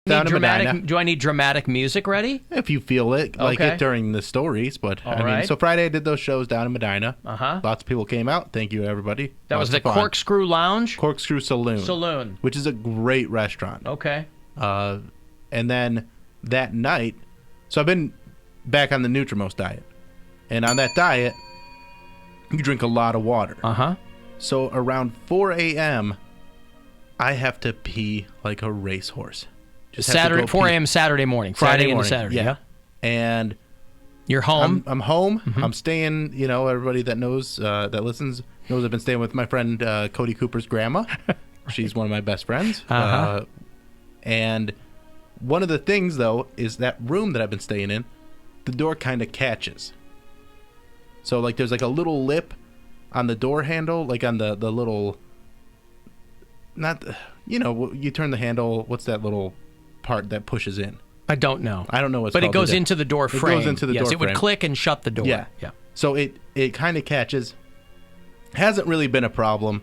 Do I need dramatic music ready? If you feel it, like Okay. it during the stories. But All I mean, right. so Friday I did those shows down in Medina. Uh-huh. Lots of people came out. Thank you, everybody. That was Lots the of fun. Corkscrew Lounge? Corkscrew Saloon. Saloon. Which is a great restaurant. Okay. And then that night, so I've been back on the Nutrimos diet. And on that diet, you drink a lot of water. Uh-huh. So around 4 a.m., I have to pee like a racehorse. Just have to Saturday, go 4 pee. a.m. Saturday morning. Friday Friday into morning, Saturday. yeah. And You're home. I'm home. I'm staying, everybody that knows, that listens, knows I've been staying with my friend Cody Cooper's grandma. She's one of my best friends. Uh-huh. And one of the things, though, is that room that I've been staying in, the door kind of catches. So, like, there's like a little lip on the door handle, like on the little, you turn the handle, what's that little part that pushes in? I don't know. I don't know what's But called. it goes into the door frame. It goes into the door Yes, it would frame. click and shut the door. Yeah. Yeah. So it kind of catches. Hasn't really been a problem.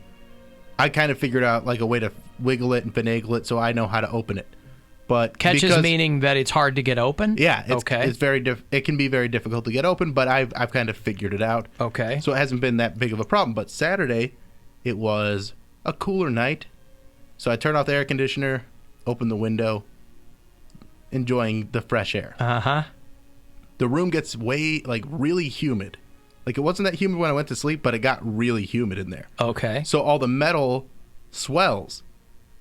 I kind of figured out like a way to wiggle it and finagle it so I know how to open it. But Catches meaning that it's hard to get open? Yeah. Okay. It's it can be very difficult to get open, but I've kind of figured it out. Okay. So it hasn't been that big of a problem. But Saturday, it was a cooler night. So I turned off the air conditioner, opened the window, enjoying the fresh air. Uh-huh. The room gets really humid. Like, it wasn't that humid when I went to sleep, but it got really humid in there. Okay. So all the metal swells.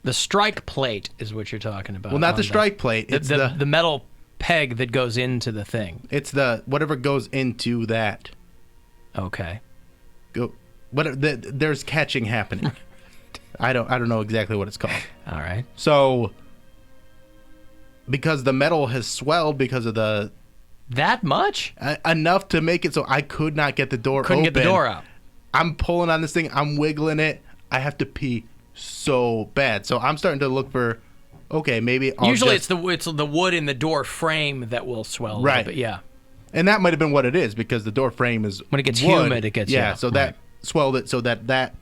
The strike plate is what you're talking about. Well, not the strike plate. It's the metal peg that goes into the thing. It's whatever goes into that. Okay. There's catching happening. I don't know exactly what it's called. All right. So, because the metal has swelled because of that much? Enough to make it so I could not get the door open. Couldn't get the door out. I'm pulling on this thing. I'm wiggling it. I have to pee so bad. So I'm starting to look for, okay, maybe I'll Usually it's the wood in the door frame that will swell a little bit. Yeah. And that might have been what it is, because the door frame is when it gets wood. humid, it gets so that swelled it so that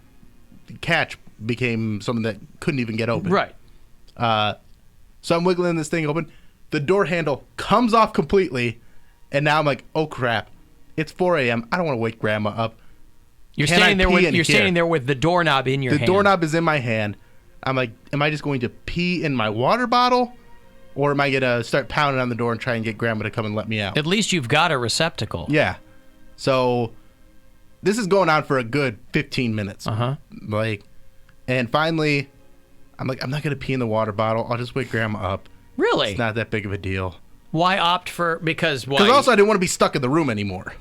catch became something that couldn't even get open. Right. So I'm wiggling this thing open. The door handle comes off completely, and now I'm like, oh crap! It's 4 a.m. I don't want to wake Grandma up. You're standing there with the doorknob in your hand. The doorknob is in my hand. I'm like, am I just going to pee in my water bottle, or am I gonna start pounding on the door and try and get Grandma to come and let me out? At least you've got a receptacle. Yeah. So this is going on for a good 15 minutes. And finally, I'm like, I'm not gonna pee in the water bottle. I'll just wake Grandma up. Really? It's not that big of a deal. Why opt for because why? Because also I didn't want to be stuck in the room anymore.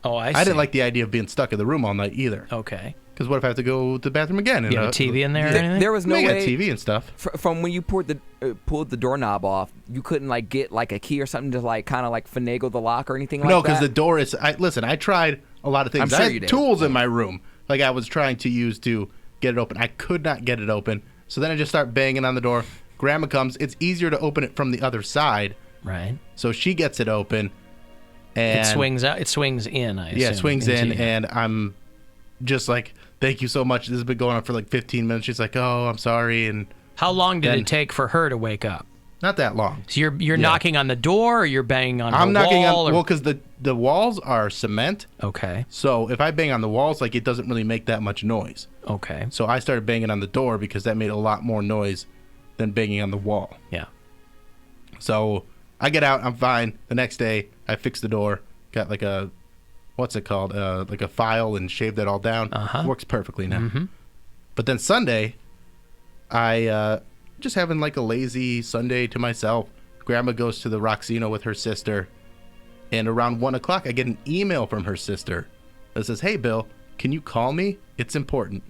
Oh, I see. I didn't like the idea of being stuck in the room all night either. Okay. Because what if I have to go to the bathroom again? You have a TV in there or anything? There was no way. way. Got TV and stuff. From when you pulled the doorknob off, you couldn't get a key or something to kind of finagle the lock or anything like that? No, because the door is... Listen, I tried a lot of things. I'm sure I you had did. tools in my room. Like I was trying to use to get it open. I could not get it open. So then I just start banging on the door. Grandma comes. It's easier to open it from the other side. Right. So she gets it open. And it swings out. It swings in, I assume. Yeah, it swings in, and I'm just like, thank you so much. This has been going on for 15 minutes. She's like, oh, I'm sorry. And how long did it take for her to wake up? Not that long. So you're knocking on the door, or you're banging on I'm the knocking wall? on, well, because the walls are cement. Okay. So if I bang on the walls, it doesn't really make that much noise. Okay. So I started banging on the door because that made a lot more noise than banging on the wall. Yeah. So I get out. I'm fine. The next day, I fix the door. Got a, what's it called? Like a file, and shaved it all down. Works perfectly now. Mm-hmm. But then Sunday, I just having a lazy Sunday to myself. Grandma goes to the Roxino with her sister, and around 1 o'clock, I get an email from her sister that says, "Hey, Bill, can you call me? It's important."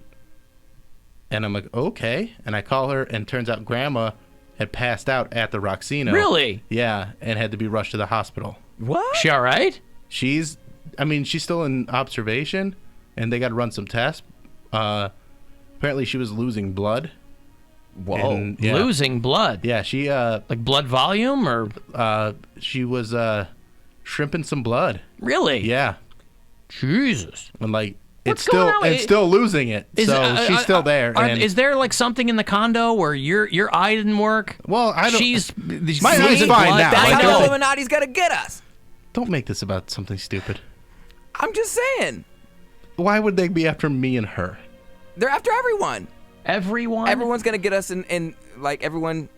And I'm like, okay. And I call her, and turns out Grandma had passed out at the Roxino. Really? Yeah, and had to be rushed to the hospital. What? She all right? She's still in observation, and they got to run some tests. Apparently, she was losing blood. Whoa, and, yeah. Losing blood? Yeah, she... like blood volume, or...? She was shrimping some blood. Really? Yeah. Jesus. And, it's still losing it. So she's still there. Is there like something in the condo where your eye didn't work? Well, I don't. My eye's fine now. That's how the Illuminati's gonna get us. Don't make this about something stupid. I'm just saying. Why would they be after me and her? They're after everyone. Everyone? Everyone's gonna get us in like everyone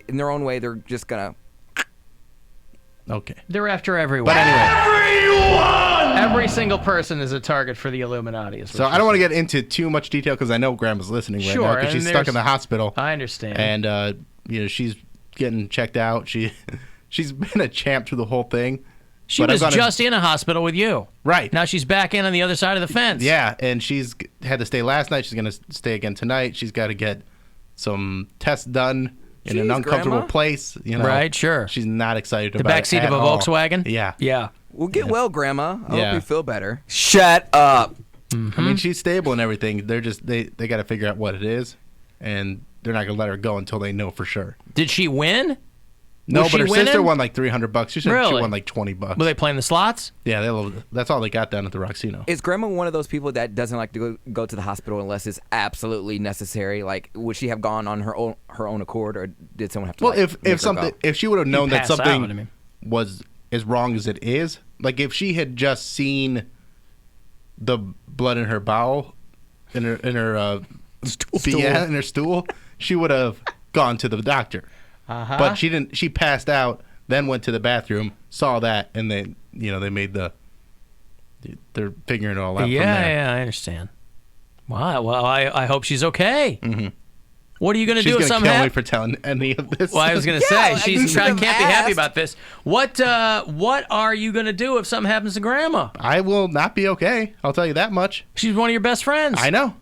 in their own way. They're just gonna. Okay. They're after everyone. But anyway. Every single person is a target for the Illuminati. So I don't want to get into too much detail because I know Grandma's listening right now because she's stuck in the hospital. I understand. And she's getting checked out. She's been a champ through the whole thing. She was just in a hospital with you. Right. Now she's back in on the other side of the fence. Yeah, and she's had to stay last night. She's going to stay again tonight. She's got to get some tests done in an uncomfortable place. Right, sure. She's not excited the about it. The backseat of a Volkswagen? Yeah. Yeah. Well, get well, Grandma. I hope you feel better. Shut up. Mm-hmm. I mean, she's stable and everything. They're just they got to figure out what it is, and they're not going to let her go until they know for sure. Did she win? No, but her sister won like $300. She said she won like $20. Were they playing the slots? Yeah, that's all they got down at the Roxino. Is Grandma one of those people that doesn't like to go to the hospital unless it's absolutely necessary? Like, would she have gone on her own accord, or did someone have to? Well, if she would have known that something was as wrong as it is, like if she had just seen the blood in her bowel, in her stool, she would have gone to the doctor. Uh-huh. But she didn't. She passed out, then went to the bathroom, saw that, and they made they're figuring it all out from there. Yeah, I understand. Wow. Well, I hope she's okay. Mm-hmm. What are you going to do if something happens? She's going to kill me for telling any of this. Well, I was going to say, she can't be happy about this. What are you going to do if something happens to Grandma? I will not be okay. I'll tell you that much. She's one of your best friends. I know.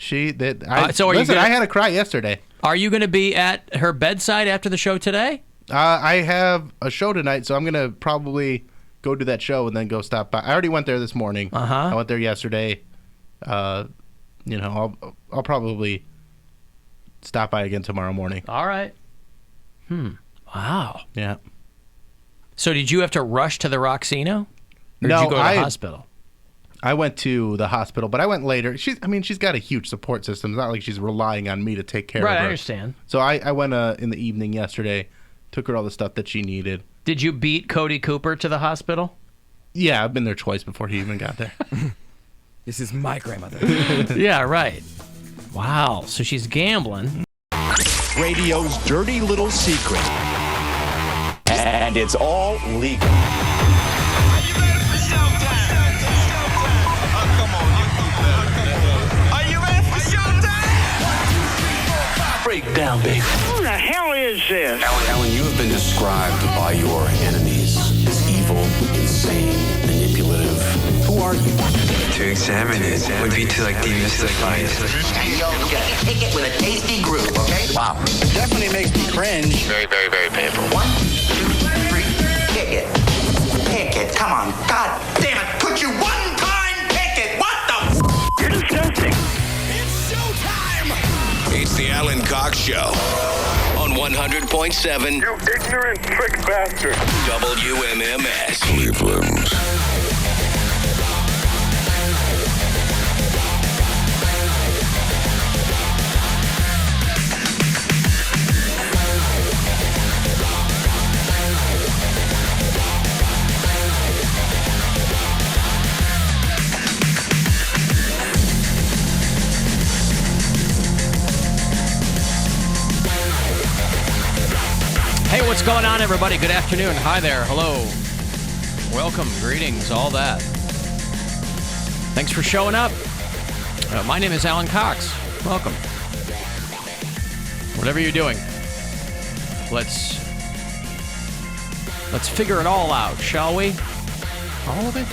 I had a cry yesterday. Are you going to be at her bedside after the show today? I have a show tonight, so I'm going to probably go to that show and then go stop by. I already went there this morning. Uh-huh. I went there yesterday. I'll probably stop by again tomorrow morning. All right. Wow. Yeah. So did you have to rush to the Roxino? Or did you go to the hospital? I went to the hospital, but I went later. She's got a huge support system. It's not like she's relying on me to take care of her. Right, I understand. So I went in the evening yesterday, took her all the stuff that she needed. Did you beat Cody Cooper to the hospital? Yeah, I've been there twice before he even got there. This is my grandmother. Yeah, right. Wow, so she's gambling. Radio's dirty little secret. And it's all legal. Breakdown, baby. Who the hell is this? Alan, you have been described by your enemies as evil, insane, manipulative. Who are you? To examine it would be to demystify it. You'll get a ticket with a tasty group, okay? Wow. It definitely makes me cringe. Very, very, very painful. 1, 2, 3, pick it. Pick it. Come on. God damn it. Put you one time. Pick it. What the You're disgusting. It's showtime! It's the Alan Cox Show on 100.7 You ignorant prick bastard. WMMS. Cleveland. Hey, what's going on, everybody? Good afternoon. Hi there. Hello. Welcome. Greetings. All that. Thanks for showing up. My name is Alan Cox. Welcome. Whatever you're doing, let's figure it all out, shall we? All of it?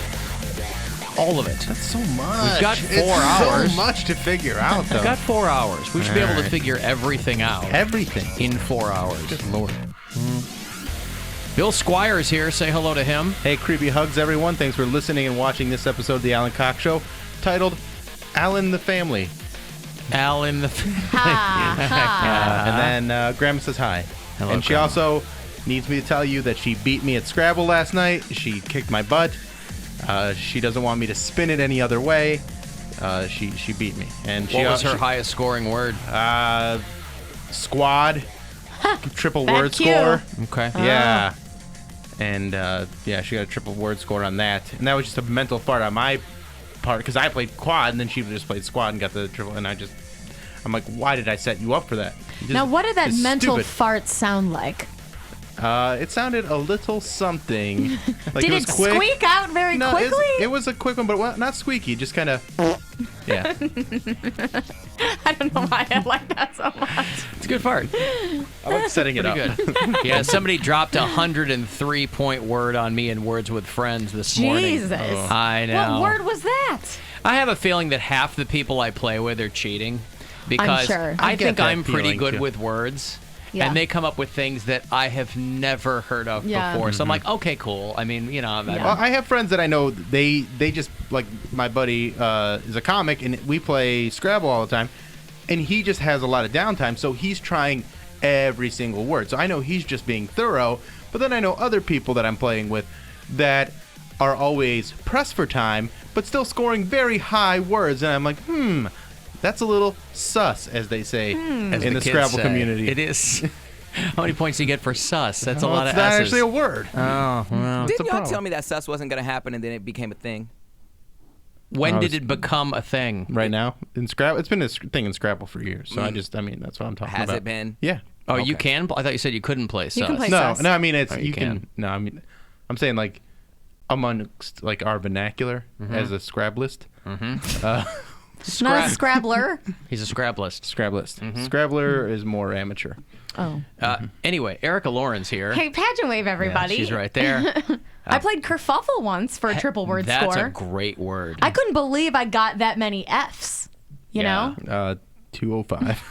All of it. That's so much. We've got 4 hours. So much to figure out, though. We've got 4 hours. We should be able to figure everything out. Everything. In 4 hours. Good Lord. Bill Squire is here. Say hello to him. Hey, creepy hugs, everyone. Thanks for listening and watching this episode of The Alan Cox Show, titled Alan the Family. Alan the And then Grandma says hi. Hello, and she Grandma. also needs me to tell you that she beat me at Scrabble last night. She kicked my butt. She doesn't want me to spin it any other way. she beat me. And What was her highest scoring word? Squad, triple Back word you. score. Okay. Yeah. And she got a triple word score on that. And that was just a mental fart on my part because I played quad and then she just played squad and got the triple. And I'm like, why did I set you up for that? Now, what did that mental stupid. fart sound like? It sounded a little something. Like Did it was it quick. squeak out very quickly? It was a quick one, but not squeaky. Just kind of. Yeah. I don't know why I like that so much. It's a good fart. I like setting it up. Pretty good. Yeah, somebody dropped 103-point word on me in Words with Friends this morning. Jesus. I know. What word was that? I have a feeling that half the people I play with are cheating because sure. I get think that I'm pretty feeling, good too. with words. Yeah. And they come up with things that I have never heard of Yeah. before. So I'm like, okay, cool. I mean, Yeah. Well, I have friends that I know. They just like my buddy is a comic, and we play Scrabble all the time. And he just has a lot of downtime, so he's trying every single word. So I know he's just being thorough. But then I know other people that I'm playing with that are always pressed for time, but still scoring very high words. And I'm like, that's a little sus, as they say as in the kids Scrabble say. community. It is. How many points do you get for sus? That's a lot It's of not S's. actually a word. Oh, well. Didn't y'all problem. tell me that sus wasn't going to happen and then it became a thing? When did it become a thing? Right now in Scrabble, it's been a thing in Scrabble for years. So that's what I'm talking Has about. it been? Yeah. Oh, you can? I thought you said you couldn't play sus. You can play No, sus. no. I mean, it's Oh, you can. No, I mean, I'm saying like amongst like our vernacular as a Scrabblist. Not a Scrabbler. He's a Scrabblist. Scrabblist. Scrabbler is more amateur. Oh. Anyway, Erica Lauren's here. Hey, pageant wave, everybody. She's right there. I played kerfuffle once for a triple word That's score. a great word. I couldn't believe I got that many Fs. You Yeah. know? 205.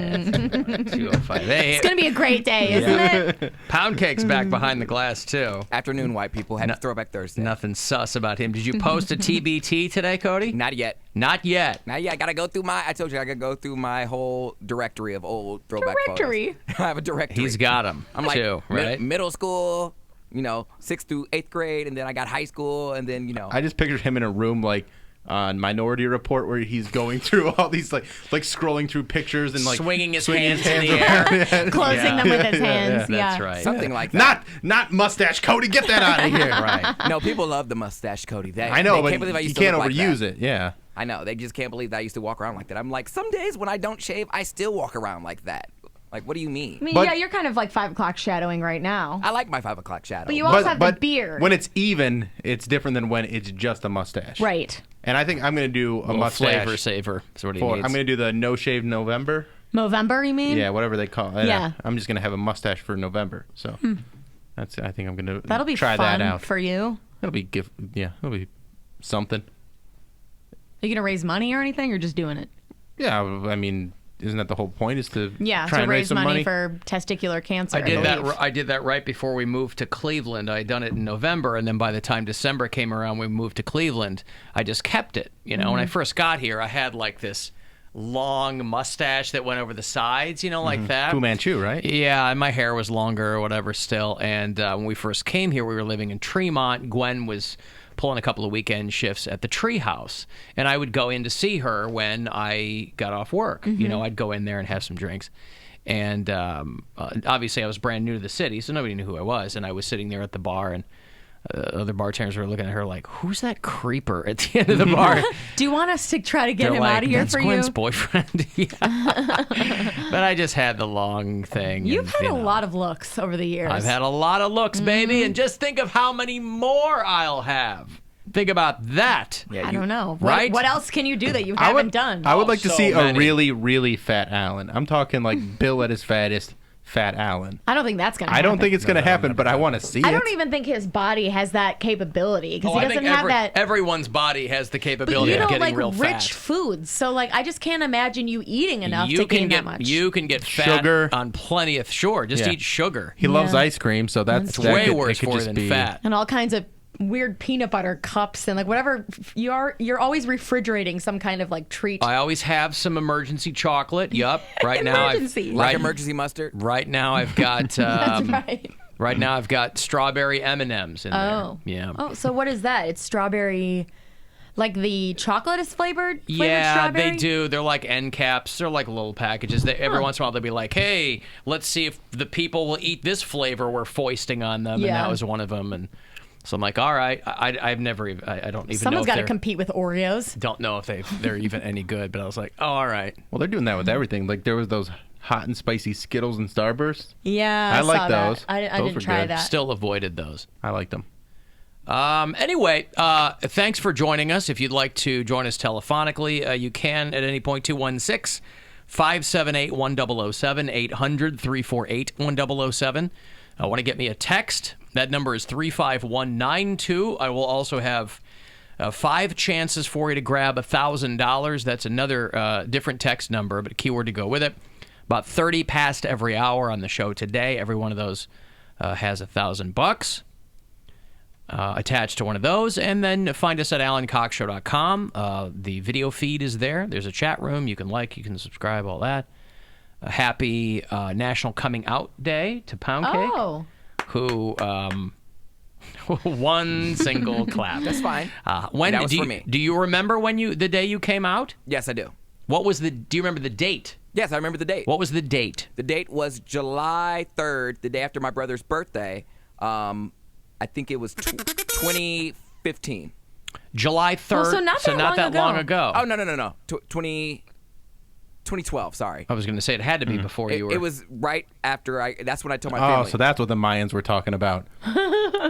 205. Hey, It's going to be a great day, isn't it? Pound Cake's back behind the glass, too. Afternoon, white people. Happy Throwback Thursday. Nothing sus about him. Did you post a TBT today, Cody? Not yet. Not yet. Now, yeah, I gotta go through I told you I gotta go through my whole directory of old throwback Directory? photos. I have a directory. He's got them, I'm like, too, right? middle school, 6th through 8th grade, and then I got high school, and then, I just pictured him in a room like on Minority Report where he's going through all these like scrolling through pictures and like swinging his swinging hands in the air. Closing them with his hands. Yeah. That's right. something like that. Not mustache Cody, get that out of here. Right. No, people love the mustache, Cody. I know, they but can't believe I you used can't to look overuse like that. it. Yeah. I know. They just can't believe that I used to walk around like that. I'm like, some days when I don't shave, I still walk around like that. Like, what do you mean? I mean, But- yeah, you're kind of like 5 o'clock shadowing right now. I like my 5 o'clock shadow. But you also have the beard. When it's even, it's different than when it's just a mustache. Right. And I think I'm going to do a Little mustache. flavor saver. That's what he I'm needs. going to do the no shave November. Movember, you mean? Yeah, whatever they call it. Yeah. I'm just going to have a mustache for November. So I think I'm going to That'll be try fun that out. for you. It'll be it'll be something. Are you going to raise money or anything, or just doing it? Yeah, I mean, isn't that the whole point? Is to Yeah, try to and raise some money for testicular cancer. I did that. believe. I did that right before we moved to Cleveland. I had done it in November, and then by the time December came around, we moved to Cleveland. I just kept it. When I first got here, I had like this long mustache that went over the sides, like that. Fu Manchu, right? Yeah, and my hair was longer or whatever still. And when we first came here, we were living in Tremont. Gwen was pulling a couple of weekend shifts at the Tree House, and I would go in to see her when I got off work. I'd go in there and have some drinks. And obviously, I was brand new to the city, so nobody knew who I was. And I was sitting there at the bar, and other bartenders were looking at her like, "Who's that creeper at the end of the bar?" Do you want us to try to get They're him like, out of here "That's for Gwen's you? boyfriend." Yeah. But I just had the long thing. You've and, had a lot of looks over the years. I've had a lot of looks, baby, and just think of how many more I'll have. Think about that. Yeah, I don't know. Right? What else can you do that you haven't done? I would like to so see many. a really, really fat Alan. I'm talking like Bill at his fattest, fat Alan. I don't think that's going to I happen. don't think it's going to happen, but I want to see it. I don't even think his body has that capability because Oh, he I doesn't think have that. everyone's body has the But capability you of don't getting like real rich fat. foods, so like I just can't imagine you eating enough you to can gain get that much. you can get fat Sugar. on plenty of just Yeah. eat sugar. He loves Yeah. ice cream, so that's It's way it worse could for you just than be, fat. and all kinds of weird peanut butter cups and like whatever you're always refrigerating some kind of like treat. I always have some emergency chocolate. Yup. Right now, Emergency. Like emergency mustard. Right now, I've got That's right. Right now, I've got strawberry M&Ms in there. Yeah. Oh, so what is that? It's strawberry, like the chocolate is flavored Yeah, strawberry? they do. They're like end caps. They're like little packages. Every once in a while, they'll be like, hey, let's see if the people will eat this flavor we're foisting on them. And that was one of them. And so I'm like, all right. I've never even, I don't even know. Someone's got to compete with Oreos. Don't know if they're even any good. But I was like, oh, all right. Well, they're doing that with everything. Like there was those hot and spicy Skittles and Starbursts. Yeah, I like saw those. That. I Those didn't were try good. that. Still avoided those. I liked them. Anyway, thanks for joining us. If you'd like to join us telephonically, you can at any point. 216-578-1007, 800-348-1007. Want to get me a text? That number is 35192. I will also have 5 chances for you to grab $1,000. That's another different text number, but a keyword to go with it. About 30 past every hour on the show today. Every one of those has $1,000 attached to one of those. And then find us at AlanCoxShow.com. The video feed is there. There's a chat room. You can like, you can subscribe, all that. Happy National Coming Out Day to Pound Cake. Oh. Who one single clap. That's fine. When that was do for you, me. Do you remember the day you came out? Yes, I do. Do you remember the date? Yes, I remember the date. What was the date? The date was July 3rd, the day after my brother's birthday. I think it was 2015. July 3rd. Well, so not that long ago. Oh, no. 2012, sorry. I was going to say it had to be before you were. It was right after that's when I told my family. Oh, so that's what the Mayans were talking about.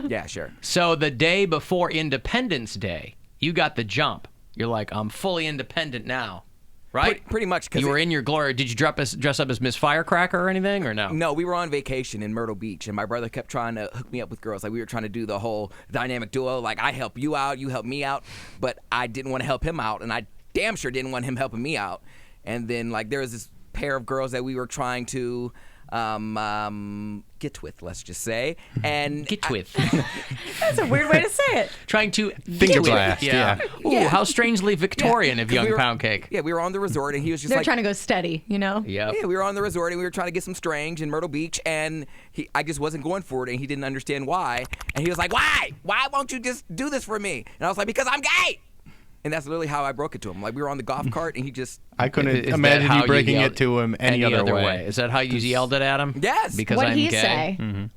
Yeah, sure. So the day before Independence Day, you got the jump. You're like, I'm fully independent now, right? Pretty much. You were in your glory. Did you dress up as Miss Firecracker or anything, or no? No, we were on vacation in Myrtle Beach, and my brother kept trying to hook me up with girls. Like, we were trying to do the whole dynamic duo. Like, I help you out, you help me out. But I didn't want to help him out, and I damn sure didn't want him helping me out. And then, like, there was this pair of girls that we were trying to get with, let's just say. And Get with. That's a weird way to say it. Trying to Finger blast, yeah. Ooh, how strangely Victorian of young Pound Cake. Yeah, we were on the resort, and he was just They're trying to go steady, you know? Yep. Yeah, we were on the resort, and we were trying to get some strange in Myrtle Beach, and I just wasn't going for it, and he didn't understand why. And he was like, why? Why won't you just do this for me? And I was like, because I'm gay! And that's literally how I broke it to him. Like, we were on the golf cart, and he just... I couldn't Is that imagine how you you breaking yelled- it to him any other way. Is that how you yelled it at him? Yes. Because What'd I'm he gay? say?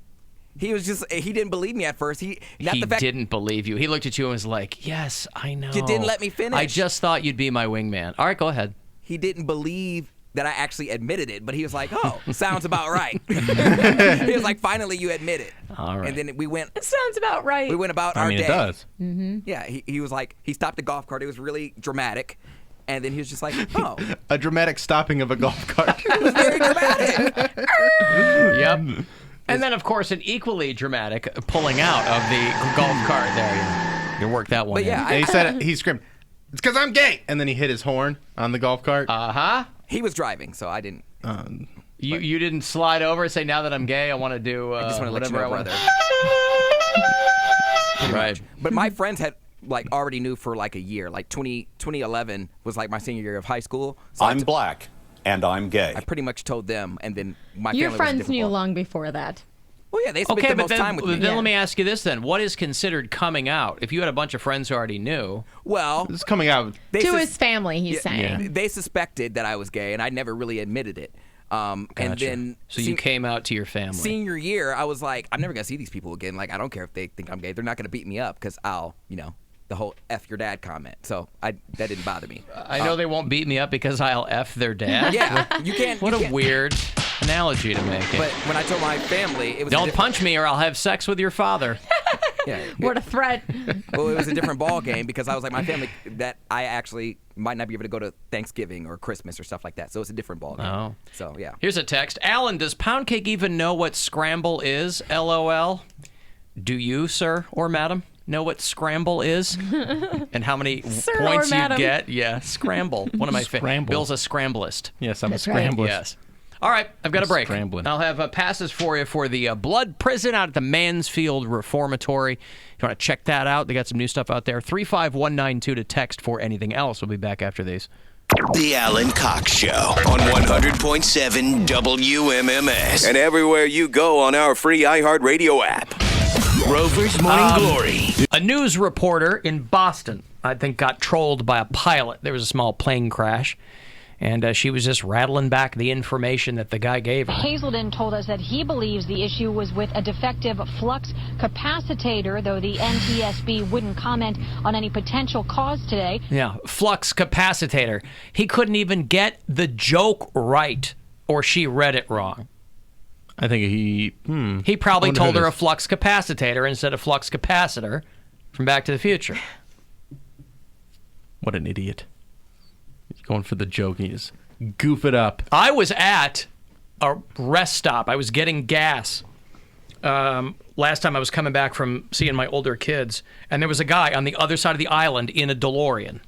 He was just... He didn't believe me at first. He didn't believe you. He looked at you and was like, yes, I know. You didn't let me finish. I just thought you'd be my wingman. All right, go ahead. He didn't believe that I actually admitted it, but he was like, oh, sounds about right. He was like, finally, you admit it. All right. And then we went... It sounds about right. We went about our day. it does. Yeah, he was like... He stopped the golf cart. It was really dramatic. And then he was just like, oh. A dramatic stopping of a golf cart. It was very dramatic. Yep. And then, of course, an equally dramatic pulling out of the golf cart there. You worked that one But in. yeah, And he said, he screamed, "It's because I'm gay!" And then he hit his horn on the golf cart. Uh-huh. he was driving, so I didn't... You didn't slide over and say, now that I'm gay, I want to do I just want to let you whatever know, I want. brother. Right. But my friends had like already knew for like a year. Like 2011 was like my senior year of high school. So I'm black and I'm gay. I pretty much told them, and then my Your family was a friends different knew ball. long before that. Well, yeah, they spent Okay, the but most then, time with me. let me ask you this then. What is considered coming out? If you had a bunch of friends who already knew. Well, It's coming out. To his family, he's saying. They suspected that I was gay, and I never really admitted it. And then So you came out to your family. Senior year, I was like, I'm never gonna see these people again. Like, I don't care if they think I'm gay. They're not gonna beat me up because I'll, the whole F your dad comment. So that didn't bother me. I know they won't beat me up because I'll F their dad. Yeah, you can't. What a weird analogy to make. But when I told my family, it was Don't punch me or I'll have sex with your father. Yeah. What a threat. Well, it was a different ball game because I was like, my family that I actually might not be able to go to Thanksgiving or Christmas or stuff like that. So it's a different ball game. Oh. So, yeah. Here's a text. Alan, does Pound Cake even know what Scramble is? LOL. Do you, sir or madam, know what Scramble is? And how many Sir points or you madam. get? Yeah, Scramble. One of my favorites. Scramble. Bill's a scramblist. Yes, I'm That's a right. scrambler. Yes. All right, I've got a break. Scrambling. I'll have passes for you for the Blood Prison out at the Mansfield Reformatory. If you want to check that out, they got some new stuff out there. 35192 to text for anything else. We'll be back after these. The Alan Cox Show on 100.7 WMMS and everywhere you go on our free iHeartRadio app. Rover's Morning Glory. A news reporter in Boston, I think, got trolled by a pilot. There was a small plane crash, and she was just rattling back the information that the guy gave her. Hazelden told us that he believes the issue was with a defective flux capacitor, though the NTSB wouldn't comment on any potential cause today. Yeah, flux capacitor. He couldn't even get the joke right, or she read it wrong. I think he probably told her a flux capacitor instead of flux capacitor from Back to the Future. What an idiot. He's going for the joke. He just goof it up. I was at a rest stop. I was getting gas. Last time I was coming back from seeing my older kids, and there was a guy on the other side of the island in a DeLorean.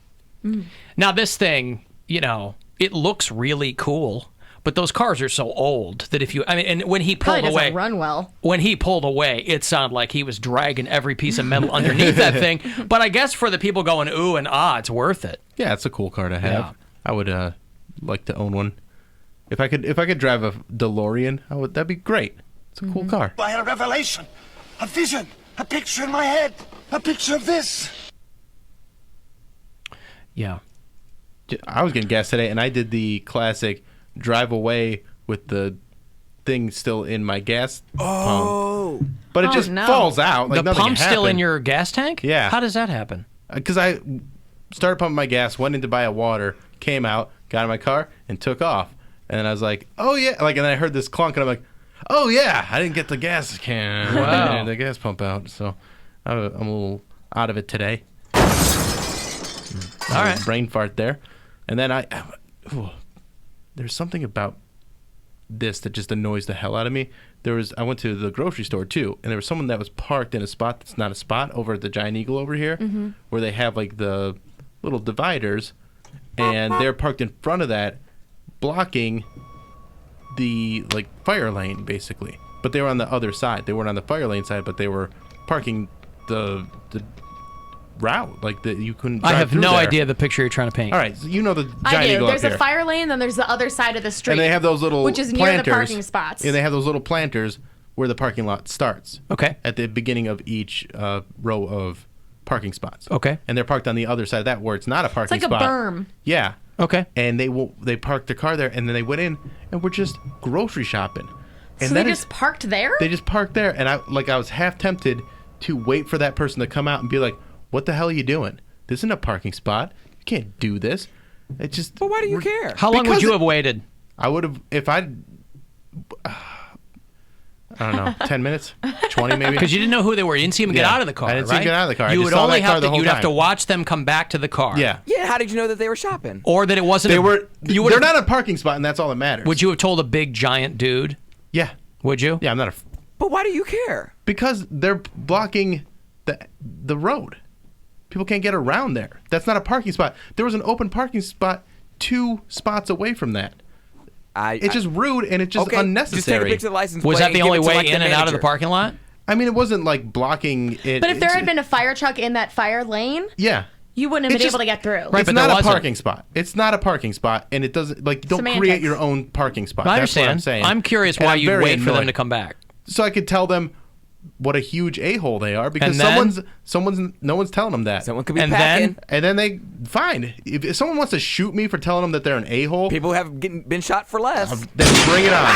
Now, this thing, it looks really cool. But those cars are so old that and when he pulled Probably away, doesn't run well. When he pulled away, it sounded like he was dragging every piece of metal underneath that thing. But I guess for the people going ooh and ah, it's worth it. Yeah, it's a cool car to have. Yeah. I would like to own one. If I could drive a DeLorean, that'd be great. It's a cool car. I had a revelation, a vision, a picture in my head, a picture of this. Yeah. I was getting gas today, and I did the classic drive away with the thing still in my gas pump. But it just falls out. Like the pump's still in your gas tank? Yeah. How does that happen? Because I started pumping my gas, went in to buy a water, came out, got in my car, and took off. And then I was like, oh, yeah. And then I heard this clunk, and I'm like, oh, yeah, I didn't get the gas can. Wow. The gas pump out. So I'm a little out of it today. All right. Brain fart there. And then there's something about this that just annoys the hell out of me. I went to the grocery store too, and there was someone that was parked in a spot that's not a spot over at the Giant Eagle over here, where they have like the little dividers, and they're parked in front of that, blocking the fire lane basically. But they were on the other side. They weren't on the fire lane side, but they were parking the route, you couldn't drive. I have through no there. idea the picture you're trying to paint. All right, so you know the Giant I do. Eagle There's up a here. fire lane, then there's the other side of the street. And they have those little which is planters, near the parking spots. And they have those little planters where the parking lot starts. Okay. At the beginning of each row of parking spots. Okay. And they're parked on the other side of that where it's not a parking It's like spot. a berm. Yeah. Okay. And they parked their car there, and then they went in and were just grocery shopping. And so they just parked there? They just parked there, and I was half tempted to wait for that person to come out and be like, "What the hell are you doing? This isn't a parking spot. You can't do this." It just. But why do you care? How long would you have waited? I would have if I don't know, 10 minutes, 20 maybe. Because you didn't know who they were. You didn't see them get out of the car. I didn't see them get out of the car. You I would just saw only that car have the to. whole You'd have to time. watch them come back to the car. Yeah. Yeah, how did you know that they were shopping? Or that it wasn't. They were. They're not a parking spot, and that's all that matters. Would you have told a big giant dude? Yeah. Would you? Yeah, I'm not a. But why do you care? Because they're blocking the road. People can't get around there. That's not a parking spot. There was an open parking spot 2 spots away from that. It's just rude, and it's just unnecessary. Just take a picture of the license plate. Was that the only way in and out of the parking lot? I mean, it wasn't like blocking it. But if there had been a fire truck in that fire lane, yeah, you wouldn't have been able to get through. Right, it's not a parking spot. It's not a parking spot, and it doesn't don't create your own parking spot. I That's what understand. I'm saying. I'm curious why you wait for them to come back. So I could tell them what a huge a-hole they are, because no one's telling them that. Someone could be packing. And then they fine. If someone wants to shoot me for telling them that they're an a-hole, People have been shot for less. then bring it on.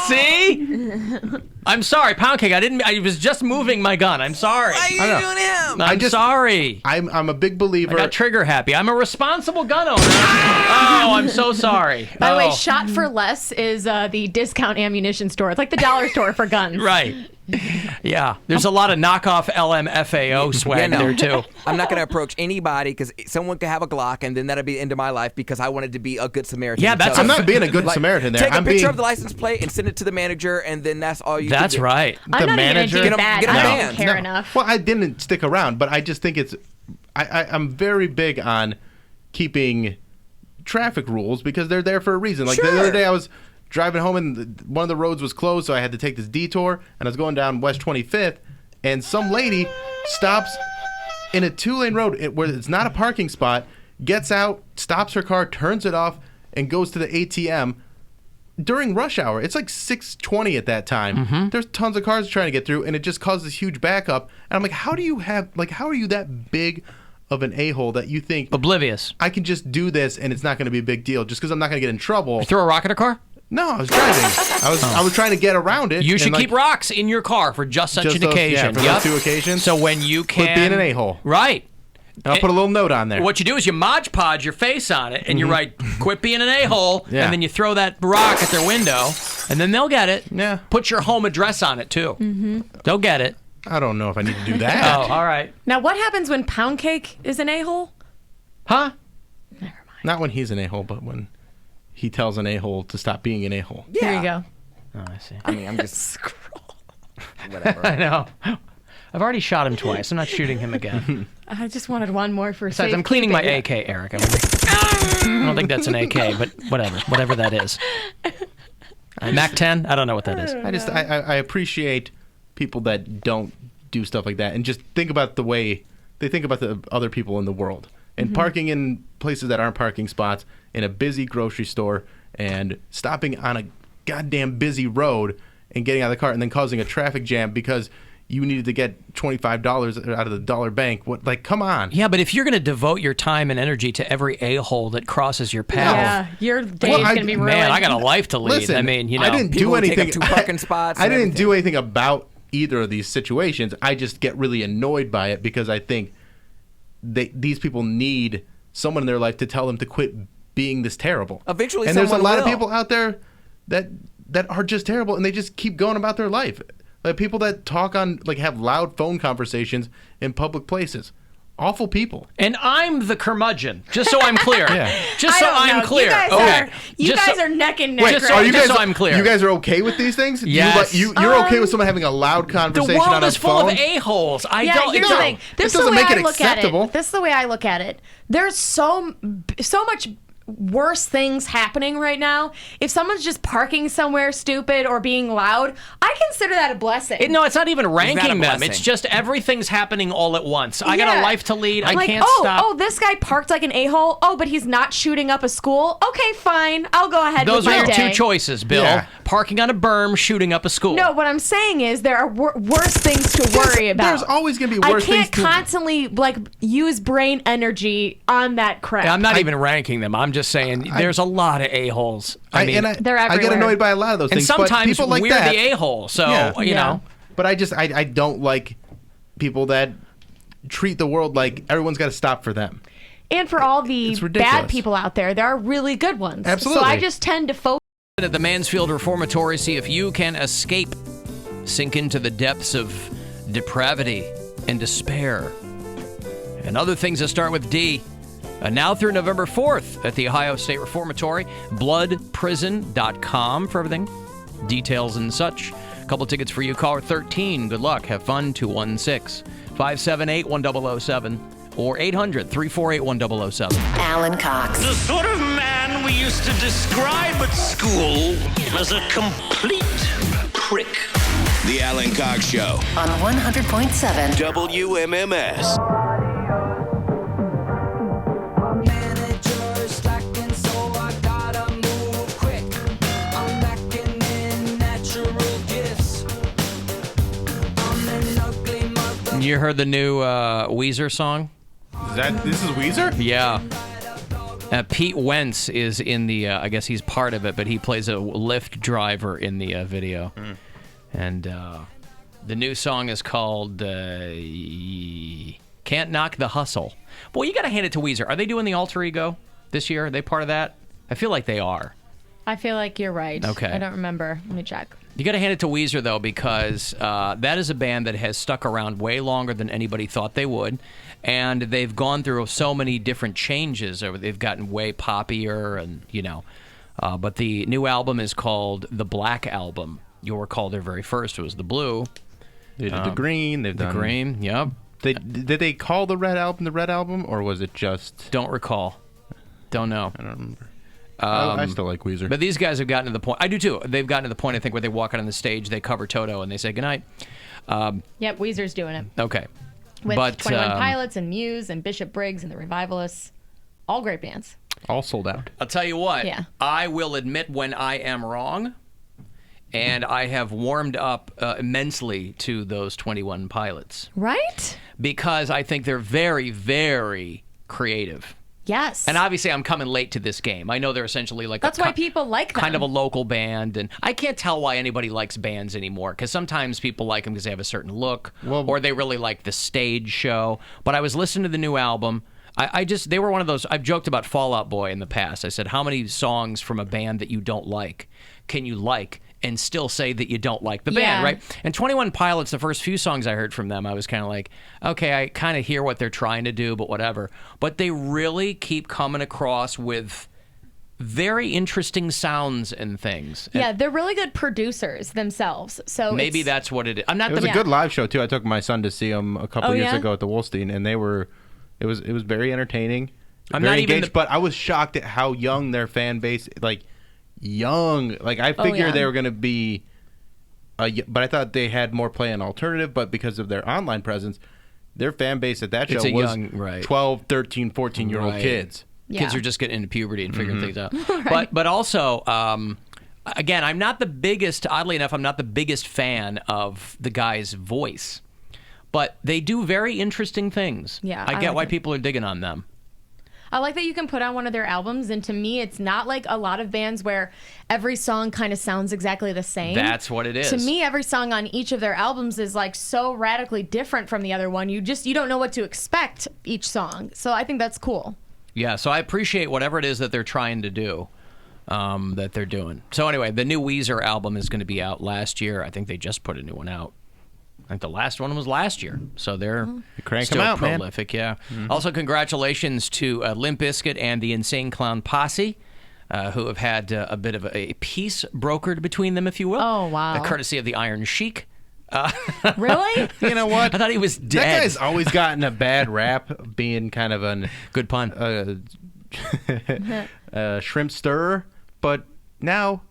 See? I'm sorry, Pound Cake. I was just moving my gun. I'm sorry. Why are you doing him? I'm sorry. I'm a big believer. I got trigger happy. I'm a responsible gun owner. Oh, I'm so sorry. By the way, Shot for Less is the discount ammunition store. It's like the dollar store for guns. Right. Yeah. There's a lot of knockoff LMFAO swag there, too. I'm not going to approach anybody because someone could have a Glock, and then that'll be the end of my life because I wanted to be a good Samaritan. Yeah, I'm not being a good Samaritan there. Take I'm a picture being... of the license plate and send it to the manager, and then that's all you That's can do. right. I'm not manager? even going to do that. I don't care No. enough. Well, I didn't stick around, but I just think it's... I'm very big on keeping traffic rules because they're there for a reason. Like the other day I was driving home and one of the roads was closed, so I had to take this detour, and I was going down West 25th, and some lady stops in a 2-lane road where it's not a parking spot, gets out, stops her car, turns it off, and goes to the ATM during rush hour. It's like 6:20 at that time. There's tons of cars trying to get through, and it just causes huge backup. And I'm like, how are you that big of an a-hole that you think oblivious? I can just do this and it's not going to be a big deal just because I'm not going to get in trouble. You throw a rock at a car? No, I was driving. I was trying to get around it. You should keep rocks in your car for just such an occasion. Yeah, for those 2 occasions. So when you can quit being an a-hole. Right. And I'll put a little note on there. What you do is you Mod Podge your face on it, and you write, quit being an a-hole, Yeah. and then you throw that rock at their window, and then they'll get it. Yeah. Put your home address on it, too. They'll get it. I don't know if I need to do that. Oh, all right. Now, what happens when Pound Cake is an a-hole? Huh? Never mind. Not when he's an a-hole, but when he tells an a-hole to stop being an a-hole. Yeah. Here you go. Oh, I see. I mean, I'm just whatever. I know. I've already shot him twice. I'm not shooting him again. I just wanted one more for Besides, I'm cleaning my AK, Eric. I don't think that's an AK, but whatever that is. Mac 10? I don't know what that is. I appreciate people that don't do stuff like that and just think about the way they think about the other people in the world. And parking in places that aren't parking spots, in a busy grocery store, and stopping on a goddamn busy road and getting out of the car and then causing a traffic jam because you needed to get $25 out of the dollar bank. What? Like, come on. Yeah, but if you're going to devote your time and energy to every a-hole that crosses your path, Yeah, your day is going to be ruined. man, I got a life to lead. Listen, I mean, you know, I didn't do People take anything. up 2 parking spots. I and didn't do everything. anything about either of these situations. I just get really annoyed by it because I think these people need someone in their life to tell them to quit being this terrible. Eventually, and there's a someone lot of will. people out there that are just terrible, and they just keep going about their life. Like people that talk on, like, have loud phone conversations in public places. Awful people. And I'm the curmudgeon, just so I'm clear. Yeah. Just so I don't I'm know. clear. You guys are neck and neck. Wait, right? just so I'm clear. You guys are okay with these things? Yes. You're okay with someone having a loud conversation the world on a is full phone? of a-holes. Here's the thing. This is doesn't the way make it I look at acceptable. it. This is the way I look at it. There's so much worse things happening right now. If someone's just parking somewhere stupid or being loud, I consider that a blessing. No, it's not even ranking them. blessing? It's just everything's happening all at once. I got a Yeah. life to lead. I like, can't stop. Oh, this guy parked like an a-hole. Oh, but he's not shooting up a school. Okay, fine. I'll go ahead Those with are my your day. 2 choices, Bill. Yeah. Parking on a berm, shooting up a school. No, what I'm saying is there are worse things to worry about. There's always going to be worse I can't things to... constantly use brain energy on that crap. I'm not even ranking them. I'm just saying there's a lot of a-holes. I mean, they're I get everywhere. annoyed by a lot of those and things. but sometimes people like we're that, the a-hole. So, you know. But I don't like people that treat the world like everyone's got to stop for them. And for all the It's ridiculous. bad people out there, there are really good ones. Absolutely. So I just tend to focus. At the Mansfield Reformatory, see if you can escape, sink into the depths of depravity and despair. And other things that start with D. Now through November 4th at the Ohio State Reformatory, bloodprison.com for everything, details and such. A couple tickets for you. Caller 13. Good luck. Have fun. 216-578-1007 or 800-348-1007. Alan Cox. The sort of man we used to describe at school as a complete prick. The Alan Cox Show. On 100.7 WMMS. You heard the new Weezer song? This is Weezer? Yeah. Pete Wentz is in the, I guess he's part of it, but he plays a Lyft driver in the video. And the new song is called Can't Knock the Hustle. Boy, you got to hand it to Weezer. Are they doing the alter ego this year? Are they part of that? I feel like they are. I feel like you're right. Okay. I don't remember. Let me check. You got to hand it to Weezer, though, because that is a band that has stuck around way longer than anybody thought they would. And they've gone through so many different changes. They've gotten way poppier, and, you know. But the new album is called The Black Album. You'll recall their very first was The Blue. They did the Green. They've done The Green, yep. Did they call the Red Album the Red Album, or was it just... Don't recall. Don't know. I don't remember. I still like Weezer. But these guys have gotten to the point. I do too. They've gotten to the point, I think, where they walk out on the stage, they cover Toto, and they say goodnight. Yep, Weezer's doing it. Okay. With but 21 Pilots and Muse and Bishop Briggs and the Revivalists. All great bands. All sold out. I'll tell you what. Yeah. I will admit when I am wrong, and I have warmed up immensely to those 21 Pilots. Right? Because I think they're very, very creative. Yes. And obviously, I'm coming late to this game. I know they're essentially like That's why people like them. kind of a local band, and I can't tell why anybody likes bands anymore. Because sometimes people like them because they have a certain look, or they really like the stage show. But I was listening to the new album. They were one of those. I've joked about Fall Out Boy in the past. I said, how many songs from a band that you don't like can you like and still say that you don't like the band, right? And 21 Pilots, the first few songs I heard from them, I was kind of like, okay, I kind of hear what they're trying to do, but whatever. But they really keep coming across with very interesting sounds and things. Yeah, they're really good producers themselves. So maybe that's what it is. It was a good live show too. I took my son to see them a couple years ago at the Wolstein, and it was very entertaining. I'm very not even engaged, but I was shocked at how young their fan base, young. I figured they were going to be, but I thought they had more play on alternative, but because of their online presence, their fan base at that show was young, 12, 13, 14-year-old kids. Yeah. Kids are just getting into puberty and figuring things out. But also, again, I'm not the biggest, oddly enough, I'm not the biggest fan of the guy's voice. But they do very interesting things. Yeah, I get like why it. people are digging on them. I like that you can put on one of their albums, and to me, it's not like a lot of bands where every song kind of sounds exactly the same. That's what it is. To me, every song on each of their albums is like so radically different from the other one. You don't know what to expect each song. So I think that's cool. Yeah, so I appreciate whatever it is that they're trying to do, that they're doing. So anyway, the new Weezer album is going to be out last year. I think they just put a new one out. I think the last one was last year, so they're still out, prolific. man. Yeah. Also, congratulations to Limp Bizkit and the Insane Clown Posse, who have had a bit of a peace brokered between them, if you will. Oh wow! Courtesy of the Iron Sheik. Really? You know what? I thought he was dead. That guy's always gotten a bad rap, being kind of a good pun, shrimp stirrer. But now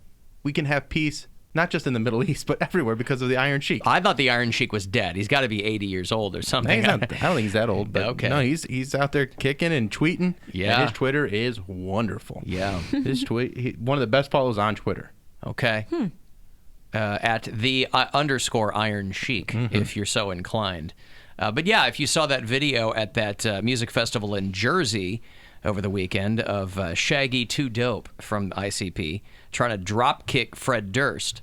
we can have peace. Not just in the Middle East, but everywhere because of the Iron Sheik. I thought the Iron Sheik was dead. He's got to be 80 years old or something. I don't think he's that old, but okay. No, he's out there kicking and tweeting. Yeah. And his Twitter is wonderful. Yeah. His one of the best follows on Twitter. Okay. At the _ Iron Sheik, if you're so inclined. But yeah, if you saw that video at that music festival in Jersey over the weekend of Shaggy 2 Dope from ICP trying to drop kick Fred Durst.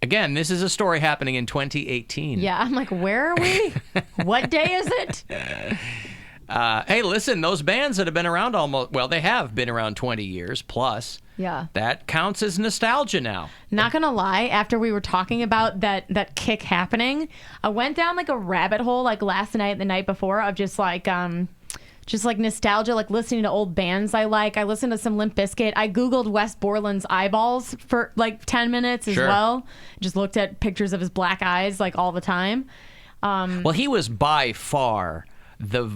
Again, this is a story happening in 2018. Yeah, I'm like, where are we? What day is it? Hey, listen, those bands that have been around they have been around 20 years plus. Yeah. That counts as nostalgia now. Not gonna lie, after we were talking about that kick happening, I went down like a rabbit hole like last night and the night before of just like nostalgia, like listening to old bands I like. I listened to some Limp Bizkit. I Googled Wes Borland's eyeballs for like 10 minutes as well. Just looked at pictures of his black eyes like all the time. Well, he was by far the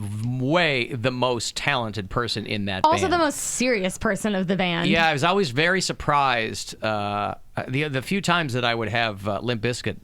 most talented person in that band. Also the most serious person of the band. Yeah, I was always very surprised. The few times that I would have Limp Bizkit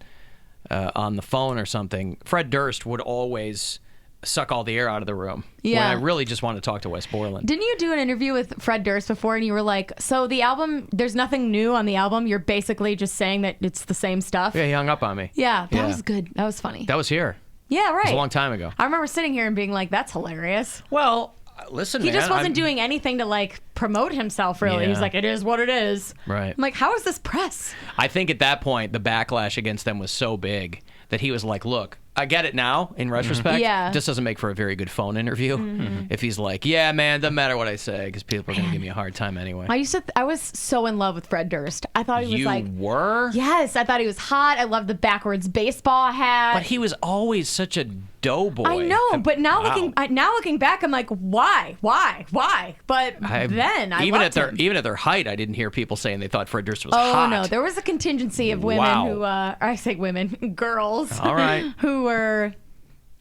on the phone or something, Fred Durst would always suck all the air out of the room. Yeah. When I really just want to talk to Wes Borland. Didn't you do an interview with Fred Durst before and you were like, so the album, there's nothing new on the album. You're basically just saying that it's the same stuff. Yeah, he hung up on me. Yeah, that was good. That was funny. That was here. Yeah, right. It was a long time ago. I remember sitting here and being like, that's hilarious. Well, listen, he man. He just wasn't doing anything to like promote himself really. Yeah. He was like, it is what it is. Right. I'm like, how is this press? I think at that point, the backlash against them was so big that he was like, look, I get it now in retrospect. Yeah. This doesn't make for a very good phone interview. If he's like, yeah, man, doesn't matter what I say because people are going to give me a hard time anyway. I was so in love with Fred Durst. I thought he was like. You were? Yes, I thought he was hot. I loved the backwards baseball hat. But he was always such a doughboy. I know, but now looking back, I'm like, why? But then I even loved him. Even at their height, I didn't hear people saying they thought Fred Durst was hot. Oh no, there was a contingency of women who, I say women, girls. All right. Who were,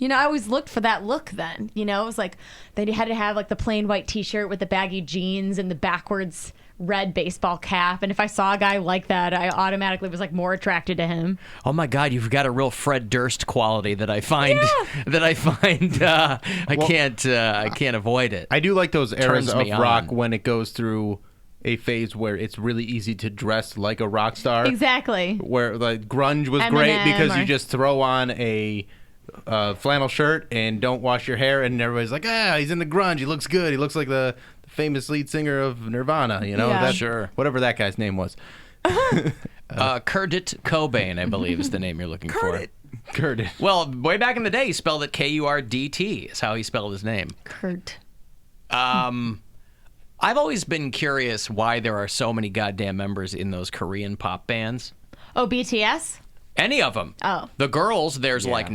I always looked for that look then. It was like they had to have like the plain white T-shirt with the baggy jeans and the backwards red baseball cap, and if I saw a guy like that, I automatically was like more attracted to him. Oh my God, you've got a real Fred Durst quality that I find I can't avoid it. I do like those eras Turns of me rock on. when it goes through a phase where it's really easy to dress like a rock star. Exactly. Where like grunge was Eminem great because you or- just throw on a flannel shirt and don't wash your hair, and everybody's like, he's in the grunge. He looks good. He looks like the famous lead singer of Nirvana. You know, Yeah. Sure. Whatever that guy's name was. Kurt Cobain, I believe, is the name you're looking for. Kurt. Well, way back in the day, he spelled it Kurdt is how he spelled his name. Kurt. I've always been curious why there are so many goddamn members in those Korean pop bands. Oh, BTS? Any of them. Oh. The girls, there's like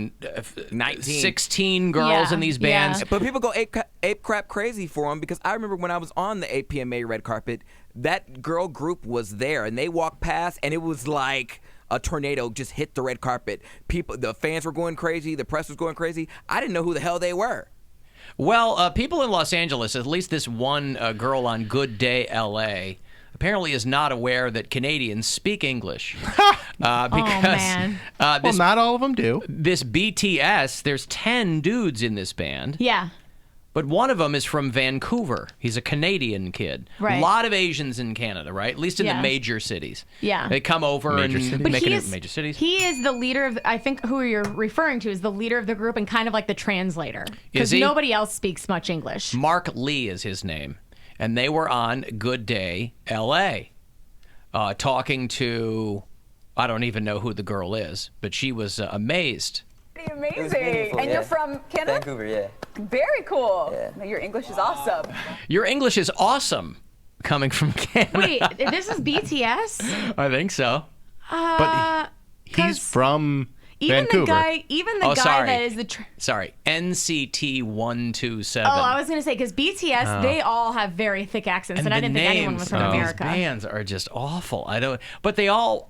19. 16 girls in these bands. But people go ape crap crazy for them because I remember when I was on the APMA red carpet, that girl group was there and they walked past and it was like a tornado just hit the red carpet. The fans were going crazy, the press was going crazy. I didn't know who the hell they were. Well, people in Los Angeles, at least this one girl on Good Day LA, apparently is not aware that Canadians speak English. Because well, not all of them do. This BTS, there's 10 dudes in this band. Yeah. But one of them is from Vancouver. He's a Canadian kid. Right. A lot of Asians in Canada, right? At least in the Yeah. major cities. Yeah. They come over Major and cities? But make he it is, major cities. He is the leader of, I think who you're referring to is the leader of the group and kind of like the translator. Is Because he? nobody else speaks much English. Mark Lee is his name. And they were on Good Day LA talking to, I don't even know who the girl is, but she was amazed. Pretty amazing. And you're from Canada? Vancouver, yeah. Very cool. Yeah. Your English is awesome. Your English is awesome coming from Canada. Wait, this is BTS? I think so. But he's from Even Vancouver. the guy that is the... Sorry, NCT 127. Oh, I was going to say, because BTS, they all have very thick accents, and I didn't think anyone was from America. These bands are just awful. But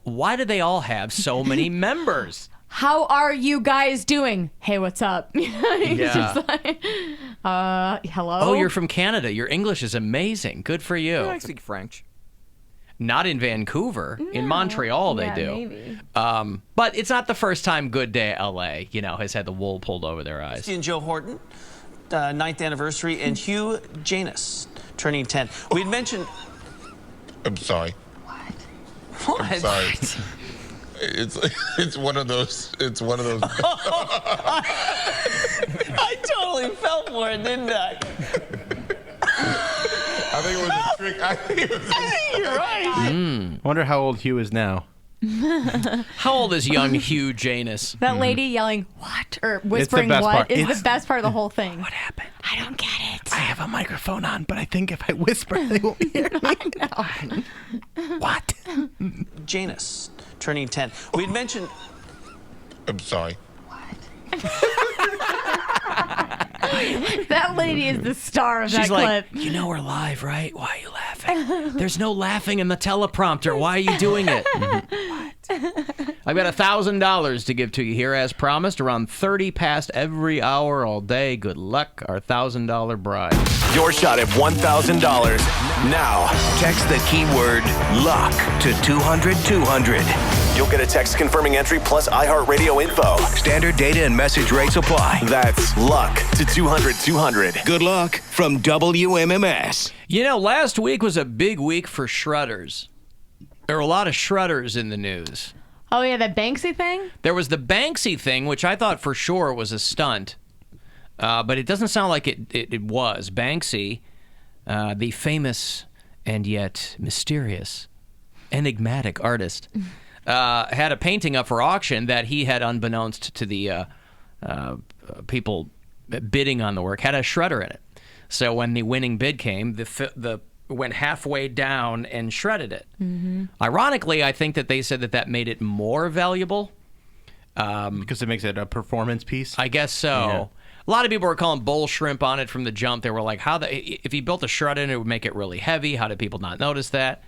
why do they all have so many members? How are you guys doing? Hey, what's up? Yeah. Just like, hello? Oh, you're from Canada. Your English is amazing. Good for you. I speak French. Not in Vancouver. In Montreal, they do. Maybe. But it's not the first time Good Day LA, has had the wool pulled over their eyes. Christy and Joe Horton, 9th anniversary, and Hugh Janus, turning 10. We'd mentioned... I'm sorry. What? I'm sorry. It's one of those. I totally fell for it, didn't I? I think it was a trick. I think you're right. Wonder how old Hugh is now. How old is young Hugh Janus? That lady yelling, what? Or whispering best what part. is It's- the best part of the whole thing. What happened? I don't get it. I have a microphone on, but I think if I whisper, they won't hear me. What? Janus, turning 10. We'd mentioned... I'm sorry. That lady is the star of She's that like, clip. you know we're live, right? Why are you laughing? There's no laughing in the teleprompter. Why are you doing it? I've got $1,000 to give to you here, as promised. Around 30 past every hour all day. Good luck, our $1,000 bride. Your shot at $1,000. Now, text the keyword luck to 200-200. You'll get a text confirming entry plus iHeartRadio info. Standard data and message rates apply. That's luck to 200-200. Good luck from WMMS. Last week was a big week for shredders. There were a lot of shredders in the news. Oh, yeah, that Banksy thing? There was the Banksy thing, which I thought for sure was a stunt. But it doesn't sound like it was. Banksy, the famous and yet mysterious, enigmatic artist, had a painting up for auction that he had, unbeknownst to the people bidding on the work, had a shredder in it. So when the winning bid came, the went halfway down and shredded it. Mm-hmm. Ironically, I think that they said that made it more valuable. Because it makes it a performance piece? I guess so. Yeah. A lot of people were calling bull shrimp on it from the jump. They were like, if he built a shredder in it, would make it really heavy. How did people not notice that?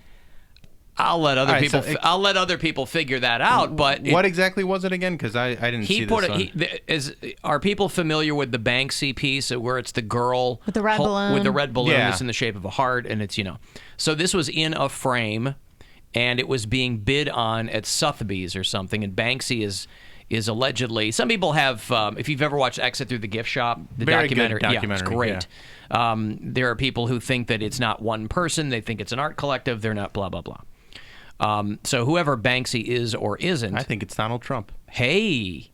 I'll let other people. I'll let other people figure that out. But what exactly was it again? Because I didn't see this. Are people familiar with the Banksy piece where it's the girl with the red balloon? With the red balloon that's in the shape of a heart, and it's So this was in a frame, and it was being bid on at Sotheby's or something. And Banksy is allegedly. Some people have. If you've ever watched Exit Through the Gift Shop, the documentary, it's great. Yeah. There are people who think that it's not one person. They think it's an art collective. They're not. Blah blah blah. So whoever Banksy is or isn't, I think it's Donald Trump. Hey,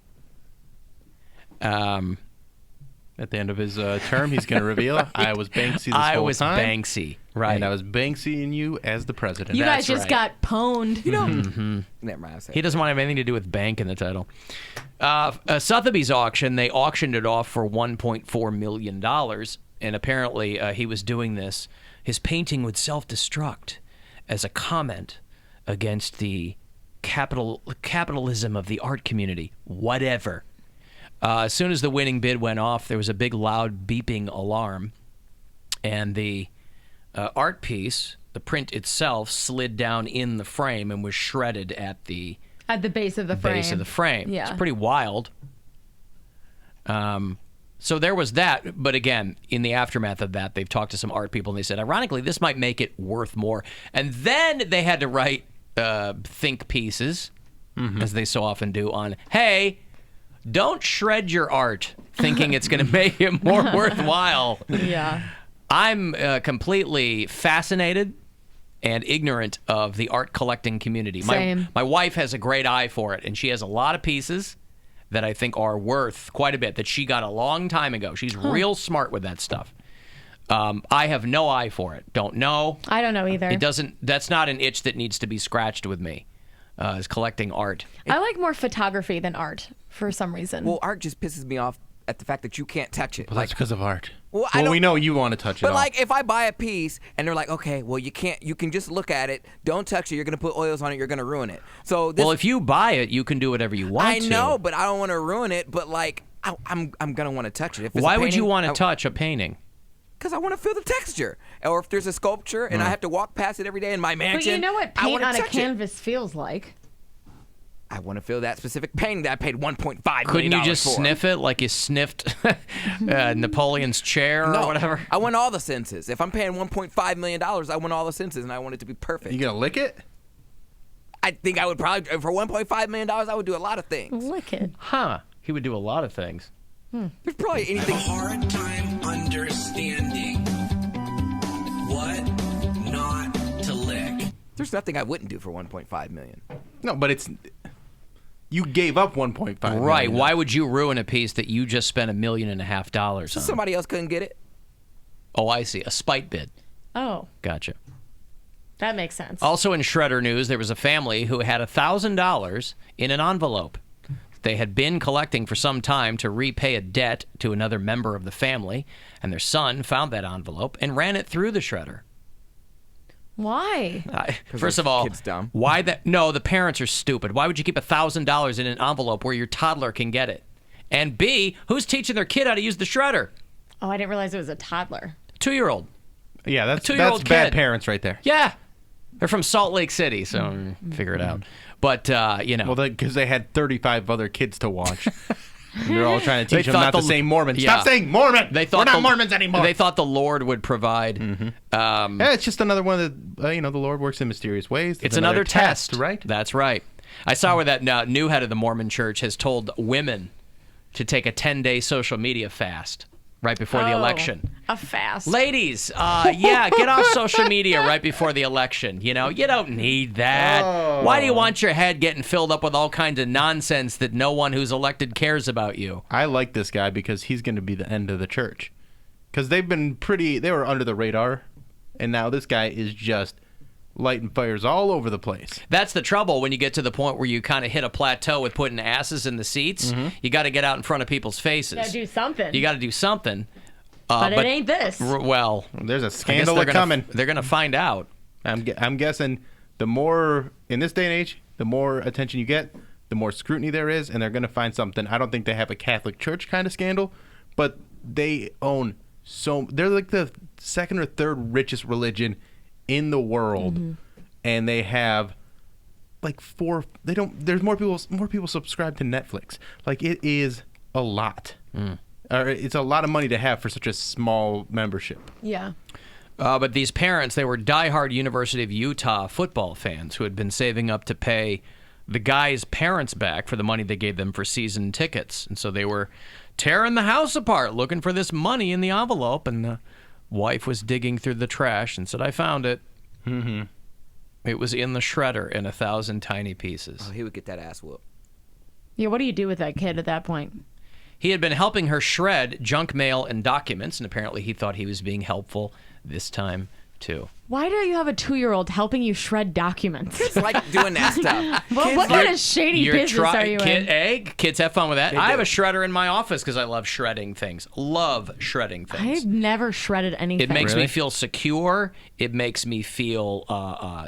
at the end of his term, he's going to reveal I was Banksy this whole time. I was Banksy, right? And I was Banksy-ing you as the president. You guys just got pwned. Never mind. He doesn't want to have anything to do with bank in the title. Sotheby's auction, they auctioned it off for $1.4 million, and apparently he was doing this. His painting would self-destruct as a comment against the capitalism of the art community. Whatever. As soon as the winning bid went off, there was a big loud beeping alarm, and the art piece, the print itself, slid down in the frame and was shredded at the base of the frame. Yeah. It's pretty wild. So there was that, but again, in the aftermath of that, they've talked to some art people, and they said, ironically, this might make it worth more. And then they had to write think pieces, as they so often do, on, hey, don't shred your art thinking it's going to make it more worthwhile. Yeah. I'm completely fascinated and ignorant of the art collecting community. Same. My wife has a great eye for it, and she has a lot of pieces that I think are worth quite a bit that she got a long time ago. She's real smart with that stuff. I have no eye for it. Don't know. I don't know either. It doesn't. That's not an itch that needs to be scratched with me. Is collecting art. I like more photography than art for some reason. Well, art just pisses me off at the fact that you can't touch it. Well, that's because of art. Well, we know you want to touch it. But like, if I buy a piece and they're like, okay, well, you can't. You can just look at it. Don't touch it. You're gonna put oils on it. You're gonna ruin it. So well, if you buy it, you can do whatever you want. I know, but I don't want to ruin it. But like, I'm gonna want to touch it. If it's Why a would you painting, want to touch a painting? Because I want to feel the texture. Or if there's a sculpture and I have to walk past it every day in my mansion. But you know what paint on a canvas feels like? I want to feel that specific painting that I paid $1.5 million for. Couldn't you just sniff it like you sniffed Napoleon's chair or whatever? I want all the senses. If I'm paying $1.5 million, I want all the senses, and I want it to be perfect. You gonna lick it? I think I would probably, for $1.5 million, I would do a lot of things. Lick it. Huh. He would do a lot of things. There's probably anything. I have a hard time understanding what not to lick. There's nothing I wouldn't do for $1.5 million. No, but it's... You gave up $1.5 million. Right. Why would you ruin a piece that you just spent $1.5 million on? So somebody else couldn't get it. Oh, I see. A spite bid. Oh. Gotcha. That makes sense. Also in Shredder news, there was a family who had $1,000 in an envelope. They had been collecting for some time to repay a debt to another member of the family, and their son found that envelope and ran it through the shredder. Why? First of all, kid's dumb. Why that? No, the parents are stupid. Why would you keep $1,000 in an envelope where your toddler can get it? And B, who's teaching their kid how to use the shredder? Oh, I didn't realize it was a toddler. 2-year-old. Yeah, that's two-year-old bad kid. parents right there. Yeah. They're from Salt Lake City, so figure it out. But, you know. Well, because they had 35 other kids to watch. They're all trying to teach them thought not to say Mormon. Yeah. Stop saying Mormon! We're not Mormons anymore! They thought the Lord would provide. Yeah, it's just another one of the, the Lord works in mysterious ways. It's another test, right? That's right. I saw where that new head of the Mormon church has told women to take a 10-day social media fast right before the election. A fast. Ladies, get off social media right before the election. You know, you don't need that. Oh. Why do you want your head getting filled up with all kinds of nonsense that no one who's elected cares about you? I like this guy because he's going to be the end of the church. Because they were under the radar, and now this guy is just lighting fires all over the place. That's the trouble when you get to the point where you kind of hit a plateau with putting asses in the seats. You got to get out in front of people's faces. You got to do something. You got to do something. But it ain't this. Well, there's a scandal coming. They're going to find out. I'm guessing the more, in this day and age, the more attention you get, the more scrutiny there is, and they're going to find something. I don't think they have a Catholic Church kind of scandal, but they own they're like the second or third richest religion in the world. and they have like there's more people subscribe to Netflix. Like, it is a lot. It's a lot of money to have for such a small membership. Yeah. But these parents, they were diehard University of Utah football fans who had been saving up to pay the guy's parents back for the money they gave them for season tickets. And so they were tearing the house apart looking for this money in the envelope. And the wife was digging through the trash and said, I found it. Mm-hmm. It was in the shredder in 1,000 tiny pieces. Oh, he would get that ass whooped. Yeah, what do you do with that kid at that point? He had been helping her shred junk mail and documents, and apparently he thought he was being helpful this time, too. Why do you have a 2-year-old helping you shred documents? It's like doing that stuff. What kind of shady business are you in? Kids have fun with that. I have a shredder in my office because I love shredding things. Love shredding things. I've never shredded anything. It makes me feel secure. It makes me feel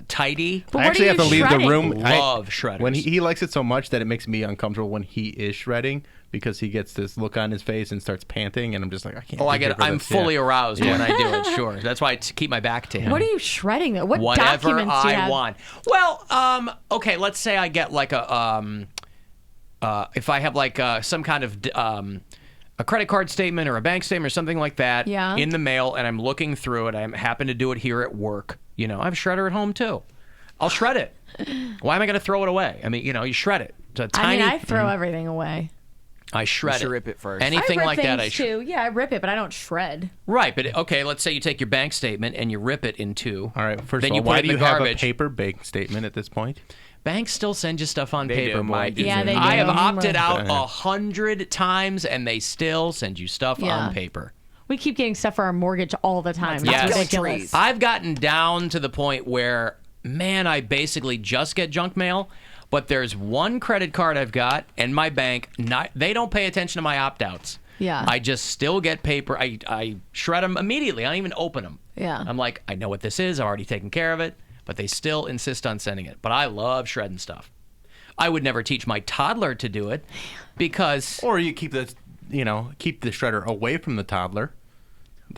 tidy. I actually have to leave the room. Love shredders. When he likes it so much that it makes me uncomfortable when he is shredding, because he gets this look on his face and starts panting, and I'm just like, I can't. Oh, I get it. I'm fully aroused when I do it. Sure, that's why I keep my back to him. What are you shredding? What Whatever documents do you have? I want. Well, okay. Let's say I get like a if I have like some kind of a credit card statement or a bank statement or something like that in the mail, and I'm looking through it. I happen to do it here at work. I have a shredder at home too. I'll shred it. Why am I going to throw it away? I mean, you shred it. It's a tiny. I throw everything away. I shred it. Rip it first. Anything like that, I too. Yeah, I rip it, but I don't shred. Right, but okay. Let's say you take your bank statement and you rip it in two. All right. First then of all, why do you have a paper bank statement at this point? Banks still send you stuff on paper, Mike. Yeah, they do. I have opted out 100 times, and they still send you stuff on paper. We keep getting stuff for our mortgage all the time. Yes. That's ridiculous. I've gotten down to the point where, man, I basically just get junk mail. But there's one credit card I've got and my bank, they don't pay attention to my opt-outs. Yeah. I just still get paper. I shred them immediately. I don't even open them. Yeah. I'm like, I know what this is. I've already taken care of it. But they still insist on sending it. But I love shredding stuff. I would never teach my toddler to do it because... Or you keep the shredder away from the toddler.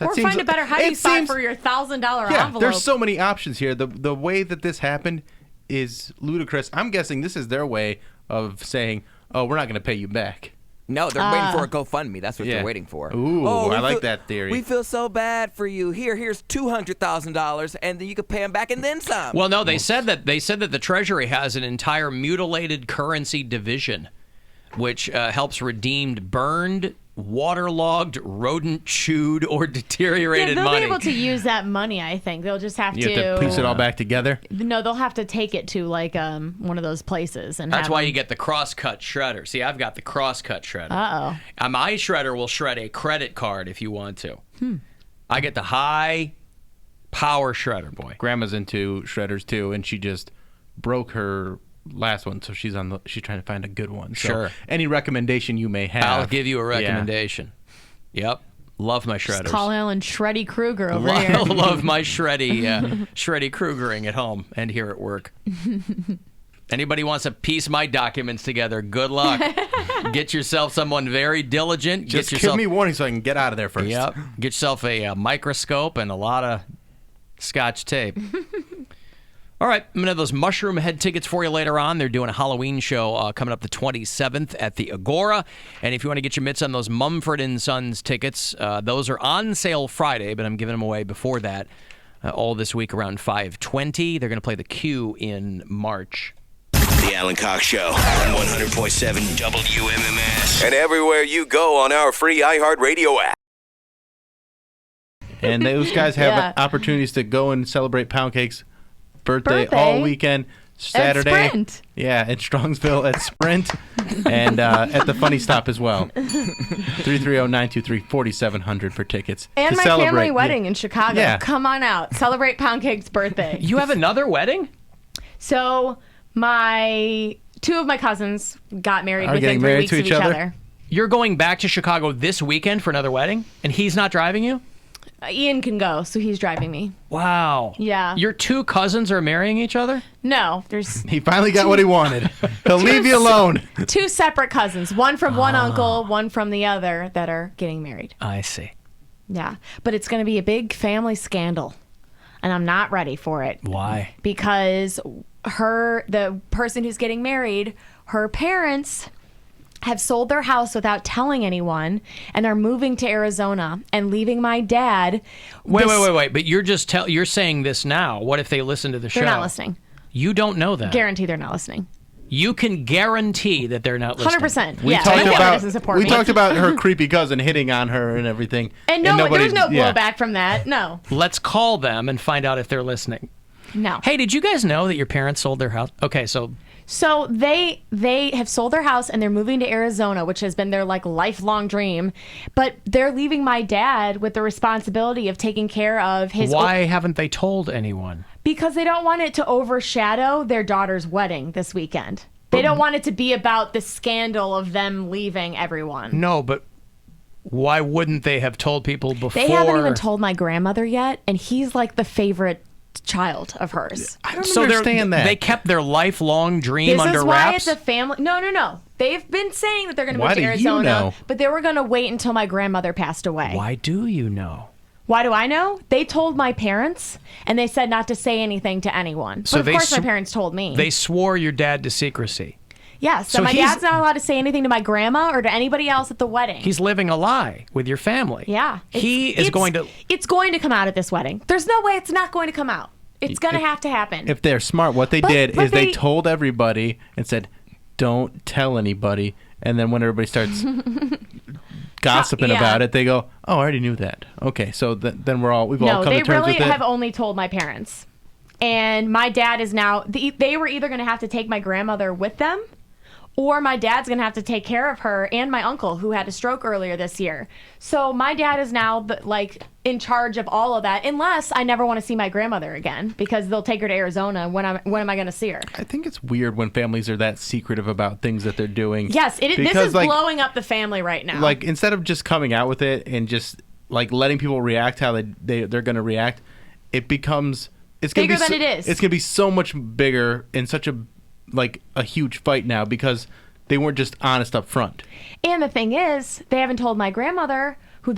Or find a better hiding spot for your $1,000 envelope. There's so many options here. The way that this happened is ludicrous. I'm guessing this is their way of saying, oh, we're not going to pay you back. No, they're waiting for a GoFundMe. That's what they're waiting for. Ooh, I like that theory. We feel so bad for you. Here's $200,000, and then you could pay them back and then some. Well, no, they said that the Treasury has an entire mutilated currency division, which helps redeem burned, waterlogged, rodent-chewed, or deteriorated they'll money. be able to use that money, I think. They'll just have You have to piece it all back together? No, they'll have to take it to like one of those places. And That's why you get the cross-cut shredder. See, I've got the cross-cut shredder. Uh-oh. My shredder will shred a credit card if you want to. I get the high-power shredder, boy. Grandma's into shredders, too, and she just broke her last one, so she's trying to find a good one. So sure. Any recommendation you may have, I'll give you a recommendation. Yep. Love my shredders. Just call Alan Shreddy Krueger over here. Love my Shreddy Krugering at home and here at work. Anybody wants to piece my documents together, good luck. Get yourself someone very diligent. Just give me warning so I can get out of there first. Yep. Get yourself a microscope and a lot of Scotch tape. All right, I'm going to have those Mushroom Head tickets for you later on. They're doing a Halloween show coming up the 27th at the Agora. And if you want to get your mitts on those Mumford & Sons tickets, those are on sale Friday, but I'm giving them away before that all this week around 5:20. They're going to play the Q in March. The Alan Cox Show on 100.7 WMMS. And everywhere you go on our free iHeartRadio app. And those guys have opportunities to go and celebrate Pound Cake's birthday all weekend. Saturday. At Sprint. Yeah, at Strongsville at Sprint. And at the Funny Stop as well. 330-923-4700 for tickets. And my celebrate. family wedding in Chicago. Yeah. Come on out. Celebrate Pound Cake's birthday. You have another wedding? So two of my cousins got married Are within getting 3 married weeks to of each each other? other. You're going back to Chicago this weekend for another wedding? And he's not driving you? Ian can go, so he's driving me. Wow. Yeah. Your two cousins are marrying each other? No, there's He finally got what he wanted. He'll leave you alone. two separate cousins, one from one uncle, one from the other, that are getting married. I see. Yeah, but it's going to be a big family scandal. and I'm not ready for it. Why? Because the person who's getting married, her parents have sold their house without telling anyone and are moving to Arizona and leaving my dad. Wait. But you're saying this now. What if they listen to the show? They're not listening. You don't know that. Guarantee they're not listening. You can guarantee that they're not listening. 100%. We Yeah, talked about her creepy cousin hitting on her and everything. And there was no blowback from that. No. Let's call them and find out if they're listening. No. Hey, did you guys know that your parents sold their house? Okay, so they have sold their house and they're moving to Arizona, which has been their lifelong dream. But they're leaving my dad with the responsibility of taking care of his. Why haven't they told anyone? Because they don't want it to overshadow their daughter's wedding this weekend. They don't want it to be about the scandal of them leaving everyone. No, but why wouldn't they have told people before? They haven't even told my grandmother yet, and he's like the favorite child of hers. I don't understand that. They kept their lifelong dream under This is why wraps? it's a family. No. They've been saying that they're going to move Why to do you Arizona, know? but they were going to wait until my grandmother passed away. Why do you know? Why do I know? They told my parents, and they said not to say anything to anyone. So but of course my parents told me. They swore your dad to secrecy. Yeah, so my dad's not allowed to say anything to my grandma or to anybody else at the wedding. He's living a lie with your family. Yeah. It's going to come out at this wedding. There's no way it's not going to come out. It's going to have to happen. If they're smart, what they did is they told everybody and said, don't tell anybody. And then when everybody starts gossiping about it, they go, oh, I already knew that. Okay, so then we've all come to terms with it. No, they really have only told my parents. And my dad is now, they were either going to have to take my grandmother with them, or my dad's going to have to take care of her and my uncle who had a stroke earlier this year. So my dad is now in charge of all of that, unless I never want to see my grandmother again because they'll take her to Arizona. When am I going to see her? I think it's weird when families are that secretive about things that they're doing. Yes, this is blowing up the family right now. Like, instead of just coming out with it and just letting people react how they're going to react, it becomes bigger than it is. It's going to be so much bigger in such a huge fight now because they weren't just honest up front. And the thing is, they haven't told my grandmother, who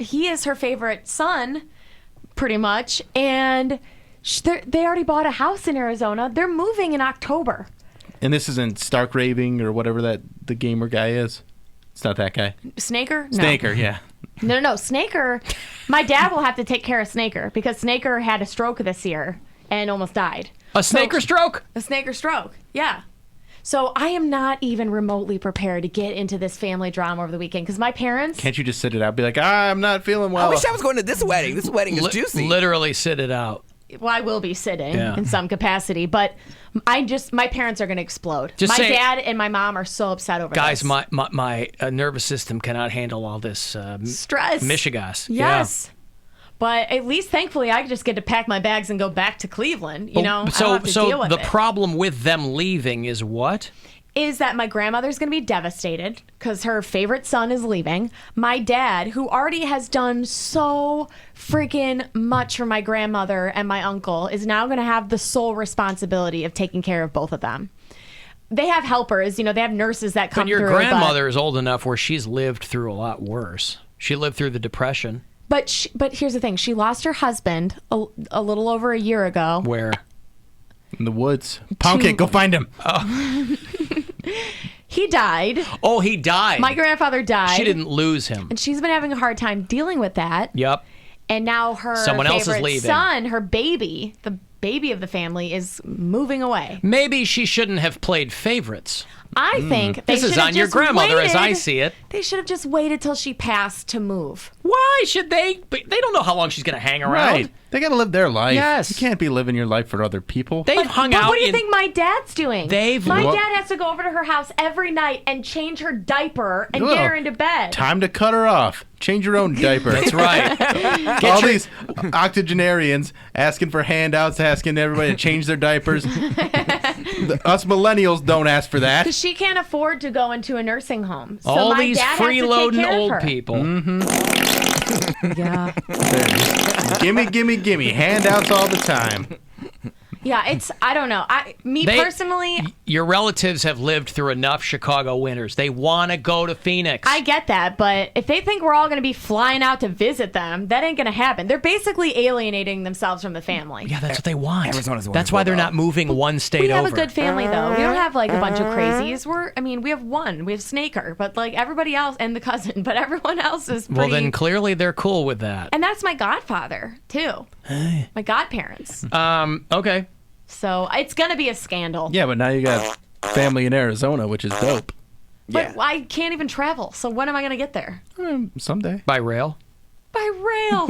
he is her favorite son, pretty much, and they already bought a house in Arizona. They're moving in October. And this isn't Stark Raving or whatever the gamer guy is. It's not that guy. Snaker? No. Snaker, yeah. No. Snaker, my dad will have to take care of Snaker because Snaker had a stroke this year and almost died. A Snaker stroke? A Snaker stroke, yeah. So I am not even remotely prepared to get into this family drama over the weekend because my parents... Can't you just sit it out? Be like, I'm not feeling well. I wish I was going to this wedding. This wedding is juicy. Literally sit it out. Well, I will be sitting in some capacity, but my parents are going to explode. Dad and my mom are so upset over this. Guys, my nervous system cannot handle all this stress. Michigas. Yes. Yeah. But at least, thankfully, I just get to pack my bags and go back to Cleveland. I don't have to deal with it. So the problem with them leaving is what? Is that my grandmother's going to be devastated because her favorite son is leaving. My dad, who already has done so freaking much for my grandmother and my uncle, is now going to have the sole responsibility of taking care of both of them. They have helpers, they have nurses that come through. But your grandmother is old enough where she's lived through a lot worse. She lived through the Depression. But here's the thing. She lost her husband a little over a year ago. Where? In the woods. Pound cake, go find him. Oh. He died. Oh, he died. My grandfather died. She didn't lose him. And she's been having a hard time dealing with that. Yep. And now her Someone else is leaving. son, her baby, the baby of the family, is moving away. Maybe she shouldn't have played favorites. I think this is on your grandmother as I see it. They should have just waited till she passed to move. Why should they? They don't know how long she's going to hang around. Right. They got to live their life. Yes. You can't be living your life for other people. They've hung out. What do you think my dad's doing? My What? dad has to go over to her house every night and change her diaper and get her into bed. Time to cut her off. Change your own diaper. That's right. All these octogenarians asking for handouts, asking everybody to change their diapers. Us millennials don't ask for that. Because she can't afford to go into a nursing home. So All my these dad has to take freeloading care of old her. people. Yeah. Gimme. Handouts all the time. Yeah, I don't know. Personally, your relatives have lived through enough Chicago winters. They want to go to Phoenix. I get that, but if they think we're all going to be flying out to visit them, that ain't going to happen. They're basically alienating themselves from the family. Yeah, that's what they want. Arizona's That's why they're not moving one state over. We have a good family, though. We don't have like a bunch of crazies. We have one. We have Snaker, but like everybody else, and the cousin, but everyone else is pretty... Well, then clearly they're cool with that. And that's my godfather, too. Hey. My godparents. Okay. So it's going to be a scandal. Yeah, but now you got family in Arizona, which is dope. But I can't even travel, so when am I going to get there? Someday. By rail? By rail.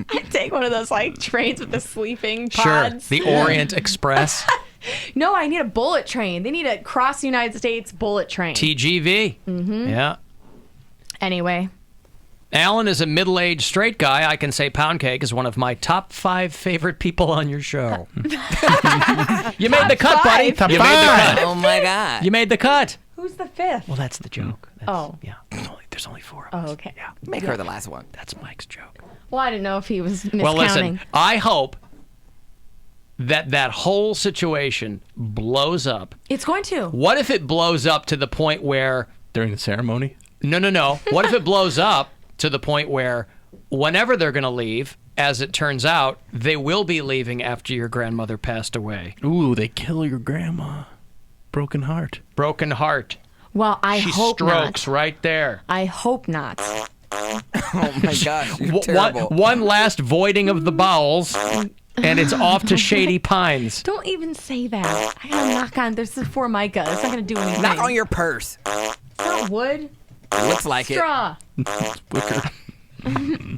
I take one of those like trains with the sleeping pods. Sure, the Orient Express. No, I need a bullet train. They need a cross United States bullet train. TGV. Mm-hmm. Yeah. Anyway. Alan is a middle-aged straight guy. I can say Pound Cake is one of my top 5 favorite people on your show. You made the cut, buddy. You made the cut. Oh, my God. You made the cut. Who's the 5th? Well, that's the joke. Yeah. There's only 4 of us. Oh, okay. Yeah. Make her the last one. That's Mike's joke. Well, I didn't know if he was miscounting. Well, listen, I hope that whole situation blows up. It's going to. What if it blows up to the point where... During the ceremony? No. What if it blows up to the point where whenever they're going to leave, as it turns out, they will be leaving after your grandmother passed away? Ooh, they kill your grandma. Broken heart. Broken heart. Well, I she hope not. strokes right there. I hope not. Oh, my gosh. You're terrible. One last voiding of the bowels, and it's off to Shady Pines. Don't even say that. I gotta knock on. There's the Formica. It's not gonna do anything. Knock on your purse. It's not wood. It looks like Straw. Wicker. I'm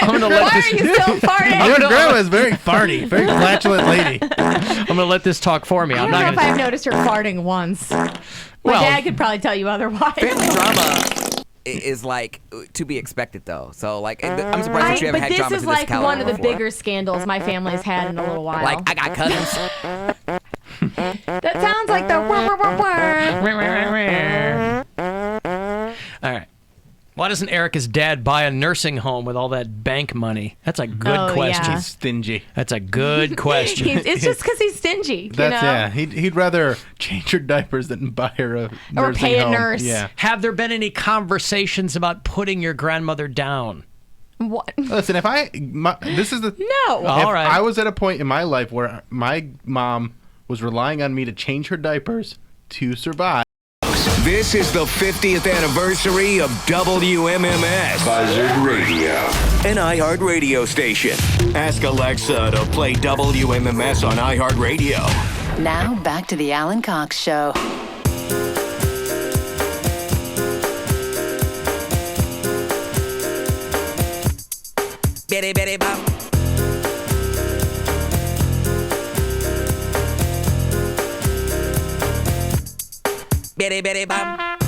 gonna let Why this. are you so farting? Your grandma's very farty, very flatulent lady. I'm gonna let this talk for me. I don't know if I've noticed her farting once. My dad could probably tell you otherwise. Family drama is like to be expected, though. So, like, I'm surprised that you haven't had drama to this But this is like one of the before. bigger scandals my family's had in a little while. Like, I got cousins. That sounds like the All right. Why doesn't Erica's dad buy a nursing home with all that bank money? That's a good question. Yeah. He's stingy. That's a good question. It's just because he's stingy. Yeah. He'd rather change her diapers than buy her a nursing or pay a home. nurse. Yeah. Have there been any conversations about putting your grandmother down? What? Listen, this is the No. All right. I was at a point in my life where my mom was relying on me to change her diapers to survive. This is the 50th anniversary of WMMS Buzzard Radio, an iHeart radio station. Ask Alexa to play WMMS on iHeart Radio. Now back to the Alan Cox Show. Bitty bitty bop. Bitty bitty bop.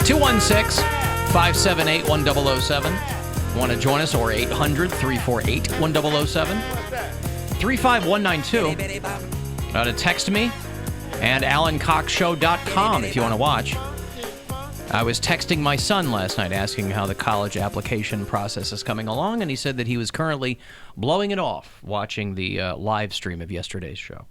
216-578-1007. Want to join us? Or 800-348-1007. 35192. To text me and AlanCoxShow.com if you want to watch. I was texting my son last night asking how the college application process is coming along, and he said that he was currently blowing it off watching the live stream of yesterday's show.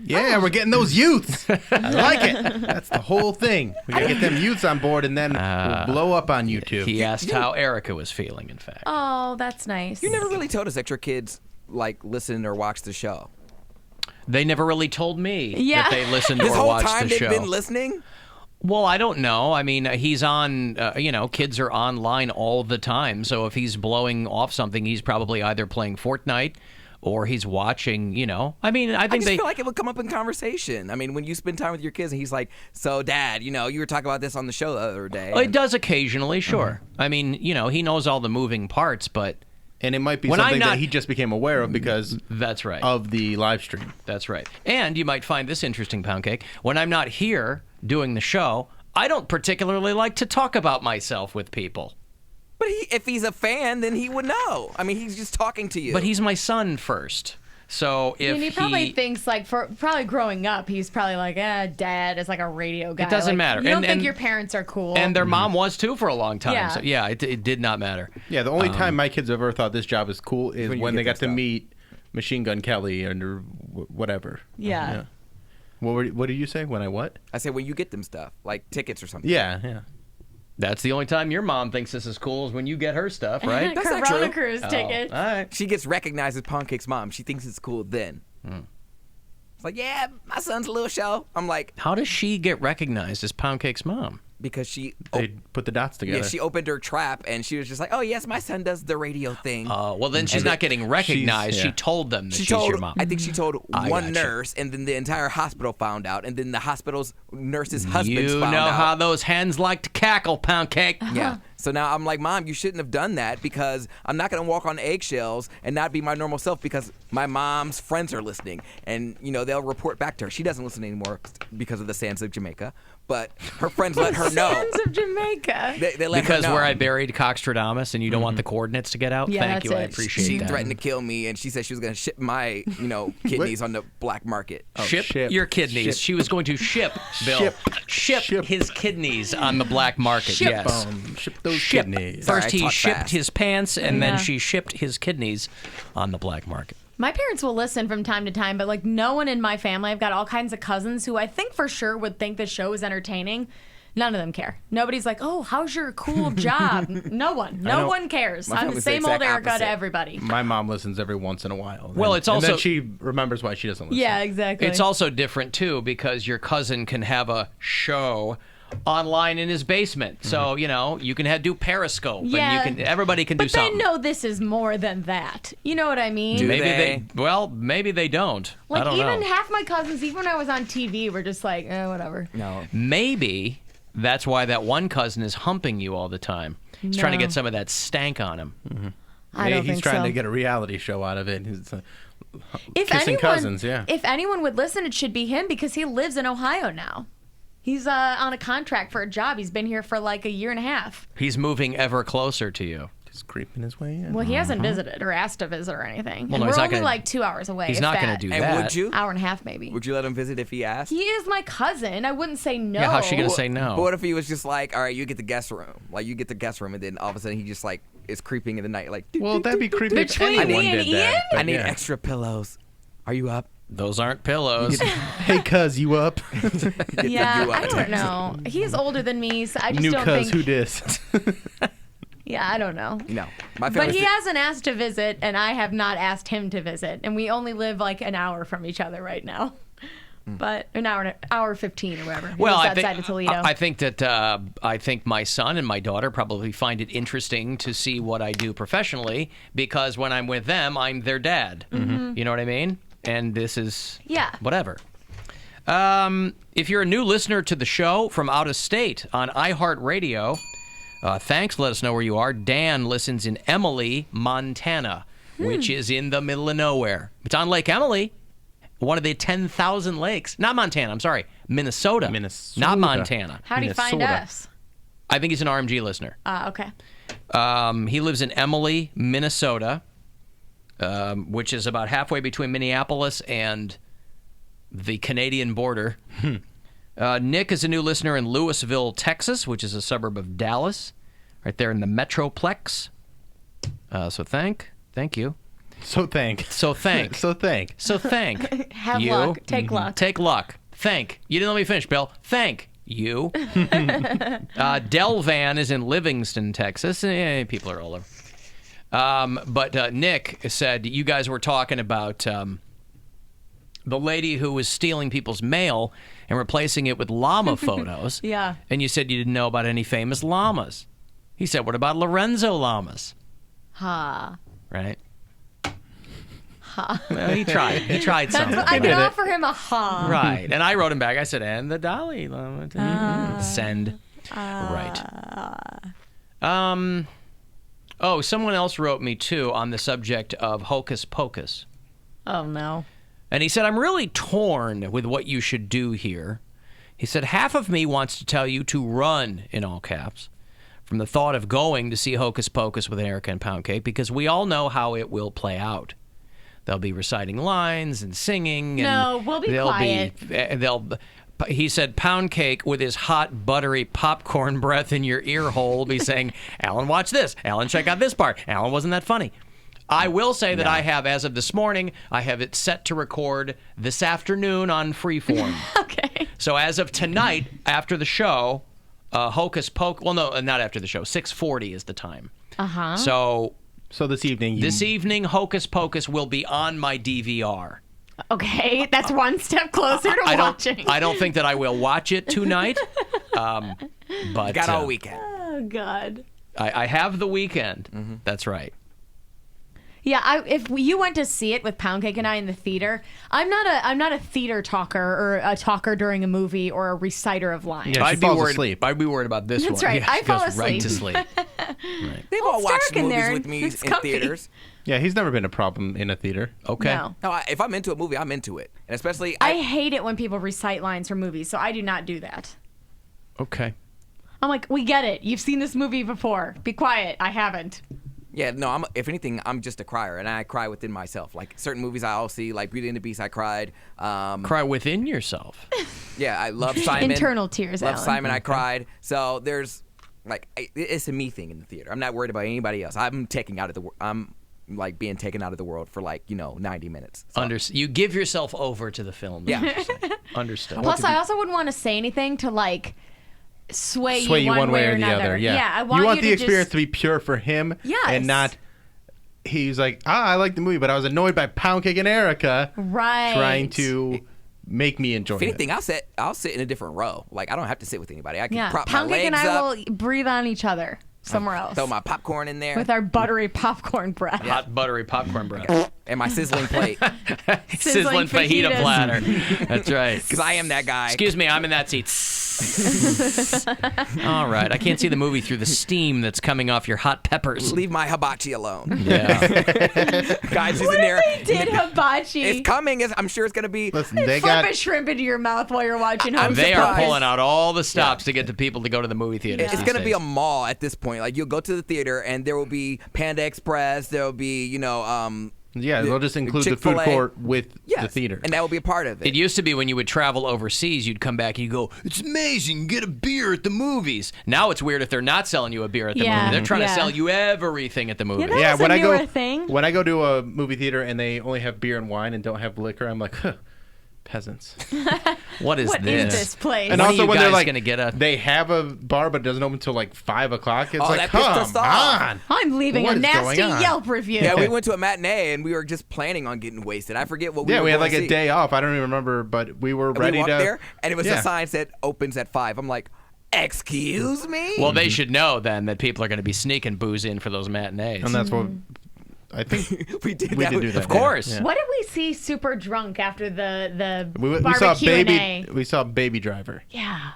Yeah, we're getting those youths. I like it. That's the whole thing. We gotta get them youths on board, and then we'll blow up on YouTube. He asked how Erica was feeling, in fact. Oh, that's nice. You never really told us that your kids like listen or watch the show. They never really told me Yeah. that they listened This or whole watched time the show. they've been listening? Well, I don't know. I mean, he's on, kids are online all the time. So if he's blowing off something, he's probably either playing Fortnite or he's watching, I mean, I think just feel like it would come up in conversation. I mean, when you spend time with your kids and he's like, so Dad, you were talking about this on the show the other day. Well, it does occasionally, sure. I mean, he knows all the moving parts, but. And it might be something that he just became aware of because that's right. of the live stream. That's right. And you might find this interesting, Pound Cake. When I'm not here doing the show, I don't particularly like to talk about myself with people. But if he's a fan, then he would know. I mean, he's just talking to you. But he's my son first. So if he probably thinks like probably growing up, he's probably like, Dad is like a radio guy. It doesn't matter. You don't think your parents are cool. And their mom was too for a long time. Yeah. So it did not matter. Yeah, the only time my kids ever thought this job is cool is when they got to meet Machine Gun Kelly or whatever. Yeah. What did you say? When I what? I said when you get them stuff, like tickets or something. Yeah. That's the only time your mom thinks this is cool is when you get her stuff, right? That's not Corona true. Cruise tickets. All right. She gets recognized as Pound Cake's mom. She thinks it's cool then. It's like, yeah, my son's a little show. I'm like, how does she get recognized as Pound Cake's mom? Because she put the dots together. Yeah, she opened her trap and she was just like, oh yes, my son does the radio thing. Well, then she's not getting recognized. She told them that she's your mom. I think she told one gotcha. nurse, and then the entire hospital found out, and then the hospital's nurse's husband found out. You know how those hens like to cackle, Pound Cake. Yeah. So now I'm like, Mom, you shouldn't have done that because I'm not going to walk on eggshells and not be my normal self because my mom's friends are listening. And, they'll report back to her. She doesn't listen anymore because of the sands of Jamaica. But her friends let her know. Sands of Jamaica. They let because her know. where I buried Coxtradamus and you don't want the coordinates to get out? Yeah, Thank you. that's I it. appreciate She that. threatened to kill me, and she said she was going to ship my, kidneys on the black market. Ship your kidneys. Ship. She was going to ship, Bill. Ship his kidneys on the black market. Ship. Yes. Ship those kidneys. First Sorry, I he talk shipped fast. his pants, and Yeah. then she shipped his kidneys on the black market. My parents will listen from time to time, but like no one in my family. I've got all kinds of cousins who I think for sure would think the show is entertaining. None of them care. Nobody's like, oh, how's your cool job? No one. No one cares. My I'm the family's the same old exact Erica opposite. to everybody. My mom listens every once in a while. Well, it's and also- then she remembers why she doesn't listen. Yeah, exactly. It's also different, too, because your cousin can have a show online in his basement. So, you can do Periscope. Yeah. And everybody can do But they something. know this is more than that. You know what I mean? Do maybe they? maybe they don't. Like I don't even know. half my cousins, even when I was on TV, were just like, whatever. No. Maybe that's why that one cousin is humping you all the time. He's trying to No. get some of that stank on him. I don't He's think trying so. to get a reality show out of it. He's If kissing anyone, cousins, yeah. If anyone would listen, it should be him because he lives in Ohio now. He's on a contract for a job. He's been here for like a year and a half. He's moving ever closer to you. Just creeping his way in. Well, he hasn't visited or asked to visit or anything. Well, And no, we're he's not only gonna- like 2 hours away. He's if not that. going to do And that. would you? Hour and a half, maybe. Would you let him visit if he asked? He is my cousin. I wouldn't say no. Yeah, how's she going to say no? But what if he was just like, all right, you get the guest room. Like, you get the guest room, and then all of a sudden he just, like, is creeping in the night. Like, Well, that'd be creepy if Between anyone me and did that. Ian? but I need yeah. extra pillows. Are you up? Those aren't pillows. Hey, cuz, you up? Yeah, you I up. don't know. He's older than me, so I just New don't cuz, think. who dis? Yeah, I don't know. No. My But family's he the- hasn't asked to visit, and I have not asked him to visit, and we only live like an hour from each other right now. But an hour 15 or whatever. He Well, lives I outside think of Toledo. I think that I think my son and my daughter probably find it interesting to see what I do professionally because when I'm with them, I'm their dad. You know what I mean? And this is Yeah. whatever. If you're a new listener to the show from out of state on iHeartRadio, thanks. Let us know where you are. Dan listens in Emily, Montana, which is in the middle of nowhere. It's on Lake Emily. One of the 10,000 lakes. Not Montana, I'm sorry. Minnesota. Not Montana. How do you find us? I think he's an RMG listener. Okay. He lives in Emily, Minnesota, which is about halfway between Minneapolis and the Canadian border. Nick is a new listener in Louisville, Texas, which is a suburb of Dallas, right there in the Metroplex. So thank you. So thank. Have you. luck. Take luck. Take luck. Thank. You didn't let me finish, Bill. Thank you. Delvan is in Livingston, Texas. People are all over. But Nick said you guys were talking about the lady who was stealing people's mail and replacing it with llama photos. Yeah. And you said you didn't know about any famous llamas. He said, what about Lorenzo Llamas? Ha. Right? Ha. Well, he tried. He tried something. I can offer him a ha. Right. And I wrote him back. I said, and the Dalai Lama. Send. Right. Oh, someone else wrote me, too, on the subject of Hocus Pocus. Oh, no. And he said, I'm really torn with what you should do here. He said, half of me wants to tell you to run, in all caps, from the thought of going to see Hocus Pocus with Erica and Pound Cake, because we all know how it will play out. They'll be reciting lines and singing. No, we'll be quiet. He said pound cake with his hot, buttery popcorn breath in your ear hole will be saying, Alan, watch this. Alan, check out this part. Alan, wasn't that funny? I will say that I have, as of this morning, I have it set to record this afternoon on Freeform. Okay. So as of tonight, after the show, Hocus Pocus, well, no, not after the show, 6:40 is the time. Uh-huh. So this evening, Hocus Pocus will be on my DVR. Okay, that's one step closer to watching. I don't think that I will watch it tonight. But got all weekend. Oh God. I have the weekend. Mm-hmm. That's right. Yeah, if you went to see it with Pound Cake and I in the theater, I'm not a theater talker or a talker during a movie or a reciter of lines. Yeah, I'd be worried about this one. That's right. Yeah, I fall goes asleep. right to sleep. Right. They've all watched movies with me in theaters. Yeah, he's never been a problem in a theater. Okay. No. If I'm into a movie, I'm into it, and especially I hate it when people recite lines from movies, so I do not do that. Okay. I'm like, we get it. You've seen this movie before. Be quiet. I haven't. Yeah, no. If anything, I'm just a crier, and I cry within myself. Like certain movies, I'll see, like Beauty and the Beast. I cried. Cry within yourself. Yeah, I love Simon. Internal tears. Love Alan. Simon. I cried. So there's it's a me thing in the theater. I'm not worried about anybody else. I'm like being taken out of the world for 90 minutes. So. You give yourself over to the film. Yeah. Understood. Plus, I also wouldn't want to say anything to sway you one way or the another. other. Yeah, I want you want the to experience to be pure for him. Yes. And not. He's like, I like the movie, but I was annoyed by Pound Cake and Erica. Right. Trying to make me enjoy if anything, I'll sit in a different row. Like I don't have to sit with anybody. I can prop Pound my Cake legs and I up. will breathe on each other somewhere else. Throw my popcorn in there. With our buttery popcorn breath. Hot buttery popcorn breath. And my sizzling plate. Sizzling fajita platter. That's right. Because I am that guy. Excuse me, I'm in that seat. All right. I can't see the movie through the steam that's coming off your hot peppers. Leave my hibachi alone. Yeah. Guys, what in there. if they did hibachi? It's coming. I'm sure it's going to be. Listen, they flip a shrimp into your mouth while you're watching. They are pulling out all the stops to get the people to go to the movie theater. It's going to be a mall at this point. Like you'll go to the theater and there will be Panda Express. There will be, yeah, they'll just include Chick-fil-A. the food court with the theater. And that will be a part of it. It used to be when you would travel overseas, you'd come back and you go, it's amazing, get a beer at the movies. Now it's weird if they're not selling you a beer at the movie. They're trying to sell you everything at the movie. Yeah, that was a newer thing. When I go to a movie theater and they only have beer and wine and don't have liquor, I'm like, peasants. What is this place? And when also are you when guys they're like, gonna get they have a bar but it doesn't open until 5 o'clock. It's that come pissed us off. on. I'm leaving What a is nasty going on? Yelp review. Yeah, we went to a matinee and we were just planning on getting wasted. I forget what we were we had going a to see. day off. I don't even remember, but we were And ready we walked to. there, and it was a sign said opens at 5. I'm like, excuse me? Well, they should know then that people are going to be sneaking booze in for those matinees. And that's what I think we did. We did do that. Of course. Yeah. What did we see super drunk after the We barbecue saw We saw Baby Driver. Yeah.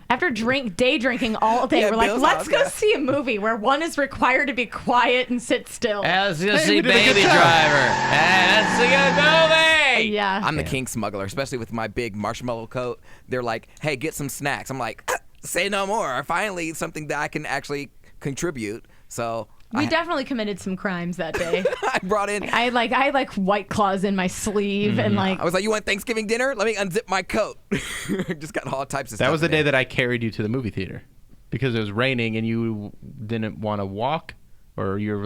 After day drinking all day, Yeah, we're like, Bill's let's house, go yeah. see a movie where one is required to be quiet and sit still. Let's go Hey, see we did a Baby good Driver. job. That's a good movie. Yeah. I'm the king smuggler, especially with my big marshmallow coat. They're like, hey, get some snacks. I'm like, say no more. Finally, something that I can actually contribute. So We definitely committed some crimes that day. I brought in. I had like White Claws in my sleeve and like. I was like, you want Thanksgiving dinner? Let me unzip my coat. Just got all types of stuff. That was the in day there. that I carried you to the movie theater because it was raining and you didn't want to walk, or you're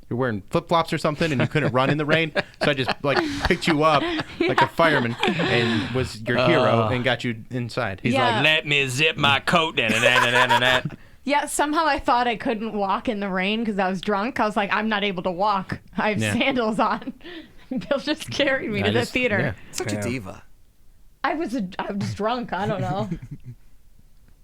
wearing flip flops or something and you couldn't run in the rain. So I just picked you up like a fireman and was your hero and got you inside. He's like, let me zip my coat. Yeah, somehow I thought I couldn't walk in the rain because I was drunk. I was like, I'm not able to walk. I have sandals on. Bill just carried me to the theater. Yeah. Such a diva. I was drunk. I don't know.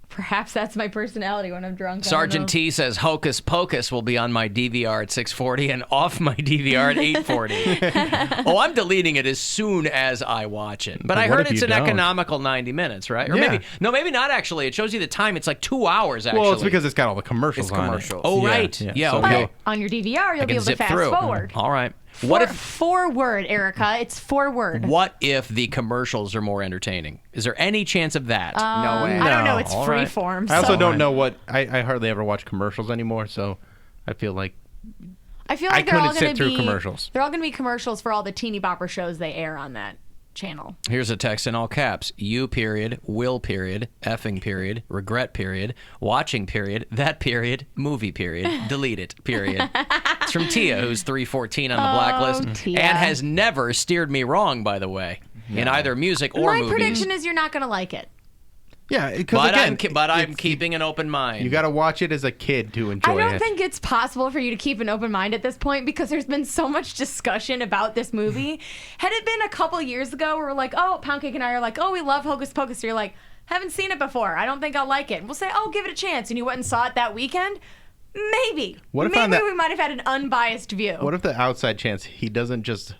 Perhaps that's my personality when I'm drunk. Sergeant T says Hocus Pocus will be on my DVR at 6:40 and off my DVR at 8:40. Oh, I'm deleting it as soon as I watch it. But I what heard if it's you an don't? economical 90 minutes, right? Or Yeah. maybe not actually. It shows you the time. It's like 2 hours actually. Well, it's because it's got all the commercials It's on commercials. it. Oh, right. Yeah, So okay. you'll- on your DVR, I you'll can be able to zip fast through. forward. All right. Four word, Erica. It's 4 word. What if the commercials are more entertaining? Is there any chance of that? No way. I don't know. No. It's All right. freeform. I also so- don't know what I hardly ever watch commercials anymore, so I feel like I feel like I couldn't sit through commercials. They're all going to be commercials for all the teeny bopper shows they air on that channel. Here's a text in all caps. You period, will period, effing period, regret period, watching period, that period, movie period, delete it period. It's from Tia, who's 314 on the blacklist, Tia. and has never steered me wrong, by the way, in either music or My movies. prediction is you're not going to like it. Yeah, because But I'm keeping an open mind. You got to watch it as a kid to enjoy it. I don't think it's possible for you to keep an open mind at this point because there's been so much discussion about this movie. Had it been a couple years ago where we're like, oh, Pound Cake and I are like, oh, we love Hocus Pocus. You're like, haven't seen it before. I don't think I'll like it. We'll say, oh, give it a chance. And you went and saw it that weekend. Maybe. Maybe we might have had an unbiased view. What if the outside chance he doesn't just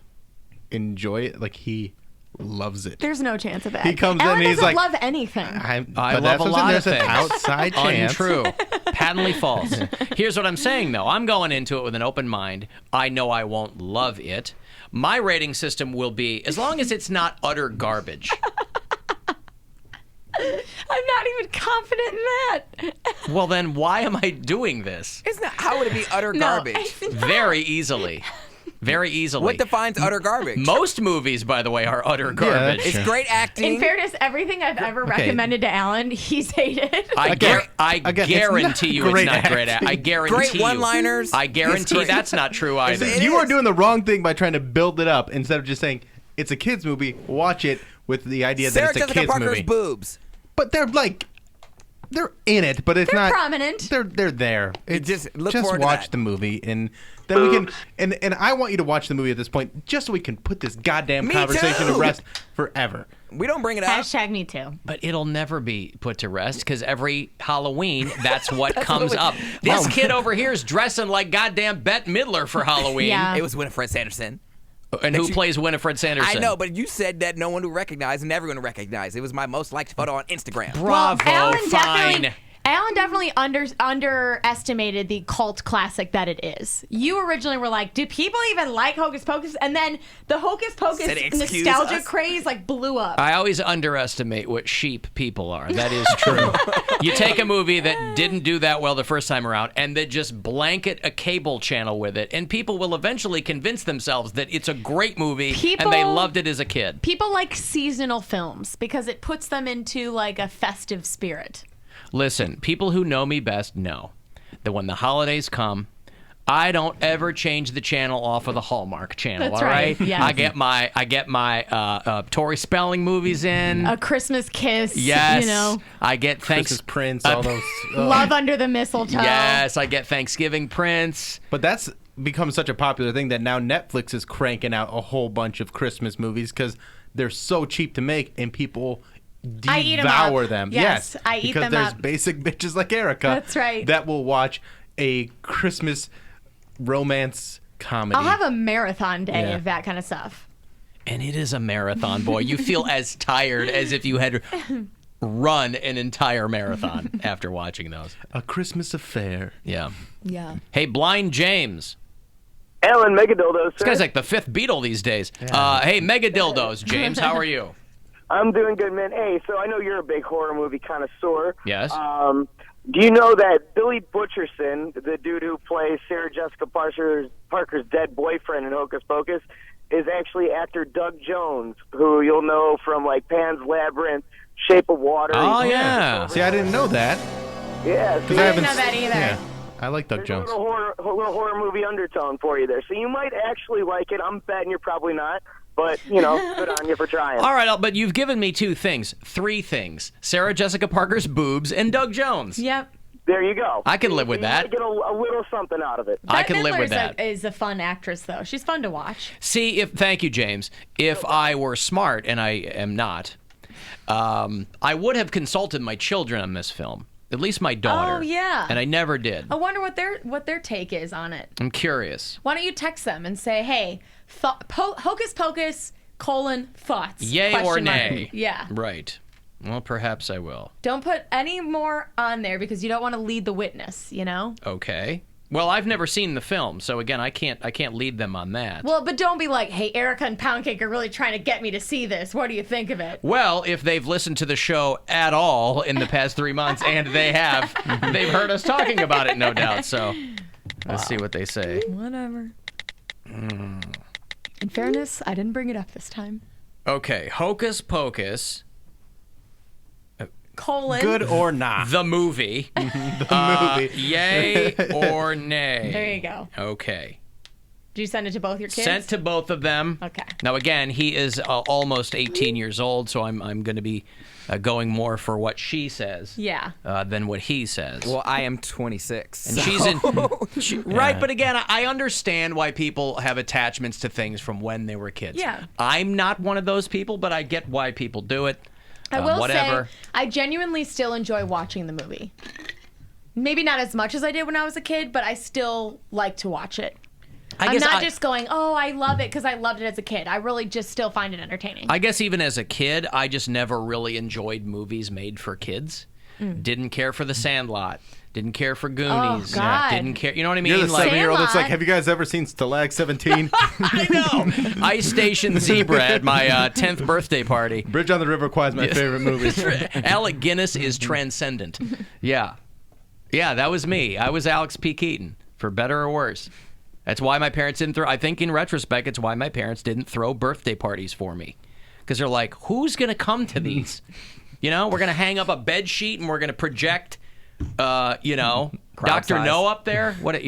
enjoy it, like he loves it? There's no chance of that. He comes Alan in and he's doesn't like, love anything. I love a lot of there's things. an outside chance. Untrue. Patently false. Here's what I'm saying, though. I'm going into it with an open mind. I know I won't love it. My rating system will be, as long as it's not utter garbage. I'm not even confident in that. Well, then why am I doing this? How would it be utter garbage? Very easily. Very easily. What defines utter garbage? Most movies, by the way, are utter garbage. It's great acting. In fairness, everything I've ever recommended to Alan, he's hated. I guarantee you it's not great acting. I guarantee Great one-liners. I guarantee that's not true either. You are doing the wrong thing by trying to build it up instead of just saying it's a kid's movie. Watch it with the idea that it's a Jessica kid's Parker's movie. boobs. But they're in it, but it's They're not prominent. They're there. It's just look just forward to watch that. the movie, and then we can. And I want you to watch the movie at this point, just so we can put this goddamn Me conversation too. to rest forever. We don't bring it up. Hashtag me too. But it'll never be put to rest because every Halloween, that's what comes up. This kid over here is dressing like goddamn Bette Midler for Halloween. Yeah. It was Winifred Sanderson. And who plays Winifred Sanderson? I know, but you said that no one would recognize and everyone would recognize. It was my most liked photo on Instagram. Bravo, fine. Alan definitely underestimated the cult classic that it is. You originally were like, do people even like Hocus Pocus? And then the Hocus Pocus Said, "Excuse nostalgia us?" craze like blew up. I always underestimate what sheep people are. That is true. You take a movie that didn't do that well the first time around and that just blanket a cable channel with it, and people will eventually convince themselves that it's a great movie and they loved it as a kid. People like seasonal films because it puts them into like a festive spirit. Listen, people who know me best know that when the holidays come, I don't ever change the channel off of the Hallmark channel. That's all right? yes. I get my Tori Spelling movies in. A Christmas Kiss. Yes. You know. I get Christmas Prince, all those. Love Under the Mistletoe. Yes, I get Thanksgiving Prince. But that's become such a popular thing that now Netflix is cranking out a whole bunch of Christmas movies because they're so cheap to make and people devour them. Yes, I eat them because there's up. basic bitches like Erica. That's right. That will watch a Christmas romance comedy. I'll have a marathon day Yeah. of that kind of stuff. And it is a marathon, boy. You feel as tired as if you had run an entire marathon after watching those. A Christmas affair. Yeah. Yeah. Hey, Blind James. Alan Megadildos. This guy's like the fifth Beatle these days. Hey, Megadildos. James, how are you? I'm doing good, man. Hey, so I know you're a big horror movie connoisseur. Yes. Do you know that Billy Butcherson, the dude who plays Sarah Jessica Parker's dead boyfriend in Hocus Pocus, is actually actor Doug Jones, who you'll know from like Pan's Labyrinth, Shape of Water. Oh, yeah. See, I didn't know that. Yeah. I didn't know that either. Yeah, I like Doug Jones. A little horror movie undertone for you there. So you might actually like it. I'm betting you're probably not. But, you know, good on you for trying. All right, but you've given me three things. Sarah Jessica Parker's boobs and Doug Jones. Yep. There you go. I can live with You that. might get a little something out of it. I can live with that. Is a fun actress, though. She's fun to watch. See, thank you, James. If I were smart, and I am not, I would have consulted my children on this film. At least my daughter. Oh, yeah. And I never did. I wonder what their take is on it. I'm curious. Why don't you text them and say, hey, Hocus Pocus, thoughts? Yay or Question mark. nay? Yeah. Right. Well, perhaps I will. Don't put any more on there because you don't want to lead the witness, you know? Okay. Well, I've never seen the film, so again, I can't lead them on that. Well, but don't be like, hey, Erica and Pound Cake are really trying to get me to see this. What do you think of it? Well, if they've listened to the show at all in the past 3 months, and they have, they've heard us talking about it, no doubt. So Let's see what they say. Whatever. In fairness, I didn't bring it up this time. Okay, Hocus Pocus. Colon. Good or not? The movie. The movie. Yay or nay? There you go. Okay. Did you send it to both your kids? Sent to both of them. Okay. Now, again, he is almost 18 years old, so I'm going to be going more for what she says than what he says. Well, I am 26. And she's in... Right, but again, I understand why people have attachments to things from when they were kids. Yeah. I'm not one of those people, but I get why people do it. I will whatever. say, I genuinely still enjoy watching the movie. Maybe not as much as I did when I was a kid, but I still like to watch it. I'm not just going, oh, I love it because I loved it as a kid. I really just still find it entertaining. I guess even as a kid, I just never really enjoyed movies made for kids. Didn't care for The Sandlot. Didn't care for Goonies. Oh, God. Didn't care. You know what I mean? You're the 7-year-old that's like, Sandlot. have you guys ever seen Stalag 17? I know. Ice Station Zebra at my 10th birthday party. Bridge on the River Kwai is my favorite movie. Alec Guinness is transcendent. Yeah. Yeah, that was me. I was Alex P. Keaton, for better or worse. That's why my parents didn't throw... I think in retrospect, it's why my parents didn't throw birthday parties for me. Because they're like, who's going to come to these? You know, we're going to hang up a bed sheet and we're going to project, Dr. No up there? What?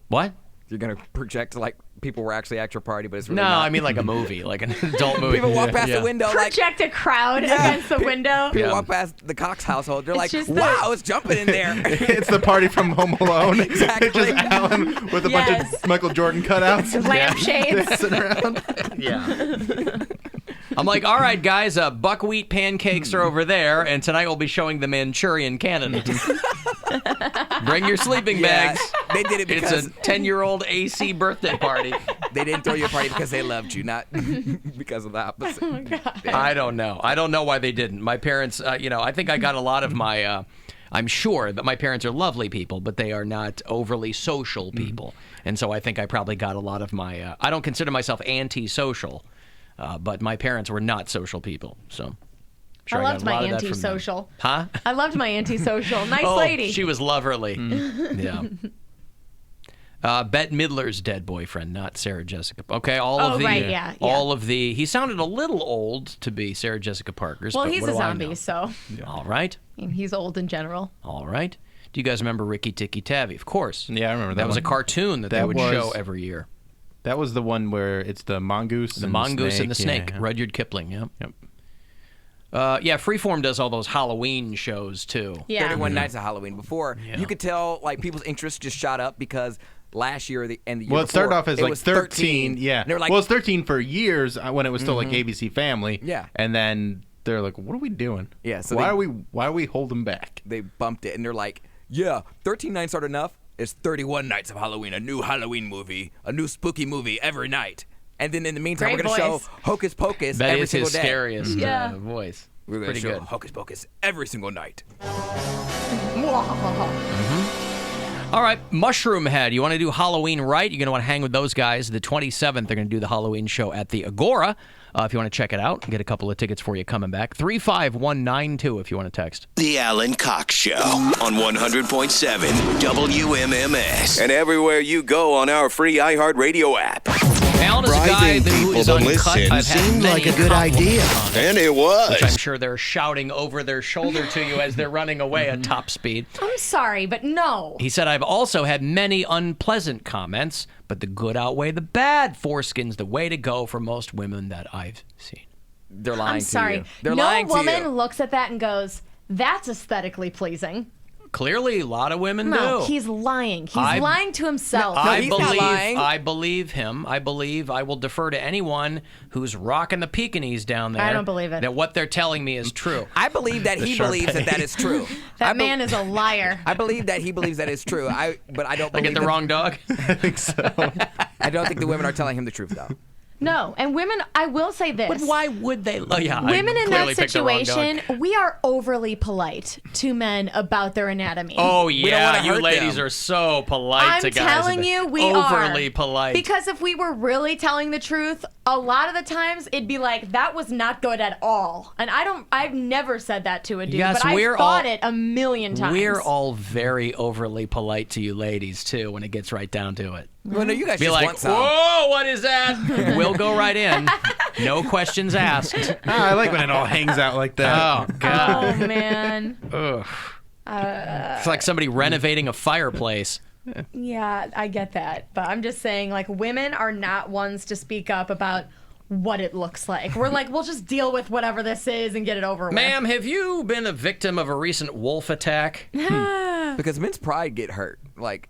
What? You're going to project like people were actually at your party, but it's really No, not. I mean like a movie, like an adult movie. People walk past the window like... Project a crowd against the window. People walk past the Cox household. They're like, just wow, it's jumping in there. It's the party from Home Alone. Exactly. It's just Alan with a bunch of Michael Jordan cutouts. Lampshades. Sitting around. Yeah. I'm like, all right, guys, buckwheat pancakes are over there, and tonight we'll be showing the Manchurian Candidate. Bring your sleeping bags. They did it because... It's a 10-year-old AC birthday party. They didn't throw your party because they loved you, not because of the opposite. Oh, my God. I don't know. I don't know why they didn't. My parents, I think I got a lot of my... I'm sure that my parents are lovely people, but they are not overly social people. And so I think I probably got a lot of my... I don't consider myself anti-social, but my parents were not social people, so... Sure, I loved got a lot my of that from them. antisocial. Huh? I loved my antisocial. Nice lady. She was loverly. Yeah. Bette Midler's dead boyfriend, not Sarah Jessica. Okay, all of the. He sounded a little old to be Sarah Jessica Parker's. Well, but he's what a do I zombie, know? so. All right. I mean, he's old in general. All right. Do you guys remember Ricky Tikki Tavi? Of course. Yeah, I remember that. That was one. a cartoon that they would show every year. That was the one where it's the mongoose. The mongoose and the snake. Yeah. Rudyard Kipling. Yep. Freeform does all those Halloween shows too. Yeah. 31 Nights of Halloween. Before, you could tell like people's interest just shot up because last year and the year Well, it started before, off as it like was 13. Yeah. And they were like, well, it's 13 for years when it was still like ABC Family. Yeah. And then they're like, what are we doing? Yeah, so why are we holding back? they bumped it and they're like, yeah, 13 nights aren't enough. It's 31 Nights of Halloween, a new Halloween movie, a new spooky movie every night. And then in the meantime, Great we're going to show voice. Hocus Pocus That every is single his day. scariest Yeah. voice. We're going to Pretty show good. Hocus Pocus every single night. All right, Mushroom Head. You want to do Halloween right? You're going to want to hang with those guys. The 27th, they're going to do the Halloween show at the Agora. If you want to check it out, get a couple of tickets for you coming back. 35192 if you want to text. The Alan Cox Show on 100.7 WMMS and everywhere you go on our free iHeartRadio app. Alan is a guy who is uncut. I've had seemed many like a good idea. compliments on it, And it was. which I'm sure they're shouting over their shoulder to you as they're running away at top speed. I'm sorry, but no. He said, I've also had many unpleasant comments, but the good outweigh the bad. Foreskin's the way to go for most women that I've seen. They're lying I'm to sorry. you. They're No lying to woman you. looks at that and goes, that's aesthetically pleasing. Clearly, a lot of women No, do. he's lying. He's lying to himself. I he's not believe. lying. I believe him. I will defer to anyone who's rocking the Pekingese down there. I don't believe it. That what they're telling me is true. I believe that he believes that is true. That man is a liar. I believe that he believes that is true. But I don't I believe get the wrong dog. I think so. I don't think the women are telling him the truth, though. No, and women, I will say this. But why would they? Oh, yeah, women in that clearly picked the wrong situation, we are overly polite to men about their anatomy. Oh, We don't yeah, wanna you hurt ladies them. are so polite to I'm guys. telling you, we are. Overly polite. Because if we were really telling the truth, a lot of the times it'd be like, that was not good at all. And I've never said that to a dude, Yes, but I've we're thought all- it a million times. We're all very overly polite to you ladies, too, when it gets right down to it. Well, no, you guys Be just like, want some. whoa, what is that? We'll go right in. No questions asked. I like when it all hangs out like that. Oh, God. Oh, man. Ugh. It's like somebody renovating a fireplace. Yeah, I get that. But I'm just saying, like, women are not ones to speak up about what it looks like. We're like, we'll just deal with whatever this is and get it over with. Ma'am, have you been a victim of a recent wolf attack? Because men's pride get hurt. Like,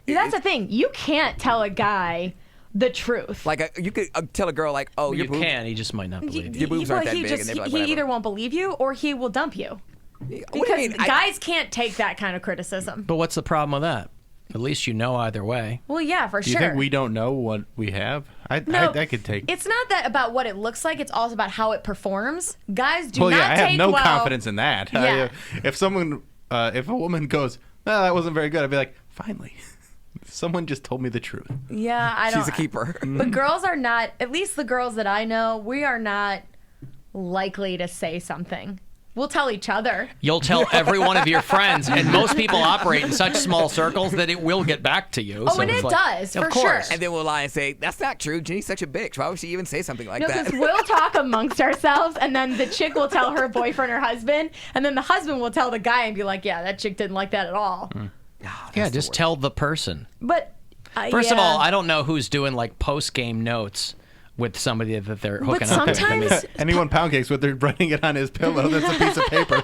That's the thing. You can't tell a guy the truth. like you could tell a girl like, "Oh, you your boobs, can. He just might not believe you. your boobs aren't that he big," and they'd be like, he "Whatever." either won't believe you or he will dump you. What do you Because mean? guys can't take that kind of criticism. But what's the problem with that? At least you know either way. Well, yeah, for Do you sure. think we don't know what we have? I could take. It's not that about what it looks like. It's also about how it performs. Guys do Well, not yeah, I take have no well. confidence in that. Yeah. If a woman goes, "No, that wasn't very good," I'd be like, "Finally, someone just told me the truth." Yeah, I don't. She's a keeper. But girls are not. At least the girls that I know, we are not likely to say something. We'll tell each other. You'll tell every one of your friends, and most people operate in such small circles that it will get back to you. Oh, so and it's it like, does, of for course. sure. And then we'll lie and say, "That's not true. Jenny's such a bitch. Why would she even say something like No, that?" because we'll talk amongst ourselves, and then the chick will tell her boyfriend or husband, and then the husband will tell the guy and be like, "Yeah, that chick didn't like that at all." Yeah, just tell the person. But First of yeah. all, I don't know who's doing like post-game notes with somebody that they're hooking up with. I mean, Anyone pound cakes with, they're writing it on his pillow. That's a piece of paper.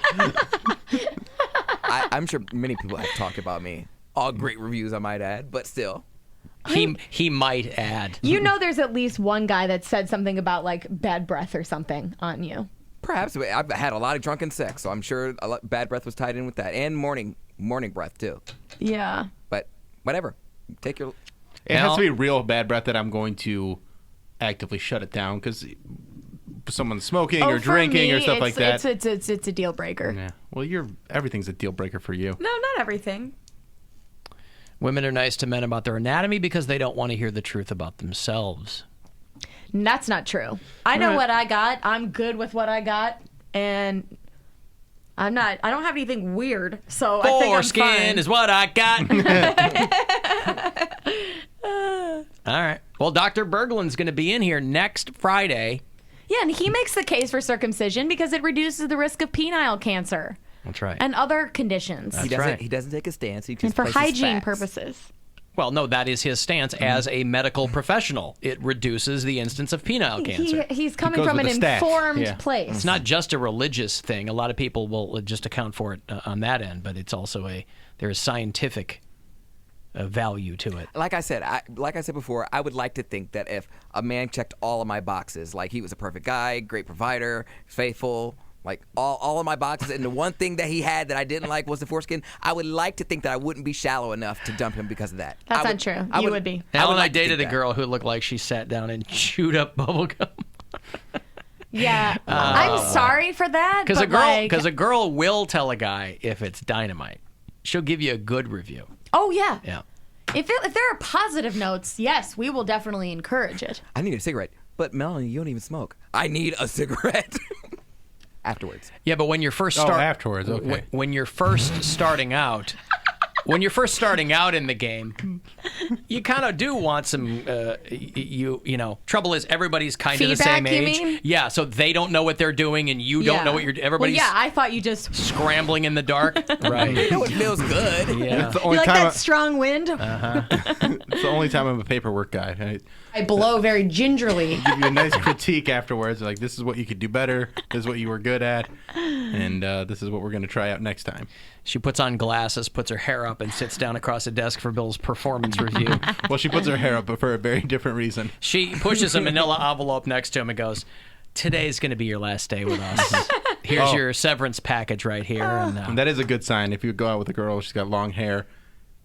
I'm sure many people have talked about me. All great reviews, I might add, but still. he might add. You know, there's at least one guy that said something about like bad breath or something on you. Perhaps, but I've had a lot of drunken sex, so I'm sure bad breath was tied in with that, and morning breath too. Yeah. But whatever, take your. It has to be real bad breath that I'm going to actively shut it down because someone's smoking or for drinking me, or stuff like that. It's a deal breaker. Yeah. Well, everything's a deal breaker for you. No, not everything. Women are nice to men about their anatomy because they don't want to hear the truth about themselves. That's not true. I know what I got. I'm good with what I got, and I don't have anything weird, so I think I'm Foreskin fine. is what I got. All right. Well, Dr. Berglund's going to be in here next Friday. Yeah, and he makes the case for circumcision because it reduces the risk of penile cancer. That's right. And other conditions. He doesn't take a stance. He just And for places hygiene facts. purposes. Well, no, that is his stance as a medical professional. It reduces the instance of penile cancer. He's coming from an informed place. It's not just a religious thing. A lot of people will just account for it on that end, but it's also there is scientific value to it. Like I said before, I would like to think that if a man checked all of my boxes, like he was a perfect guy, great provider, faithful, like all of my boxes, and the one thing that he had that I didn't like was the foreskin, I would like to think that I wouldn't be shallow enough to dump him because of that. That's not true. You would be. Alan and I like to think dated a that. girl who looked like she sat down and chewed up bubble gum. Yeah. I'm sorry for that. Because but a girl will tell a guy if it's dynamite. She'll give you a good review. Oh, yeah. Yeah. If there are positive notes, yes, we will definitely encourage it. I need a cigarette. But Melanie, you don't even smoke. I need a cigarette. Afterwards. Yeah, but when you're first afterwards, okay. When you're first starting out, in the game, you kind of do want some. You know, trouble is everybody's kind of the same Feedback, you age. mean? Yeah, so they don't know what they're doing, and you don't know what you're. Everybody's Well, yeah, I thought you just. scrambling in the dark. Right. You know it feels good. Yeah. It's the You only like time that strong wind? it's the only time I'm a paperwork guy. I blow very gingerly. Give you a nice critique afterwards, like this is what you could do better, this is what you were good at, and this is what we're going to try out next time. She puts on glasses, puts her hair up, and sits down across the desk for Bill's performance review. Well, she puts her hair up, but for a very different reason. She pushes a manila envelope next to him and goes, "Today's going to be your last day with us. Here's your severance package right here." And that is a good sign. If you go out with a girl, she's got long hair,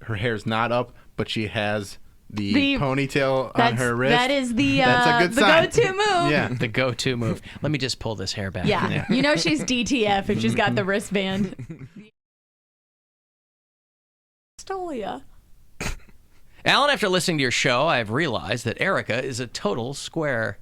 her hair's not up, but she has the ponytail on her wrist. That is that's a good sign. go-to move. Yeah, the go-to move. Let me just pull this hair back. Yeah. You know she's DTF if she's got the wristband. Stolia. Alan, after listening to your show, I've realized that Erica is a total square.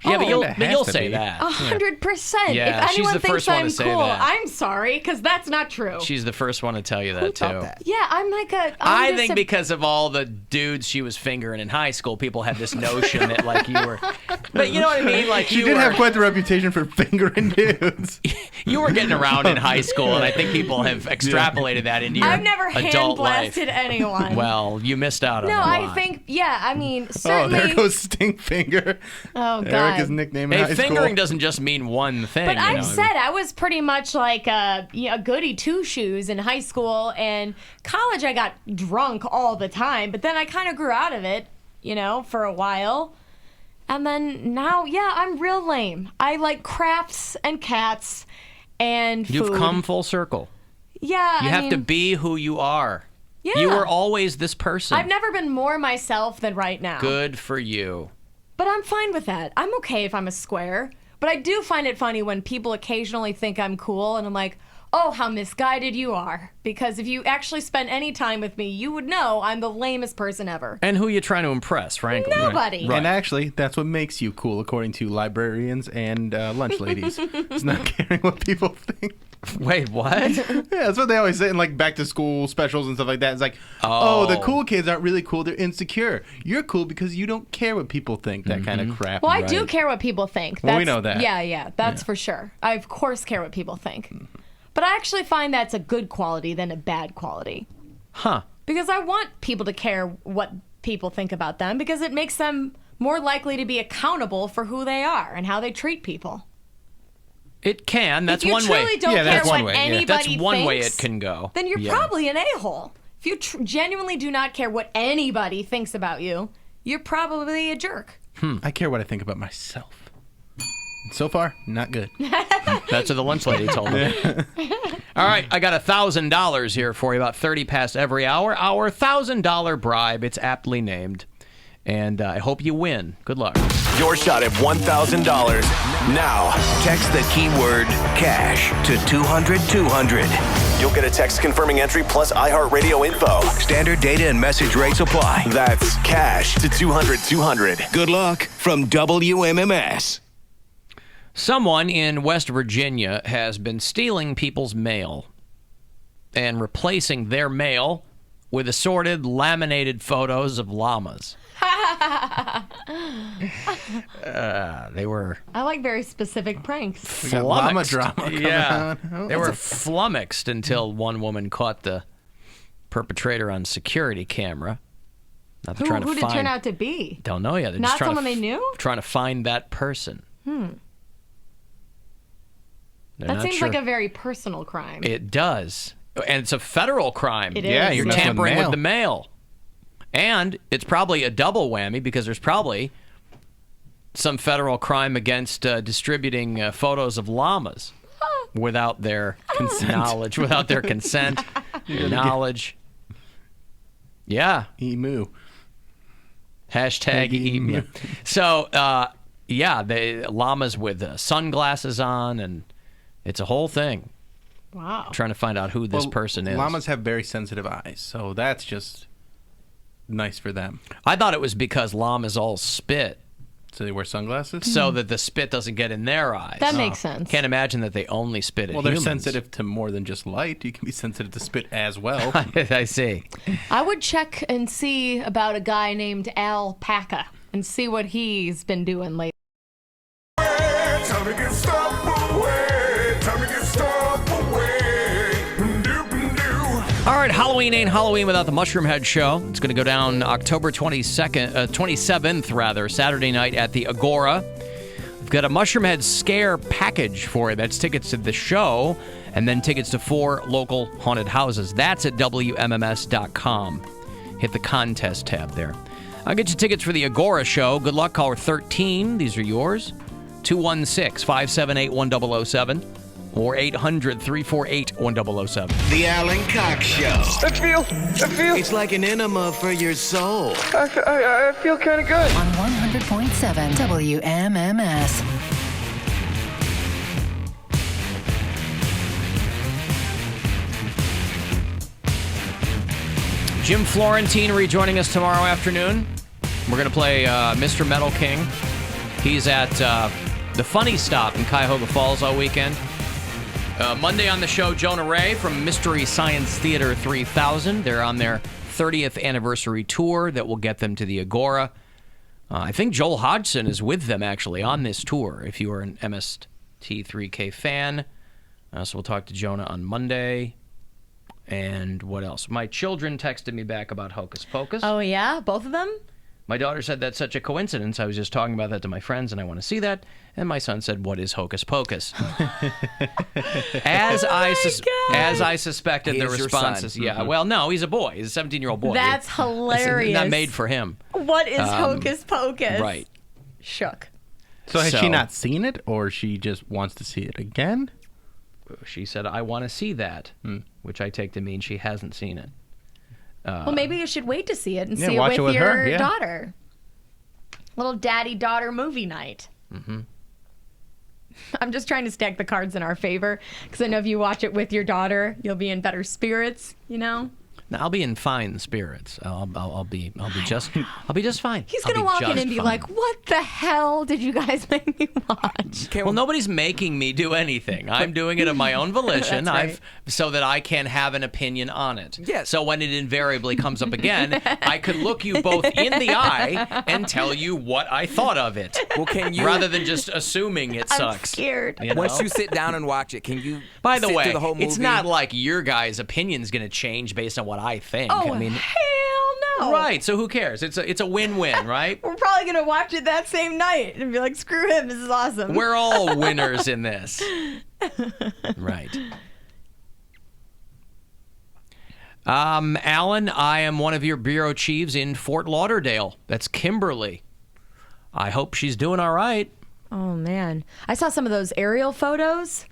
Yeah, but you'll say that. 100%. Yeah, if she's anyone the thinks first one I'm to say cool, that. I'm sorry, because that's not true. She's the first one to tell you that, too. Yeah, I'm like a... I think because of all the dudes she was fingering in high school, people had this notion that, like, you were... But you know what I mean? Like, she did have quite the reputation for fingering dudes. You were getting around in high school, and I think people have extrapolated that into your I've never adult life. hand-blasted anyone. Well, you missed out on No, a lot. I think, I mean, certainly... Oh, there goes Stinkfinger. Oh, God. Erica's nickname in high school. Fingering doesn't just mean one thing. But I said I was pretty much like a goody two-shoes in high school, and college I got drunk all the time, but then I kind of grew out of it, for a while. And then now, I'm real lame. I like crafts and cats and food. You've come full circle. Yeah, You have to be who you are. Yeah. You were always this person. I've never been more myself than right now. Good for you. But I'm fine with that. I'm okay if I'm a square. But I do find it funny when people occasionally think I'm cool, and I'm like, oh, how misguided you are. Because if you actually spent any time with me, you would know I'm the lamest person ever. And who are you trying to impress, frankly? Nobody. Right. And actually, that's what makes you cool, according to librarians and lunch ladies. It's not caring what people think. Wait, what? Yeah, that's what they always say in like back to school specials and stuff like that. It's like, oh, the cool kids aren't really cool. They're insecure. You're cool because you don't care what people think. That kind of crap. Well, I do care what people think. Well, we know that. Yeah, that's for sure. I, of course, care what people think. But I actually find that's a good quality than a bad quality. Huh. Because I want people to care what people think about them, because it makes them more likely to be accountable for who they are and how they treat people. It can. That's one way. If you truly don't care what anybody That's one way thinks, it can go. then you're probably an a-hole. If you genuinely do not care what anybody thinks about you, you're probably a jerk. I care what I think about myself. So far, not good. That's what the lunch lady told me. All right, I got $1,000 here for you, about 30 past every hour. Our $1,000 bribe. It's aptly named. And I hope you win. Good luck. Your shot at $1,000. Now, text the keyword cash to 200-200. You'll get a text confirming entry plus iHeartRadio info. Standard data and message rates apply. That's cash to 200-200. Good luck from WMMS. Someone in West Virginia has been stealing people's mail and replacing their mail with assorted laminated photos of llamas. They were... I like very specific pranks. We got llama drama coming yeah. on. They were flummoxed until one woman caught the perpetrator on security camera. Now they're trying to who did it find... turn out to be? Don't know yet. They're Not just trying someone to they knew? Trying to find that person. That seems like a very personal crime. It does. And it's a federal crime. It Yeah, is. you're Messing tampering with with the mail. And it's probably a double whammy because there's probably some federal crime against distributing photos of llamas without their knowledge, without their consent, knowledge. Yeah. Emu. Hashtag emu. So, the llamas with sunglasses on, and it's a whole thing. Wow. Trying to find out who this person is. Llamas have very sensitive eyes, so that's just nice for them. I thought it was because llamas all spit. So they wear sunglasses? So that the spit doesn't get in their eyes. That makes sense. Can't imagine that they only spit at Well, they're humans. sensitive to more than just light. You can be sensitive to spit as well. I see. I would check and see about a guy named Alpaca and see what he's been doing lately. Time to get stuff away. Time to get stuff away. All right, Halloween ain't Halloween without the Mushroom Head Show. It's going to go down October 27th, Saturday night at the Agora. We've got a Mushroom Head Scare package for you. That's tickets to the show and then tickets to 4 local haunted houses. That's at WMMS.com. Hit the contest tab there. I'll get you tickets for the Agora show. Good luck, caller 13. These are yours. 216-578-1007. or 800-348-1007. The Alan Cox Show. I feel. It's like an enema for your soul. I feel kind of good. On 100.7 WMMS. Jim Florentine rejoining us tomorrow afternoon. We're going to play Mr. Metal King. He's at the Funny Stop in Cuyahoga Falls all weekend. Monday on the show, Jonah Ray from Mystery Science Theater 3000. They're on their 30th anniversary tour that will get them to the Agora. I think Joel Hodgson is with them, actually, on this tour, if you are an MST3K fan. So we'll talk to Jonah on Monday. And what else? My children texted me back about Hocus Pocus. Oh, yeah? Both of them? My daughter said that's such a coincidence. I was just talking about that to my friends, and I want to see that. And my son said, "What is Hocus Pocus?" As I suspected, the responses. Yeah, well, no, he's a boy. He's a 17-year-old boy. That's hilarious. Not made for him. What is Hocus Pocus? Right. Shook. So has she not seen it, or she just wants to see it again? She said, "I want to see that," which I take to mean she hasn't seen it. Well, maybe you should wait to see it and see watch it with your her, yeah. daughter. Little daddy-daughter movie night. Mm-hmm. I'm just trying to stack the cards in our favor, because I know if you watch it with your daughter, you'll be in better spirits, you know? Now, I'll be in fine spirits. I'll be just fine. He's going to walk in and be like, "What the hell did you guys make me watch?" Well, nobody's making me do anything. I'm doing it of my own volition. That's right. So that I can have an opinion on it. Yes. So when it invariably comes up again, I could look you both in the eye and tell you what I thought of it. Well, can you? Rather than just assuming it I'm sucks. scared. You know? Once you sit down and watch it, can you? By the sit way, through the whole movie? it's not like your guys' opinion's going to change based on what I think. Oh, I mean, hell no. right. So who cares? It's a win-win, right? We're probably going to watch it that same night and be like, "Screw him, this is awesome." We're all winners in this. Right. Alan, I am one of your bureau chiefs in Fort Lauderdale. That's Kimberly. I hope she's doing all right. Oh, man. I saw some of those aerial photos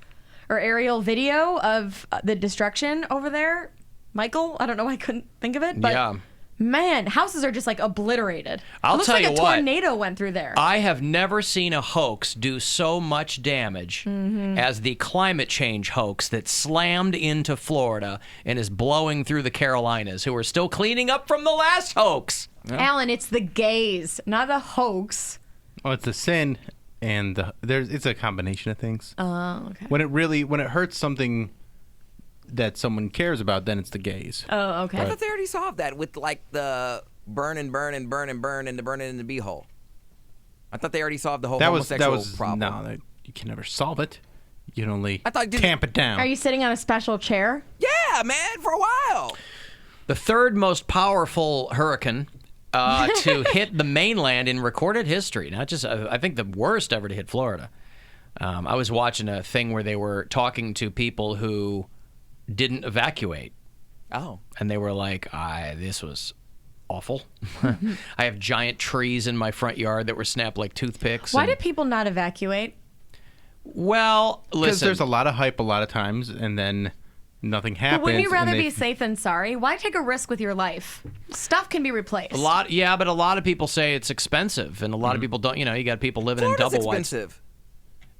or aerial video of the destruction over there. Michael, I don't know why I couldn't think of it, but Yeah. man, houses are just like obliterated. I'll it looks tell like you a what. tornado went through there. I have never seen a hoax do so much damage as the climate change hoax that slammed into Florida and is blowing through the Carolinas, who are still cleaning up from the last hoax. Alan, it's the gays, not a hoax. Oh, it's a sin, and it's a combination of things. Oh, okay. When it hurts something that someone cares about, then it's the gays. Oh, okay. I thought they already solved that with like the burn and burn and burn and burn and the burn it in the beehole. I thought they already solved the whole homosexual problem. No, you can never solve it. You can only tamp it down. Are you sitting on a special chair? Yeah, man, for a while. The third most powerful hurricane to hit the mainland in recorded history. Not just, I think, the worst ever to hit Florida. I was watching a thing where they were talking to people who didn't evacuate. Oh. And they were like, this was awful. I have giant trees in my front yard that were snapped like toothpicks. Why did people not evacuate? Well, listen. Because there's a lot of hype a lot of times, and then nothing happens. But wouldn't you rather be safe than sorry? Why take a risk with your life? Stuff can be replaced. But a lot of people say it's expensive, and a lot of people don't. You got people living Florida's in double expensive.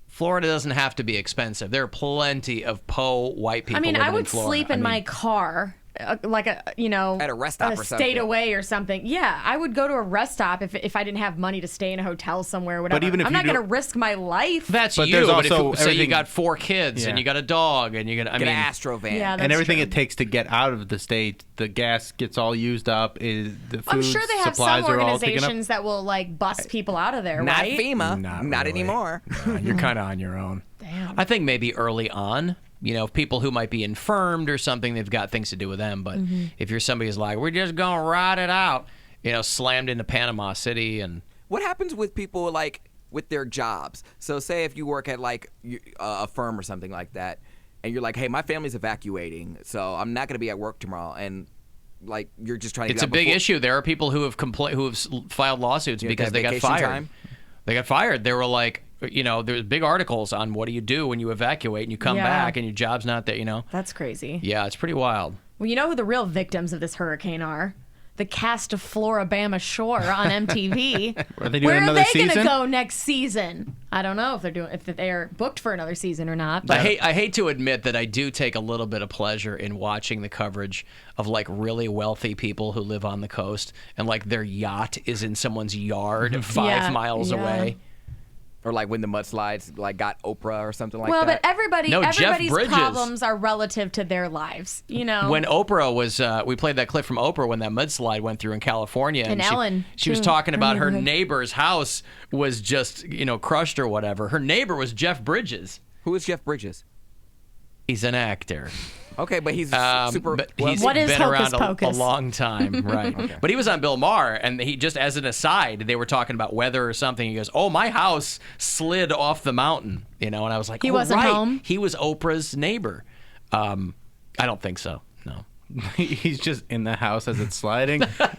Florida doesn't have to be expensive. There are plenty of white people living in Florida. I would sleep in my car, at a rest stop or state something. away or something. Yeah, I would go to a rest stop if I didn't have money to stay in a hotel somewhere or whatever. But even if I'm not going to risk my life. That's But you. there's But also say you everything- got 4 kids and you got a dog and you got an Astro van. Yeah, and that's everything true. it takes to get out of the state, the gas gets all used up. The food I'm sure they have supplies some are all taken up. organizations that will bust people out of there, Not right? FEMA. Not Not really. anymore. You're kind of on your own. Damn. I think maybe early on, people who might be infirmed or something, they've got things to do with them. But if you're somebody who's like, we're just going to ride it out, slammed into Panama City and... What happens with people with their jobs? So say if you work at a firm or something like that, and you're like, hey, my family's evacuating, so I'm not going to be at work tomorrow, and you're just trying to It's get a out big before- issue. There are people who have filed lawsuits because that they got vacation fired. time? They got fired. They were like, there's big articles on what do you do when you evacuate and you come back and your job's not there, That's crazy. Yeah, it's pretty wild. Well, you know who the real victims of this hurricane are? The cast of Floribama Shore on MTV. Are they doing another season? Where are they going to go next season? I don't know if they're booked for another season or not. But I hate to admit that I do take a little bit of pleasure in watching the coverage of like really wealthy people who live on the coast and like their yacht is in someone's yard 5 miles away. Or like when the mudslides like got Oprah or something like well, that. but everybody's Bridges. problems are relative to their lives, When Oprah was, we played that clip from Oprah when that mudslide went through in California. And Ellen, she was talking about her neighbor's house was just, crushed or whatever. Her neighbor was Jeff Bridges. Who is Jeff Bridges? He's an actor. Okay, but he's super. But he's what is been Hocus around Pocus? a long time, right? Okay. But he was on Bill Maher, and he just as an aside, they were talking about weather or something. He goes, "Oh, my house slid off the mountain," and I was like, he wasn't home. He was Oprah's neighbor. I don't think so. No. He's just in the house as it's sliding. He's like,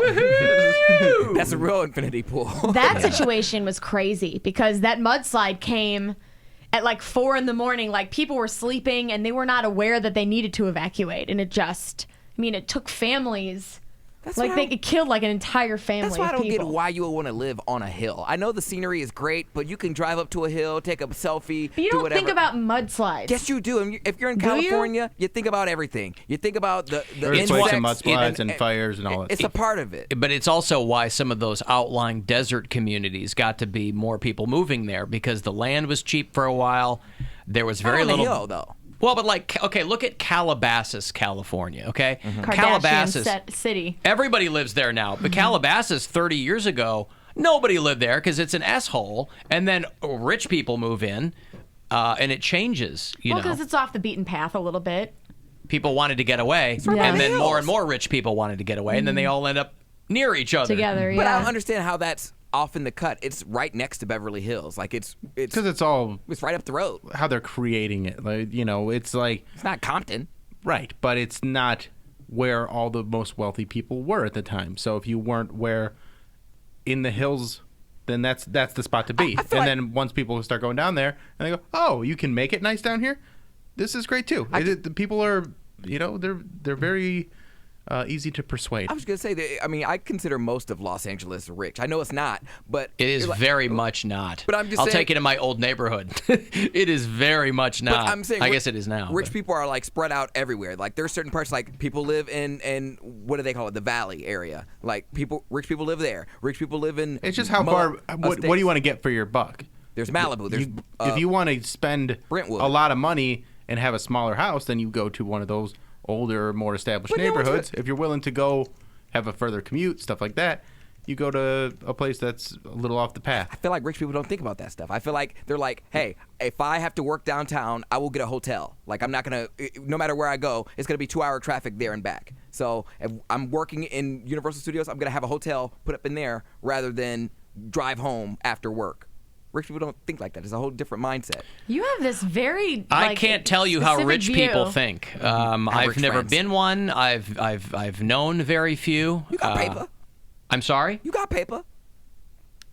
woohoo! That's a real infinity pool. That situation was crazy because that mudslide came at like 4 a.m. Like people were sleeping and they were not aware that they needed to evacuate, and it took families. It killed like an entire family. That's why I don't people. get why you would want to live on a hill. I know the scenery is great, but you can drive up to a hill, take a selfie, but you do don't whatever. think about mudslides. Yes, you do. And if you're in California, you think about everything. You think about the earthquakes and mudslides and fires and all that. It's a part of it. But it's also why some of those outlying desert communities got to be more people moving there because the land was cheap for a while. There was very Not on little. the hill, though. Well, but look at Calabasas, California, okay? Calabasas city. Everybody lives there now. But Calabasas, 30 years ago, nobody lived there because it's an S-hole. And then rich people move in, and it changes, because it's off the beaten path a little bit. People wanted to get away, and then more and more rich people wanted to get away, and then they all end up near each other. Together, But I don't understand how that's off in the cut. It's right next to Beverly Hills. Like it's because it's right up the road. How they're creating it, it's like it's not Compton, right? But it's not where all the most wealthy people were at the time. So if you weren't in the hills, then that's the spot to be. Then once people start going down there, and they go, "Oh, you can make it nice down here. This is great too." The people are, they're very easy to persuade. I was going to say that, I consider most of Los Angeles rich. I know it's not, but it is very much not. But I'm just I'll saying, take it in my old neighborhood. It is very much not. But I'm saying, I guess it is now. Rich people are like spread out everywhere. Like there's certain parts, like people live in what do they call it, the Valley area. Like rich people live there. Rich people live in. It's just how far. What do you want to get for your buck? There's Malibu. There's if you want to spend Brentwood. a lot of money and have a smaller house, then you go to one of those older, more established neighborhoods. If you're willing to go have a further commute, stuff like that, you go to a place that's a little off the path. I feel like rich people don't think about that stuff. I feel like they're like, hey, if I have to work downtown, I will get a hotel. Like I'm not going to, no matter where I go, it's going to be 2-hour traffic there and back. So if I'm working in Universal Studios, I'm going to have a hotel put up in there rather than drive home after work. Rich people don't think like that. It's a whole different mindset. You have this very. I can't tell you how rich people think. I've never friends. been one. I've known very few. You got paper. I'm sorry? You got paper.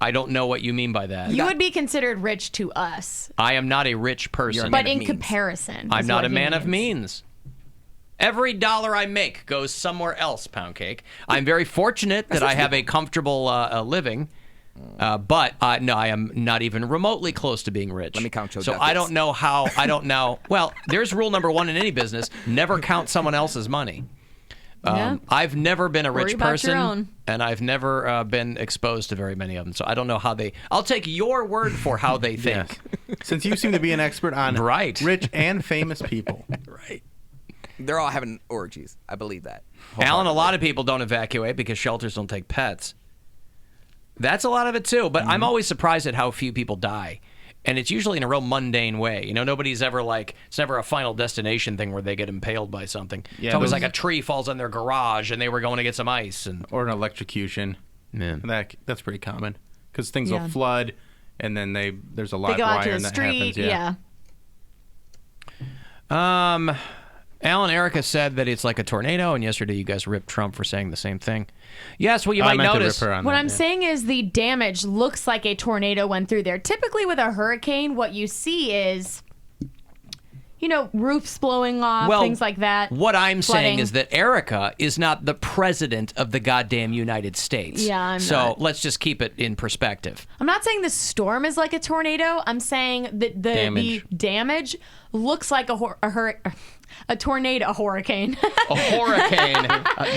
I don't know what you mean by that. You would be considered rich to us. I am not a rich person. But in comparison. I'm not a man of means. Every dollar I make goes somewhere else, Pound Cake. I'm very fortunate that I have a comfortable living. But no, I am not even remotely close to being rich. Let me count your So ducats. I don't know how. I don't know. Well, there's rule number 1 in any business: never count someone else's money. Yeah. I've never been a Worry rich about your person, own. and I've never been exposed to very many of them. So I don't know how they. I'll take your word for how they think. Yes. Since you seem to be an expert on rich and famous people. Right. They're all having orgies. I believe that. Alan, a lot of people don't evacuate because shelters don't take pets. That's a lot of it too, but I'm always surprised at how few people die. And it's usually in a real mundane way. Nobody's ever it's never a Final Destination thing where they get impaled by something. Yeah, it's always like a tree falls on their garage and they were going to get some ice. Or an electrocution. Yeah. That's pretty common. Because things will flood and then there's a live wire and the that street, happens. Yeah. Alan, Erica said that it's like a tornado, and yesterday you guys ripped Trump for saying the same thing. Yes, well, you might notice. What I'm saying is the damage looks like a tornado went through there. Typically with a hurricane, what you see is, roofs blowing off, things like that. What I'm saying is that Erica is not the president of the goddamn United States. Yeah, I'm So not. let's just keep it in perspective. I'm not saying the storm is like a tornado. I'm saying that the damage looks like a tornado hurricane. A hurricane.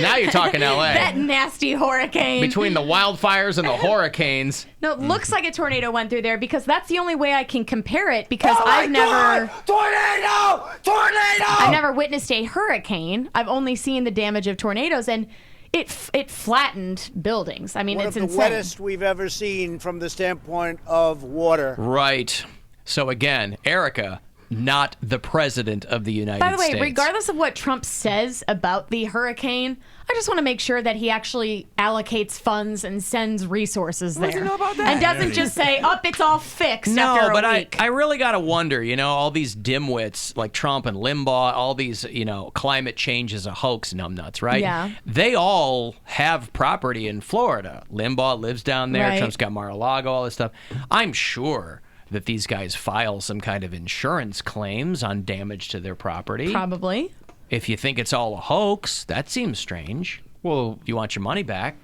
Now you're talking L.A. That nasty hurricane. Between the wildfires and the hurricanes. No, it looks like a tornado went through there because that's the only way I can compare it because I've never... Tornado! Tornado! I've never witnessed a hurricane. I've only seen the damage of tornadoes, and it flattened buildings. I mean, One it's of the insane. wettest we've ever seen from the standpoint of water. Right. So again, Erica, not the president of the United States. By the way, regardless of what Trump says about the hurricane, I just want to make sure that he actually allocates funds and sends resources there. What does he know about that? And doesn't just say, it's all fixed No, after a but week. I really got to wonder, all these dimwits like Trump and Limbaugh, all these, climate change is a hoax numbnuts, right? Yeah. They all have property in Florida. Limbaugh lives down there. Right. Trump's got Mar-a-Lago, all this stuff. I'm sure that these guys file some kind of insurance claims on damage to their property. Probably. If you think it's all a hoax, that seems strange. Well, you want your money back.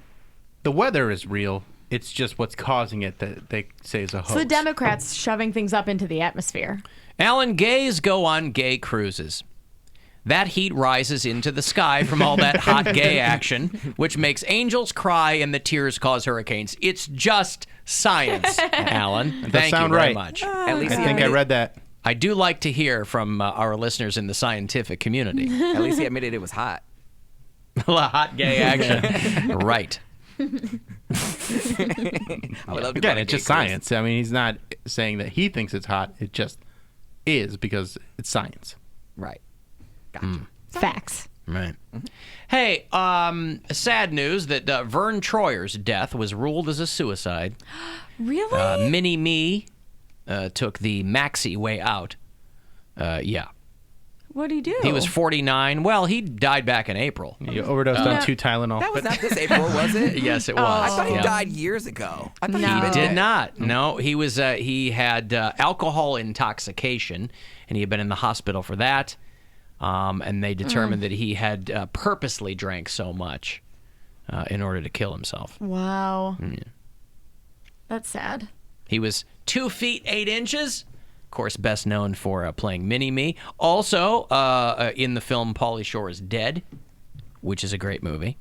The weather is real. It's just what's causing it that they say is a hoax. So the Democrats shoving things up into the atmosphere. Alan, gays go on gay cruises. That heat rises into the sky from all that hot gay action, which makes angels cry and the tears cause hurricanes. It's just science, Alan. Thank you very much. At least I think I read that. I do like to hear from our listeners in the scientific community. At least he admitted it was hot. Hot gay action. Right. I would love to Again, it's just science. I mean, he's not saying that he thinks it's hot. It just is because it's science. Right. Gotcha. Facts. Right. Hey, sad news that Vern Troyer's death was ruled as a suicide. Really? Mini-Me took the maxi way out. Yeah. What did he do? He was 49. Well, he died back in April. He overdosed on 2 Tylenol. That was not this April, was it? Yes, it was. I thought he Yeah. died years ago. I thought He been did dead. not. No, he was. He had alcohol intoxication, and he had been in the hospital for that. And they determined that he had purposely drank so much in order to kill himself. Wow. Yeah. That's sad. He was 2 feet 8 inches. Of course, best known for playing Mini-Me. Also, in the film Pauly Shore is Dead, which is a great movie.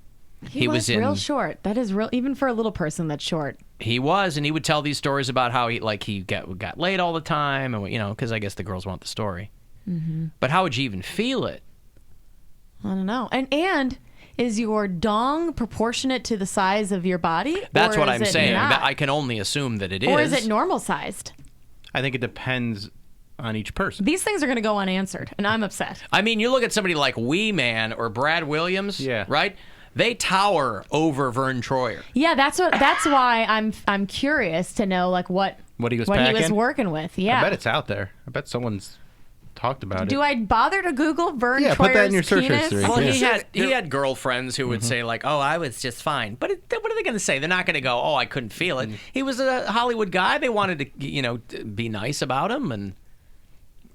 He was real short. That is real, even for a little person that's short. He was, and he would tell these stories about how he got laid all the time, and because I guess the girls want the story. Mm-hmm. But how would you even feel it? I don't know. And is your dong proportionate to the size of your body? That's or what is I'm it saying. not? I can only assume that it is. Or is it normal sized? I think it depends on each person. These things are going to go unanswered, and I'm upset. I mean, you look at somebody like Wee Man or Brad Williams, right? They tower over Vern Troyer. Yeah, that's why I'm curious to know what he was working with. Yeah, I bet it's out there. I bet someone's talked about it. Do I bother to Google Vern Troyer's put that in your search penis? history. Well, he had girlfriends who would say "Oh, I was just fine," but what are they going to say? They're not going to go, "Oh, I couldn't feel it." He was a Hollywood guy. They wanted to, be nice about him, and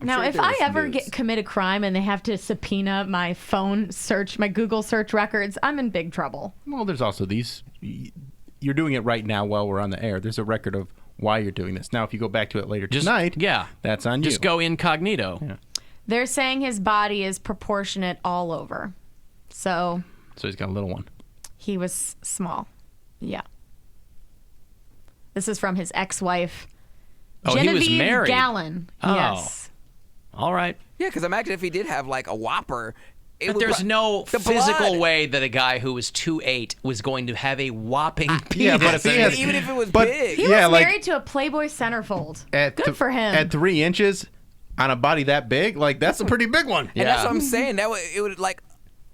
now, if I ever commit a crime and they have to subpoena my phone search, my Google search records, I'm in big trouble. Well, there's also these. You're doing it right now while we're on the air. There's a record of why you're doing this. Now, if you go back to it later tonight, that's on you. Just go incognito. Yeah. They're saying his body is proportionate all over. So he's got a little one. He was small. Yeah. This is from his ex-wife, Genevieve he was married. Gallon. Oh. Yes. All right. Yeah, because imagine if he did have a whopper. But there's no physical way that a guy who was 2'8" was going to have a whopping penis. Yeah, but if he has, even if it was big. He was married to a Playboy centerfold. Good for him. At 3 inches on a body that big, that's a pretty big one. And that's what I'm saying. It would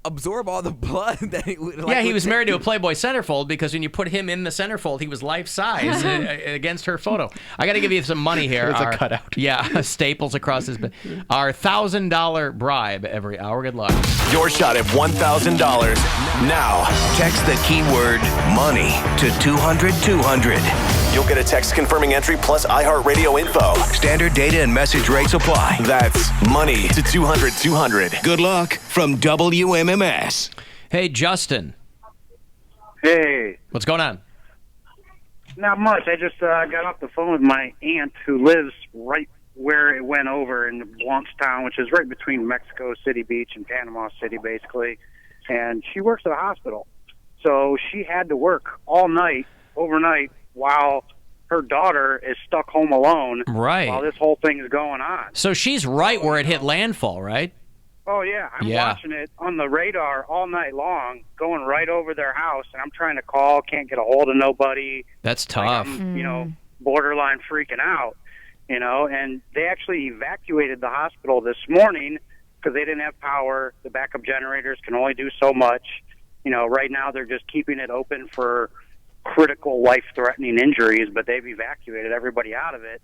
absorb all the blood that he would. Yeah, he was married to a Playboy centerfold because when you put him in the centerfold, he was life size against her photo. I got to give you some money here. It's a cutout. Yeah, staples across his. Our $1,000 bribe every hour. Good luck. Your shot at $1,000. Now, text the keyword money to 200-200. You'll get a text confirming entry plus iHeartRadio info. Standard data and message rates apply. That's money to 200-200. Good luck from WMMS. Hey, Justin. Hey. What's going on? Not much. I just got off the phone with my aunt who lives right where it went over in Blountstown, which is right between Mexico City Beach and Panama City, basically. And she works at a hospital. So she had to work all night, overnight, while her daughter is stuck home alone. Right. While this whole thing is going on. So she's right where it hit landfall, right? Oh, yeah. I'm watching it on the radar all night long, going right over their house, and I'm trying to call, can't get a hold of nobody. That's tough. Like I'm, borderline freaking out, and they actually evacuated the hospital this morning because they didn't have power. The backup generators can only do so much. Right now they're just keeping it open for critical life-threatening injuries, but they've evacuated everybody out of it.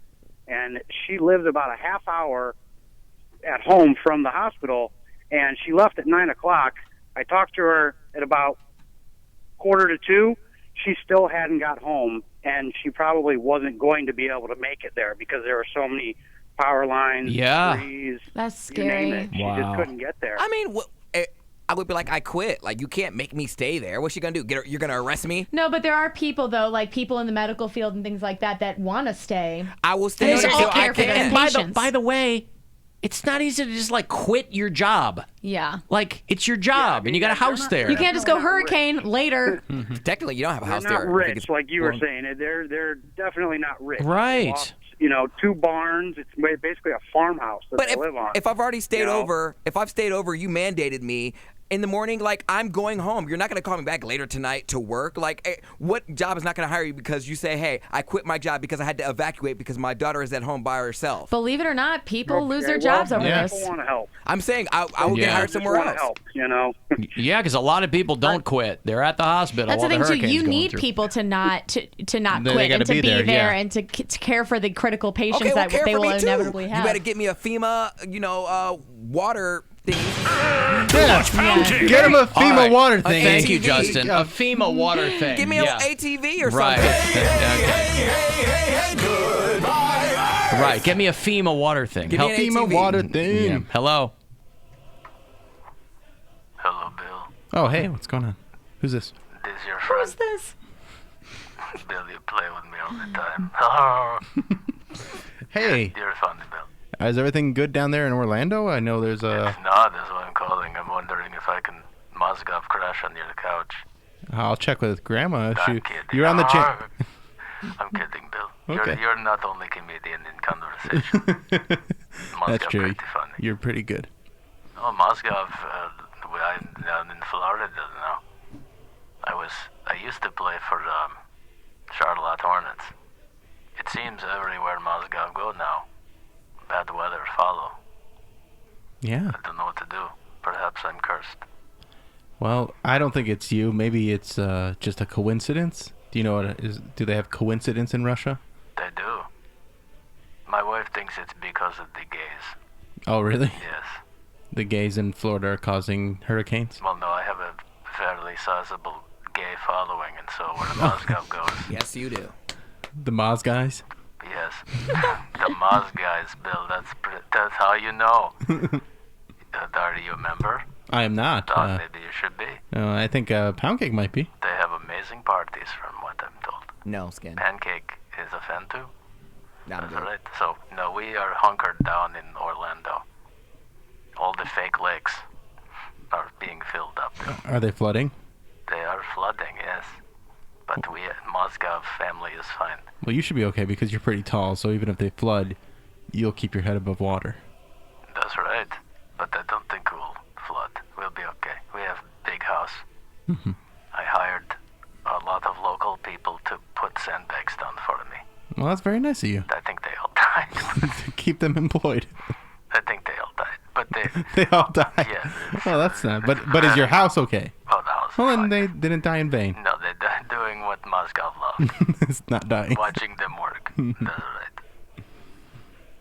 And she lives about a half hour at home from the hospital, and she left at 9 o'clock. I talked to her at about 1:45. She still hadn't got home, and she probably wasn't going to be able to make it there because there were so many power lines, trees. That's scary. You name it. Wow. She just couldn't get there. I mean, I would be like, I quit. Like, you can't make me stay there. What's she gonna do? You're gonna arrest me? No, but there are people though, like people in the medical field and things like that want to stay. I will stay And there they till care I for their can. patients. By the way, it's not easy to just quit your job. Yeah. Like, it's your job, and you got a house there. You can't just go hurricane later. Technically, you don't have a house They're there. not rich, like you were saying. They're definitely not rich. Right. They lost, 2 barns. It's basically a farmhouse that they live on. If I've already stayed over, if I've stayed over, you mandated me. In the morning, I'm going home. You're not going to call me back later tonight to work. What job is not going to hire you because you say, hey, I quit my job because I had to evacuate because my daughter is at home by herself? Believe it or not, people lose their jobs over this. People want to help. I'm saying I will get hired somewhere else. Help, Yeah, because a lot of people don't quit. They're at the hospital. That's the while thing too. hurricane's You going need through. people to not They quit gotta and to be be there, there yeah. and to care for the critical patients Okay, well, that care they for will me too. inevitably have. You better get me a FEMA, water thing. Get him a FEMA water thing. Thank you, Justin. A FEMA water thing. Give me an ATV or right. something. Right. Get me a FEMA water thing. Give me an FEMA water thing. Yeah. Hello. Hello, Bill. Oh, hey, what's going on? Who's this? This is your friend. Who's this? Bill, you play with me all the time. Hey. You're funny, Bill. Is everything good down there in Orlando? I know there's a... No, that's why I'm calling. I'm wondering if I can Mozgov crash on your couch. I'll check with Grandma. I'm kidding. You're on the chat. I'm kidding, Bill. Okay. You're not only comedian in conversation. That's Mozgov true. pretty funny. You're pretty good. Oh, Mozgov, I'm in Florida now. I used to play for Charlotte Hornets. It seems everywhere Mozgov go now, bad weather follow. Yeah. I don't know what to do. Perhaps I'm cursed. Well, I don't think it's you. Maybe it's just a coincidence. Do you know what it is? Do they have coincidence in Russia? They do. My wife thinks it's because of the gays. Oh, really? Yes. The gays in Florida are causing hurricanes? Well, no, I have a fairly sizable gay following, and so where Mozgov goes. Yes, you do. The Moz guys? Yes. The Moz guys, Bill, that's how you know. Are you a member? I am not. Maybe you should be. I think Pound Cake might be. They have amazing parties from what I'm told. No, Skin. Pancake is a fan too? Not That's right. So, no, we are hunkered down in Orlando. All the fake lakes are being filled up. Are they flooding? They are flooding, yes. But Mozgov family is fine. Well, you should be okay because you're pretty tall, so even if they flood, you'll keep your head above water. That's right. But I don't think we'll flood. We'll be okay. We have a big house. Mm-hmm. I hired a lot of local people to put sandbags down for me. Well, that's very nice of you. I think they all died. Keep them employed. I think they all died. But They all died. Yeah. Oh, that's not. But is your house okay? Oh, the house. Well, then they didn't die in vain. No, they're doing what Moscow loves. It's not dying. Watching them work. That's right.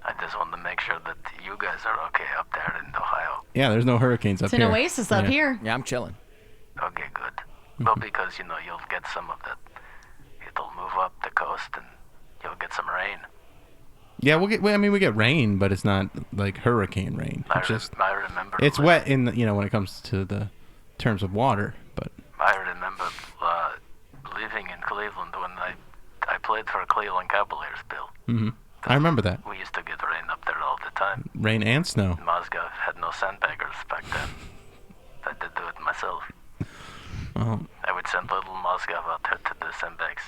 I just want to make sure that you guys are okay up there in Ohio. Yeah, there's no hurricanes up It's here. an oasis up here. Yeah, I'm chilling. Okay, good. Well, because, you'll get some of that. It'll move up the coast and you'll get some rain. Yeah, we get rain, but it's not like hurricane rain. I remember. It's wet in when it comes to the terms of water, but I remember living in Cleveland when I played for Cleveland Cavaliers, Bill. mm-hmm. I remember that. We used to get rain up there all the time. Rain and snow. Moscow had no sandbaggers back then. I did do it myself. Well, I would send little Moscow out there to do sandbags.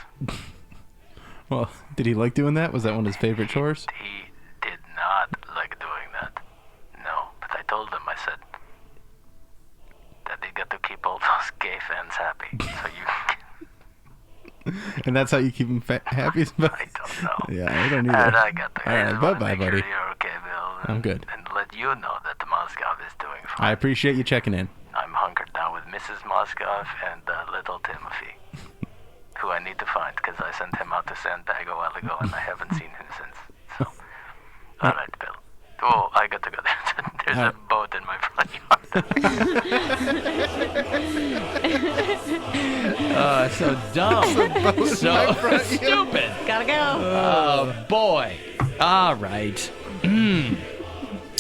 well, did he like doing that? Was that one of his favorite chores? He did not like doing that. No, but I told him, I said, that you got to keep all those gay fans happy. So you... And that's how you keep him happy? I don't know. Yeah, I don't either. And I got to All right, bye-bye, buddy. You're okay, Bill. I'm good. And let you know that the Moscow is doing fine. I appreciate you checking in. I'm hunkered down with Mrs. Moscow and little Timothy, who I need to find because I sent him out to sandbag a while ago and I haven't seen him since. So, all right, Bill. Oh, I got to go there. There's a boat in my front yard. So dumb. So stupid. Gotta go. Oh, boy. All right. All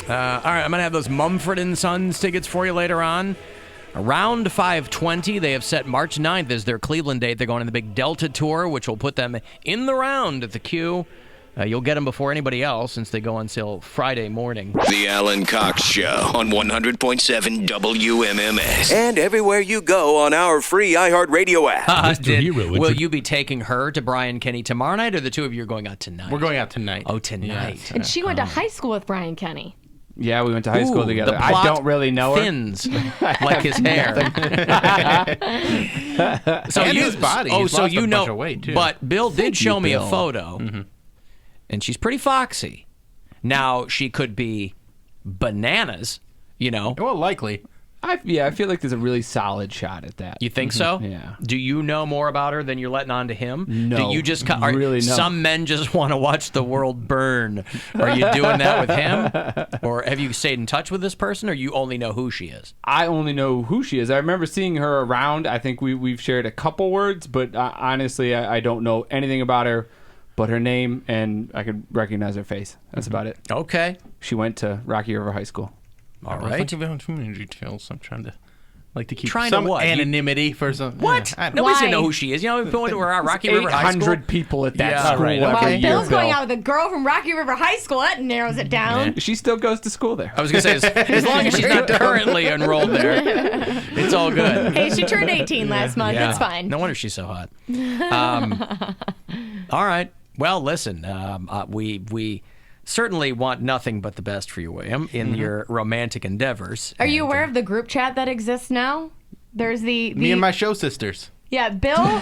right, I'm going to have those Mumford & Sons tickets for you later on. Around 5:20, they have set March 9th as their Cleveland date. They're going on the big Delta Tour, which will put them in the round at the Q. You'll get them before anybody else since they go on sale Friday morning. The Alan Cox Show on 100.7 WMMS. And everywhere you go on our free iHeartRadio app. Will you be taking her to Brian Kenny tomorrow night, or the two of you are going out tonight? We're going out tonight. Oh, tonight. Yes. And she went to high school with Brian Kenny. Yeah, we went to high school together. The I plot don't really know her. thins like his hair. So and you, his body. Oh, He's so lost you a know. bunch of weight, too. But Bill did show me a Bill. photo, and she's pretty foxy. Now she could be bananas, Well, likely. I feel like there's a really solid shot at that. You think so? Yeah. Do you know more about her than you're letting on to him? No, Do you just really no. Some men just want to watch the world burn. Are you doing that with him, or have you stayed in touch with this person, or you only know who she is? I only know who she is. I remember seeing her around. I think we've shared a couple words, but honestly, I don't know anything about her but her name, and I could recognize her face. That's about it. Okay. She went to Rocky River High School. All I right. think about too many details. I'm trying to keep Trying some to what? anonymity for some. What? I don't Nobody's Why? gonna know who she is. We're going to Rocky River High School. 800 people at that Yeah, school right, every okay. year. Bill's going Bill. out with a girl from Rocky River High School. That narrows it down. She still goes to school there. I was gonna say, as long as she's not currently enrolled there, it's all good. Hey, she turned 18 last month. Yeah. It's fine. No wonder she's so hot. All right. Well, listen, we certainly want nothing but the best for you, William, in your romantic endeavors. Are you aware of the group chat that exists now? There's the Me and my show sisters. Yeah, Bill,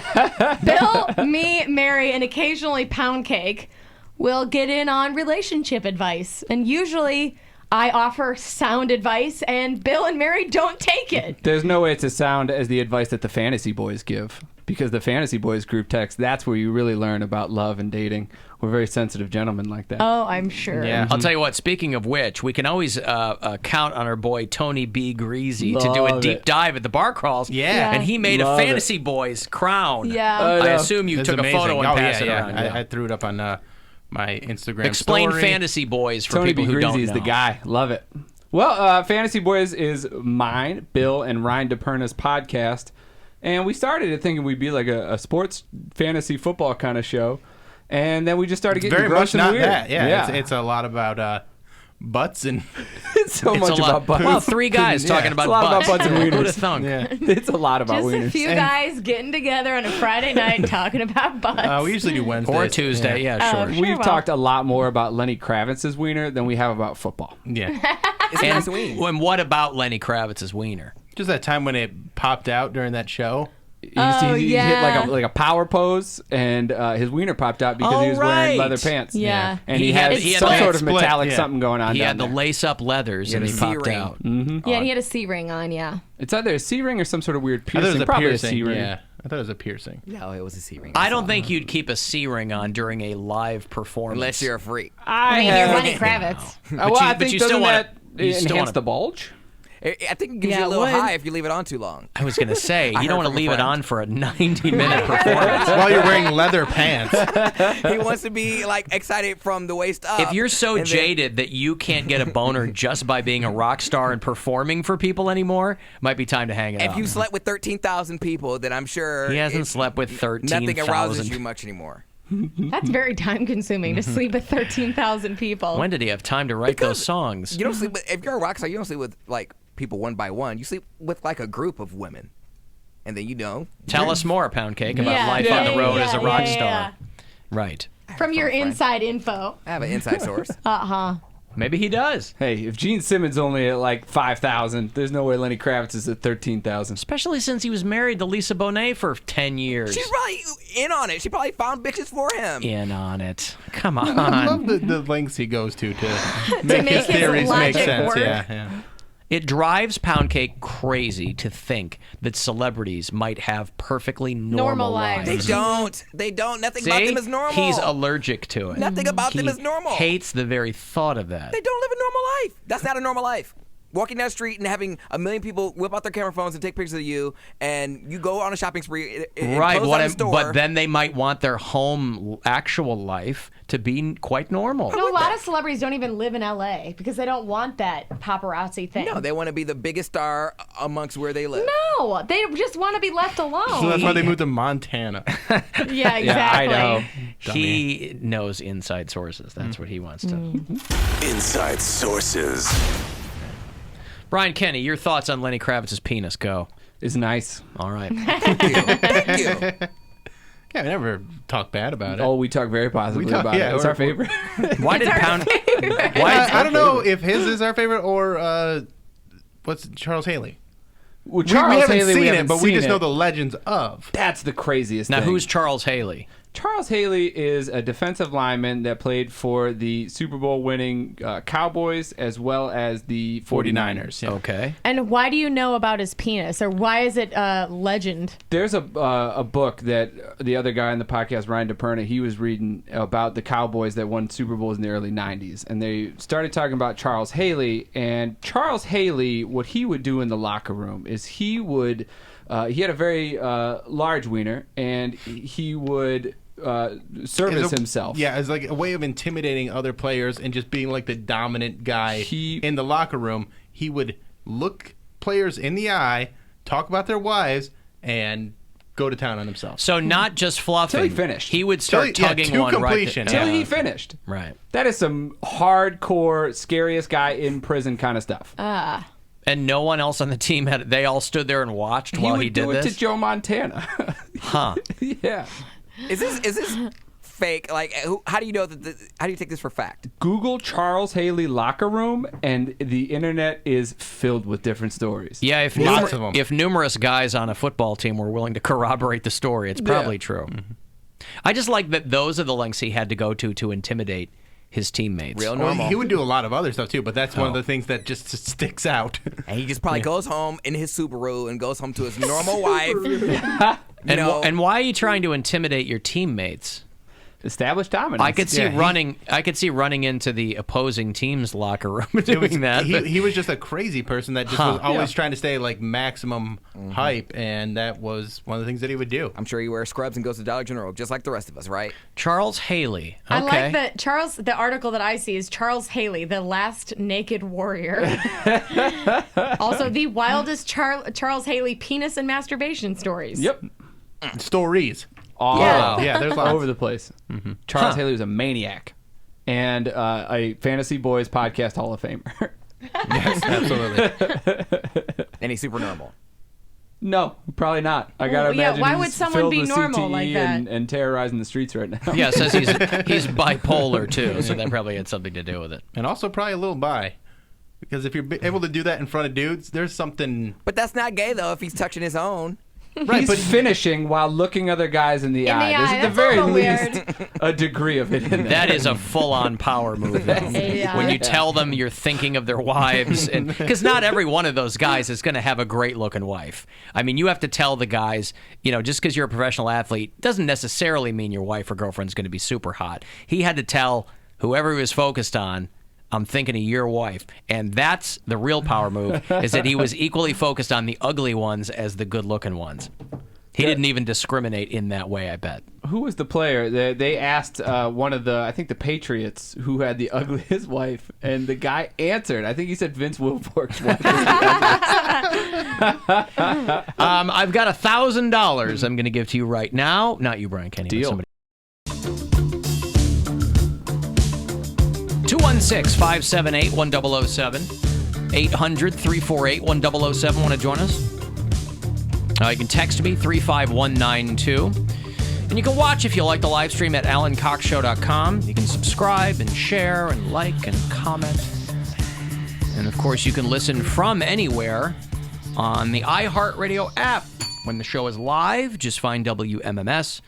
me, Mary, and occasionally Pound Cake will get in on relationship advice. And usually I offer sound advice, and Bill and Mary don't take it. There's no way it's as sound as the advice that the Fantasy Boys give. Because the Fantasy Boys group text, that's where you really learn about love and dating. We're very sensitive gentlemen like that. Oh, I'm sure. Yeah. I'll tell you what, speaking of which, we can always count on our boy Tony B. Greasy to do a Love deep it. dive at the bar crawls. Yeah. And he made Love a Fantasy Boys crown. Yeah. I assume you It's took amazing. a photo and passed it yeah. around. I threw it up on my Instagram Explain story. Fantasy Boys for Tony people B. who don't Greasy know. is the guy. Love it. Well, Fantasy Boys is mine, Bill, and Ryan DePerna's podcast. And we started it thinking we'd be like a sports fantasy football kind of show. And then we just started It's getting very gross much and not weird. that. Yeah. It's a lot about butts and It's so It's much a lot. about butts. Well, three guys Yeah. talking about It's a lot about butts. butts and wieners. Who'd have thunk? yeah. It's a lot about Just wieners. a few guys getting together on a Friday night talking about butts. We usually do Wednesdays. Or Tuesday, yeah, sure. Sure, We've well. talked a lot more about Lenny Kravitz's wiener than we have about football. Yeah. It's nice to ween. And what about Lenny Kravitz's wiener? Just that time when it popped out during that show. He hit like a power pose, and his wiener popped out because he was wearing leather pants. Yeah. And he had some sort of metallic something going on. He down had the there. lace-up leathers, and he popped out. Yeah, and he had a C-ring on, yeah. It's either a C-ring or some sort of weird I thought it piercing. was a Probably piercing. a C-ring. Yeah, I thought it was a piercing. No, it was a C-ring. I don't think you'd keep a C-ring on during a live performance. Unless you're a freak. I mean, you're Lenny Kravitz. I think doesn't that enhance the bulge? I think it gives you a little high if you leave it on too long. I was going to say, you don't want to leave it on for a 90-minute performance. While you're wearing leather pants. He wants to be like excited from the waist up. If you're so jaded that you can't get a boner just by being a rock star and performing for people anymore, might be time to hang it up. If you slept with 13,000 people, then I'm sure he hasn't slept with 13,000. Nothing arouses you much anymore. That's very time-consuming to sleep with 13,000 people. When did he have time to write those songs? You don't sleep with, if you're a rock star, you don't sleep with like people one by one. You sleep with like a group of women, and then Tell us more, Pound Cake, about life on the road as a rock star. Right. From your inside info. I have an inside source. Maybe he does. Hey, if Gene Simmons only at like 5,000, there's no way Lenny Kravitz is at 13,000. Especially since he was married to Lisa Bonet for 10 years. She's probably in on it. She probably found bitches for him. In on it. Come on. I love the lengths he goes to make his theories make sense. Yeah. It drives Pound Cake crazy to think that celebrities might have perfectly normal lives. They don't. Nothing about them is normal. He's allergic to it. Nothing about them is normal. Hates the very thought of that. They don't live a normal life. That's not a normal life. Walking down the street and having a million people whip out their camera phones and take pictures of you, and you go on a shopping spree. Right, but then they might want their home actual life to be quite normal. A lot of celebrities don't even live in LA because they don't want that paparazzi thing. No, they want to be the biggest star amongst where they live. No, they just want to be left alone. So that's why they moved to Montana. Yeah, exactly. Yeah, I know. He knows inside sources. That's what he wants to. Inside sources. Brian Kenny, your thoughts on Lenny Kravitz's penis? Go. It's nice. All right. Thank you. Yeah, we never talk bad about it. Oh, we talk very positively about it. It's our favorite. Why did Pound? I don't know if his is our favorite or what's Charles Haley. Well, Charles Haley, we haven't seen it, but we just know the legends of. That's the craziest thing. Now, who's Charles Haley? Charles Haley is a defensive lineman that played for the Super Bowl winning Cowboys as well as the 49ers. Yeah. Okay. And why do you know about his penis, or why is it legend? There's a book that the other guy on the podcast, Ryan DePerna, he was reading about the Cowboys that won Super Bowls in the early 90s. And they started talking about Charles Haley. And Charles Haley, what he would do in the locker room is he would... he had a very large wiener, and he would service himself. Yeah, as like a way of intimidating other players and just being like the dominant guy in the locker room. He would look players in the eye, talk about their wives, and go to town on himself. So not just fluffing. Till he finished. He would start tugging to one completion. Till he finished. Right. That is some hardcore, scariest guy in prison kind of stuff. And no one else on the team had. They all stood there and watched while he did would do it this. to Joe Montana. Huh? Yeah. Is this fake? Like, how do you know that? How do you take this for fact? Google Charles Haley locker room, and the internet is filled with different stories. Yeah, if numerous guys on a football team were willing to corroborate the story, it's probably true. Mm-hmm. I just like that those are the lengths he had to go to intimidate his teammates. Real normal. Well, he would do a lot of other stuff too, but that's one of the things that just sticks out. And he just probably goes home in his Subaru and goes home to his normal wife. And why are you trying to intimidate your teammates? Establish dominance. I could see running into the opposing team's locker room doing that. He was just a crazy person that just was always trying to stay like maximum hype, and that was one of the things that he would do. I'm sure he wears scrubs and goes to Dollar General just like the rest of us, right? Charles Haley. Okay. I like that the article that I see is Charles Haley, the last naked warrior. Also, the wildest Charles Haley penis and masturbation stories. Yep. Stories. Yeah, there's all over the place. Mm-hmm. Charles Haley was a maniac and a Fantasy Boys podcast Hall of Famer. Yes, absolutely. And he's super normal. No, probably not. I gotta imagine. Why he's would someone filled be with normal CTE like that? and terrorizing the streets right now? Yeah, it says he's bipolar too, so that probably had something to do with it. And also probably a little bi. Because if you're able to do that in front of dudes, there's something... But that's not gay, though, if he's touching his own. Right, He's but finishing while looking other guys in the eye. There's at the That's very a little least a degree of it in there. That is a full-on power move, though. Yeah. When you tell them you're thinking of their wives, and because not every one of those guys is going to have a great-looking wife. I mean, you have to tell the guys, just because you're a professional athlete doesn't necessarily mean your wife or girlfriend's going to be super hot. He had to tell whoever he was focused on, I'm thinking of your wife. And that's the real power move, is that he was equally focused on the ugly ones as the good-looking ones. He didn't even discriminate in that way, I bet. Who was the player? They asked one of I think the Patriots, who had the ugliest wife, and the guy answered. I think he said Vince Wilfork's wife. I've got $1,000 I'm going to give to you right now. Not you, Brian Kenny. Deal. 216-578-1007. 800-348-1007. Want to join us? You can text me, 35192. And you can watch if you like the live stream at alancockshow.com. You can subscribe and share and like and comment. And, of course, you can listen from anywhere on the iHeartRadio app. When the show is live, just find WMMS.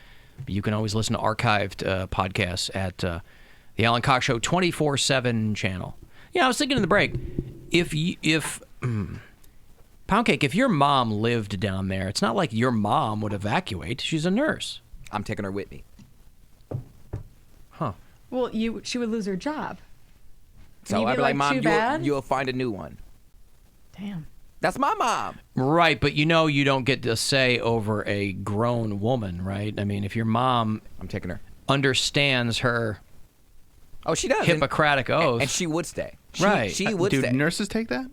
You can always listen to archived podcasts at the Alan Cox Show 24/7 channel. I was thinking in the break, Pound Cake, if your mom lived down there, it's not like your mom would evacuate. She's a nurse. I'm taking her with me. Huh. Well, she would lose her job. So I'd be like, Mom, you'll find a new one. Damn. That's my mom. Right, but you don't get to say over a grown woman, right? I mean, if your mom I'm taking her. Understands her she does. Hippocratic oath. And she would stay. Right. She would stay. Do nurses take that?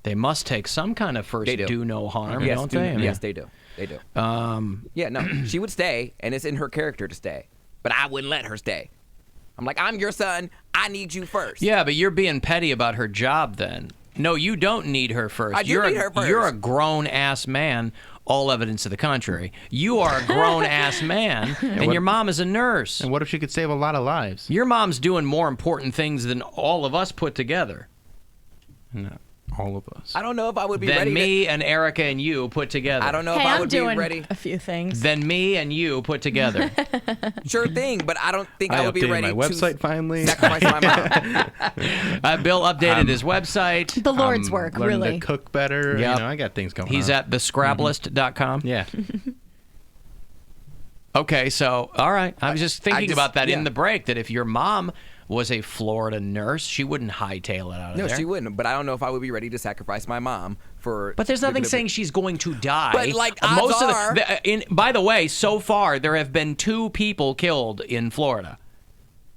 They must take some kind of first do no harm, yes, don't they? Yes, they do. They do. Yeah, no, she would stay, and it's in her character to stay. But I wouldn't let her stay. I'm like, I'm your son. I need you first. Yeah, but you're being petty about her job then. No, you don't need her first. I do need her first. You're a grown-ass man. All evidence to the contrary. You are a grown-ass man, and your mom is a nurse. And what if she could save a lot of lives? Your mom's doing more important things than all of us put together. No, all of us. I don't know if I would be ready. Than me and Erica and you put together. I don't know if I would be ready. A few things. Than me and you put together. Sure thing, but I don't think I would be ready my website to finally. sacrifice my mom. Bill updated his website. The Lord's work, learning really. to cook better. Yep. I got things going on. He's at thescrabblist.com. Yeah. Okay, so, all right. I was just thinking about that in the break, that if your mom was a Florida nurse, she wouldn't hightail it out of there. No, she wouldn't. But I don't know if I would be ready to sacrifice my mom for. But there's nothing saying she's going to die. But odds are. By the way, so far there have been 2 people killed in Florida.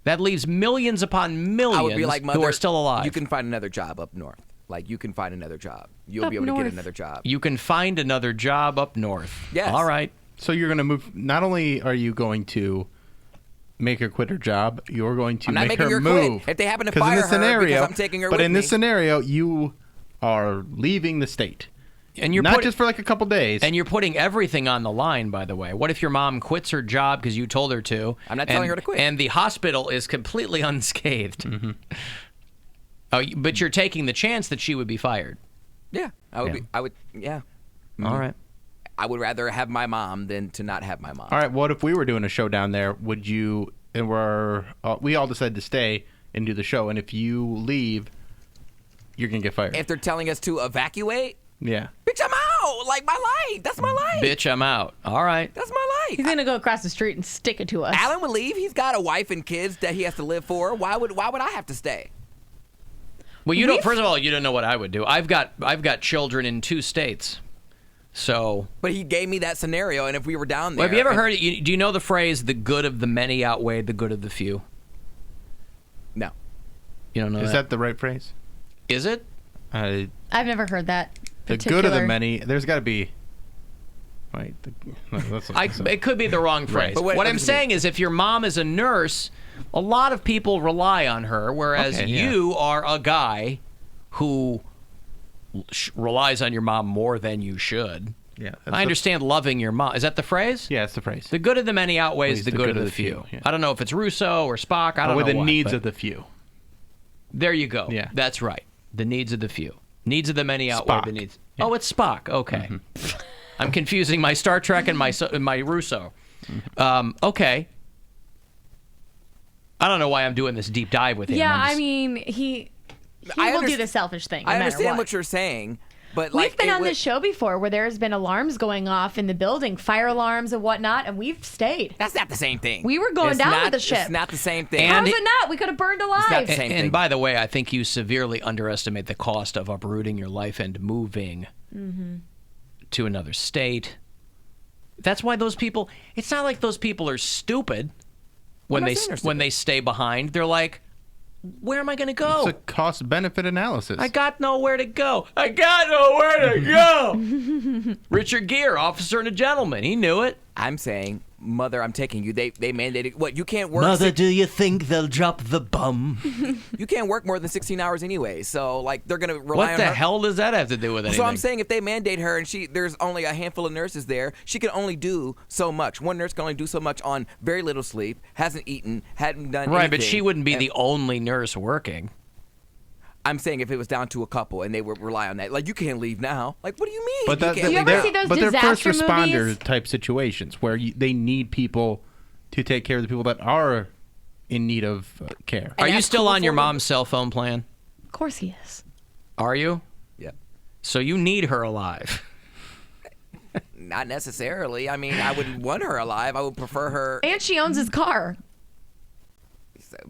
That leaves millions upon millions I would be like, Mother, who are still alive. You can find another job up north. You can find another job. You'll be able to get another job. You can find another job up north. Yes. All right. So you're going to move. Not only are you going to make her quit her job, you're going to make her move. Quit. If they happen to fire her because I'm taking her with me. But in this scenario, you are leaving the state. And you're not just for a couple days. And you're putting everything on the line, by the way. What if your mom quits her job because you told her to? I'm not telling her to quit. And the hospital is completely unscathed. Mm-hmm. Oh, but you're taking the chance that she would be fired. Yeah, I would. Yeah. Mm-hmm. All right. I would rather have my mom than to not have my mom. All right. What if we were doing a show down there? Would you? And we all decided to stay and do the show. And if you leave, you're gonna get fired. If they're telling us to evacuate. Yeah. Bitch, I'm out. My life. That's my life. Bitch, I'm out. All right. That's my life. He's gonna go across the street and stick it to us. Alan would leave. He's got a wife and kids that he has to live for. Why would I have to stay? Well, you don't. First of all, you don't know what I would do. I've got children in 2 states, so. But he gave me that scenario, and if we were down there, well, have you ever heard it? Do you know the phrase "the good of the many outweigh the good of the few"? No. You don't know. Is that the right phrase? Is it? I've never heard that. The good of the many. There's got to be. Wait. It could be the wrong phrase. Right. What I'm saying is, if your mom is a nurse, a lot of people rely on her, whereas you are a guy who relies on your mom more than you should. Yeah, I understand loving your mom. Is that the phrase? Yeah, it's the phrase. The good of the many outweighs the good of the few. Yeah. I don't know if it's Rousseau or Spock. I don't know the what, needs of the few. There you go. Yeah. That's right. The needs of the few. Needs of the many outweigh the needs. Yeah. Oh, it's Spock. Okay. I'm confusing my Star Trek and my Russo. Okay. I don't know why I'm doing this deep dive with him. Yeah, I mean, he will do the selfish thing. No I matter understand what you're saying, but we've been on this show before where there's been alarms going off in the building, fire alarms and whatnot, and we've stayed. That's not the same thing. We were going down with the ship. It's not the same thing. How's it not? We could have burned alive. And by the way, I think you severely underestimate the cost of uprooting your life and moving to another state. That's why those people. It's not like those people are stupid when they stay behind. They're like, where am I going to go? It's a cost-benefit analysis. I got nowhere to go. Richard Gere, officer and a gentleman. He knew it. I'm saying, Mother, I'm taking you. They mandated what? You can't work. Mother, do you think they'll drop the bomb? You can't work more than 16 hours anyway. So like they're gonna rely on What the her. hell does that have to do with anything? So I'm saying if they mandate her and there's only a handful of nurses there, she can only do so much. One nurse can only do so much on very little sleep, hasn't eaten, hadn't done right, anything. but she wouldn't be the only nurse working. I'm saying if it was down to a couple and they would rely on that, like you can't leave now. Like what do you mean? But you ever see those they're first disaster responder movies? type situations where they need people to take care of the people that are in need of care. Are you still on your mom's cell phone plan? Of course he is. Are you? Yeah. So you need her alive. Not necessarily. I mean, I wouldn't want her alive. I would prefer her. And she owns his car.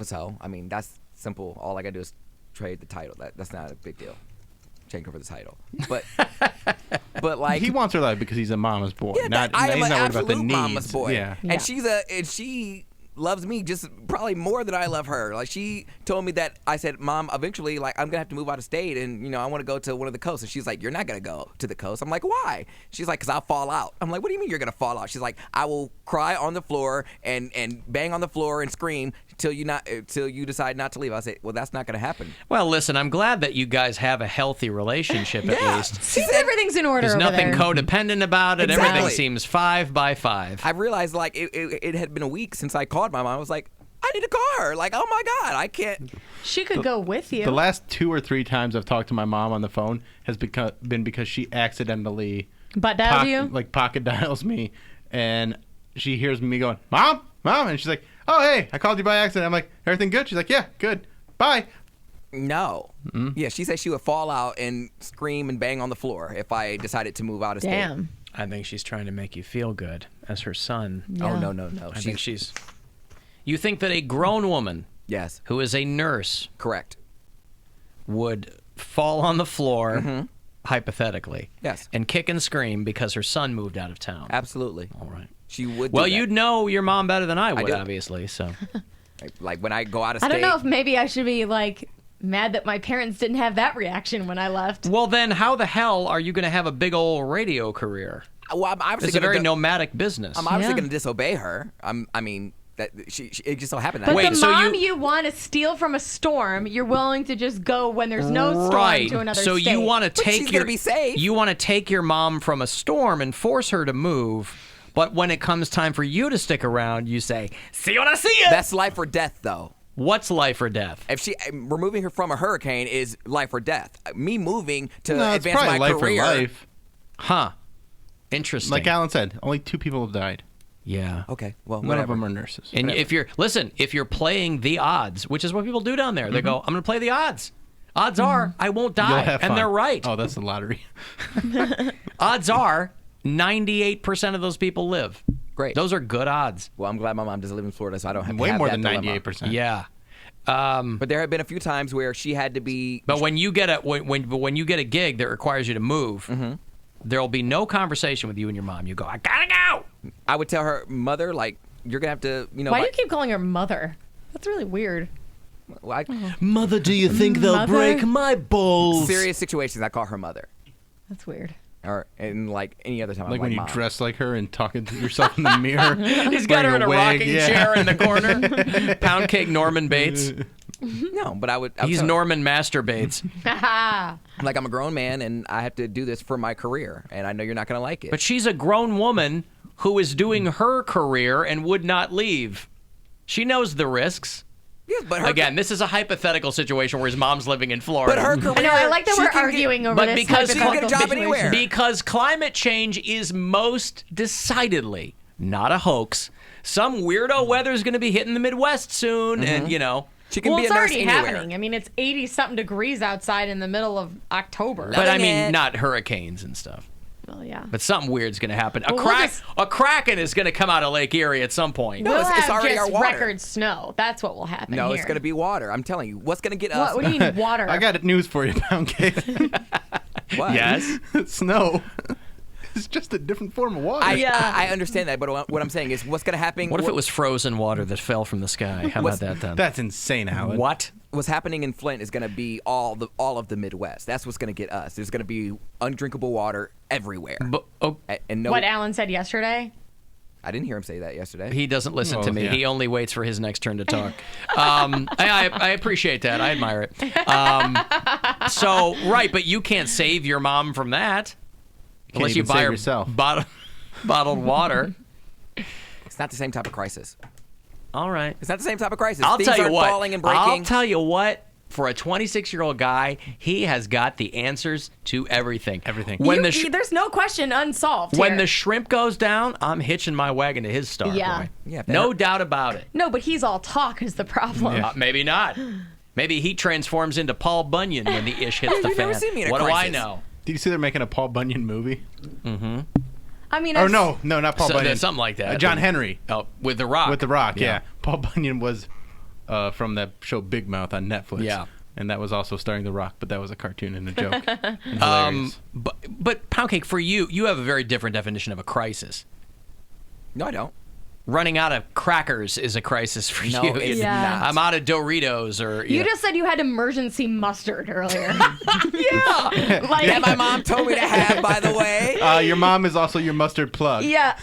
So, I mean, that's simple. All I got to do is trade the title. That's not a big deal. Change over the title. But like he wants her alive because he's a mama's boy. Yeah, I am he's an not worried about the absolute needs. mama's boy. Yeah. And she loves me just probably more than I love her. Like she told me that I said, Mom, eventually like I'm gonna have to move out of state and I want to go to one of the coasts. And she's like, you're not gonna go to the coast. I'm like, why? She's like, 'cause I'll fall out. I'm like, what do you mean you're gonna fall out? She's like, I will cry on the floor and bang on the floor and scream till you decide not to leave. I said, well, that's not gonna happen. Well, listen, I'm glad that you guys have a healthy relationship at least. Seems everything's in order. There's over nothing there. codependent about it. Exactly. Everything seems 5 by 5. I realized like it had been a week since I called my mom. I was like, I need a car. Like, oh my God, I can't. She could go with you. The last 2 or 3 times I've talked to my mom on the phone has been because she accidentally butt dialed you? Like pocket dials me, and she hears me going, Mom, and she's like, oh, hey, I called you by accident. I'm like, everything good? She's like, yeah, good. Bye. No. Mm-hmm. Yeah, she said she would fall out and scream and bang on the floor if I decided to move out of state. Damn. I think she's trying to make you feel good as her son. Yeah. Oh, no. I think she's... You think that a grown woman, yes, who is a nurse, correct, would fall on the floor, hypothetically, yes, and kick and scream because her son moved out of town? Absolutely. All right. She would. Well, do that. you'd know your mom better than I would, do. obviously. So, like when I go out of state, I don't know if maybe I should be like mad that my parents didn't have that reaction when I left. Well, then how the hell are you going to have a big old radio career? Well, I'm obviously it's a very nomadic business. I'm obviously going to disobey her. I mean, that she it just so happened that. But the mom you want to steal from a storm, you're willing to just go when there's no storm to another so state. you want to take she's gonna be safe. You want to take your mom from a storm and force her to move. But when it comes time for you to stick around, you say, "See what I see ya." That's life or death, though. What's life or death? If removing her from a hurricane is life or death. Me moving to it's advance probably my life career. or life. Huh. Interesting. Like Alan said, only 2 people have died. Yeah. Okay. Well, none of them are nurses. And if you're playing the odds, which is what people do down there, they go, "I'm going to play the odds. Odds are I won't die," You'll have and fun. they're right. Oh, that's the lottery. Odds are 98% of those people live. Great. Those are good odds. Well, I'm glad my mom doesn't live in Florida, so I don't have to Way have more that than dilemma. 98%. Yeah. But there have been a few times where she had to be. But when you get when you get a gig that requires you to move, there'll be no conversation with you and your mom. You go, "I gotta go." I would tell her, "Mother, like you're gonna have to, Why do you keep calling her mother? That's really weird. Well, Mother, do you think they'll break my balls? Serious situations, I call her mother. That's weird. Or and like any other time, Like I'm when you Mom. dress like her and talking to yourself in the mirror. He's got her in a wearing rocking wig, chair in the corner. Pound cake Norman Bates. No, but I would. He's Norman Masturbates. Like I'm a grown man and I have to do this for my career, and I know you're not gonna like it. But she's a grown woman who is doing her career and would not leave. She knows the risks. Yes, but again, this is a hypothetical situation where his mom's living in Florida. But her career, I know. I like that she we're can arguing over but this. because she can get a job situation. anywhere. Because climate change is most decidedly not a hoax. Some weirdo weather's going to be hitting the Midwest soon, and she can Well, be it's a nurse already anywhere. happening. I mean, it's 80-something degrees outside in the middle of October. But I mean, not hurricanes and stuff. Well, yeah. But something weird's going to happen. Well, A kraken is going to come out of Lake Erie at some point. We'll it's have already just our water. record snow. That's what will happen No, here. it's going to be water. I'm telling you. What's going to get us? What do you mean water? I got news for you, Pound Cake. What? Yes? Snow. It's just a different form of water. I understand that, but what I'm saying is what's going to happen. What if it was frozen water that fell from the sky? How about that then? That's insane, Alan. What? What's happening in Flint is going to be all of the Midwest. That's what's going to get us. There's going to be undrinkable water everywhere. But, and no, What Alan said yesterday? I didn't hear him say that yesterday. He doesn't listen to me. yeah. He only waits for his next turn to talk. I appreciate that. I admire it. But you can't save your mom from that. Unless you buy her yourself. bottled water. It's not the same type of crisis. All right. It's not the same type of crisis. I'll Things tell you aren't what. falling and breaking. I'll tell you what. For a 26-year-old guy, he has got the answers to everything. Everything. There's no question unsolved When here. the shrimp goes down, I'm hitching my wagon to his star. Yeah. Boy. Yeah, No doubt about it. No, but he's all talk is the problem. Maybe not. Maybe he transforms into Paul Bunyan when the ish hits the You've fan. never seen me in a What do I crisis. know? Did you see they're making a Paul Bunyan movie? Mm-hmm. I mean, Or no, not Paul Bunyan. Something like that. John Henry. Oh, with The Rock. With The Rock, yeah. Paul Bunyan was from that show Big Mouth on Netflix. Yeah. And that was also starring The Rock, but that was a cartoon and a joke. And hilarious. But Pound Cake, for you have a very different definition of a crisis. No, I don't. Running out of crackers is a crisis for No, you. it's not. I'm out of Doritos or... You just said you had emergency mustard earlier. Yeah. Like, That my mom told me to have, by the way. Your mom is also your mustard plug. Yeah.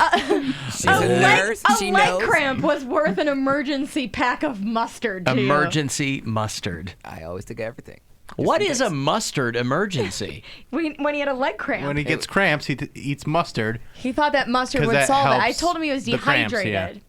She's a nurse. She leg knows. cramp was worth an emergency pack of mustard to you. Emergency mustard. I always take everything. What is a mustard emergency? When he had a leg cramp. When he gets cramps, he eats mustard. He thought that mustard 'Cause would that solve it. I helps told him he was the cramps, dehydrated. yeah.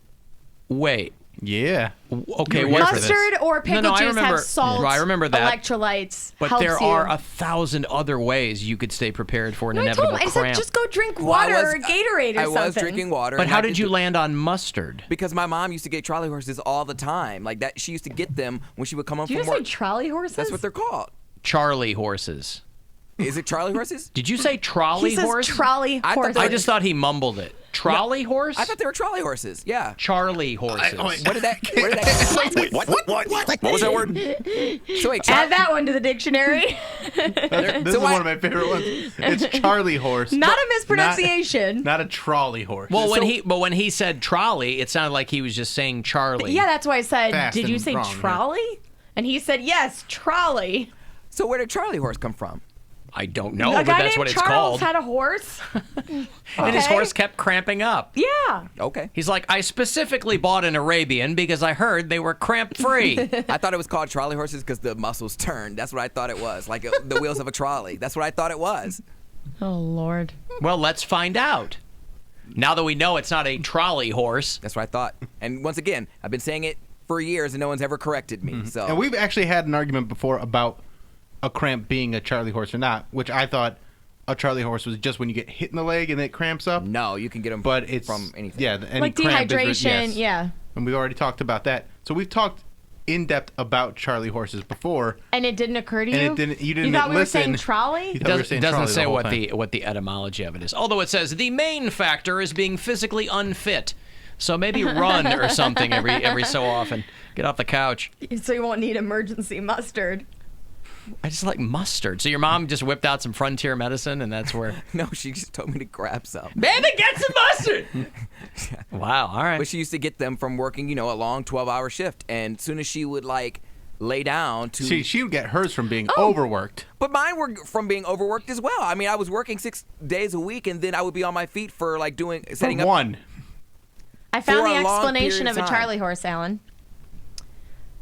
Wait. Yeah. Okay, You were what here for this. Mustard or pickle I juice remember, have salt, I remember that. electrolytes. But helps there you. are 1,000 other ways you could stay prepared for an No, I inevitable told him. I said cramp. just go drink Well, water I was- or Gatorade or I something. was drinking water. But and how I did you land on mustard? Because my mom used to get trolley horses all the time. Like that, she used to get them when she would come home Did you from just say work. trolley horses? That's what they're called. Charlie horses. Is it trolley horses? Did you say trolley He says horse? trolley I thought horses. they I just thought he mumbled it. Trolley horse? I thought they were trolley horses. Yeah. Charlie horses. What did that? Wait, what was that word? So wait, Add that one to the dictionary. This is one of my favorite ones. It's Charlie horse. Not a mispronunciation. Not a trolley horse. Well, when he said trolley, it sounded like he was just saying Charlie. Yeah, that's why I said, Fast did you and say wrong, man. trolley? And he said, yes, trolley. So where did Charlie horse come from? I don't know, A but guy that's named what it's Charles called. had a horse. And his Okay. horse kept cramping up. Yeah. Okay. He's like, I specifically bought an Arabian because I heard they were cramp free. I thought it was called trolley horses because the muscles turned. That's what I thought it was, like the wheels of a trolley. That's what I thought it was. Oh, Lord. Well, let's find out. Now that we know it's not a trolley horse. That's what I thought. And once again, I've been saying it for years and no one's ever corrected me. So And we've actually had an argument before about a cramp being a Charlie horse or not, which I thought a Charlie horse was just when you get hit in the leg and it cramps up. No, you can get them but it's from anything. Yeah, any Like cramp is- dehydration, yes. yeah. And we've already talked about that. So we've talked in depth about Charlie horses before. And it didn't occur to And you? it didn't- you didn't You thought we were listen. saying trolley? You It thought we were doesn't, saying doesn't Charlie say the whole time. what the etymology of it is. Although it says the main factor is being physically unfit. So maybe run or something every so often. Get off the couch. So you won't need emergency mustard. I just like mustard. So your mom just whipped out some frontier medicine, and that's where. No, she just told me to grab some. Baby, get some mustard. Wow. All right. But she used to get them from working, a long 12-hour shift. And as soon as she would lay down to. See, she would get hers from being overworked. But mine were from being overworked as well. I mean, I was working 6 days a week, and then I would be on my feet for setting For up. one. I found For the a long explanation period of of a time. Charlie horse, Alan.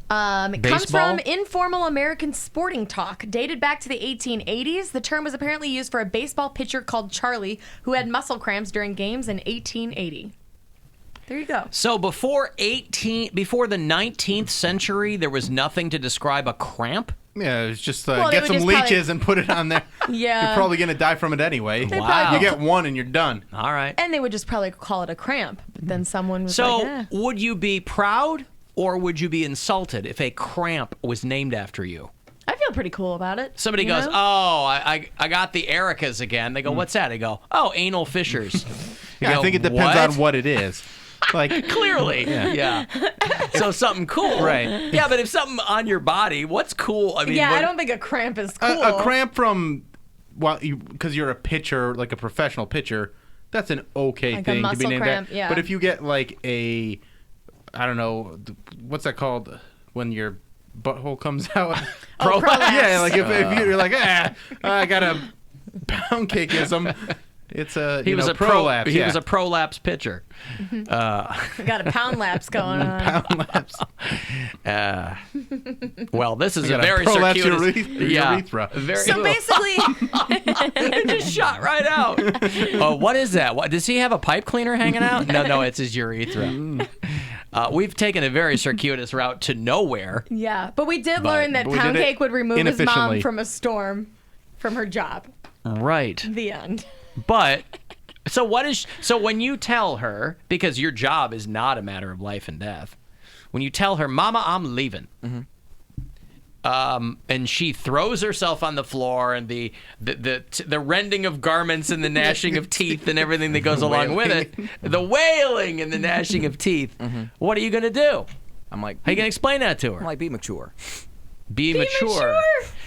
It comes Baseball? from informal American sporting talk. Dated back to the 1880s, the term was apparently used for a baseball pitcher called Charlie who had muscle cramps during games in 1880. There you go. So before the 19th century, there was nothing to describe a cramp? Yeah, it's just Well, they get would some just leeches and put it on there. Yeah. You're probably going to die from it anyway. Wow. You get one and you're done. All right. And they would just probably call it a cramp. But then someone was So like, eh. would you be proud or would you be insulted if a cramp was named after you? I feel pretty cool about it. Somebody you goes, know? oh, I got the Ericas again. They go, what's that? I go, oh, anal fissures. You Yeah, go, I think it depends "What?" on what it is. Like Clearly, yeah. So something cool, Right. Yeah, but if something on your body, what's cool? I mean, Yeah, what- I don't think a cramp is cool. a cramp from, well, because you're a pitcher, like a professional pitcher, that's an okay Like a thing to be muscle named cramp, that. yeah. But if you get like a, I don't know, what's that called when your butthole comes out? Prolapse. Yeah, like if you're like, I got a pound cakeism. It's a he was a prolapse. He yeah. was a prolapse pitcher. We got a pound lapse going on. Pound lapse. Well, this is You a got a very prolapse circuitous. urethra. Very, So basically, it just shot right out. Oh, what is that? What does he have a pipe cleaner hanging out? No, it's his urethra. We've taken a very circuitous route to nowhere. yeah. But we did But- learn that but we Pound did it Cake would remove his mom inefficiently. from a storm from her job. Right. The end. But so when you tell her, because your job is not a matter of life and death, when you tell her, Mama, I'm leaving. And she throws herself on the floor, and the rending of garments and the gnashing of teeth and everything that goes along with it, the wailing and the gnashing of teeth. What are you gonna do? I'm like, how you gonna explain that to her? I'm like, be mature. Be mature.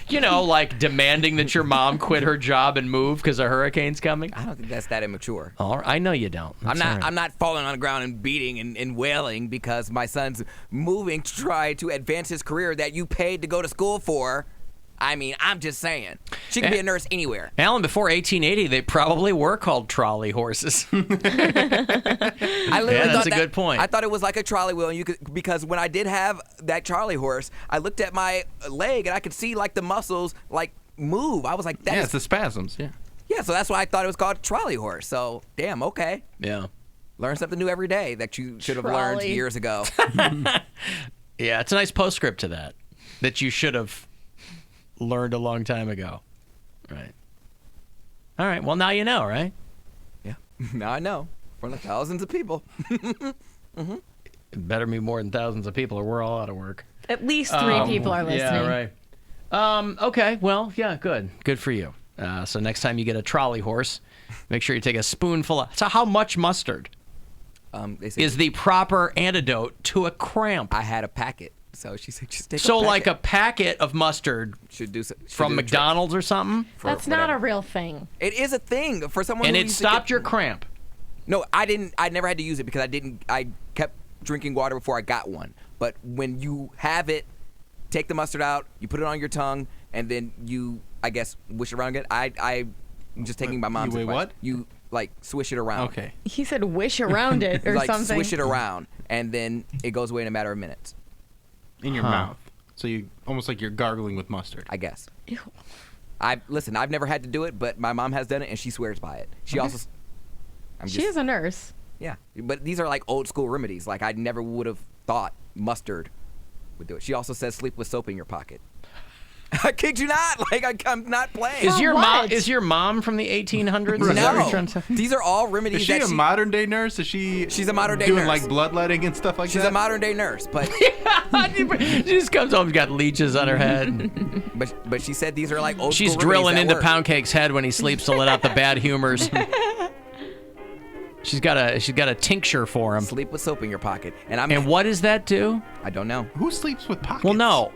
You know, like demanding that your mom quit her job and move because a hurricane's coming. I don't think that's that immature. All right, I know you don't. I'm That's not. all right. I'm not falling on the ground and beating and wailing because my son's moving to try to advance his career that you paid to go to school for. I mean, I'm just saying. She can be a nurse anywhere. Alan, before 1880, they probably were called trolley horses. I literally Yeah, that's thought a good point. I thought it was like a trolley wheel, and you could, because when I did have that trolley horse, I looked at my leg and I could see like the muscles like move. I was like, Yeah, it's the spasms. Yeah. yeah. So that's why I thought it was called trolley horse. So damn, okay. Yeah. Learn something new every day that you should have learned Trolley. years ago. Yeah, it's a nice postscript to that you should have learned a long time ago. Right. All right. Well, now you know, right? Yeah. Now I know. For the thousands of people. It better be more than thousands of people, or we're all out of work. At least 3 people are listening. Yeah, right. Okay. Well, yeah, good. Good for you. So next time you get a trolley horse, make sure you take a spoonful of. So how much mustard They said is the proper antidote to a cramp? I had a packet, so she said just take. So a packet. like a packet of mustard should do from McDonald's or something, That's not a real thing. It is a thing for someone. and who it used to stopped get- your cramp. No, I didn't. I never had to use it because I didn't. I kept drinking water before I got one. But when you have it, take the mustard out. You put it on your tongue, and then you, I guess, wish it around it. I'm just taking my mom's wait, advice. what? You like swish it around. Okay. He said wish around it or like something. swish it around, and then it goes away in a matter of minutes. In your mouth. So you almost like you're gargling with mustard. I guess. Ew. Listen. I've never had to do it, but my mom has done it, and she swears by it. She also. She is a nurse. Yeah, but these are like old school remedies. Like I never would have thought mustard would do it. She also says sleep with soap in your pocket. I kid you not. Like I'm not playing. Is your mom from the 1800s? Is that what you're trying to say? These are all remedies. Is she that a modern day nurse? Is She's a modern day doing nurse. like bloodletting and stuff like She's that? a modern day nurse, but She just comes home, got leeches on her head. but she said these are like old. She's school drilling remedies that into work. Pound Cake's head when he sleeps to let out the bad humors. She's got a tincture for him. Sleep with soap in your pocket, And what does that do? I don't know. Who sleeps with pockets? Well, no.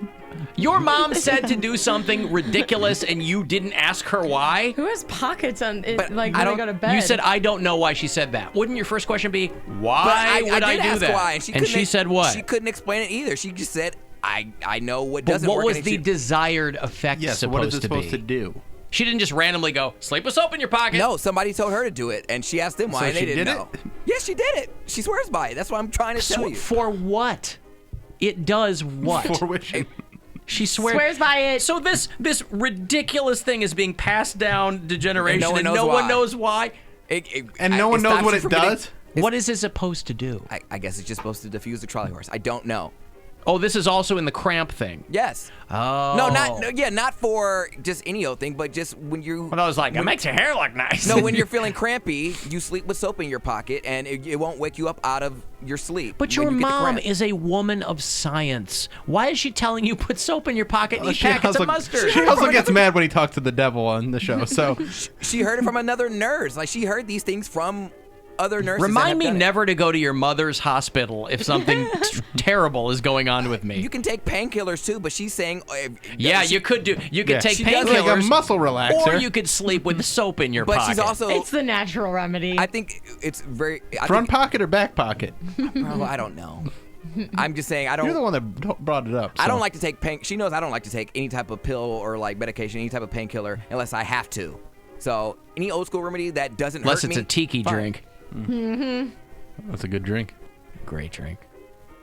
Your mom said to do something ridiculous, and you didn't ask her why. Who has pockets on it, But like I when they don't- go to bed? You said I don't know why she said that. Wouldn't your first question be But why would I I did do ask that? why, and she said what? She couldn't explain it either. She just said, "I know what But doesn't what work." was and the she- desired effect Yes. supposed What is it to supposed be? to do? She didn't just randomly go sleep with soap in your pocket. No, somebody told her to do it, and she asked them why, So and they she didn't did know. it? Yes, she did it. She swears by it. That's what I'm trying to tell you. For what? It does what? For which? She swears by it. So this ridiculous thing is being passed down to generation, And no one and knows no why. one knows why. And no one knows what it does? What is it supposed to do? I guess it's just supposed to diffuse the trolley horse. I don't know. Oh, this is also in the cramp thing. Yes. Oh. No, not for just any old thing, but just when you. Well, I was like, it makes your hair look nice. No, when you're feeling crampy, you sleep with soap in your pocket, and it won't wake you up out of your sleep. But your mom is a woman of science. Why is she telling you put soap in your pocket and eat packets of mustard? She also gets mad when he talks to the devil on the show. So she heard it from another nurse. Like, she heard these things from other nurses. Remind me never to go to your mother's hospital if something terrible is going on with me. You can take painkillers too, but she's saying, you could take painkillers, like a muscle relaxer, or you could sleep with soap in your pocket. But she's also, it's the natural remedy. I think it's very front pocket or back pocket. Bro, I don't know. I'm just saying, I don't. You're the one that brought it up. So. I don't like to take She knows I don't like to take any type of pill or like medication, any type of painkiller, unless I have to. So any old school remedy that doesn't hurt me. Unless it's a tiki drink. That's a good drink. Great drink.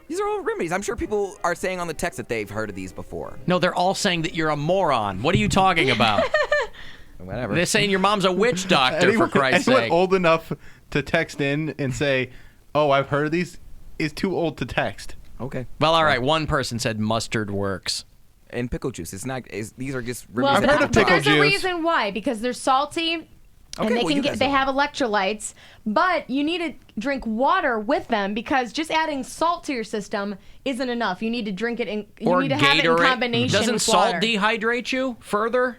These are all remedies. I'm sure people are saying on the text that they've heard of these before. No, they're all saying that you're a moron. What are you talking about? Whatever. They're saying your mom's a witch doctor, for Christ's anyone sake. Old enough to text in and say, "Oh, I've heard of these," is too old to text. Okay. Well, all right. One person said mustard works. And pickle juice. It's not. These are just remedies. Well, I've heard of pickle there's juice. a reason why, because they're salty. And they have electrolytes, but you need to drink water with them because just adding salt to your system isn't enough. You need to drink it in. You need to have it in combination Doesn't with salt water. dehydrate you further?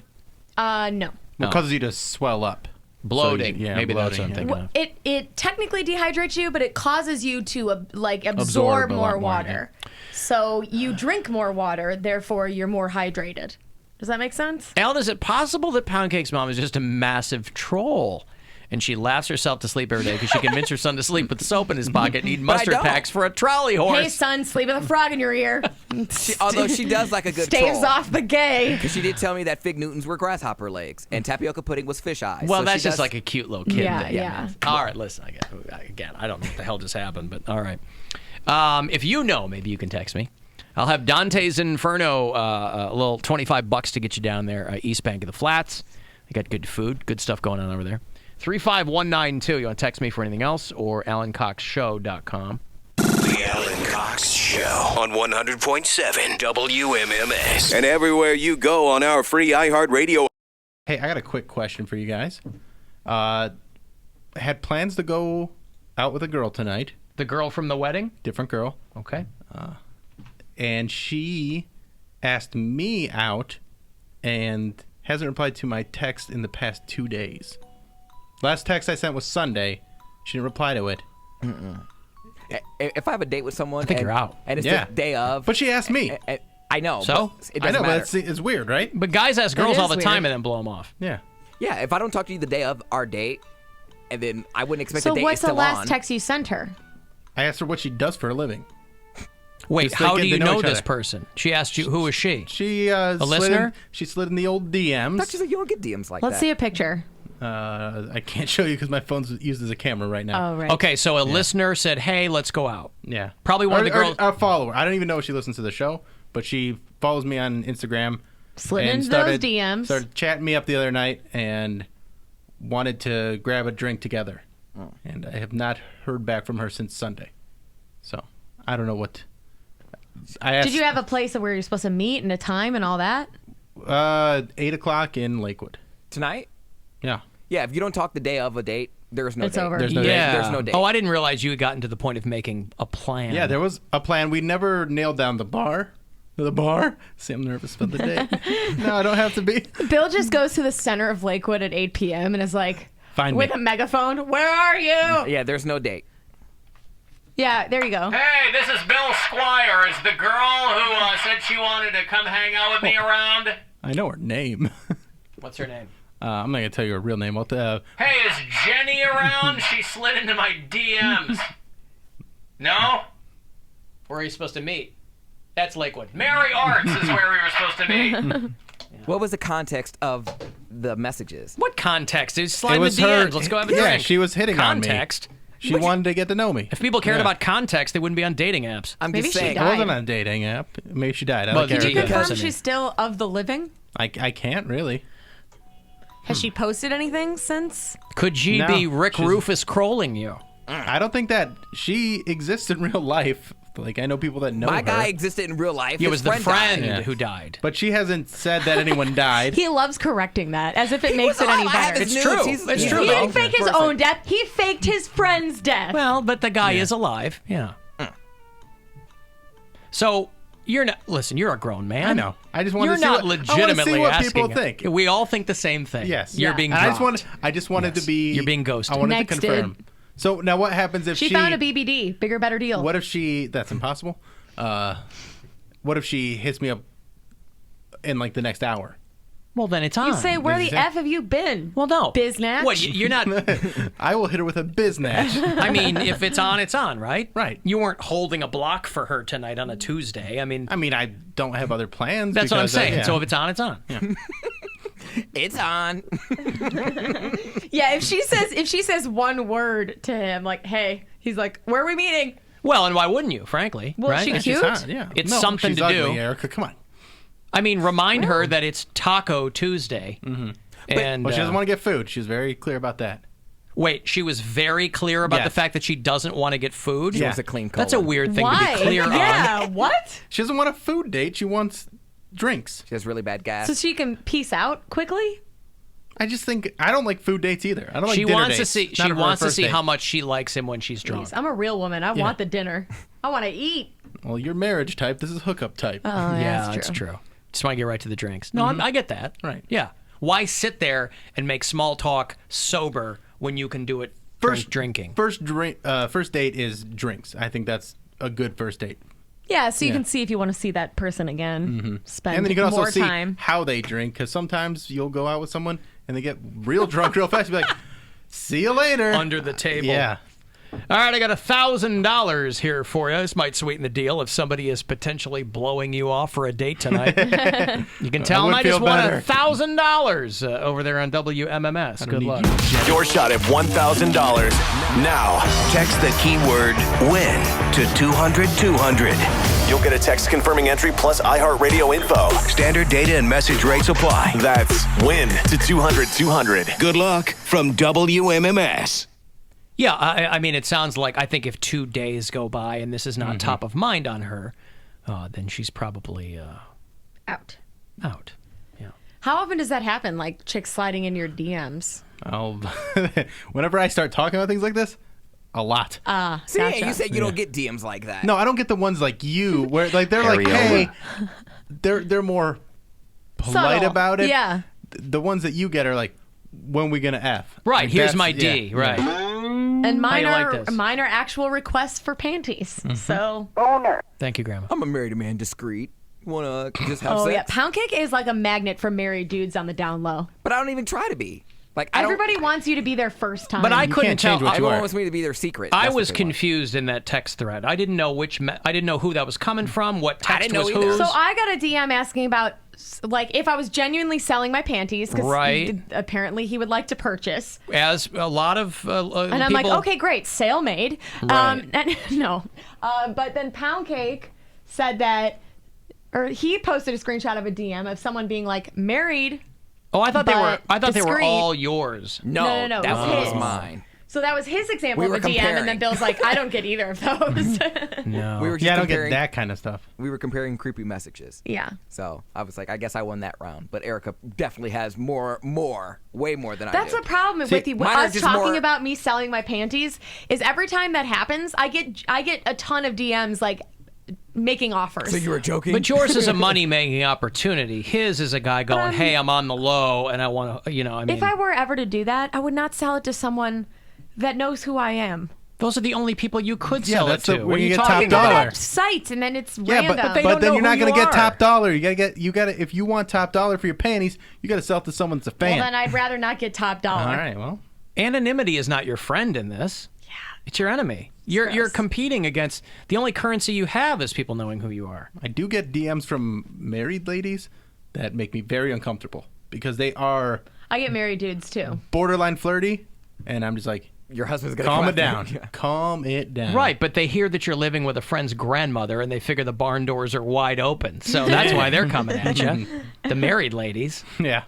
No. Because you just swell up. Bloating. So, Maybe bloating, that's what I'm thinking of. It technically dehydrates you, but it causes you to absorb a more lot more, water. So you drink more water, therefore you're more hydrated. Does that make sense? Alan, is it possible that Pound Cake's mom is just a massive troll? And she laughs herself to sleep every day because she convinced her son to sleep with soap in his pocket and eat mustard packs for a trolley horse. Hey, son, sleep with a frog in your ear. Although she does like a good Staves troll. off the gay. Because she did tell me that fig Newtons were grasshopper legs and tapioca pudding was fish eyes. Well, so that's just like a cute little kid thing. Yeah. All right, listen. Again, I don't know what the hell just happened, but all right. If you know, maybe you can text me. I'll have Dante's Inferno, a little $25 to get you down there, East Bank of the Flats. They got good food, good stuff going on over there. 35192. You want to text me for anything else or AlanCoxShow.com. The Alan Cox Show on 100.7 WMMS. And everywhere you go on our free iHeartRadio. Hey, I got a quick question for you guys. Had plans to go out with a girl tonight. The girl from the wedding? Different girl. Okay. And she asked me out and hasn't replied to my text in the past 2 days. Last text I sent was Sunday. She didn't reply to it. If I have a date with someone, I think you're out. And it's the day of. But she asked me. I know. So? It I doesn't know, matter. but it's weird, right? But guys ask girls is all the weird. time and then blow them off. Yeah. Yeah, if I don't talk to you the day of our date, and then I wouldn't expect So the date what's is the still last on. text you sent her? I asked her what she does for a living. Wait, Just like how do getting you to know know each this other. person? She asked you, who is she? She a listener? she slid in the old DMs. That's just like you don't get DMs like Let's that. see a picture. I can't show you because my phone's used as a camera right now. Oh, right. Okay, so a listener said, hey, let's go out. Yeah. Probably one of the girls. A follower. I don't even know if she listens to the show, but she follows me on Instagram. Slid and into those DMs. Started chatting me up the other night and wanted to grab a drink together. And I have not heard back from her since Sunday. So I don't know what. I asked, Did you have a place where you're supposed to meet and a time and all that? 8 o'clock in Lakewood. Tonight? Yeah. Yeah, if you don't talk the day of a date, there's no It's date. over. There's no date. There's no date. Oh, I didn't realize you had gotten to the point of making a plan. Yeah, there was a plan. We never nailed down the bar. The bar? See, I'm nervous about the day. No, I don't have to be. Bill just goes to the center of Lakewood at 8 p.m. and is like, Find with me. a megaphone, where are you? Yeah, there's no date. Yeah, there you go. Hey, this is Bill Squire. Is the girl who said she wanted to come hang out with me around? I know her name. What's her name? I'm not going to tell you her real name. Hey, is Jenny around? She slid into my DMs. No? Where are you supposed to meet? That's Lakewood. Mary Arts is where we were supposed to meet. What was the context of the messages? What context? It's slide It in the was DMs. her. Let's go have a Yeah, drink. she was hitting on me. Context? She wanted to get to know me. If people cared Yeah. about context, they wouldn't be on dating apps. I'm Maybe just she saying. died. I wasn't on a dating app. Maybe she died. I Well, don't did care. you Confirm Doesn't she's it? still of the living? I can't really. Has she posted anything since? Could she No, be Rick she's- Rufus crolling you? I don't think that she exists in real life. Like, I know people that know My her. guy existed in real life. It His was the friend friend died. who died. But she hasn't said that anyone died. He loves correcting that as if it He makes was it any alive. I have better. his It's news. true. He's- It's he's true, He though. didn't fake his own death. He faked his friend's death. Well, but the guy is alive. Yeah. So you're not. Listen, you're a grown man. I know. I just wanted You're to see not what, I wanna legitimately see what asking. people think. We all think the same thing. Yes. You're being. And Dropped. I just wanted to be. You're being ghosted. I wanted Next, to confirm. So now, what happens if She found a BBD, bigger, better deal. What if she? That's impossible. What if she hits me up in like the next hour? Well, then it's on. You say, where the F have you been? Well, no. Biznatch? What? You're not. I will hit her with a biznatch. I mean, if it's on, right? Right. You weren't holding a block for her tonight on a Tuesday. I mean, I don't have other plans. That's what I'm because, saying. yeah. So if it's on, it's on. Yeah. It's on. Yeah, if she says one word to him, like, hey, he's like, where are we meeting? Well, and why wouldn't you, frankly? Well, right? she She's cute? hot, yeah. It's No, something she's to ugly, do. Erica, come on. I mean, remind her that it's Taco Tuesday. Mm-hmm. And Well, she doesn't want to get food. She's very clear about that. Wait, she was very clear about the fact that she doesn't want to get food? She wants a clean That's a cola. weird thing Why? to be clear on. Yeah, what? She doesn't want a food date. She wants drinks. She has really bad gas. So she can peace out quickly? I just think I don't like food dates either. I don't like She dinner wants to dates. see. Not She for a wants to first see date. how much she likes him when she's drunk. I'm a real woman. I want the dinner. I want to eat. Well, you're marriage type. This is hookup type. Oh, yeah, that's that's true. true. Just want to get right to the drinks. No, I get that. Right. Yeah. Why sit there and make small talk sober when you can do it first drinking? First date is drinks. I think that's a good first date. Yeah, so you can see if you want to see that person again. Spend And then you can also more see time. how they drink, because sometimes you'll go out with someone and they get real drunk real fast. You'll be like, see you later. Under the table. Yeah. All right, I got $1,000 here for you. This might sweeten the deal if somebody is potentially blowing you off for a date tonight. You can tell them I just won $1,000 over there on WMMS. Good luck. Your shot at $1,000. Now, text the keyword WIN to 200-200. You'll get a text confirming entry plus iHeartRadio info. Standard data and message rates apply. That's WIN to 200-200. Good luck from WMMS. Yeah, I mean, it sounds like I think if 2 days go by and this is not top of mind on her, then she's probably Out. out. Yeah. How often does that happen? Like chicks sliding in your DMs? Oh, whenever I start talking about things like this, a lot. See, Gotcha. you said you don't get DMs like that. No, I don't get the ones like you, where like they're like, hey, they're more polite Subtle. about it. Yeah. The ones that you get are like, when we gonna F? Right, Like, here's that's- my D. yeah. Right. And How mine you like are this? mine are actual requests for panties. So Thank you, Grandma. I'm a married man, discreet. Wanna just have oh sex? yeah, pound cake is like a magnet for married dudes on the down low. But I don't even try to be. Like Everybody wants you to be their first time. But I couldn't tell. Everyone wants me to be their secret. I That's what was they want. confused in that text thread. I didn't know I didn't know who that was coming from. What text didn't know was either. whose. So I got a DM asking about like if I was genuinely selling my panties because Right. apparently he would like to purchase. As a lot of And I'm people, like, okay, great, sale made. Right. No, but then Pound Cake said that, or he posted a screenshot of a DM of someone being like married. Oh, I thought they were. but I thought they were discreet. all yours. No, that it was one his. was mine. So that was his example We of were a DM, and comparing. then Bill's like, I don't get either of those. No. We were just Yeah, I don't get comparing- that kind of stuff. We were comparing creepy messages. Yeah. So I was like, I guess I won that round. But Erica definitely has way more than I That's do. the problem See, with you. mine are Us just talking more- about me selling my panties is every time that happens, I get a ton of DMs like making offers. So you were joking? But yours is a money-making opportunity. His is a guy going, "Hey, I'm on the low, and I want to." I mean, if I were ever to do that, I would not sell it to someone that knows who I am. those are the only people you could Yeah, sell it that's to. where What are you you get talking top about? dollar. Sites, and then it's Yeah, random. but then you're not who gonna you get are. top dollar. You gotta if you want top dollar for your panties, you gotta sell it to someone that's a fan. Well, then I'd rather not get top dollar. All right, well, Anonymity is not your friend in this. Yeah, it's your enemy. You're competing against the only currency you have is people knowing who you are. I do get DMs from married ladies that make me very uncomfortable because they are I get married dudes too. borderline flirty, and I'm just like, your husband's gonna calm come it down, after you. Yeah. calm it down. Right, but they hear that you're living with a friend's grandmother, and they figure the barn doors are wide open. So that's why they're coming at you. The married ladies. Yeah,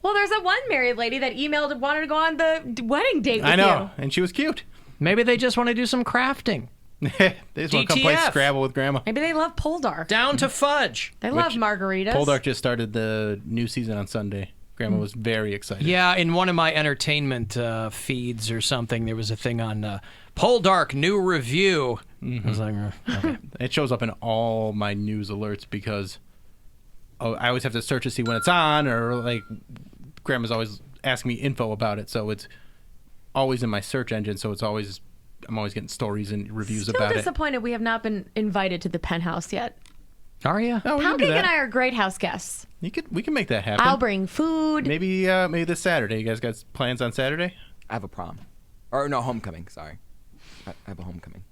Well, there's a one married lady that emailed and wanted to go on the wedding date with I know, you. and she was cute. Maybe they just want to do some crafting. They just want to come play DTF. Scrabble with Grandma. Maybe they love Poldark. Down to fudge. They love margaritas. Poldark just started the new season on Sunday. Grandma was very excited. Yeah, in one of my entertainment feeds or something, there was a thing on Poldark new review. I was like, okay. It shows up in all my news alerts because I always have to search to see when it's on, or like Grandma's always asking me info about it, so it's always in my search engine. So I'm always getting stories and reviews about it. Disappointed we have not been invited to the penthouse yet. Are you? Oh, we can do Pancake that. and I are great house guests. We can make that happen. I'll bring food. Maybe this Saturday. You guys got plans on Saturday? I have a prom. Or no, homecoming, sorry. I have a homecoming.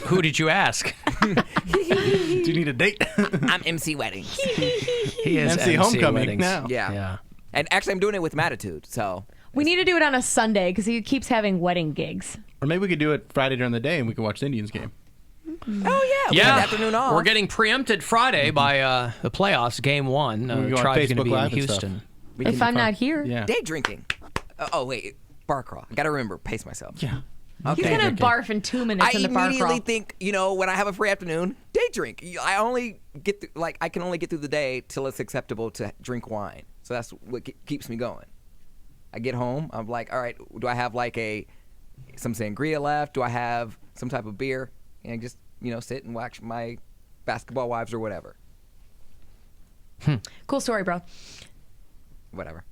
Who did you ask? Do you need a date? I'm MC Weddings. He is MC Homecoming Weddings. now. Yeah. And actually, I'm doing it with Matitude, so. We need to do it on a Sunday because he keeps having wedding gigs. Or maybe we could do it Friday during the day and we could watch the Indians game. Oh, yeah. We have the afternoon off. We're getting preempted Friday by the playoffs, Game 1. We can go on Tribe's going to Facebook be Live in and stuff. Houston. If I'm not here. Yeah. Day drinking. Oh, wait. Bar crawl. I got to remember, pace myself. Yeah. He's going to barf in 2 minutes in the bar crawl. I immediately think, when I have a free afternoon, day drink. I only get I can only get through the day till it's acceptable to drink wine. So that's what keeps me going. I get home, I'm like, all right, do I have some sangria left? Do I have some type of beer? And just, sit and watch my Basketball Wives or whatever. Cool story, bro. Whatever.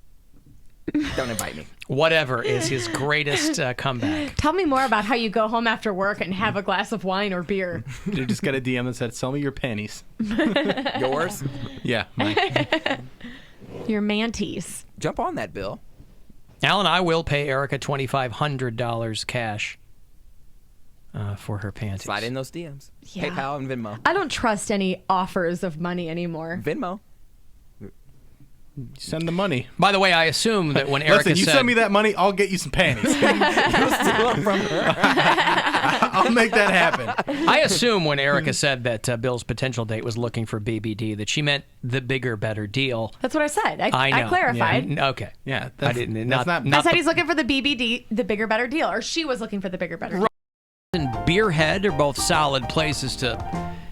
Don't invite me. Whatever is his greatest comeback. Tell me more about how you go home after work and have a glass of wine or beer. You just got a DM that said, sell me your panties. Yours? Yeah, mine. Your manties. Jump on that, Bill. Alan, I will pay Erica $2,500 cash for her panties. Slide in those DMs. Yeah. PayPal and Venmo. I don't trust any offers of money anymore. Venmo. Send the money. By the way, I assume that when Erica Listen, you said... send me that money, I'll get you some panties. You'll steal them from her. I'll make that happen. I assume when Erica said that Bill's potential date was looking for BBD, that she meant the bigger, better deal. That's what I said. I know. I clarified. Yeah. Okay. Yeah, I didn't. I said he's looking for the BBD, the bigger, better deal. Or she was looking for the bigger, better deal. And Beerhead are both solid places to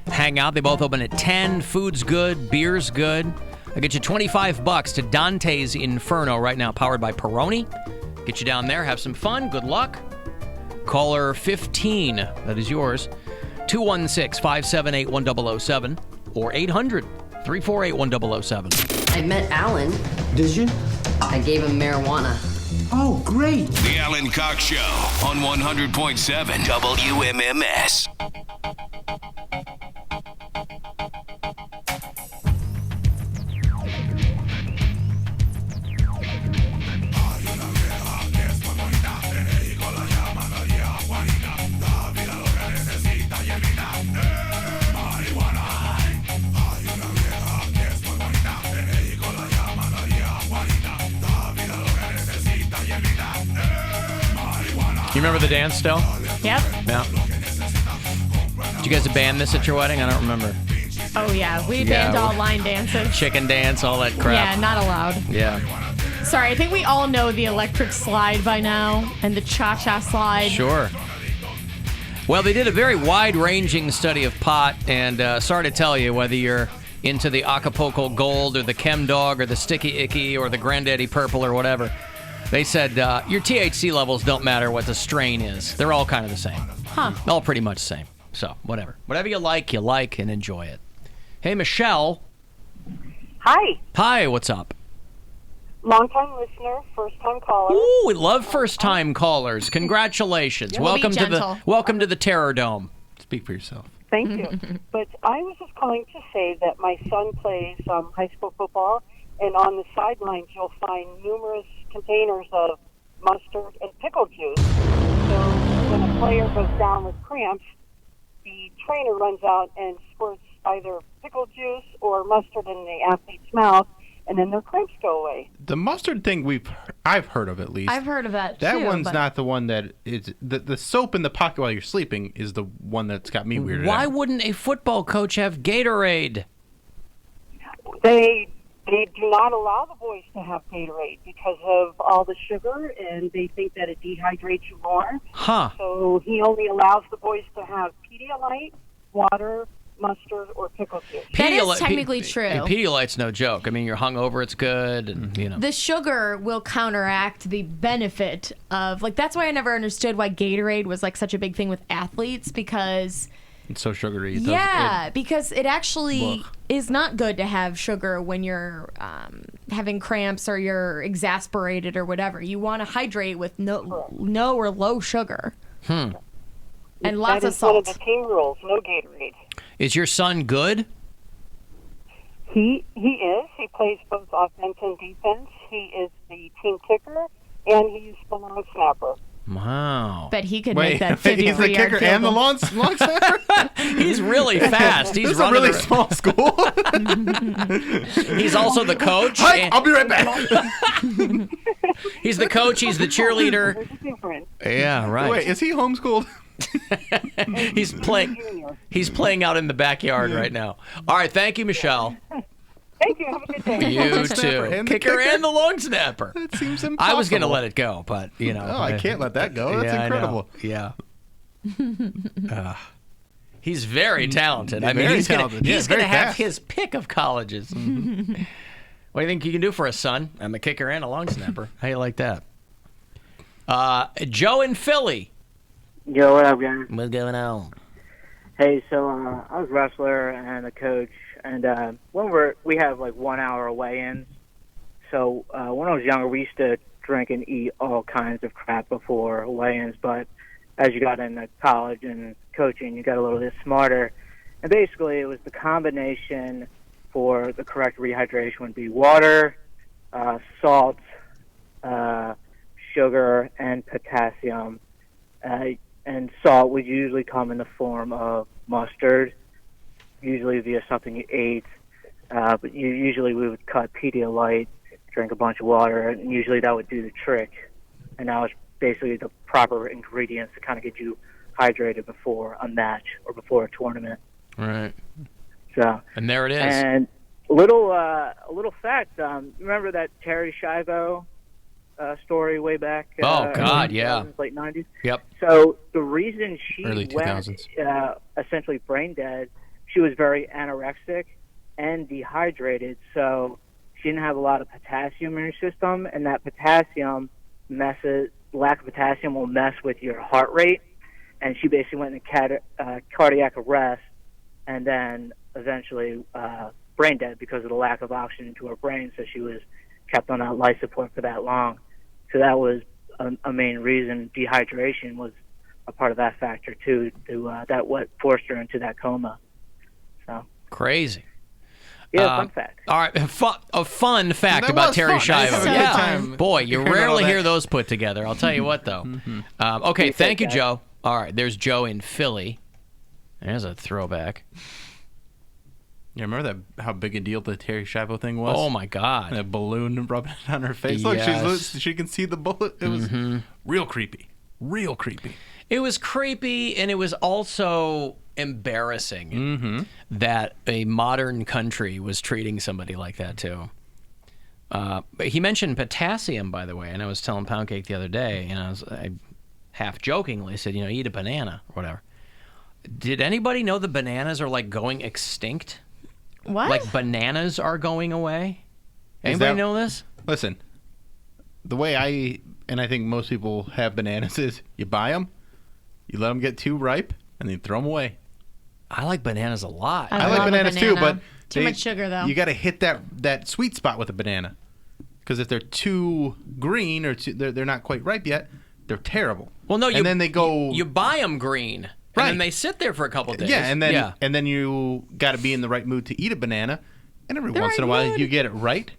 hang out. They both open at 10. Food's good. Beer's good. I'll get you $25 to Dante's Inferno right now, powered by Peroni. Get you down there, have some fun. Good luck. Caller 15, that is yours. 216-578-1007 or 800-348-1007. I met Alan. Did you? I gave him marijuana. Oh, great. The Alan Cox Show on 100.7 WMMS. You remember the dance still? Yep. Yeah. Did you guys band this at your wedding? I don't remember. Oh, yeah. We banned all line dances. Chicken dance, all that crap. Yeah, not allowed. Yeah. Sorry, I think we all know the electric slide by now and the cha-cha slide. Sure. Well, they did a very wide-ranging study of pot, and sorry to tell you, whether you're into the Acapulco Gold or the Chem Dog or the Sticky Icky or the Granddaddy Purple or whatever, they said your THC levels don't matter what the strain is. They're all kind of the same. Huh. All pretty much the same. So, whatever. Whatever you like and enjoy it. Hey, Michelle. Hi. Hi, what's up? Long-time listener, first-time caller. Ooh, we love first-time callers. Congratulations. Welcome to the Terror Dome. Speak for yourself. Thank you. But I was just calling to say that my son plays high school football, and on the sidelines you'll find numerous containers of mustard and pickle juice. So when a player goes down with cramps, the trainer runs out and squirts either pickle juice or mustard in the athlete's mouth, and then their cramps go away. The mustard thing I've heard of, at least. I've heard of that That too, one's but... not the one that is the soap in the pocket while you're sleeping is the one that's got me weirded Why out. wouldn't a football coach have Gatorade? They They do not allow the boys to have Gatorade because of all the sugar, and they think that it dehydrates you more. Huh. So he only allows the boys to have Pedialyte, water, mustard, or pickle juice. That is technically true. Pedialyte's no joke. I mean, you're hungover, it's good, and you know. The sugar will counteract the benefit of, like, that's why I never understood why Gatorade was like such a big thing with athletes, because It's so sugary. Because it actually is not good to have sugar when you're having cramps or you're exasperated or whatever. You want to hydrate with no or low sugar. And lots of salt. That is one of the team rules, no Gatorade. Is your son good? He is. He plays both offense and defense. He is the team kicker, and he's the long snapper. Wow. Bet he could make that 53-yard he's the kicker and the long snapper? He's really fast. He's This is a really small school. He's also the coach. Hi, I'll be right back. He's the coach. He's the cheerleader. Yeah, right. Wait, is he homeschooled? He's playing out in the backyard right now. All right, thank you, Michelle. Thank you. Have a good day. You too. Kicker and the long snapper. That seems impossible. I was going to let it go, but you know. Oh, I can't let that go. That's incredible. Yeah. He's very talented. I mean, Very he's talented. going to have fast. his pick of colleges. What do you think you can do for a son? I'm a kicker and a long snapper. How you like that? Joe in Philly. Yo, what up, guys? What's going on? Hey, so I was a wrestler and a coach, and when we have like 1 hour weigh-ins. So when I was younger, we used to drink and eat all kinds of crap before weigh-ins, but as you got into college and coaching, you got a little bit smarter. And basically, it was the combination for the correct rehydration would be water, salt, sugar, and potassium. And salt would usually come in the form of mustard, usually via something you ate. But usually we would cut Pedialyte, drink a bunch of water, and usually that would do the trick. And that was basically the proper ingredients to kind of get you hydrated before a match or before a tournament. Right. So. And there it is. And a little fact. Remember that Terry Schiavo story way back? Oh God, yeah. Late 90s. Yep. So the reason she Early went 2000s. Essentially brain dead, she was very anorexic and dehydrated. So she didn't have a lot of potassium in her system, and that potassium lack of potassium will mess with your heart rate. And she basically went into cardiac arrest, and then eventually brain dead because of the lack of oxygen to her brain. So she was kept on that life support for that long. So that was a main reason. Dehydration was a part of that factor too. That what forced her into that coma. So crazy. Yeah, fun fact. All right, a fun fact That about was Terry fun. I had a Schiavo. good Yeah, time boy, you hearing all rarely that. hear those put together. I'll tell you what, though. Okay, thank you, Joe. All right, there's Joe in Philly. There's a throwback. Yeah, remember that? How big a deal the Terry Schiavo thing was? Oh my God! That balloon rubbing it on her face. Yes. Look, she can see the bullet. It was real creepy. Real creepy. It was creepy, and it was also embarrassing that a modern country was treating somebody like that too. But he mentioned potassium, by the way, and I was telling Poundcake the other day, and I half jokingly said, eat a banana or whatever. Did anybody know the bananas are like going extinct? What? Like bananas are going away? Anybody know this? Listen, the way I think most people have bananas is you buy them, you let them get too ripe, and then you throw them away. I like bananas a lot. I like bananas too, but too much sugar though. You got to hit that sweet spot with a banana, because if they're too green or they're not quite ripe yet, they're terrible. Well, no, and then they go. You buy them green. Right. And then they sit there for a couple of days. Yeah, and then you got to be in the right mood to eat a banana, and every once in a while you get it right.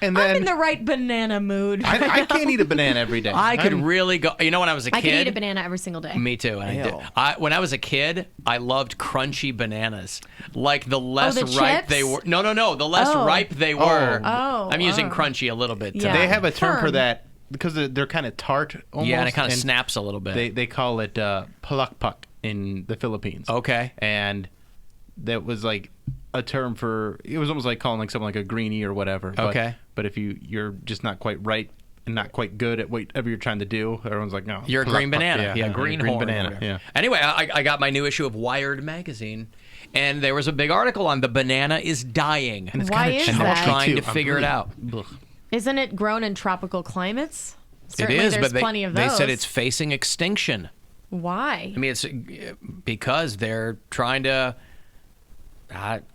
And then I'm in the right banana mood. I can't eat a banana every day. I could really go. When I was a kid, I could eat a banana every single day. Me too. When I was a kid, I loved crunchy bananas. Like the less ripe they were. No. The less ripe they were. I'm using crunchy a little bit. Yeah. They have a term for that because they're kind of tart. Almost, yeah, and it kind of snaps a little bit. They call it palakpak in the Philippines. Okay. And that was like a term for. It was almost like calling like someone like a greenie or whatever. Okay. But if you're just not quite right and not quite good at whatever you're trying to do, everyone's like, no. You're a green banana. Yeah, green banana. Yeah. Anyway, I got my new issue of Wired magazine, and there was a big article on the banana is dying. And it's Why kinda is cheap, that? Trying to too. figure it out. Isn't it grown in tropical climates? Certainly it is, there's but plenty of they those. said it's facing extinction. Why? I mean, it's because they're trying to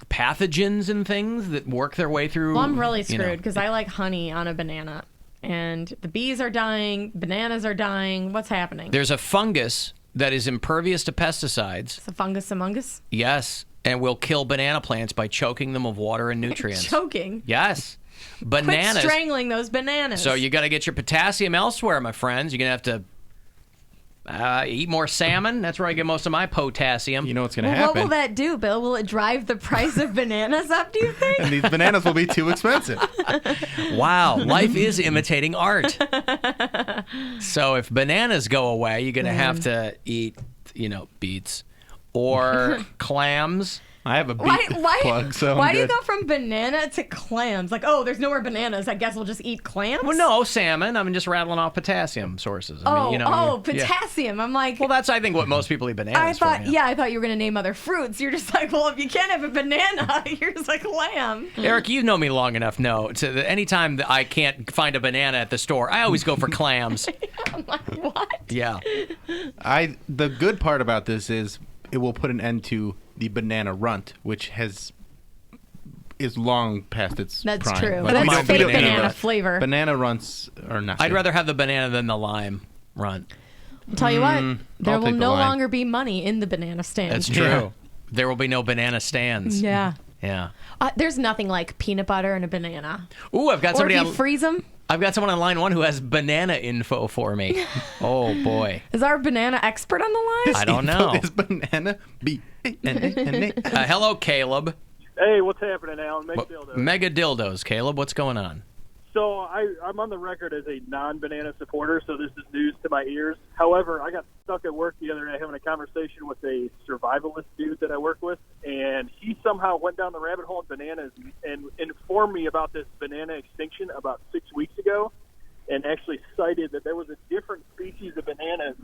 pathogens and things that work their way through. Well, I'm really you know. screwed because I like honey on a banana, and the bees are dying, bananas are dying. What's happening? There's a fungus that is impervious to pesticides. It's a fungus among us. Yes, and will kill banana plants by choking them of water and nutrients. Choking. Yes. Bananas. Quit strangling those bananas. So you got to get your potassium elsewhere, my friends. You're going to have to eat more salmon. That's where I get most of my potassium. You know what's going to Well, happen. what will that do, Bill? Will it drive the price of bananas up, do you think? And these bananas will be too expensive. Wow, life is imitating art. So if bananas go away, you're going to have to eat, beets or clams. I have a beet Why plug, so why I'm do you good. go from banana to clams? Like, oh, there's no more bananas. I guess we'll just eat clams? Well, no, salmon. I'm just rattling off potassium sources. I mean, yeah. Potassium. I'm like, Well, that's, I think, what most people eat bananas I thought, for. I thought you were going to name other fruits. You're just like, well, if you can't have a banana, here's a clam. Eric, you know me long enough. No, anytime that I can't find a banana at the store, I always go for clams. I'm like, what? Yeah. The good part about this is it will put an end to the banana runt, which is long past its That's prime. true. Like, That's we don't fake do banana flavor. Banana runts are not. I'd rather have the banana than the lime runt. I'll tell you what, there I'll will take the no lime. longer be money in the banana stand. That's true. There will be no banana stands. Yeah. Yeah. There's nothing like peanut butter and a banana. Ooh, I've got Or somebody if you freeze them. I've got someone on line one who has banana info for me. Oh boy. Is our banana expert on the line? I don't know. Is banana Hello, Caleb. Hey, what's happening, Alan? Mega dildos, Caleb. What's going on? So I'm on the record as a non-banana supporter, so this is news to my ears. However, I got stuck at work the other day having a conversation with a survivalist dude that I work with, and he somehow went down the rabbit hole in bananas and informed me about this banana extinction about 6 weeks ago, and actually cited that there was a different species of bananas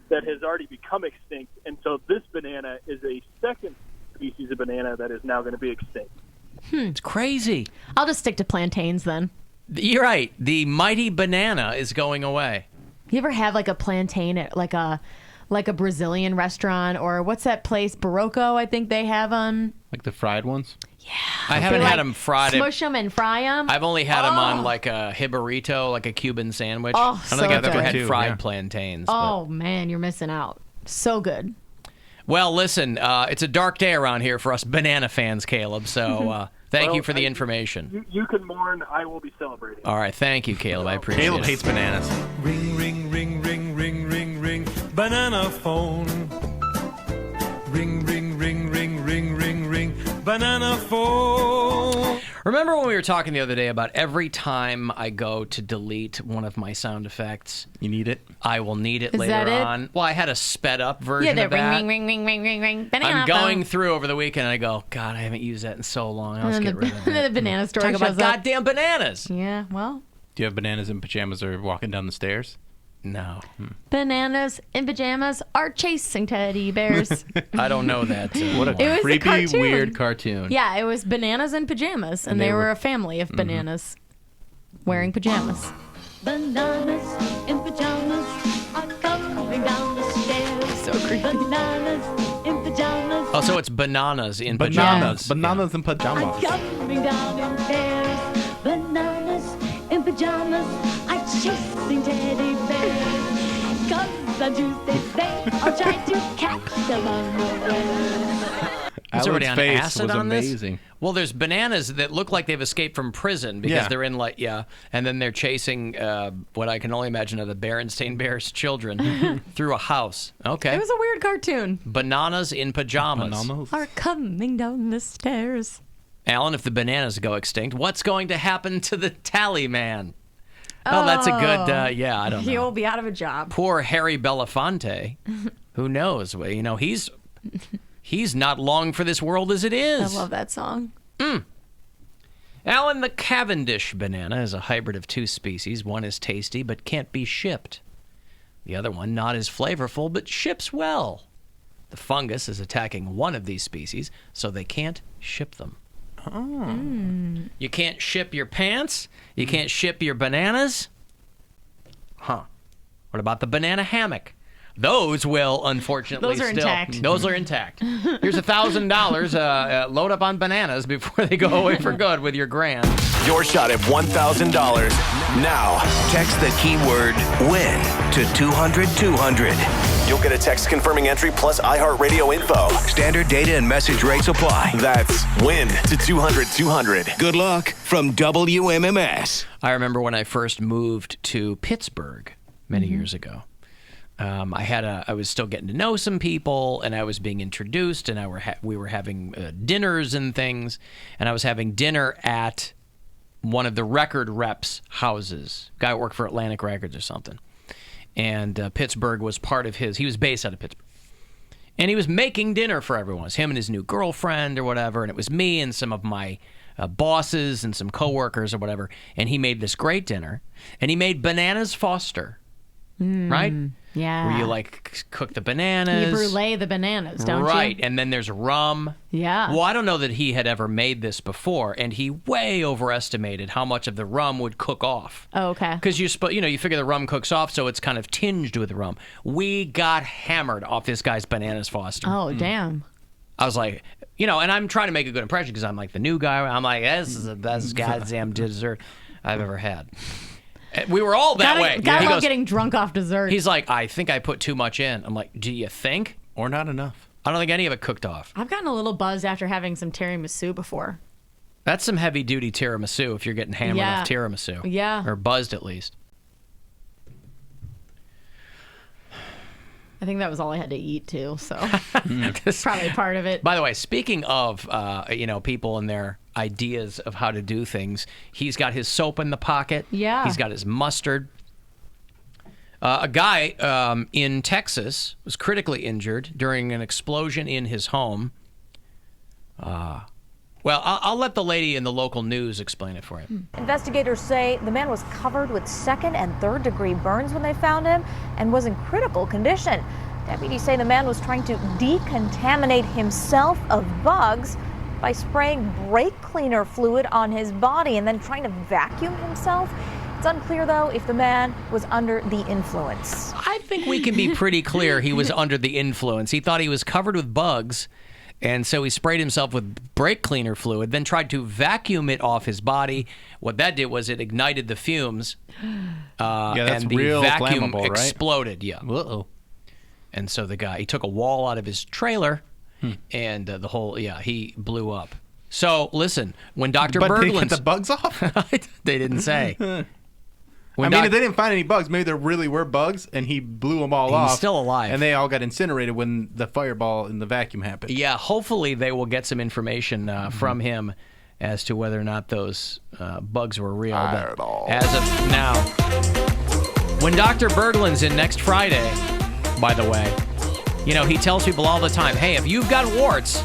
that has already become extinct, and so this banana is a second species of banana that is now going to be extinct. It's crazy. I'll just stick to plantains then. You're right. The mighty banana is going away. You ever have like a plantain at like a Brazilian restaurant, or what's that place? Barocco, I think they have them. Like the fried ones? Yeah. I haven't had them fried. Smush them and fry them. I've only had them on like a hibarito, like a Cuban sandwich. Oh, I don't think I've so ever had good. fried plantains. Oh man, you're missing out. So good. Well, listen, it's a dark day around here for us banana fans, Caleb. So thank you for the information. You can mourn. I will be celebrating. All right, thank you, Caleb. I appreciate it. Caleb hates bananas. Ring, ring, ring, ring, ring, ring, ring. Banana phone. Ring, ring, ring, ring, ring, ring, ring. Banana phone. Remember when we were talking the other day about every time I go to delete one of my sound effects, you need it? I will need it Is later that it? on. Well, I had a sped up version Yeah, the of that. ring, ring, ring, ring, ring, ring, banana. I'm going through over the weekend and I go, God, I haven't used that in so long. I'll just And get rid of then it. the banana store Talk shows about up. goddamn bananas. Yeah, well, Do you have bananas in pajamas or walking down the stairs? No. bananas in pajamas are chasing teddy bears. I don't know that. What a It was a creepy, cartoon. weird cartoon. Yeah, it was bananas in pajamas, and they were a family of bananas wearing pajamas. Bananas in pajamas are coming down the stairs. So creepy. Bananas in pajamas Oh, so it's bananas in pajamas. Bananas and pajamas. are coming down in pairs. Bananas in pajamas are chasing teddy bears. 'Cause on Tuesdays they all try to catch them unawares. Is already Alan's on face acid was on this? amazing. Well, there's bananas that look like they've escaped from prison because Yeah. they're in and then they're chasing what I can only imagine are the Berenstain Bears children through a house. Okay. It was a weird cartoon. Bananas in pajamas. Bananas? Are coming down the stairs. Alan, if the bananas go extinct, what's going to happen to the tally man? Oh, that's a good, I don't know. He'll be out of a job. Poor Harry Belafonte. Who knows? Well, he's He's not long for this world as it is. I love that song. Alan, the Cavendish banana is a hybrid of two species. One is tasty but can't be shipped. The other one not as flavorful but ships well. The fungus is attacking one of these species, so they can't ship them. Oh. You can't ship your pants? You can't ship your bananas? Huh. What about the banana hammock? Those will, unfortunately, Those are intact. Those are intact. Here's $1,000. Load up on bananas before they go away for good with your grand. Your shot at $1,000. Now, text the keyword WIN to 200-200. You'll get a text confirming entry plus iHeartRadio info. Standard data and message rates apply. That's WIN to 200-200. Good luck from WMMS. I remember when I first moved to Pittsburgh many years ago. I was still getting to know some people, and I was being introduced, and we were having dinners and things, and I was having dinner at one of the record reps' houses. Guy worked for Atlantic Records or something, and Pittsburgh was part of his. He was based out of Pittsburgh, and he was making dinner for everyone. It was him and his new girlfriend or whatever, and it was me and some of my bosses and some coworkers or whatever, and he made this great dinner, and he made bananas Foster, right? Yeah. Where you like cook the bananas. You brulee the bananas, don't you? Right, and then there's rum. Yeah. Well, I don't know that he had ever made this before, and he way overestimated how much of the rum would cook off. Oh, okay. Because you figure the rum cooks off, so it's kind of tinged with rum. We got hammered off this guy's bananas Foster. Oh, damn. I was like, and I'm trying to make a good impression because I'm like the new guy. I'm like, this is the best goddamn dessert I've ever had. We were all that way. Gotta love getting drunk off dessert. He's like, I think I put too much in. I'm like, do you think? Or not enough? I don't think any of it cooked off. I've gotten a little buzzed after having some tiramisu before. That's some heavy-duty tiramisu if you're getting hammered off tiramisu. Yeah. Or buzzed, at least. I think that was all I had to eat, too, so that's probably part of it. By the way, speaking of, people and their ideas of how to do things, he's got his soap in the pocket. Yeah. He's got his mustard. A guy in Texas was critically injured during an explosion in his home. I'll let the lady in the local news explain it for you. Investigators say the man was covered with second and third degree burns when they found him and was in critical condition. Deputies say the man was trying to decontaminate himself of bugs by spraying brake cleaner fluid on his body and then trying to vacuum himself. It's unclear, though, if the man was under the influence. I think we can be pretty clear he was under the influence. He thought he was covered with bugs, and so he sprayed himself with brake cleaner fluid, then tried to vacuum it off his body. What that did was it ignited the fumes, that's and the real vacuum flammable, right? exploded. Yeah. Uh-oh. And so the guy, he took a wall out of his trailer, and the whole, he blew up. So, listen, when Dr. But did he Berglund's... get the bugs off? They didn't say. If they didn't find any bugs, maybe there really were bugs, and he blew them all off. He's still alive. And they all got incinerated when the fireball in the vacuum happened. Yeah, hopefully they will get some information from him as to whether or not those bugs were real. But as of now, when Dr. Berglund's in next Friday, by the way, he tells people all the time, hey, if you've got warts,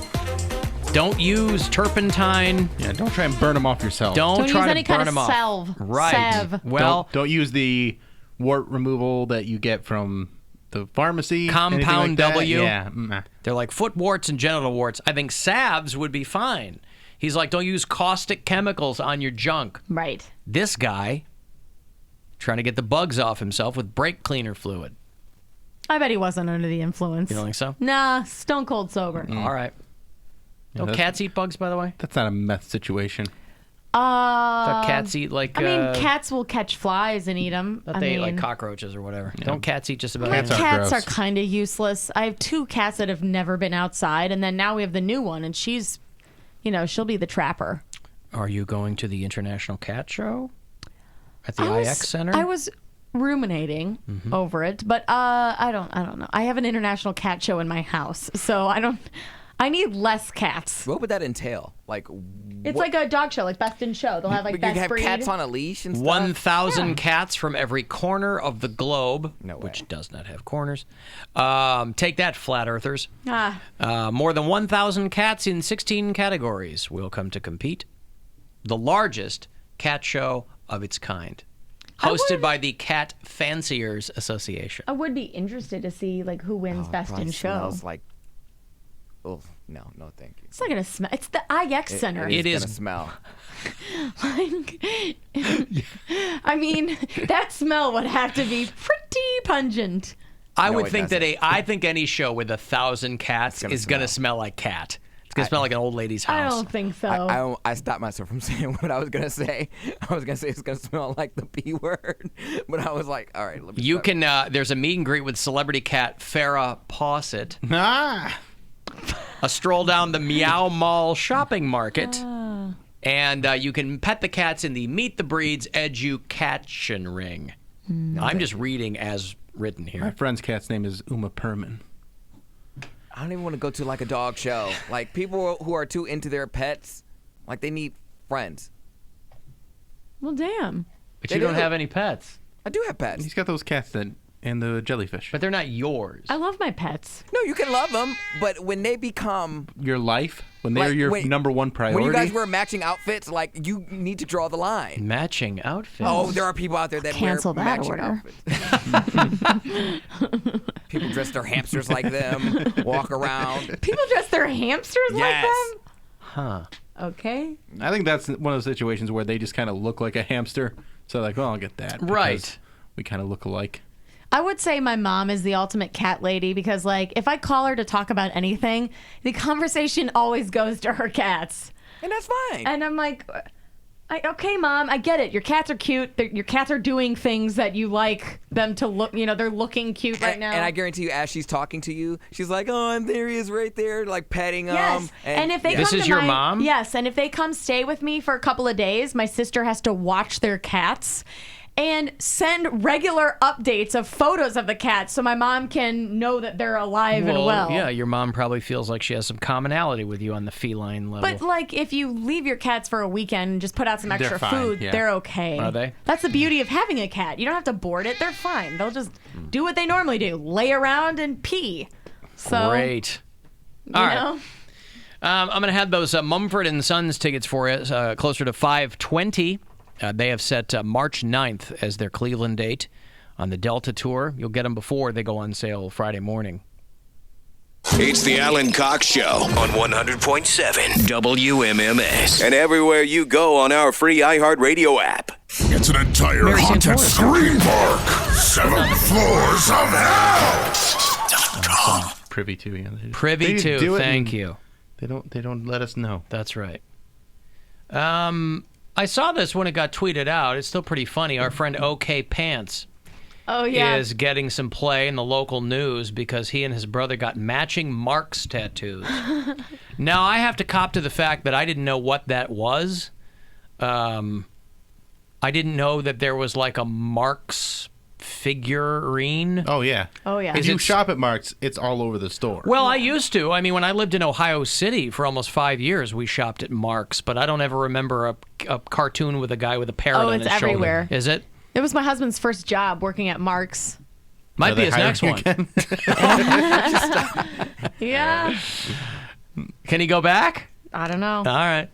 don't use turpentine. Yeah, don't try and burn them off yourself. Don't try use to any burn kind them of off. salve. Right. Salve. Well, don't use the wart removal that you get from the pharmacy. Compound like W. Yeah. They're like foot warts and genital warts. I think salves would be fine. He's like, don't use caustic chemicals on your junk. Right. This guy trying to get the bugs off himself with brake cleaner fluid. I bet he wasn't under the influence. You don't think so? Nah, stone cold sober. All right. Don't cats eat bugs, by the way? That's not a meth situation. Thought cats eat like... I mean, cats will catch flies and eat them. They eat like cockroaches or whatever. Yeah. Don't cats eat just about My anything? cats are kind of useless. I have 2 cats that have never been outside, and then now we have the new one, and she's, she'll be the trapper. Are you going to the International Cat Show at the IX Center? I was ruminating over it, but I don't know. I have an International Cat Show in my house, so I I need less cats. What would that entail? Like, It's like a dog show, like Best in Show. They'll have like you best have breed. cats on a leash and stuff? 1,000 cats from every corner of the globe, which does not have corners. Take that, flat earthers. More than 1,000 cats in 16 categories will come to compete. The largest cat show of its kind. Hosted by the Cat Fanciers Association. I would be interested to see like who wins Best in Show. Smells like, oh, no, thank you. It's not gonna smell. It's the IX Center. It is gonna smell. Like, I mean, that smell would have to be pretty pungent. I would think I think any show with 1,000 cats is going to smell like cat. It's going to smell like an old lady's house. I don't think so. I stopped myself from saying what I was going to say. I was going to say it's going to smell like the P word, but I was like, all right. Let me you can, there's a meet and greet with celebrity cat Farrah Fawcett. A stroll down the Meow Mall shopping market. And you can pet the cats in the Meet the Breeds Education Ring. I'm just reading as written here. My friend's cat's name is Uma Perman. I don't even want to go to like a dog show. Like people who are too into their pets, like they need friends. Well, damn. But you don't have any pets. I do have pets. He's got those cats and the jellyfish. But they're not yours. I love my pets. No, you can love them, but when they become your life, when they're your number one priority. When you guys wear matching outfits, like you need to draw the line. Matching outfits. Oh, there are people out there that Cancel wear that matching order. outfits. People dress their hamsters like them, walk around. People dress their hamsters like them? Huh. Okay. I think that's one of those situations where they just kind of look like a hamster. So like, well, I'll get that. Right. We kind of look alike. I would say my mom is the ultimate cat lady because, like, if I call her to talk about anything, the conversation always goes to her cats. And that's fine. And I'm like, okay, Mom, I get it. Your cats are cute. Your cats are doing things that you like them to look, they're looking cute right now. And I guarantee you, as she's talking to you, she's like, oh, there he is right there, like petting him. Yes. And if they come This is your mom? Yes. And if they come stay with me for a couple of days, my sister has to watch their cats and send regular updates of photos of the cats so my mom can know that they're alive and well. Yeah, your mom probably feels like she has some commonality with you on the feline level. But, like, if you leave your cats for a weekend and just put out some extra fine, food, yeah. they're okay. Are they? That's the beauty of having a cat. You don't have to board it. They're fine. They'll just do what they normally do, lay around and pee. So, Great. All right. I'm going to have those Mumford & Sons tickets for you closer to 5:20. They have set March 9th as their Cleveland date on the Delta Tour. You'll get them before they go on sale Friday morning. It's the Alan Cox Show on 100.7 WMMS. And everywhere you go on our free iHeartRadio app. It's an entire haunted scream park. 7 floors of hell. Privy to, yeah. Privy They to, do it thank and you. They don't let us know. That's right. I saw this when it got tweeted out. It's still pretty funny. Our friend OK Pants is getting some play in the local news because he and his brother got matching Marks tattoos. Now, I have to cop to the fact that I didn't know what that was. I didn't know that there was like a Marks figurine. Oh, yeah. Oh, yeah. If you shop at Marks, it's all over the store. Well, I used to. I mean, when I lived in Ohio City for almost 5 years, we shopped at Marks, but I don't ever remember a cartoon with a guy with a parrot on his everywhere. shoulder. Is it? It was my husband's first job working at Mark's. Might be his next one. Yeah. Can he go back? I don't know. All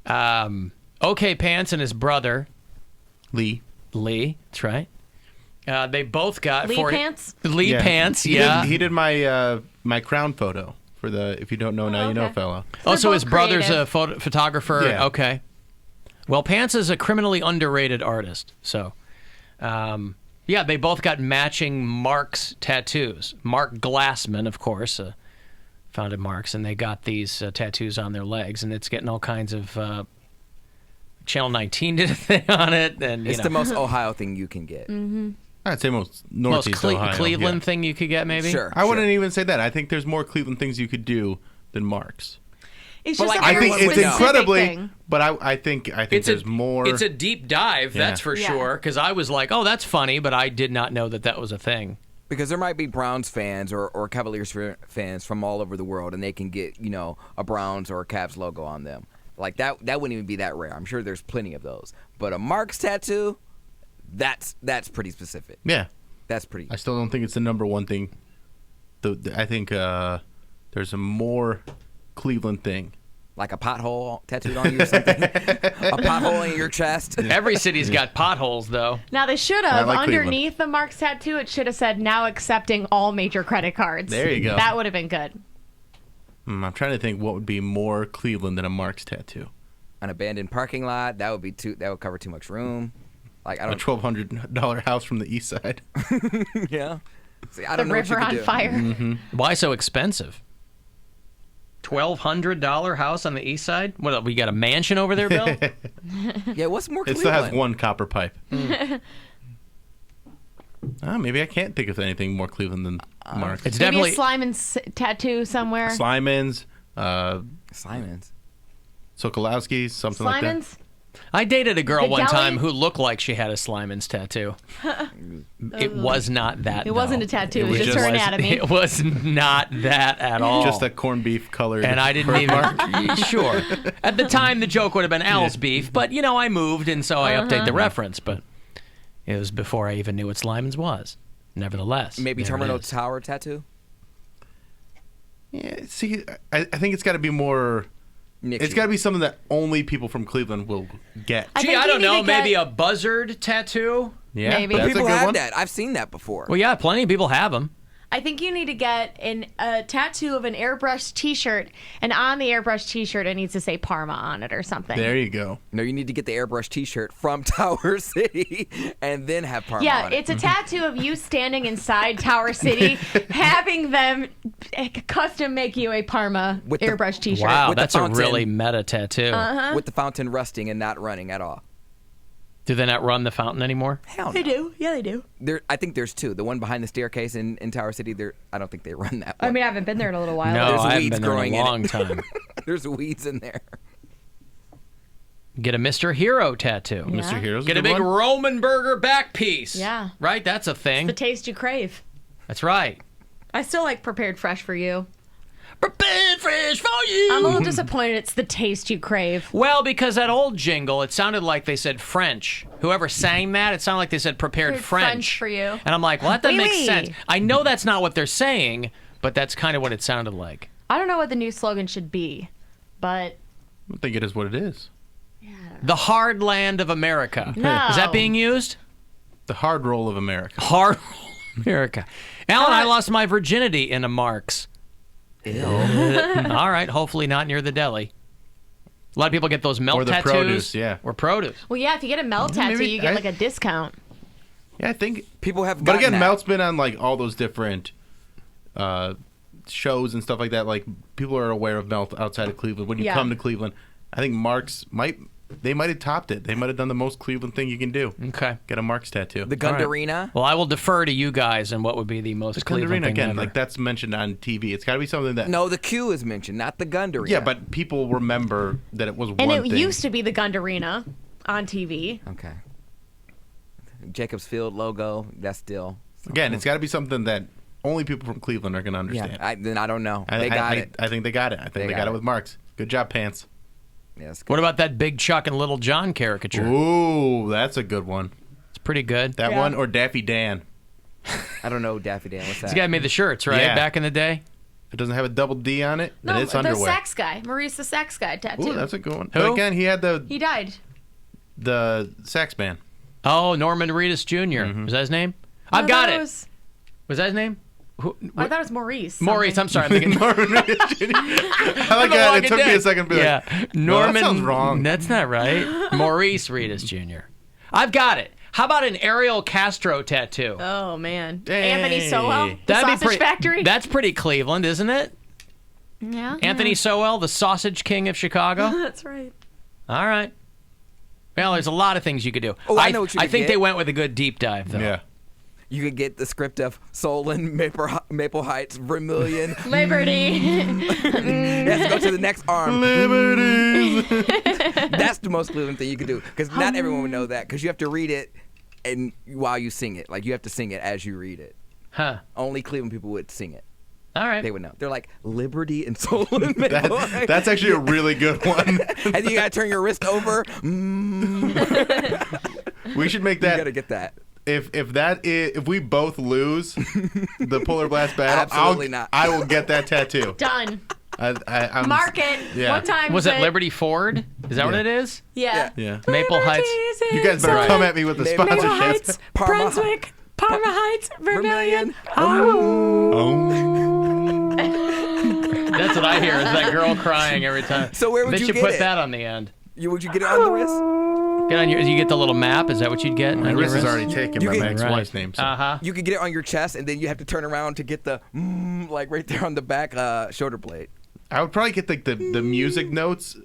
right. OK Pants and his brother. Lee, that's right. They both got Lee Pants? Lee Pants, yeah. He did my my crown photo for the If You Don't Know Now You Know fellow. Oh, so his brother's a photographer? Yeah. Okay. Well, Pants is a criminally underrated artist. So, yeah, they both got matching Marks tattoos. Mark Glassman, of course, founded Marks, and they got these tattoos on their legs, and it's getting all kinds of... Channel 19 did a thing on it. And it's the most Ohio thing you can get. Mm-hmm. I'd say most Northeast Ohio. Cleveland thing you could get, maybe? Sure. I wouldn't even say that. I think there's more Cleveland things you could do than Marks. It's just I think it's incredibly, thing. but I think there's more. It's a deep dive, that's for Yeah. sure, because I was like, oh, that's funny, but I did not know that was a thing. Because there might be Browns fans or Cavaliers fans from all over the world, and they can get, a Browns or a Cavs logo on them. Like, that wouldn't even be that rare. I'm sure there's plenty of those. But a Marks tattoo, that's pretty specific. Yeah. That's pretty. I still don't think it's the number one thing. I think there's a more Cleveland thing. Like a pothole tattooed on you or something? A pothole in your chest? Every city's got potholes, though. Now, they should have, like underneath the Marks tattoo, it should have said, now accepting all major credit cards. There you go. That would have been good. I'm trying to think what would be more Cleveland than a Marks tattoo. An abandoned parking lot, that would cover too much room. Like, I don't. A $1,200 house from the east side. Yeah. See, I don't know river what you could on do. fire. Mm-hmm. Why so expensive? $1,200 house on the east side? What, we got a mansion over there, Bill? Yeah, what's more It Cleveland? still has one copper pipe. Maybe I can't think of anything more Cleveland than Marks. It's Maybe definitely a Slyman's tattoo somewhere. Slyman's, Slyman's. Sokolowski's, something like that. Slyman's? I dated a girl The one deli? time who looked like she had a Slyman's tattoo. It was not that. It wasn't though. a tattoo. It was just her anatomy. It was not that at all. Just that corned beef colored. And I didn't even. Sure. At the time, the joke would have been Al's beef, but I moved, and so I update the reference. But it was before I even knew what Slyman's was. Nevertheless, Maybe there it Terminal is. Tower tattoo? Yeah, see, I think it's got to be more. Niche. It's got to be something that only people from Cleveland will get. Gee, I don't know. Maybe a buzzard tattoo. Yeah, Maybe. that's People a good have one. that. I've seen that before. Well, yeah, plenty of people have them. I think you need to get a tattoo of an airbrush T-shirt, and on the airbrush T-shirt, it needs to say Parma on it or something. There you go. No, you need to get the airbrush T-shirt from Tower City and then have Parma Yeah, on it. it's a tattoo of you standing inside Tower City, having them custom make you a Parma With the- airbrush T-shirt. Wow, With the that's a fountain. really meta tattoo. With the fountain rusting and not running at all. Do they not run the fountain anymore? Hell They no. do. Yeah, they do. I think there's two. The one behind the staircase in Tower City, I don't think they run that I one. mean, I haven't been there in a little while. No, There's I haven't weeds been there growing in in a it. long time. There's weeds in there. Get a Mr. Hero tattoo. Yeah. Mr. Hero's Get a big one. Roman burger back piece. Yeah. Right? That's a thing. The taste you crave. That's right. I still like prepared fresh for you. Prepared fresh for you. I'm a little disappointed it's the taste you crave. Well, because that old jingle, it sounded like they said French. Whoever sang that, it sounded like they said prepared French. for you. And I'm like, well, that doesn't Oui, make oui. sense. I know that's not what they're saying, but that's kind of what it sounded like. I don't know what the new slogan should be, but I think it is what it is. The hard land of America. No. Is that being used? The hard roll of America. Hard America. Alan, I lost my virginity in a Marks. Ew. All right, hopefully not near the deli. A lot of people get those melt Or the tattoos. produce, yeah. Or produce. well, yeah, if you get a melt Yeah, tattoo, maybe you get I- like a discount. Yeah, I think. People have But gotten again, that. Melt's been on like all those different shows and stuff like that. Like people are aware of Melt outside of Cleveland. When you Yeah. come to Cleveland, I think Marks might have topped it. They might have done the most Cleveland thing you can do. Okay. Get a Marks tattoo. The All right. Gundarina. Well, I will defer to you guys and what would be the most The Cleveland Gundarina thing again, ever. like that's mentioned on TV. It's got to be something that. No, the Q is mentioned, not the Gundarina. Yeah, but people remember that it was And one it thing. used to be the Gundarina on TV. Okay. Jacobs Field logo, that's still. Again, it's got to be something that only people from Cleveland are going to understand. Yeah, then I don't know. I They got it. I think they got it. I think they got it with Marks. Good job, Pants. Yes. What about that Big Chuck and Little John caricature? Ooh, that's a good one. It's pretty good. That one or Daffy Dan. I don't know Daffy Dan. What's that? This guy made the shirts, right? Yeah. Back in the day? It doesn't have a double D on it, No, and it's the underwear. sax guy, Maurice the sax guy tattoo. Ooh, that's a good one. Who? But again, he had He died. the sax band. Oh, Norman Reedus Jr. Mm-hmm. Was that his name? I I've got thought it. Was, Was that his name? I thought it was Maurice. Maurice, I'm something. sorry. I'm thinking Norman Reedus Jr. I like that. It took me a second to be like, yeah. no, Norman. that sounds wrong. That's not right. Maurice Reedus Jr. I've got it. How about an Ariel Castro tattoo? Oh man, Hey. Anthony Sowell, the That'd be Sausage Factory. That's pretty Cleveland, isn't it? Yeah, Anthony Sowell, the Sausage King of Chicago. That's right. All right. Well, there's a lot of things you could do. Oh, I know what you I could think get. they went with a good deep dive, though. Yeah. You could get the script of Solon, Maple Heights, Vermilion. Liberty. Let's go to the next arm. Liberties. That's the most Cleveland thing you could do, because not everyone would know that, because you have to read it and while you sing it. Like, you have to sing it as you read it. Huh. Only Cleveland people would sing it. All right. They would know. They're like liberty and soul and That's actually a really good one. And you gotta turn your wrist over. We should make that. You gotta get that. If we both lose the Polar Blast battle, Absolutely not. I will get that tattoo. Done. I'm, Mark it. Yeah. What time Was is it Liberty Ford? Is that what it is? Yeah. Yeah. Maple Heights. You guys better come at me with the Maple sponsorship. Heights, Brunswick, Parma Heights, Vermilion. That's what I hear. Is that girl crying every time? So where would they you should get put it? that on the end. Would you get it on the wrist? Get on your. You get the little map. Is that what you'd get? My on your wrist is already taken by my ex-wife's name. So. You could get it on your chest, and then you have to turn around to get the like right there on the back shoulder blade. I would probably get the music notes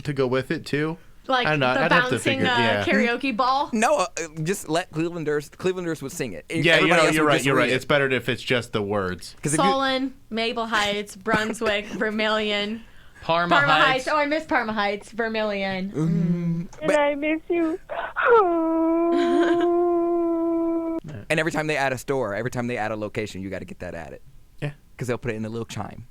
to go with it too. Like I don't know. the I'd have to bouncing figure, yeah. karaoke ball. No, just let Clevelanders would sing it. Yeah, Everybody else you're would right. just You're read right. it. It's better if it's just the words. Solon, Maple Heights, Brunswick, Vermilion. Parma Heights. Oh, I miss Parma Heights. Vermilion. And I miss you. And every time they add a store, every time they add a location, you got to get that added. Yeah. Because they'll put it in a little chime.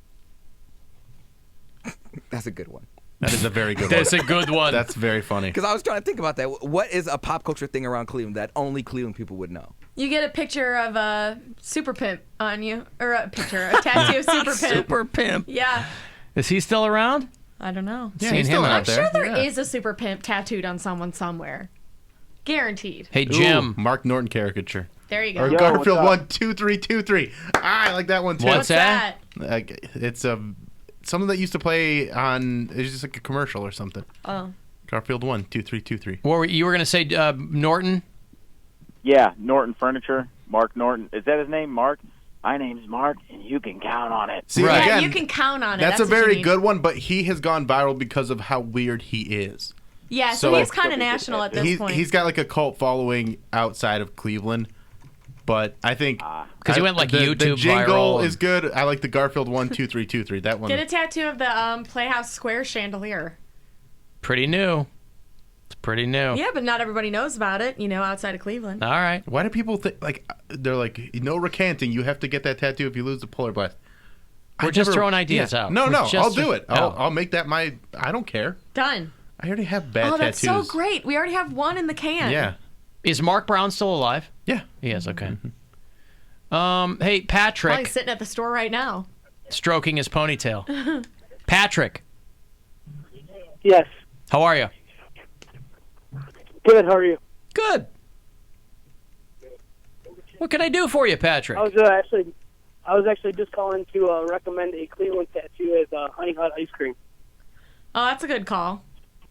That's a good one. That is a very good one. That's a good one. That's very funny. Because I was trying to think about that. What is a pop culture thing around Cleveland that only Cleveland people would know? You get a picture of a super pimp on you, or a tattoo of super pimp. Super pimp. Yeah. Is he still around? I don't know. Yeah, he's still out I'm there. sure there is Yeah. a super pimp tattooed on someone somewhere. Guaranteed. Hey Jim. Ooh, Mark Norton caricature. There you go. Or Yo, Garfield what's up? 1, 2, 3, 2, 3. I like that one too. What's that? It's something that used to play on. It's just like a commercial or something. Oh. Garfield 1, 2, 3, 2, 3. What were you were gonna say, Norton? Yeah, Norton Furniture. Mark Norton. Is that his name, Mark? My name's Mark, and you can count on it. See, Yeah, again, you can count on it. that's a what you very need. good one, but he has gone viral because of how weird he is. Yeah, so he's kind of national at this point. He's got like a cult following outside of Cleveland, but I think 'Cause he went, like, the YouTube jingle viral is good. I like the Garfield 1, 2, 3, 2, 3. That one. Get a tattoo of the Playhouse Square chandelier. Pretty new. It's pretty new. Yeah, but not everybody knows about it, outside of Cleveland. All right. Why do people think they're like no recanting? You have to get that tattoo if you lose the Polar Blast. We're just throwing ideas out. No, We're no, just I'll do it. Oh. I'll make that my. I don't care. Done. I already have bad Oh, that's tattoos. so great. We already have one in the can. Yeah. Is Mark Brown still alive? Yeah. He is. Okay. Hey, Patrick. Probably sitting at the store right now. Stroking his ponytail. Patrick. Yes. How are you? Good. How are you? Good. What can I do for you, Patrick? I was actually just calling to recommend a Cleveland tattoo as Honey Hut ice cream. Oh, that's a good call.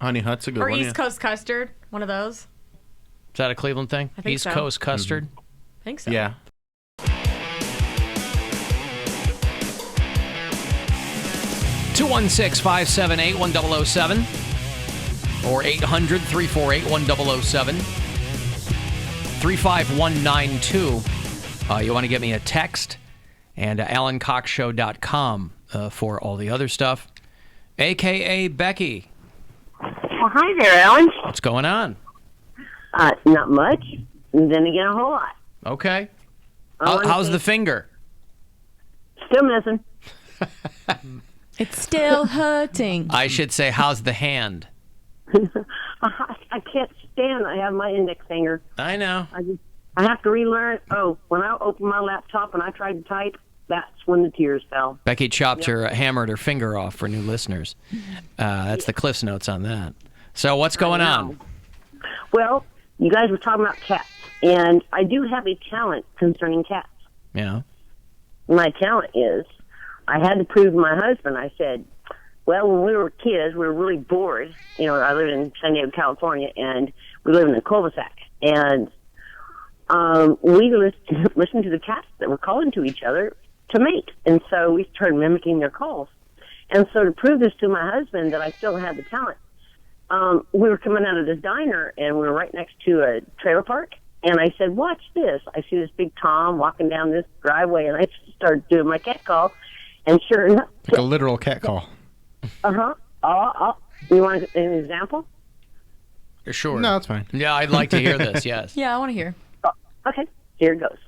Honey Hut's a good Or one. East Coast custard, one of those. Is that a Cleveland thing? I think East so. Coast custard? I think so. Yeah. Two 216-578-1007 or 800-348-1007. 35192. You want to give me a text and AlanCoxShow.com for all the other stuff. AKA Becky. Well, hi there, Alan. What's going on? Not much. And then again, a whole lot. Okay. I wanna How's say- the finger? Still missing. It's still hurting. I should say, how's the hand? I can't stand. I have my index finger. I know. I have to relearn. Oh, when I opened my laptop and I tried to type, that's when the tears fell. Becky chopped hammered her finger off for new listeners. That's the Cliff's Notes on that. So what's going on? Well, you guys were talking about cats, and I do have a talent concerning cats. Yeah. My talent is, I had to prove to my husband, I said, well, when we were kids, we were really bored. You know, I live in San Diego, California, and we live in a cul-de-sac. And we listened to the cats that were calling to each other to mate. And so we started mimicking their calls. And so to prove this to my husband that I still had the talent, we were coming out of this diner, and we were right next to a trailer park. And I said, watch this. I see this big Tom walking down this driveway, and I started doing my cat call. And sure enough... Like a literal cat call. Uh-huh. You want an example? Sure. No, it's fine. Yeah, I'd like to hear this, yes. Yeah, I want to hear. Okay, here it goes.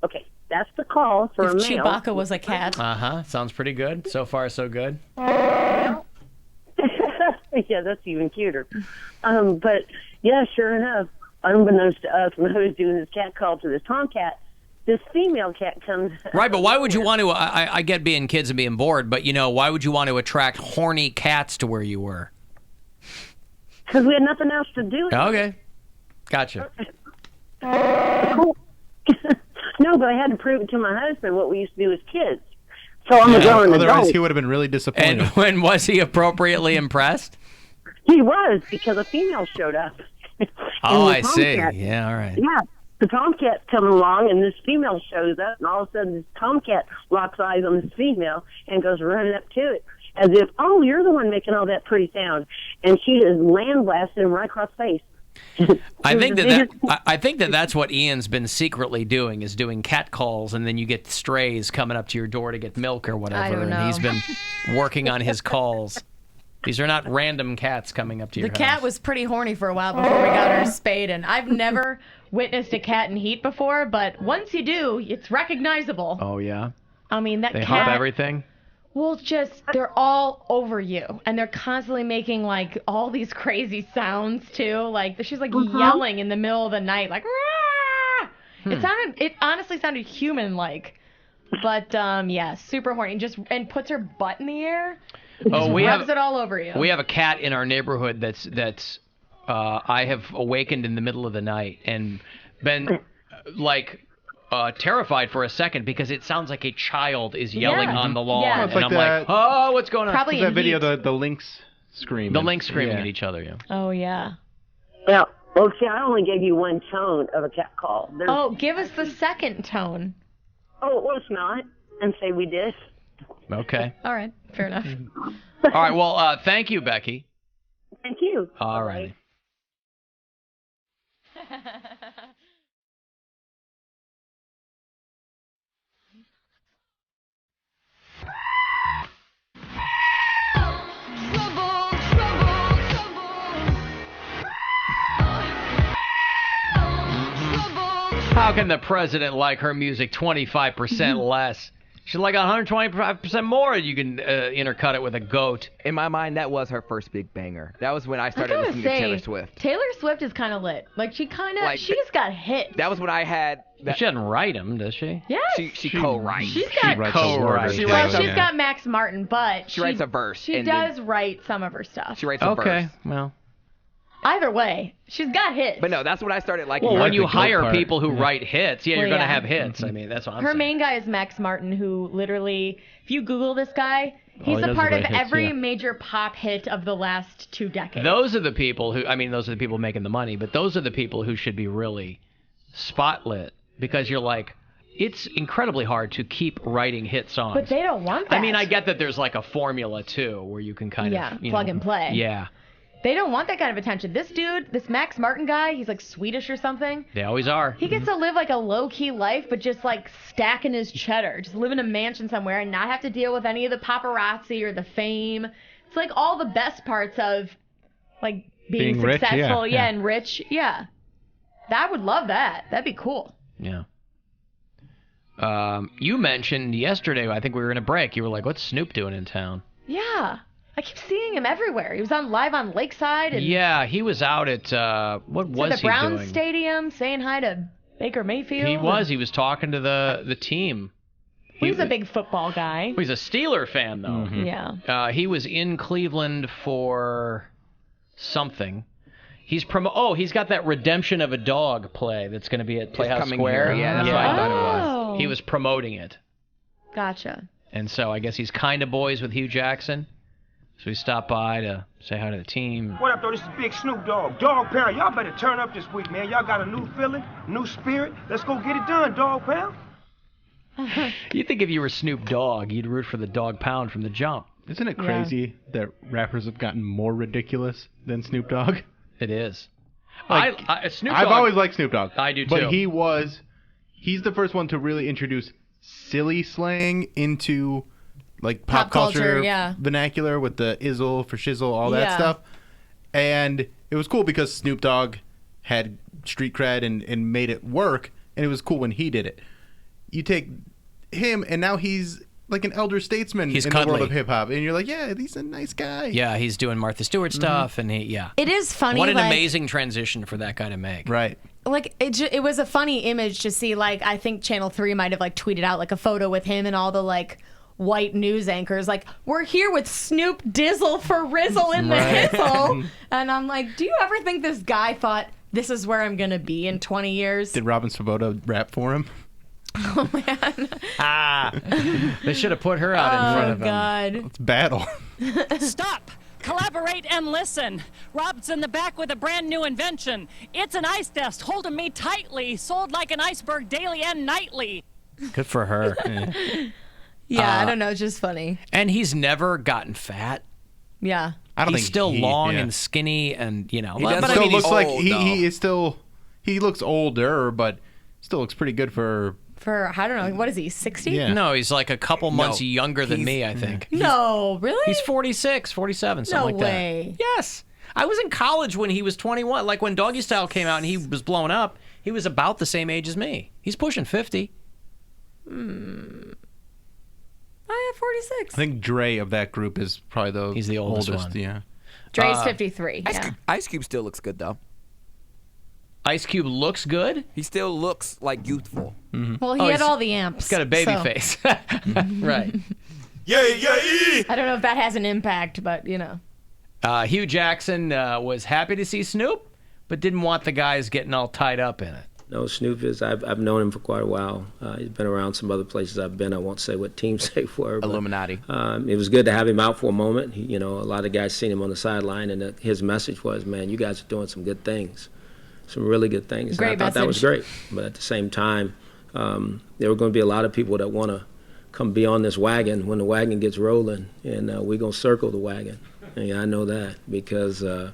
Okay, that's the call for If a male. Chewbacca was a cat. Sounds pretty good. So far, so good. Yeah, that's even cuter. But yeah, sure enough, unbeknownst to us, when I was doing this cat call to this tomcat, this female cat comes. Right, but why would you want to? I get being kids and being bored, but why would you want to attract horny cats to where you were? Because we had nothing else to do. Okay, gotcha. No, but I had to prove it to my husband what we used to do as kids. So I'm a grown adult. Otherwise, he would have been really disappointed. And when was he appropriately impressed? He was, because a female showed up. Oh, And the I see. tomcat- Yeah, all right. Yeah, the tomcat's coming along, and this female shows up, and all of a sudden this tomcat locks eyes on this female and goes running up to it, as if, oh, you're the one making all that pretty sound. And she just land-blasted him right across the face. I think that's what Ian's been secretly doing, is doing cat calls, and then you get strays coming up to your door to get milk or whatever. I don't know. And he's been working on his calls. These are not random cats coming up to your The house. cat was pretty horny for a while before we got her spayed, and I've never witnessed a cat in heat before, but once you do, it's recognizable. Oh yeah. I mean, that They cat. hump everything. Well, just they're all over you, and they're constantly making like all these crazy sounds too. Like she's like yelling in the middle of the night, like. Rah! It honestly sounded human-like, but yeah, super horny. And puts her butt in the air. Oh, Rubs it all over you. We have a cat in our neighborhood that's I have awakened in the middle of the night and been terrified for a second because it sounds like a child is yelling on the lawn, Yeah. It's and like I'm like, oh, what's going on? Probably That video, the lynx screaming. The lynx screaming at each other. Yeah. Oh yeah. Yeah. Well, see, I only gave you one tone of a cat call. Oh, give us the second tone. Oh, well, it's not. And say we did. Okay. All right. Fair enough. All right. Well, thank you, Becky. Thank you. All right. How can the president like her music 25% less? She's like 125% more. You can intercut it with a goat. In my mind, that was her first big banger. That was when I started listening to Taylor Swift. Taylor Swift is kind of lit. Like she's got hits. That was when I had. She doesn't write them, does she? Yes. She co-writes. She's got co-writes. She Well, writes she's got Max Martin, but She writes a verse, She and does write some of her stuff. She writes a verse. Okay. Well. Either way, she's got hits. But no, that's when I started liking. Well, her. when you hire people who write hits, you're Well, going to yeah. have hits. I mean, that's what I'm Her saying. main guy is Max Martin, who literally, if you Google this guy, he's he a does part of write hits, every yeah. major pop hit of the last 2 decades. Those are the people who, those are the people making the money, but those are the people who should be really spotlit because you're like, it's incredibly hard to keep writing hit songs. But they don't want that. I mean, I get that there's like a formula too where you can kind of plug and play. Yeah. They don't want that kind of attention. This dude, this Max Martin guy, he's like Swedish or something. They always are. He gets to live like a low-key life, but just like stacking his cheddar. Just live in a mansion somewhere and not have to deal with any of the paparazzi or the fame. It's like all the best parts of like being rich, successful, yeah. and rich. Yeah. I would love that. That'd be cool. Yeah. You mentioned yesterday, I think we were in a break, you were like, what's Snoop doing in town? Yeah. I keep seeing him everywhere. He was on live on Lakeside. And Yeah, he was out at, what was the he Browns doing? Stadium saying hi to Baker Mayfield. He was talking to the team. He's a big football guy. He's a Steeler fan, though. Yeah. He was in Cleveland for something. He's he's got that Redemption of a Dog play that's going to be at Playhouse coming Square. here. Yeah, that's what I thought it was. He was promoting it. Gotcha. And so I guess he's kind of boys with Hugh Jackson. So he stopped by to say hi to the team. What up, though? This is Big Snoop Dogg. Dog Pound, y'all better turn up this week, man. Y'all got a new feeling, new spirit. Let's go get it done, Dog Pound. You think if you were Snoop Dogg, you'd root for the Dog Pound from the jump. Isn't it crazy that rappers have gotten more ridiculous than Snoop Dogg? It is. Like, Snoop I've Dogg, always liked Snoop Dogg. I do too. But he's the first one to really introduce silly slang into like pop culture yeah. vernacular with the izzle for shizzle, all that Yeah. stuff. And it was cool because Snoop Dogg had street cred and made it work, and it was cool when he did it. You take him, and now he's like an elder statesman in the world of hip hop, and you're like, yeah, he's a nice guy. Yeah, he's doing Martha Stewart stuff, and It is funny. What an amazing transition for that guy to make. Right. Like it was a funny image to see. Like I think Channel 3 might have like tweeted out like a photo with him and all the like white news anchors. Like, we're here with Snoop Dizzle for Rizzle in the Hizzle, and I'm like, do you ever think this guy thought this is where I'm gonna be in 20 years? Did Robin Svoboda rap for him? Oh man. They should have put her out in front of him. Oh God. Let's battle. Stop! Collaborate and listen. Rob's in the back with a brand new invention. It's an ice nest holding me tightly, sold like an iceberg daily and nightly. Good for her. Yeah, I don't know. It's just funny. And he's never gotten fat. Yeah. I don't he's think still long and skinny, and you know. He still looks like he is still. He looks older, but still looks pretty good for. For, I don't know, what is he, 60? Yeah. No, he's like a couple months younger than me, I think. No, really? He's 46, 47, something like that. No way. Yes. I was in college when he was 21. Like when Doggy Style came out and he was blowing up, he was about the same age as me. He's pushing 50. I have 46. I think Dre of that group is probably He's the oldest one. Yeah. Dre's 53. Yeah. Ice Cube still looks good, though. Ice Cube looks good? He still looks, like, youthful. Mm-hmm. Well, he had all the amps. He's got a baby so. face. Right. I don't know if that has an impact, but, you know. Hugh Jackson was happy to see Snoop, but didn't want the guys getting all tied up in it. No, Snoop is, I've known him for quite a while. He's been around some other places I've been. I won't say what teams they were. But, Illuminati. It was good to have him out for a moment. A lot of guys seen him on the sideline, and his message was, man, you guys are doing some good things. Some really good things. Great and I thought that was great. But at the same time, there were going to be a lot of people that want to come be on this wagon when the wagon gets rolling, and we're going to circle the wagon. And I know that because I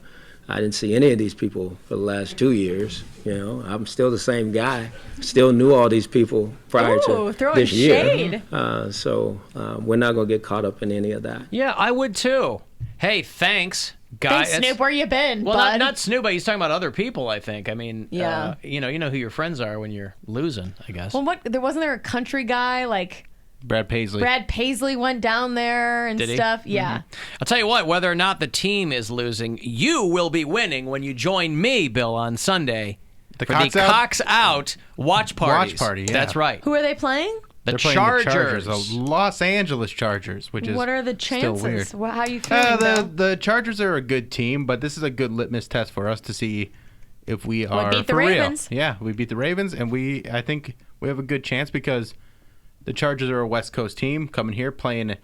didn't see any of these people for the last 2 years. I'm still the same guy. Still knew all these people prior to this year. So we're not going to get caught up in any of that. Yeah, I would too. Hey, thanks. Thanks, Snoop. Where you been, well, bud? not Snoop, but he's talking about other people, I think. I mean, Yeah. You know who your friends are when you're losing, I guess. Well, wasn't there a country guy, like... Brad Paisley. Brad Paisley went down there and Did he? stuff. Yeah. I'll tell you what, whether or not the team is losing, you will be winning when you join me, Bill, on Sunday for the Cox Out Watch Parties. Watch party, yeah. That's right. Who are they playing? They're playing the Chargers, the Los Angeles Chargers, which is what are the chances? still weird. How are you feeling, Bill? The Chargers are a good team, but this is a good litmus test for us to see if we are beat the for Ravens. real. Yeah, we beat the Ravens, and I think we have a good chance because the Chargers are a West Coast team coming here playing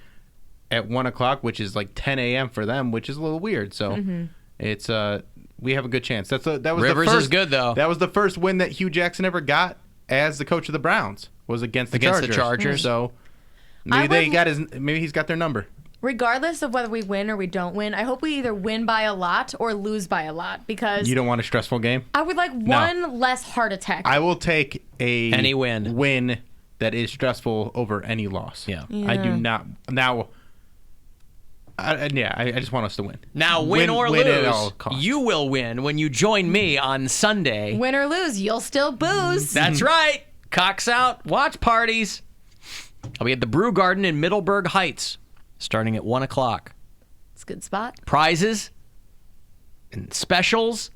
at 1 o'clock, which is like 10 a.m. for them, which is a little weird. So it's we have a good chance. That was Rivers the first, is good though. That was the first win that Hugh Jackson ever got as the coach of the Browns. Was against the Chargers. So maybe he's got their number. Regardless of whether we win or we don't win, I hope we either win by a lot or lose by a lot because You don't want a stressful game? I would like one less heart attack. I will take any win that is stressful over any loss. Yeah. I do not. Now, I just want us to win. Now, win or lose, at all costs. you will win when you join me on Sunday. Win or lose, you'll still booze. That's right. Cox Out Watch Parties. I'll be at the Brew Garden in Middleburg Heights, starting at 1 o'clock. It's a good spot. Prizes and specials.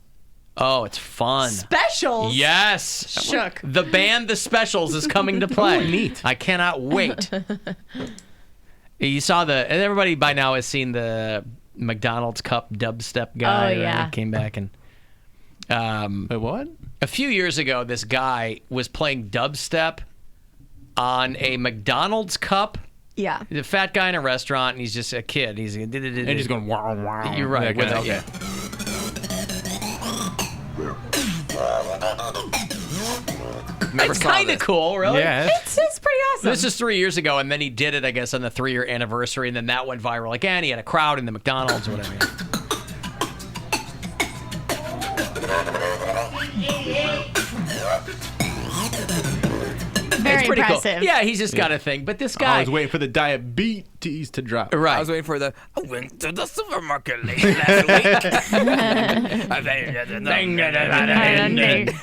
Oh, it's fun. Specials? Yes. Shook. The band The Specials is coming to play. Oh, neat. I cannot wait. You saw and everybody by now has seen the McDonald's Cup dubstep guy. Oh, yeah. Right? Came back and... what? A few years ago, this guy was playing dubstep on a McDonald's cup. Yeah. He's a fat guy in a restaurant, and he's just a kid. He's going wow, wow. You're right. With it, yeah. It's kind of cool, really. Yeah, it's pretty awesome. This is 3 years ago, and then he did it, I guess, on the 3-year anniversary, and then that went viral again. He had a crowd in the McDonald's or whatever. Very pretty impressive. cool. Yeah, he's just got a thing. But this guy, I was waiting for the diabetes to drop. Right. I was waiting for I went to the supermarket late last week.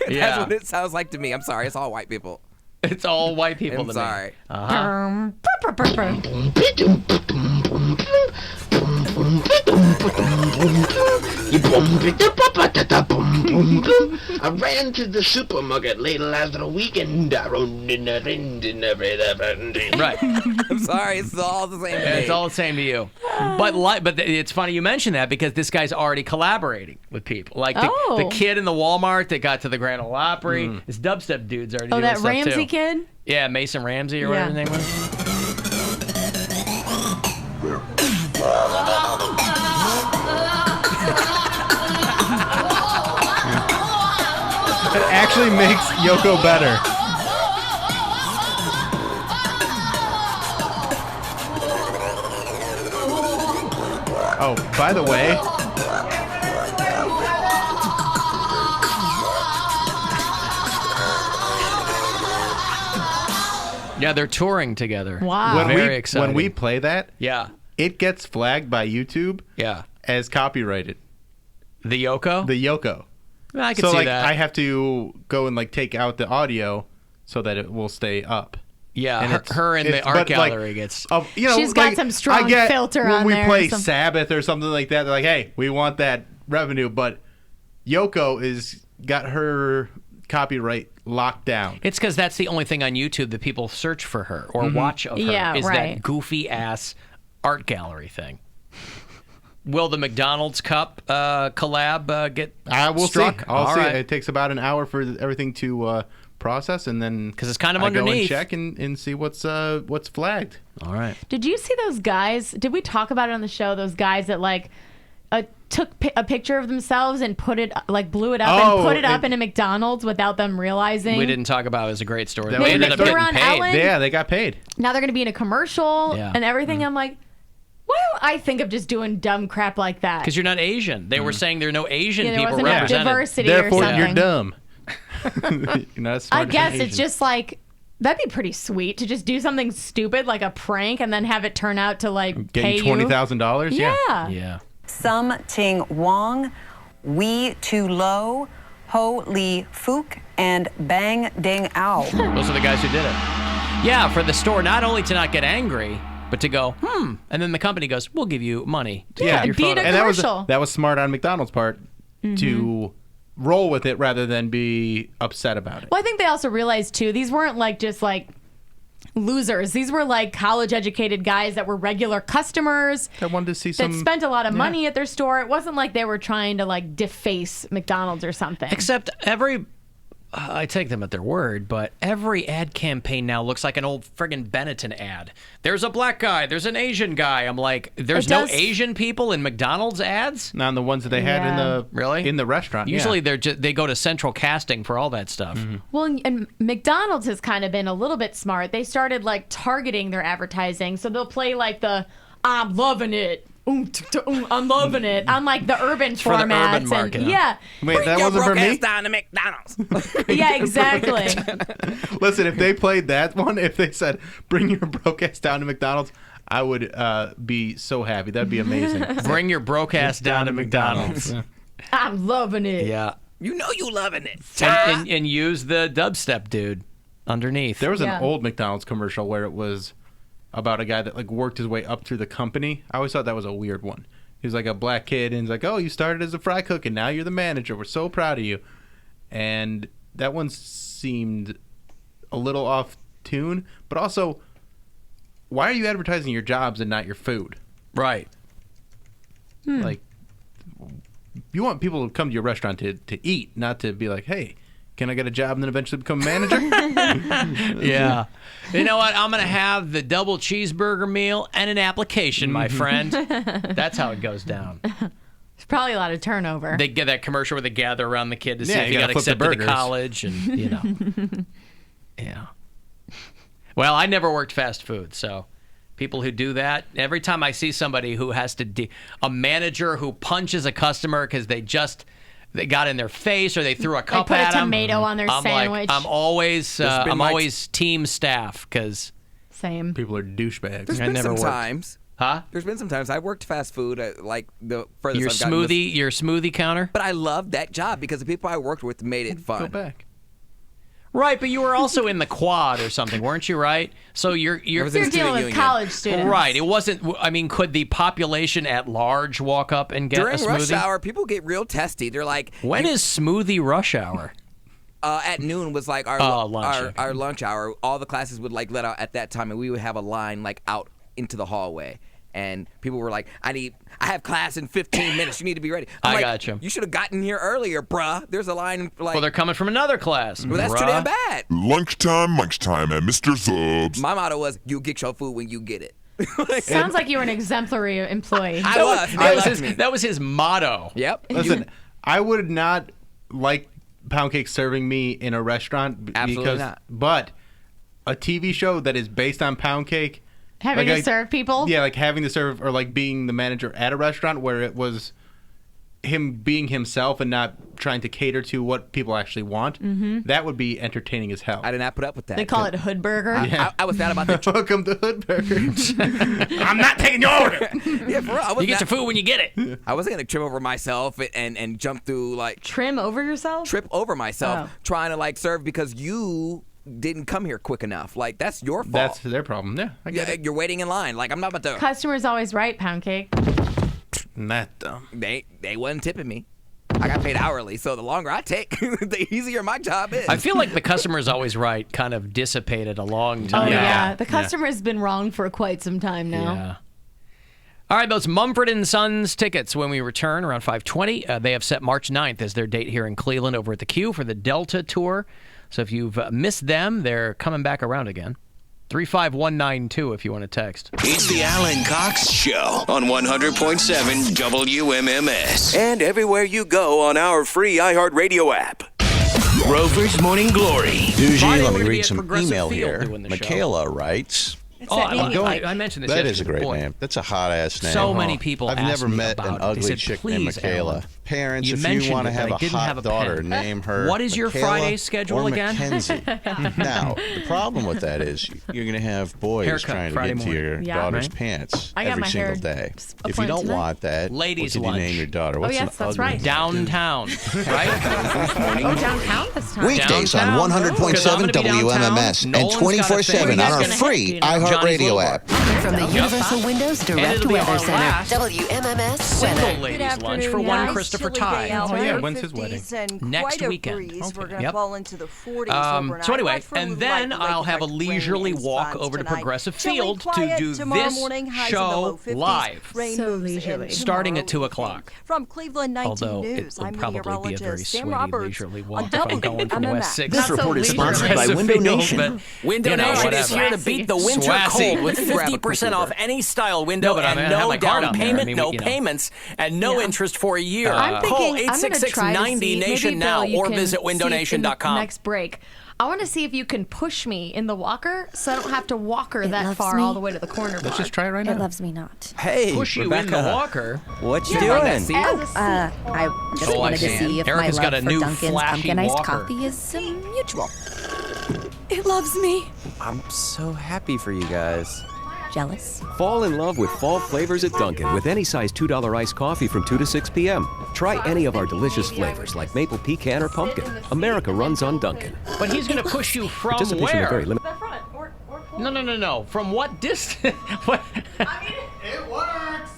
That's what it sounds like to me. I'm sorry. It's all white people. It's all white people I'm to sorry. me. Uh-huh. I ran to the supermarket late last weekend. Right. I'm sorry. It's all the same to me. It's all the same to you. But it's funny you mention that because this guy's already collaborating with people. Like the kid in the Walmart that got to the Grand Ole Opry. This dubstep dude's already doing that stuff Ramsey too. kid? Yeah, Mason Ramsey or whatever his name was. It actually makes Yoko better. Oh, by the way, yeah, they're touring together. Wow. Very exciting. when we play that, yeah, it gets flagged by YouTube as copyrighted. The Yoko? The Yoko. I can see that. I have to go and take out the audio so that it will stay up. Yeah, and her in the art gallery gets. She's got some strong filter on when there. we play Sabbath or something like that, they're like, hey, we want that revenue, but Yoko is got her copyright locked down. It's because that's the only thing on YouTube that people search for her or watch of her is that goofy ass art gallery thing. Will the McDonald's Cup collab get we'll struck? See. I'll see. It takes about an hour for everything to process, and then because it's kind of I underneath, go and check and see what's flagged. All right. Did you see those guys? Did we talk about it on the show? Those guys that took a picture of themselves and put it blew it up and put it up in a McDonald's without them realizing. We didn't talk about it. It was a great story. They ended up were getting on paid. Ellen. Yeah, they got paid. Now they're going to be in a commercial and everything. I'm like, why don't I think of just doing dumb crap like that? Because you're not Asian. They were saying there are no Asian there people wasn't represented. Diversity Therefore, or something. you're dumb. You're not as smart I as guess an it's Asian. just that'd be pretty sweet to just do something stupid like a prank and then have it turn out to get pay you $20,000. Yeah. Some Ting Wong, Wee Tu Lo, Ho Li Fook, and Bang Ding Ow. Those are the guys who did it. Yeah, for the store not only to not get angry, but to go, and then the company goes, we'll give you money to get your photo. And that was smart on McDonald's part to roll with it rather than be upset about it. Well, I think they also realized too, these weren't just losers. These were college educated guys that were regular customers that wanted to see that spent a lot of money at their store. It wasn't like they were trying to deface McDonald's or something. Except I take them at their word, but every ad campaign now looks like an old friggin' Benetton ad. There's a black guy, there's an Asian guy. I'm like, there's no Asian people in McDonald's ads? Not the ones that they had in the restaurant. Usually they go to central casting for all that stuff. Well, and McDonald's has kind of been a little bit smart. They started targeting their advertising, so they'll play the "I'm loving it." I'm loving it. On the urban it's for formats. the urban market. Yeah. Wait, that wasn't for me? down to McDonald's. Yeah, exactly. Listen, if they played that one, if they said, bring your broke ass down to McDonald's, I would be so happy. That'd be amazing. Bring your broke ass down to McDonald's. I'm loving it. Yeah. You know you loving it. And use the dubstep dude underneath. There was an old McDonald's commercial where it was about a guy that worked his way up through the company. I always thought that was a weird one. He was a black kid, and he's like, oh, you started as a fry cook, and now you're the manager. We're so proud of you. And that one seemed a little off tune, but also, why are you advertising your jobs and not your food? Right. You want people to come to your restaurant to eat, not to be like, hey, can I get a job and then eventually become a manager? Yeah. You know what? I'm going to have the double cheeseburger meal and an application, my friend. That's how it goes down. There's probably a lot of turnover. They get that commercial where they gather around the kid to see if he you got gotta flip the accepted to burgers. college. And, Yeah. Well, I never worked fast food, so people who do that, every time I see somebody who has to, a manager who punches a customer because they just they got in their face or they threw a cup put a at them. tomato on their sandwich. I'm always team staff because same. People are douchebags. There's been some times. Huh? There's been some times I worked fast food, like the furthest Your I've gotten was- smoothie counter. But I loved that job because the people I worked with made it fun. Go back. Right, but you were also in the quad or something, weren't you? Right. So you're dealing with college students, right? It wasn't. I mean, could the population at large walk up and get During a smoothie? rush hour, people get real testy. They're like, when is smoothie rush hour? At noon was like our lunch. our lunch hour. All the classes would like let out at that time, and we would have a line like out into the hallway. And people were like, I have class in 15 minutes. You need to be ready. I got you. You should have gotten here earlier, bruh. There's a line like. Well, they're coming from another class. Well, that's too damn bad. Lunchtime, and Mr. Zubs. My motto was, you get your food when you get it. Sounds like you were an exemplary employee. That was his motto. Yep. Listen, I would not like pound cake serving me in a restaurant. Absolutely not. But a TV show that is based on pound cake. Having to serve people? Yeah, like having to serve or like being the manager at a restaurant where it was him being himself and not trying to cater to what people actually want. Mm-hmm. That would be entertaining as hell. I did not put up with that. They call it Hood Burger. I was mad about that. Welcome to Hood Burger. I'm not taking your order. Yeah, for real. You get your food when you get it. I wasn't gonna trip over myself and jump through like Trip over myself, trying to like serve because you didn't come here quick enough. Like that's your fault. That's their problem. Yeah, I get it. You're waiting in line. Like I'm not about to. Customer's always right, pound cake. Not dumb. They wasn't tipping me. I got paid hourly, so the longer I take, the easier my job is. I feel like the customer's always right kind of dissipated a long time. Oh yeah, the customer's been wrong for quite some time now. Yeah. All right, those Mumford & Sons tickets when we return around 5:20. They have set March 9th as their date here in Cleveland over at the Q for the Delta Tour. So if you've missed them, they're coming back around again. 35192 if you want to text. It's the Alan Cox Show on 100.7 WMMS. And everywhere you go on our free iHeartRadio app. Rover's Morning Glory. Usually, let me read some email here. Michaela writes. I mentioned this That yesterday. is a great name. That's a hot-ass name. So many people I've ask never me met about an it. They ugly said, chick named "Please, Michaela. Alan, Parents, you if you mentioned want to it, have but I a didn't hot have a daughter, pen." name her What is your Michaela Friday schedule or again? Mackenzie. Now, the problem with that is you're going to have boys Haircut trying to Friday get to your morning. Yeah. daughter's Right. pants I got every my single hair day. If you appointed don't tonight. want that, Ladies' what did you lunch. name your daughter? What's yes, an that's ugly right. Downtown, right? Oh, downtown this time. Weekdays on 100.7 WMMS and 24/7 on our free iHeartRadio app. From the Universal Windows Direct Weather Center, WMMS Single weather. ladies' lunch for one Christopher Ty. Oh yeah, when's his wedding? Next weekend. We're going to Yep. fall into the 40s overnight. So anyway, Watch for a and little then light I'll have a rain leisurely in walk spots over to tonight. Progressive Chilly, Field to quiet do tomorrow this morning, highs in the low show 50s. live, Rain So moves in leisurely. starting at tomorrow 2 o'clock. From Cleveland 19 Although it News, would I'm probably be a meteorologist very Sam sweaty Roberts leisurely on walk if I'm going from West 6. This report is sponsored by Progressive Window Field, Nation. but, Window you know, Nation is whatever. here to beat the winter Swassy. cold with 50% off any style window No, but I and mean, I have no my card down on there. payment, I mean, no you know. payments, and no interest for a year. I'm thinking Call I'm going to 866 try to 90 see. Nation Maybe, now Bill, you or can visit see in the windownation.com. Next break. I want to see if you can push me in the walker so I don't have to walk her that loves far me. all the way to the corner bar. Let's just try it right It now. loves me not. Hey, Push you in Rebecca. the walker. What you Yeah, doing? I just Oh, I wanted to see. see if Erica's my got love a for new Dunkin's flashy pumpkin iced walker. coffee is mutual. It loves me. I'm so happy for you guys. Jealous? Fall in love with fall flavors at Dunkin' with any size $2 iced coffee from 2 to 6 p.m. Try any of our delicious flavors like maple pecan or pumpkin. America runs on Dunkin'. But he's going to push you from Participation may where? vary. Limit- No. From what distance? What? It works.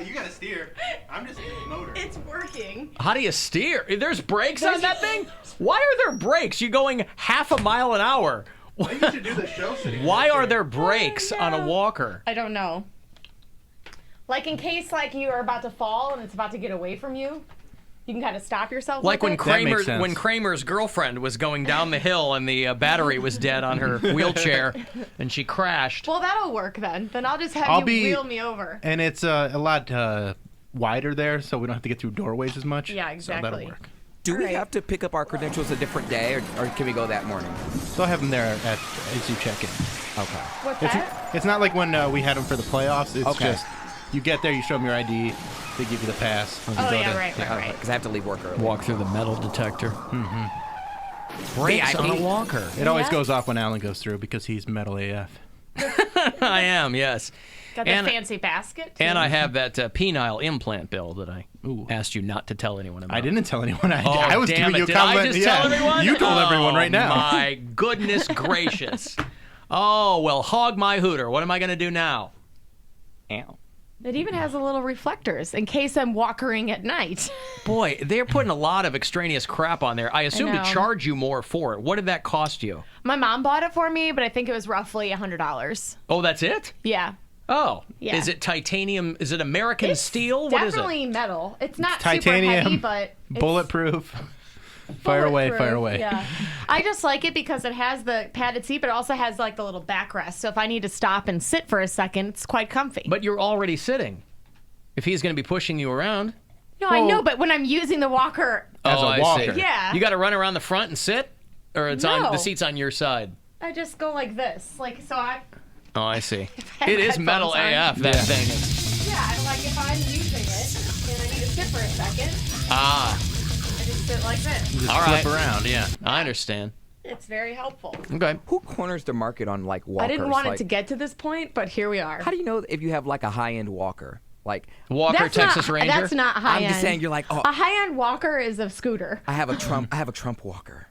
You gotta steer. I'm just hitting the motor. It's working. How do you steer? There's brakes on that thing? Why are there brakes? You're going half a mile an hour. I think you should do the show sitting. Why are there brakes on a walker? I don't know. Like in case like you are about to fall and it's about to get away from you, you can kind of stop yourself. Like with when Kramer's girlfriend was going down the hill and the battery was dead on her wheelchair and she crashed. Well, that'll work then. Then I'll just have you wheel me over. And it's a lot wider there, so we don't have to get through doorways as much. Yeah, exactly. So that'll work. Do we have to pick up our credentials a different day, or can we go that morning? So I have them there as you check in. Okay. What's It's, that? it's not like when we had them for the playoffs. It's Okay. just You get there, you show them your ID, they give you the pass. Oh, yeah, right. Because I have to leave work early. Walk through the metal detector. Brakes on a walker. It always goes off when Alan goes through because he's metal AF. I am, yes. Got the fancy basket. And I have that penile implant bill that I asked you not to tell anyone about. I didn't tell anyone. I was damn giving it. you a Did compliment. I just tell everyone? You told everyone right now. My goodness gracious. Oh, well, hog my hooter. What am I going to do now? Ow. It even has a little reflectors in case I'm walkering at night. Boy, they're putting a lot of extraneous crap on there. I assume to charge you more for it. What did that cost you? My mom bought it for me, but I think it was roughly $100. Oh, that's it? Yeah. Oh. Yeah. Is it titanium? Is it American steel? What is it? Definitely metal. It's not Titanium, super heavy, but it's bulletproof. Fire away, fire away. Yeah. I just like it because it has the padded seat, but it also has like the little backrest. So if I need to stop and sit for a second, it's quite comfy. But you're already sitting. If he's going to be pushing you around. No, I know, but when I'm using the walker as a walker. Yeah. You got to run around the front and sit? Or it's on the seat's on your side? I just go like this. Like, so I... Oh, I see. It is metal AF, that thing. Yeah, like if I'm using it and I need to sit for a second, I just sit like this. Just all right. flip around, yeah. I understand. It's very helpful. Okay. Who corners the market on like walkers? I didn't want it to get to this point, but here we are. How do you know if you have like a high-end walker? Like Walker Texas Ranger? That's not high-end. I'm just saying you're like, oh. A high-end walker is a scooter. I have a Trump walker.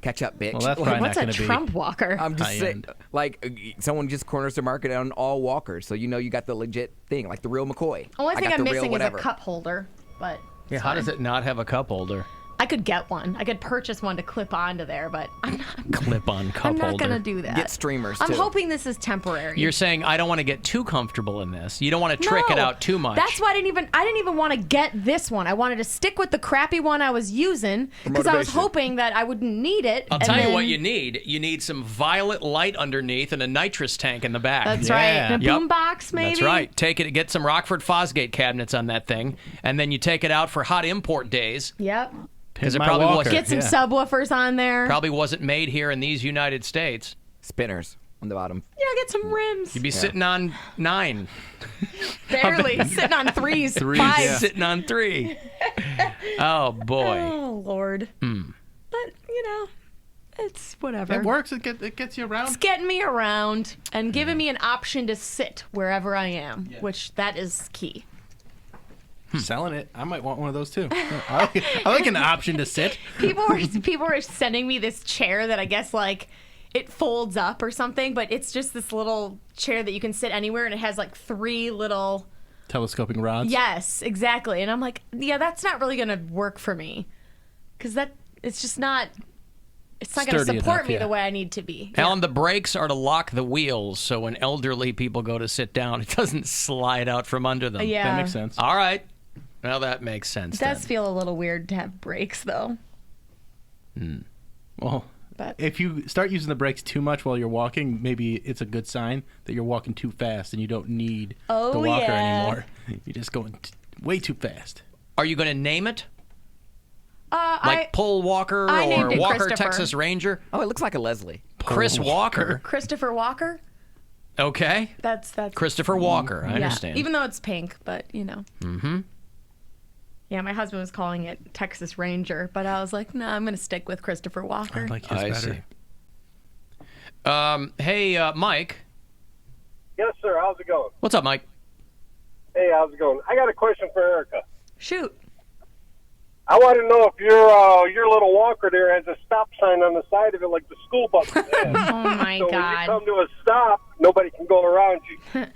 Catch up, bitch. Well, that's probably What's not a going to be Trump walker? I'm just saying, like, someone just corners the market on all walkers, so you know you got the legit thing, like the real McCoy. Only thing I got I'm the real missing is a whatever. cup holder, but Yeah, how does it not have a cup holder? I could get one. I could purchase one to clip onto there, but I'm not. Clip-on cup I'm holder. not gonna do that. Get streamers, I'm too. hoping this is temporary. You're saying I don't want to get too comfortable in this. You don't want to trick it out too much. That's why I didn't even want to get this one. I wanted to stick with the crappy one I was using because I was hoping that I wouldn't need it. I'll tell you what you need. You need some violet light underneath and a nitrous tank in the back. That's right. And a boom box, maybe. That's right. Take it. Get some Rockford Fosgate cabinets on that thing, and then you take it out for hot import days. Yep. Because it probably wasn't. Get some subwoofers on there. Probably wasn't made here in these United States. Spinners on the bottom. Yeah, get some rims. You'd be sitting on 9. Barely. Sitting on 3s. 5s. Yeah. Sitting on 3. Oh, boy. Oh, Lord. But, it's whatever. It works. It gets you around. It's getting me around and giving me an option to sit wherever I am, which that is key. Selling it. I might want one of those too. I like an option to sit. People were sending me this chair that I guess like it folds up or something, but it's just this little chair that you can sit anywhere, and it has like 3 little telescoping rods. Yes, exactly. And I'm like, yeah, that's not really gonna work for me because it's just not. It's not going to support me the way I need to be. Alan, the brakes are to lock the wheels, so when elderly people go to sit down, it doesn't slide out from under them. Yeah. That makes sense. All right. Well, that makes sense. It does feel a little weird to have brakes, though. Well, if you start using the brakes too much while you're walking, maybe it's a good sign that you're walking too fast and you don't need the walker anymore. You're just going way too fast. Are you going to name it? Like Pull Walker or Walker Texas Ranger? Oh, it looks like a Leslie. Chris Walker. Christopher Walker? Okay. That's Christopher Walker. I understand. Even though it's pink, but Mm-hmm. Yeah, my husband was calling it Texas Ranger, but I was like, no, I'm going to stick with Christopher Walker. I like his better. See. Hey, Mike. Yes, sir. How's it going? What's up, Mike? Hey, how's it going? I got a question for Erica. Shoot. I want to know if your little walker there has a stop sign on the side of it like the school bus has. Oh, my so God. when you come to a stop, nobody can go around you.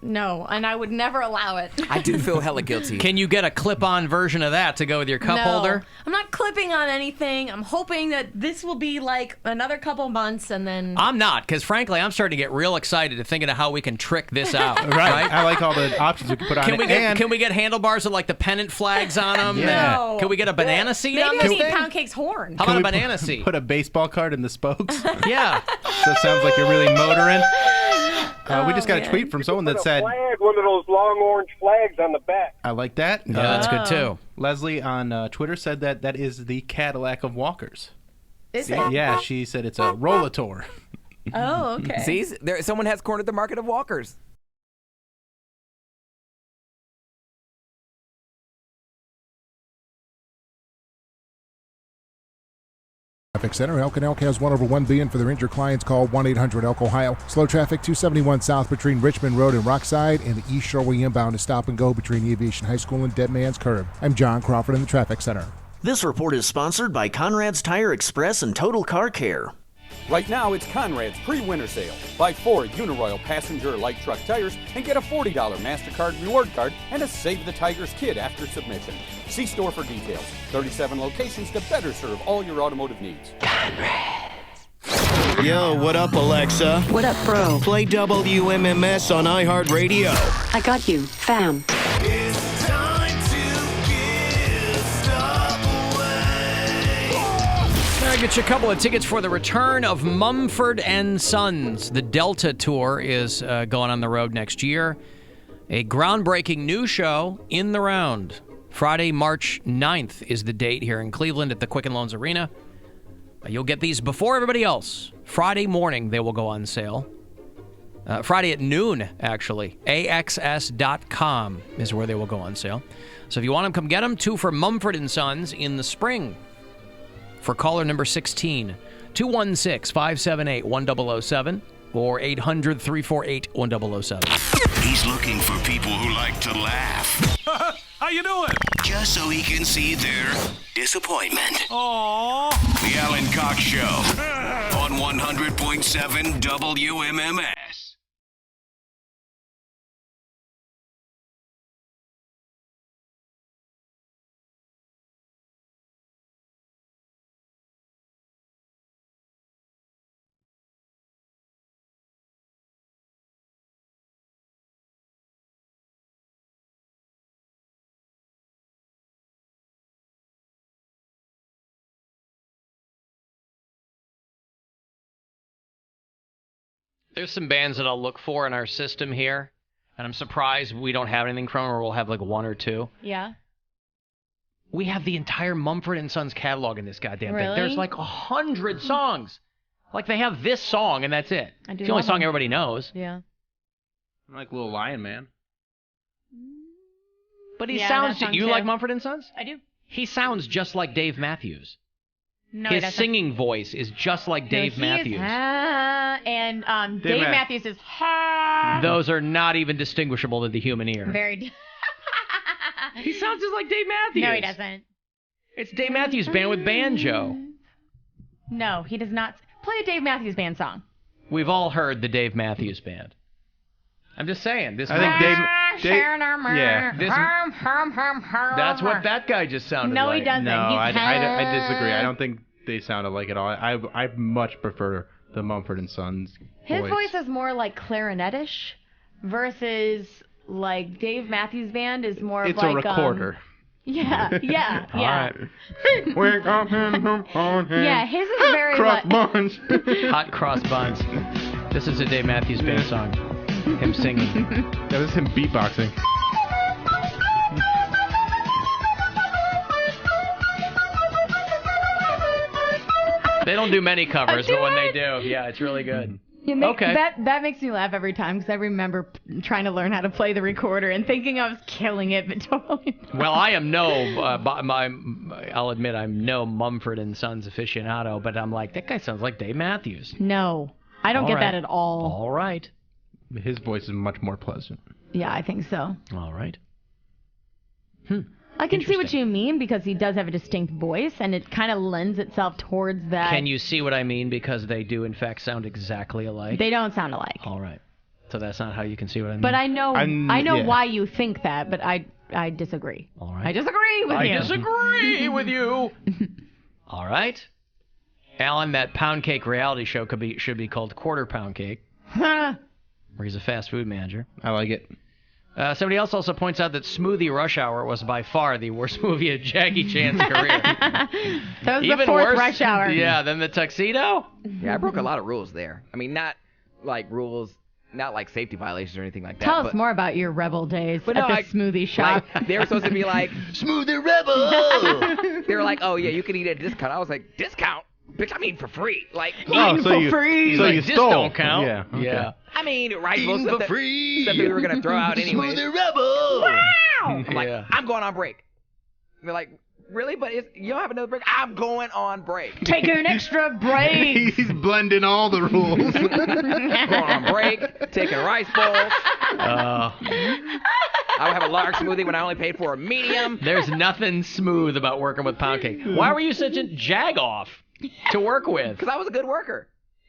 No, and I would never allow it. I do feel hella guilty. Can you get a clip-on version of that to go with your cup holder? I'm not clipping on anything. I'm hoping that this will be like another couple months and then... I'm not, because frankly, I'm starting to get real excited to thinking of how we can trick this out. Right. I like all the options we can put on Can it. we get handlebars with like the pennant flags on them? Yeah. No. Can we get a banana seat on Maybe this I need thing? Pound Cake's horn. How about a banana seat? Put a baseball card in the spokes. Yeah. So it sounds like you're really motoring. We just got a tweet from someone that said... one of those long orange flags on the back. I like that. Yeah, that's good too. Leslie on Twitter said that is the Cadillac of walkers. Is it? Yeah, she said it's a Rollator. Oh, okay. See, someone has cornered the market of walkers. Traffic Center. Elk and Elk has 1 over 1 being for their injured clients. Call 1-800-ELK-OHIO. Slow traffic 271 south between Richmond Road and Rockside, and the East Shore Way inbound is stop and go between Aviation High School and Dead Man's Curve. I'm John Crawford in the Traffic Center. This report is sponsored by Conrad's Tire Express and Total Car Care. Right now, it's Conrad's pre-winter sale. Buy 4 Uniroyal passenger light truck tires and get a $40 MasterCard reward card and a Save the Tigers kit after submission. See store for details. 37 locations to better serve all your automotive needs. Yo, what up, Alexa? What up, bro? Play WMMS on iHeartRadio. I got you, fam. It's time to give stuff away. I get you a couple of tickets for the return of Mumford & Sons. The Delta Tour is going on the road next year. A groundbreaking new show in the round. Friday, March 9th is the date here in Cleveland at the Quicken Loans Arena. You'll get these before everybody else. Friday morning, they will go on sale. Friday at noon, actually. AXS.com is where they will go on sale. So if you want them, come get them. 2 for Mumford & Sons in the spring. For caller number 16, 216-578-1007 or 800-348-1007. He's looking for people who like to laugh. How you doing? Just so he can see their disappointment. Aww. The Alan Cox Show on 100.7 WMMS. There's some bands that I'll look for in our system here, and I'm surprised we don't have anything from them, or we'll have like 1 or 2. Yeah. We have the entire Mumford & Sons catalog in this goddamn thing. Really? There's like 100 songs. Like they have this song, and that's it. I do It's the only love song them. everybody knows. Yeah. I like Little Lion Man. But he Yeah, sounds... that song You too. like Mumford & Sons? I do. He sounds just like Dave Matthews. No, he His doesn't. singing voice is just like Dave Matthews. And Dave Matthews is Those are not even distinguishable to the human ear. very. He sounds just like Dave Matthews. No, he doesn't. It's Dave Matthews Band with banjo. No, he does not. Play a Dave Matthews Band song. We've all heard the Dave Matthews Band. I'm just saying. This. I think That's what that guy just sounded No, like. he doesn't. No, He's I disagree. I don't think they sounded like it all. I much prefer the Mumford & Sons His voice is more like clarinetish versus like Dave Matthews Band is more It's of like a recorder. Yeah. All right. We're Yeah, his is very cross like buns. Hot cross buns. This is a Dave Matthews Band song. Him singing. That was him beatboxing. They don't do many covers, but when they do, yeah, it's really good. Okay. That makes me laugh every time because I remember trying to learn how to play the recorder and thinking I was killing it, but totally not. Well, I am I'll admit I'm no Mumford & Sons aficionado, but I'm like, that guy sounds like Dave Matthews. No, I don't All get right. that at all. All right. His voice is much more pleasant. Yeah, I think so. All right. I can see what you mean because he does have a distinct voice and it kind of lends itself towards that. Can you see what I mean? Because they do, in fact, sound exactly alike. They don't sound alike. All right. So that's not how you can see what I mean? But I know why you think that, but I disagree. All right. I disagree with you. I disagree with you. All right. Alan, that Pound Cake reality show should be called Quarter Pound Cake, where he's a fast food manager. I like it. Somebody else also points out that Smoothie Rush Hour was by far the worst movie of Jackie Chan's career. That was Even the fourth worse, Rush Hour. Yeah, than the Tuxedo. Yeah, I broke a lot of rules there. I mean, not like rules, not like safety violations or anything like that. Tell us more about your rebel days But at no, the like- smoothie shop. Like, they were supposed to be like, Smoothie Rebel! they were like, oh yeah, you can eat at a discount. I was like, discount? Bitch, I'm eating for free. Like, Oh, eating so for you- free. so Like, you this stole. don't count. Yeah, okay. Yeah. I mean, right? Eating Most for of free. stuff that we were gonna throw out anyway. Smoothie Rebel! I'm like, I'm going on break. They're like, really? But you don't have another break? I'm going on break. Take an extra break. He's blending all the rules. Going on break, taking rice bowls. I would have a large smoothie when I only paid for a medium. There's nothing smooth about working with Pound Cake. Why were you such a jag-off to work with? Because I was a good worker.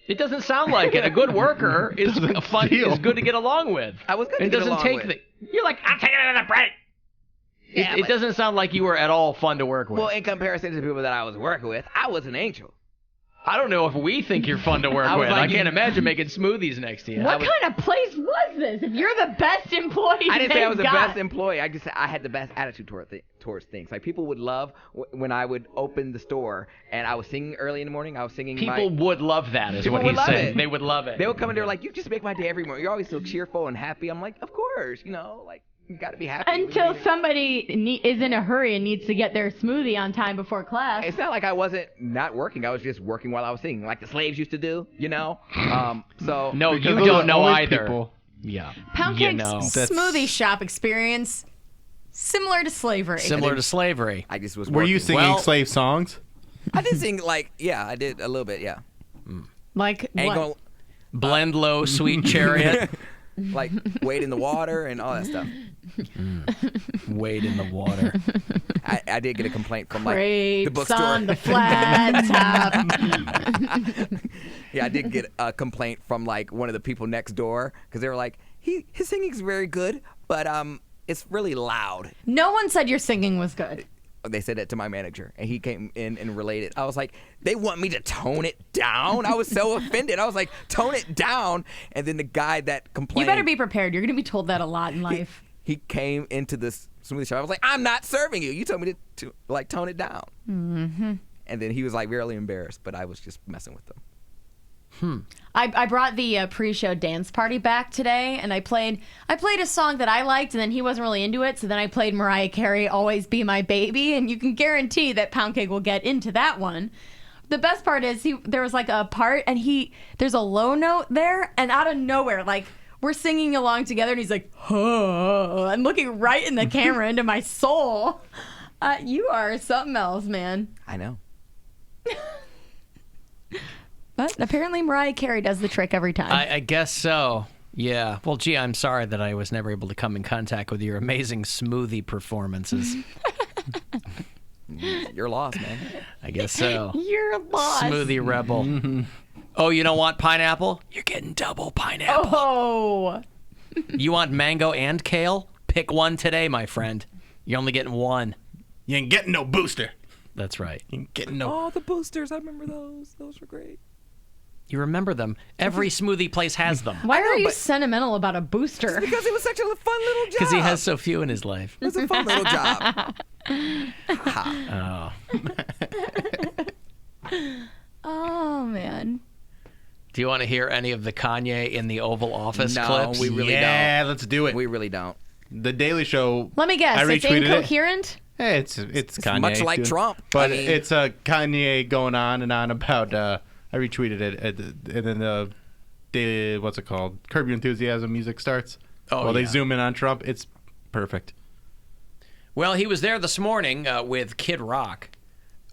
It doesn't sound like it. A good worker is good to get along with. I was good to get along with. You're like, I'm taking another break. Yeah, it doesn't sound like you were at all fun to work with. Well, in comparison to the people that I was working with, I was an angel. I don't know if we think you're fun to work with. I can't imagine making smoothies next to you. What kind of place was this? If you're the best employee, I didn't say I was the best employee. I just said I had the best attitude towards things. Like people would love when I would open the store and I was singing early in the morning. I was singing. People would love that. Is what he's saying. They would love it. They would come in there like, you just make my day every morning. You're always so cheerful and happy. I'm like, of course, like. You gotta be happy. Until somebody is in a hurry and needs to get their smoothie on time before class. It's not like I wasn't not working. I was just working while I was singing, like the slaves used to do, So no, you don't know either. People. Yeah. Pound Cake's smoothie shop experience similar to slavery. I just was. Were you singing slave songs? I did sing I did a little bit, yeah. Like what? Blend Low, Sweet Chariot. Like wade in the water and all that stuff. Wade in the water. I did get a complaint from the bookstore. On the flat top. Yeah, I did get a complaint from one of the people next door because they were like, his singing's very good, but it's really loud. No one said your singing was good. They said that to my manager, and he came in and related. I was like, they want me to tone it down? I was so offended. I was like, tone it down. And then the guy that complained. You better be prepared. You're going to be told that a lot in life. He came into this smoothie shop. I was like, I'm not serving you. You told me to tone it down. Mm-hmm. And then he was really embarrassed, but I was just messing with him. I brought the pre-show dance party back today, and I played a song that I liked, and then he wasn't really into it, so then I played Mariah Carey, Always Be My Baby, and you can guarantee that Pound Cake will get into that one. The best part is there was a part, and there's a low note there, and out of nowhere, we're singing along together, and he's like, oh, I'm looking right in the camera into my soul. You are something else, man. I know. But apparently Mariah Carey does the trick every time. I guess so. Yeah. Well, gee, I'm sorry that I was never able to come in contact with your amazing smoothie performances. You're lost, man. I guess so. You're lost. Smoothie rebel. Mm-hmm. Oh, you don't want pineapple? You're getting double pineapple. Oh. You want mango and kale? Pick one today, my friend. You're only getting one. You ain't getting no booster. That's right. You ain't getting no. Oh, the boosters. I remember those. Those were great. You remember them. Every smoothie place has them. Why are you sentimental about a booster? Because it was such a fun little job. Because he has so few in his life. It was a fun little job. Oh. Oh, man. Do you want to hear any of the Kanye in the Oval Office clips? No, we really don't. Yeah, let's do it. We really don't. The Daily Show. Let me guess. It's incoherent? Hey, it's Kanye. Much like Trump. But it's Kanye going on and on about... I retweeted it, and then the daily, what's it called? Curb Your Enthusiasm music starts. They zoom in on Trump. It's perfect. Well, he was there this morning with Kid Rock.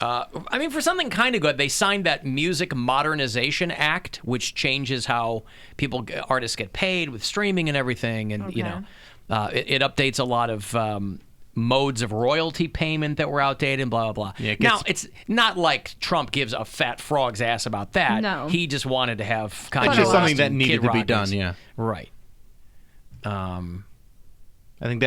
For something kind of good, they signed that Music Modernization Act, which changes how artists get paid with streaming and everything, and it updates a lot of modes of royalty payment that were outdated and blah, blah, blah. Yeah, now, it's not like Trump gives a fat frog's ass about that. No. He just wanted to have Kanye It's just something that Kid needed to be Rock done, yeah. Right. I think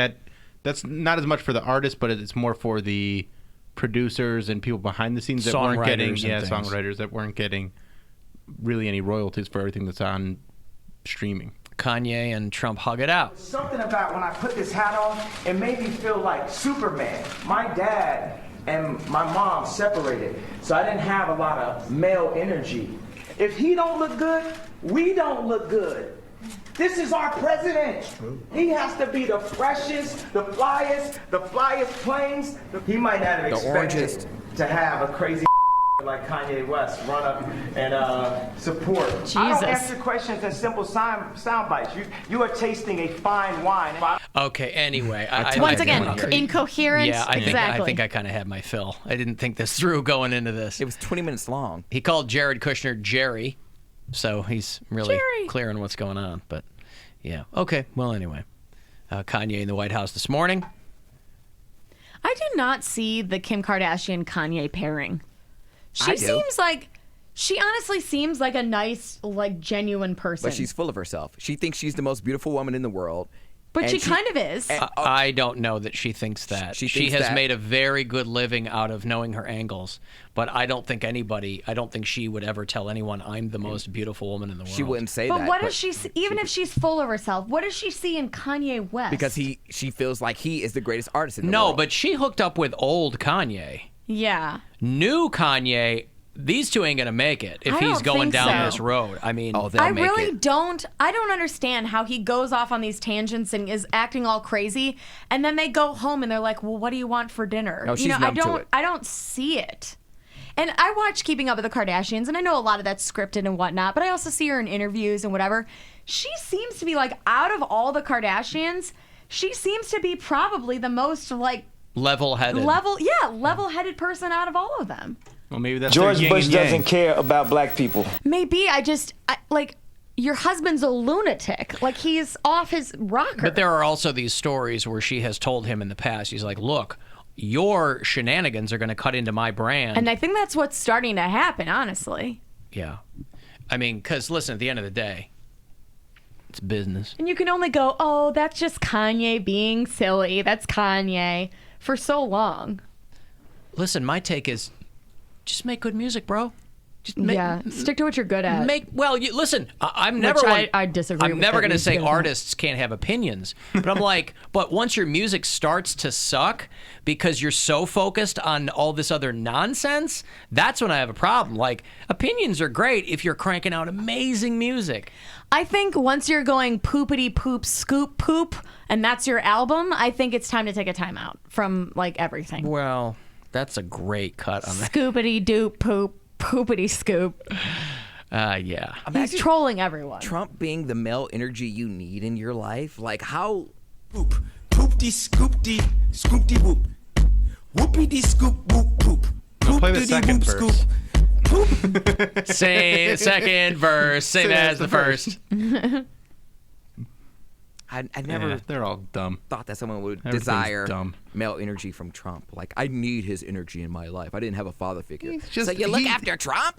that's not as much for the artists, but it's more for the producers and people behind the scenes that weren't getting, songwriters that weren't getting really any royalties for everything that's on streaming. Kanye and Trump hug it out. Something about when I put this hat on, it made me feel like Superman. My dad and my mom separated, so I didn't have a lot of male energy. If he don't look good, we don't look good. This is our president. He has to be the freshest, the flyest planes. He might not have expected to have a crazy like Kanye West run up and support. Jesus. I don't answer questions in simple sound bites. You are tasting a fine wine. Okay. Anyway, once again, incoherent. Yeah, I exactly. think I kind of had my fill. I didn't think this through going into this. It was 20 minutes long. He called Jared Kushner Jerry, so he's really clear on what's going on. But yeah, okay. Well, anyway, Kanye in the White House this morning. I do not see the Kim Kardashian Kanye pairing. I do. She honestly seems like a nice, like genuine person. But she's full of herself. She thinks she's the most beautiful woman in the world. But she kind of is. I don't know that she thinks that. She has made a very good living out of knowing her angles. But I don't think she would ever tell anyone I'm the most beautiful woman in the world. She wouldn't say that. But what does she see, even if she's full of herself, what does she see in Kanye West? Because she feels like he is the greatest artist in the world. No, but she hooked up with old Kanye. Yeah. New Kanye, these two ain't going to make it if he's going down this road. I mean, I really don't understand how he goes off on these tangents and is acting all crazy, and then they go home and they're like, well, what do you want for dinner? No, she's numb to it. I don't see it. And I watch Keeping Up with the Kardashians, and I know a lot of that's scripted and whatnot, but I also see her in interviews and whatever. She seems to be like, out of all the Kardashians, she seems to be probably the most like level-headed person out of all of them. Well, maybe that's George Bush doesn't care about black people. Maybe your husband's a lunatic. Like, he's off his rocker. But there are also these stories where she has told him in the past, he's like, look, your shenanigans are going to cut into my brand. And I think that's what's starting to happen, honestly. Yeah. I mean, because listen, at the end of the day, it's business. And you can only go, oh, that's just Kanye being silly. That's Kanye. For so long. Listen, my take is just make good music, bro. Just stick to what you're good at. Listen, I'm never. I disagree. I'm never going to say artists can't have opinions, but I'm like, but once your music starts to suck because you're so focused on all this other nonsense, that's when I have a problem. Like, opinions are great if you're cranking out amazing music. I think once you're going poopity poop scoop poop, and that's your album, I think it's time to take a time out from like everything. Well, that's a great cut on that. Scoopity doop poop. Poopity scoop. Yeah. He's trolling everyone. Trump being the male energy you need in your life, like how poop, poop-de scoop-de, scoop-de whoop, whoopity scoop whoop poop. Play the second verse. Poop. Same second verse, same as the first. I never. They're all dumb. Thought that someone would desire male energy from Trump. Like, I need his energy in my life. I didn't have a father figure. So you look after Trump?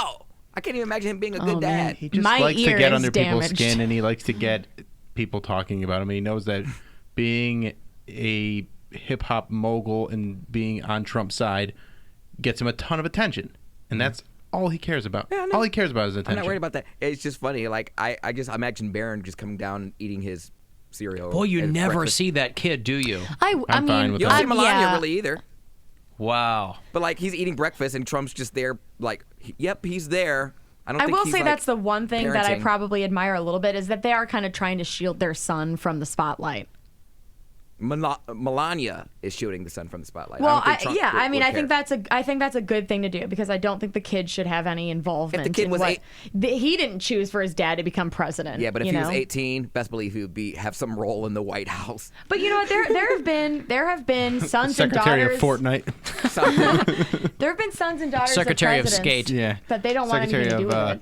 Ow! I can't even imagine him being a good dad. He just likes to get under people's skin, and he likes to get people talking about him. He knows that being a hip hop mogul and being on Trump's side gets him a ton of attention, and that's all he cares about. Yeah, all he cares about is attention. I'm not worried about that. It's just funny. Like, I just imagine Barron just coming down and eating his cereal. Boy, you never breakfast. See that kid, do you? I'm fine with you that. don't see Melania really either. Wow. But like, he's eating breakfast and Trump's just there. Like, yep, he's there. I will say that's the one thing that I probably admire a little bit is that they are kind of trying to shield their son from the spotlight. Melania is shielding the sun from the spotlight. Well, I think that's a good thing to do because I don't think the kid should have any involvement. If the kid was he didn't choose for his dad to become president. Yeah, but if he was 18, best believe he would have some role in the White House. But you know what? There have been sons and daughters. Secretary of Fortnite. There have been sons and daughters Secretary of of Skate. Yeah, but they don't want anything to do with it.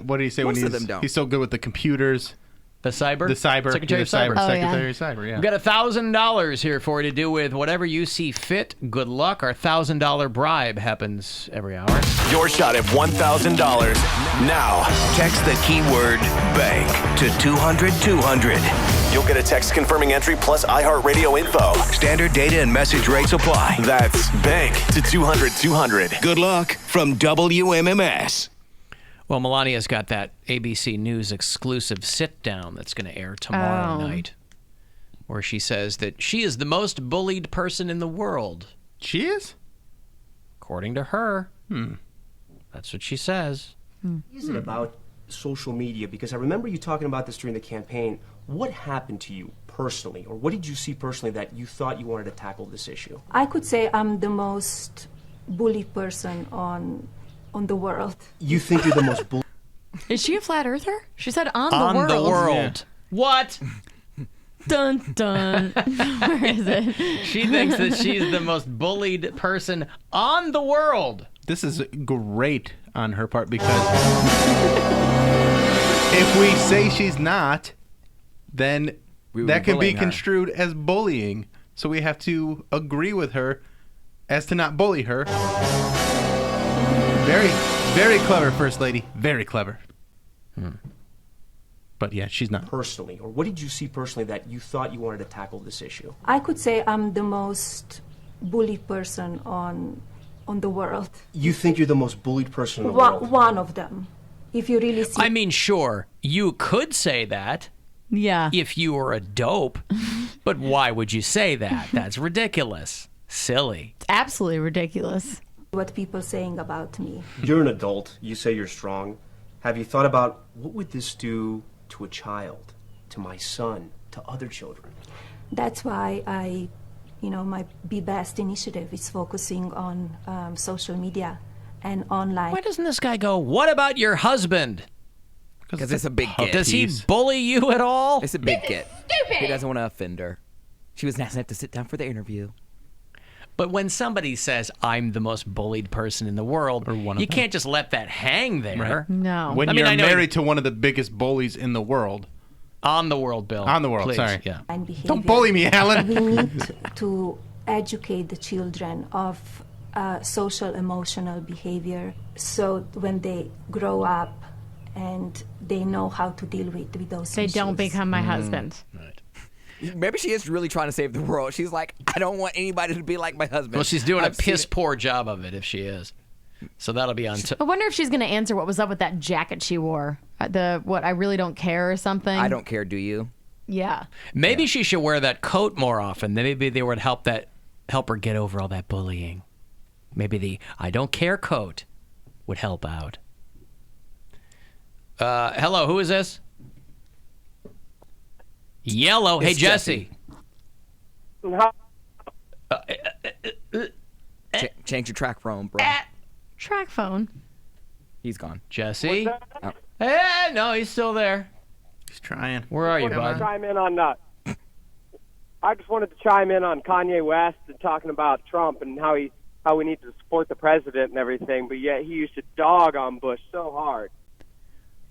What did he say when he's so good with the computers? The cyber? The cyber. Secretary of Cyber. Secretary of Cyber, yeah. We've got $1,000 here for you to do with whatever you see fit. Good luck. Our $1,000 bribe happens every hour. Your shot at $1,000. Now, text the keyword BANK to 200-200. You'll get a text confirming entry plus iHeartRadio info. Standard data and message rates apply. That's BANK to 200-200. Good luck from WMMS. Well, Melania's got that ABC News exclusive sit-down that's going to air tomorrow night, where she says that she is the most bullied person in the world. She is? According to her. That's what she says. Is it about social media? Because I remember you talking about this during the campaign. What happened to you personally, or what did you see personally that you thought you wanted to tackle this issue? I could say I'm the most bullied person on the world. You think you're the most Is she a flat earther? She said on the world. world. Yeah. What? Dun dun. Where is it? She thinks that she's the most bullied person on the world. This is great on her part because if we say she's not, then that can be construed as bullying. So we have to agree with her as to not bully her. Very, very clever, First Lady. Very clever. But yeah, she's not. Personally, or what did you see personally that you thought you wanted to tackle this issue? I could say I'm the most bullied person on the world. You think you're the most bullied person in the world? One of them. If you really see. I mean, sure, you could say that. Yeah. If you were a dope. But why would you say that? That's ridiculous. Silly. It's absolutely ridiculous. What people saying about me. You're an adult. You say you're strong. Have you thought about what would this do to a child, to my son, to other children? That's why my Be Best initiative is focusing on social media and online. Why doesn't this guy go, what about your husband? Because it's a big get. Does he bully you at all? It's a big get. He doesn't want to offend her. She was nice enough to sit down for the interview. But when somebody says, I'm the most bullied person in the world, you can't just let that hang there. Right. No. When you're married to one of the biggest bullies in the world. On the world, Bill. On the world, Please. sorry. Yeah. Don't bully me, Alan. We need to educate the children of social emotional behavior so when they grow up and they know how to deal with those They issues. don't become my husband. Right. Maybe she is really trying to save the world. She's like, I don't want anybody to be like my husband. Well, she's doing a piss poor job of it if she is. So that'll be on. I wonder if she's going to answer what was up with that jacket she wore. What I really don't care or something. I don't care, do you? Yeah. Maybe she should wear that coat more often. Maybe they would help her get over all that bullying. Maybe the I don't care coat would help out. Hello, who is this? Yellow. Hey, It's Jesse. Change your track phone, bro. Track phone. He's gone. Jesse? Oh. Hey, no, he's still there. He's trying. Where are you, bud? Chime in on that. I just wanted to chime in on Kanye West and talking about Trump and how we need to support the president and everything, but yet he used to dog on Bush so hard.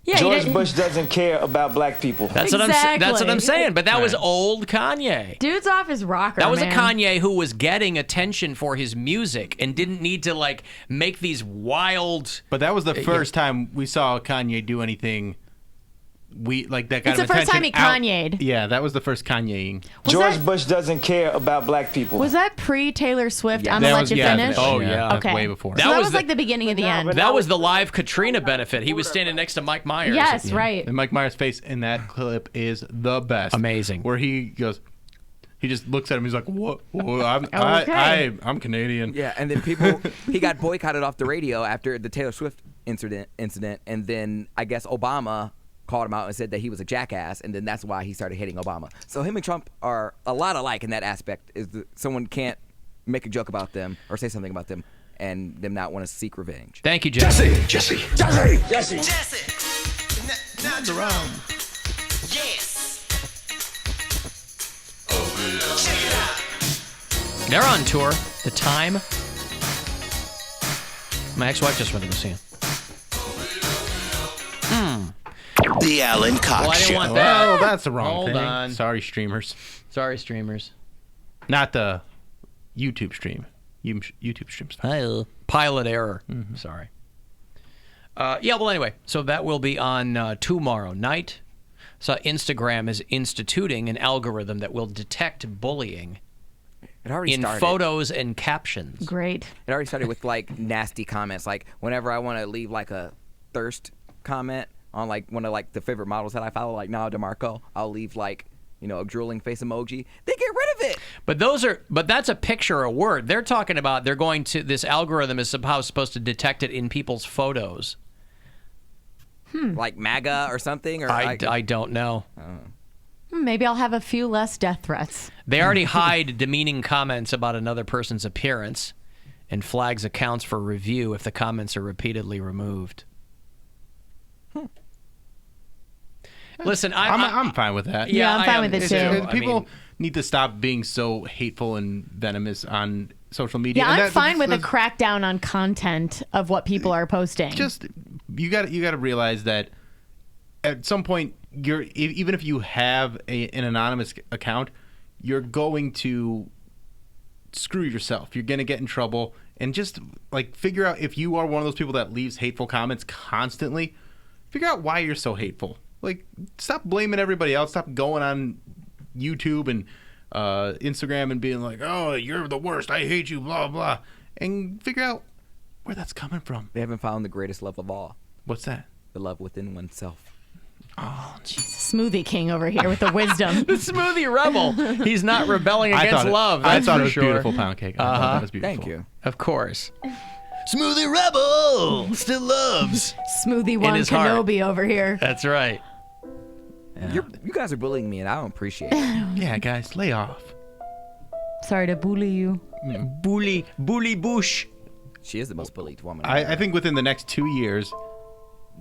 Yeah, George Bush doesn't care about black people. That's what I'm saying. But that was old Kanye. Dude's off his rocker. That was man. a Kanye who was getting attention for his music and didn't need to make these wild. But that was the first time we saw Kanye do anything. That got It's him the first time attention he Kanye'd. Yeah, that was the first Kanyeing. George Bush doesn't care about black people. Was that pre-Taylor Swift? Yeah. I'm gonna That let was- you yeah, finish. Oh yeah, Okay. way before. So that was like the beginning of the end. That was the live Katrina benefit. He was standing next to Mike Myers. Yes, right. And Mike Myers' face in that clip is the best. Amazing. Where he goes, he just looks at him. He's like, "What? I'm Canadian." Yeah, and then he got boycotted off the radio after the Taylor Swift incident, and then I guess Obama called him out and said that he was a jackass, and then that's why he started hating Obama. So him and Trump are a lot alike in that aspect. Someone can't make a joke about them or say something about them and them not want to seek revenge. Thank you, Jesse. Jesse. That's around. They're on tour. The Time. My ex-wife just went to go see him. The Alan Cox Well, I didn't Show. want that. Well, that's the wrong Hold thing. on. Sorry, streamers. Sorry, streamers. Not the YouTube stream. YouTube stream's fine. Pilot error. Sorry. Well, anyway, so that will be on tomorrow night. So Instagram is instituting an algorithm that will detect bullying It already in started. photos and captions. Great. It already started with nasty comments. Like whenever I want to leave a thirst comment on one of the favorite models that I follow, like Nala DeMarco, I'll leave a drooling face emoji. They get rid of it. But that's a picture or a word. They're talking about this algorithm is somehow supposed to detect it in people's photos. Like MAGA or something? Or I don't know. Maybe I'll have a few less death threats. They already hide demeaning comments about another person's appearance and flags accounts for review if the comments are repeatedly removed. Listen, I'm fine with that. Yeah, I'm fine with it too. People need to stop being so hateful and venomous on social media. Yeah, I'm fine with a crackdown on content of what people are posting. Just you got to realize that at some point, even if you have an anonymous account, you're going to screw yourself. You're going to get in trouble, and just like figure out if you are one of those people that leaves hateful comments constantly. Figure out why you're so hateful. Like, stop blaming everybody else. Stop going on YouTube and Instagram and being like, "Oh, you're the worst. I hate you." Blah blah, and figure out where that's coming from. They haven't found the greatest love of all. What's that? The love within oneself. Oh, Jesus. Smoothie King over here with the wisdom. The smoothie rebel. He's not rebelling against love. I thought it was sure. Beautiful pound cake. I thought that was beautiful. Thank you. Of course. Smoothie rebel still loves. Smoothie One Kenobi over here. That's right. Yeah. You guys are bullying me, and I don't appreciate it. Yeah, guys, lay off. Sorry to bully you. Bully Bush. She is the most bullied woman. I think within the next 2 years,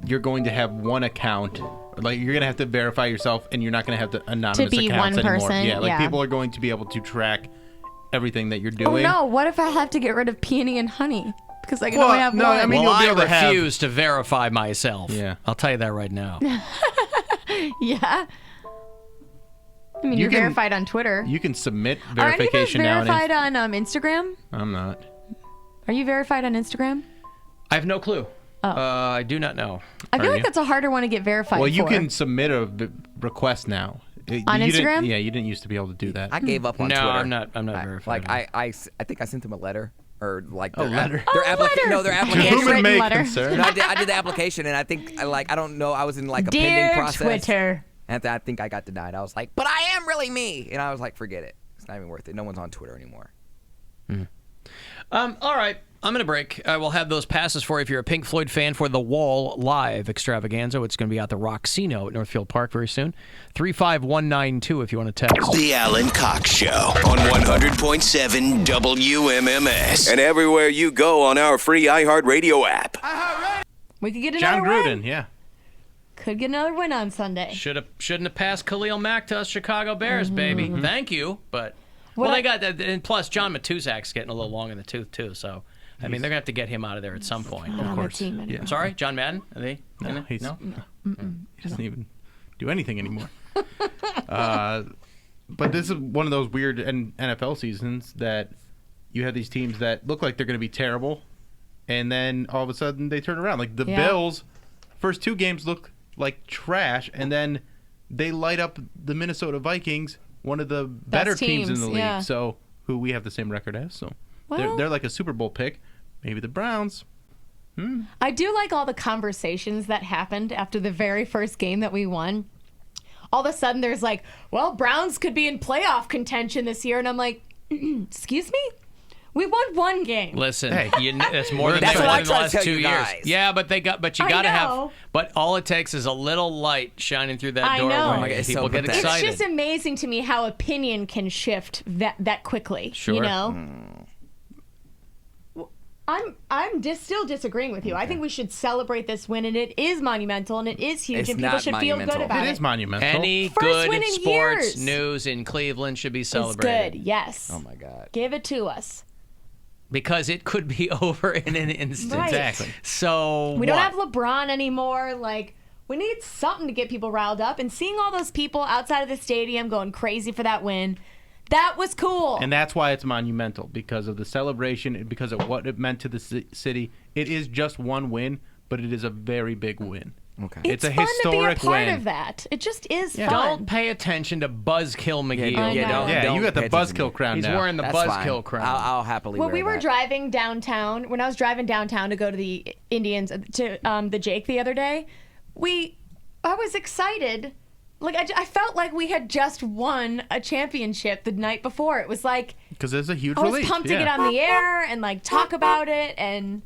you're going to have one account. Like, you're going to have to verify yourself, and you're not going to have the anonymous to be accounts one anymore. person. Yeah, like people are going to be able to track everything that you're doing. Oh no! What if I have to get rid of Peony and Honey because I can only have one? I mean, you'll be able to refuse to verify myself. Yeah, I'll tell you that right now. Yeah. I mean, you're verified on Twitter. You can submit verification now. Are any of us verified on Instagram? I'm not. Are you verified on Instagram? I have no clue. Oh. I do not know. I feel like that's a harder one to get verified Well, you for. can submit a request now. On Instagram? Yeah, you didn't used to be able to do that. I gave up on Twitter. No, I'm not verified. Like, I think I sent them a letter. Or like a letter. Their application. No, their application. Whom it may concern. No, I did the application, and I think I don't know. I was in like a Dear pending process. Twitter. And I think I got denied. I was like, but I am really me, and I was like, forget it. It's not even worth it. No one's on Twitter anymore. All right. I'm going to break. I will have those passes for you if you're a Pink Floyd fan for the Wall Live extravaganza. It's going to be at the Roxino at Northfield Park very soon. 35192 if you want to text. The Alan Cox Show on 100.7 WMMS. And everywhere you go on our free iHeartRadio app. We could get another John Gruden, yeah. Could get another win on Sunday. Shouldn't have passed Khalil Mack to us Chicago Bears, baby. Thank you, but they got that, and plus John Matuzak's getting a little long in the tooth too. So I mean, they're gonna have to get him out of there at some point. Of course. Yeah. Sorry, John Madden. Are they? No, he doesn't even do anything anymore. But this is one of those weird NFL seasons that you have these teams that look like they're going to be terrible, and then all of a sudden they turn around. Like the Bills, first two games look like trash, and then they light up the Minnesota Vikings, one of the better teams in the league. Yeah. So who we have the same record as. So they're like a Super Bowl pick. Maybe the Browns. I do like all the conversations that happened after the very first game that we won. All of a sudden there's like, well, Browns could be in playoff contention this year. And I'm like, excuse me? We won one game. Listen, that's more than they won in the last 2 years. Yeah, but you got to have. But all it takes is a little light shining through that door when people get excited. It's just amazing to me how opinion can shift that quickly. Sure. You know. I'm still disagreeing with you. I think we should celebrate this win, and it is monumental, and it is huge, and people should feel good about it. It is monumental. Any First good sports years. news in Cleveland should be celebrated. It's good, yes. Oh my God. Give it to us. Because it could be over in an instant. Right. Exactly. So we don't have LeBron anymore. Like, we need something to get people riled up, and seeing all those people outside of the stadium going crazy for that win. That was cool. And that's why it's monumental, because of the celebration, because of what it meant to the city. It is just one win, but it is a very big win. Okay. It's a fun historic to be a part win. of that. It just is fun. Don't pay attention to Buzzkill McGee. Yeah, you got the Buzzkill crown He's now. wearing the Buzzkill crown. I'll happily When wear we were that. driving downtown, when I was driving downtown to go to the Indians, to the Jake the other day, I was excited. Like, I felt like we had just won a championship the night before. It was like, because there's a huge I was relief. pumped to get on the air and like talk about it, and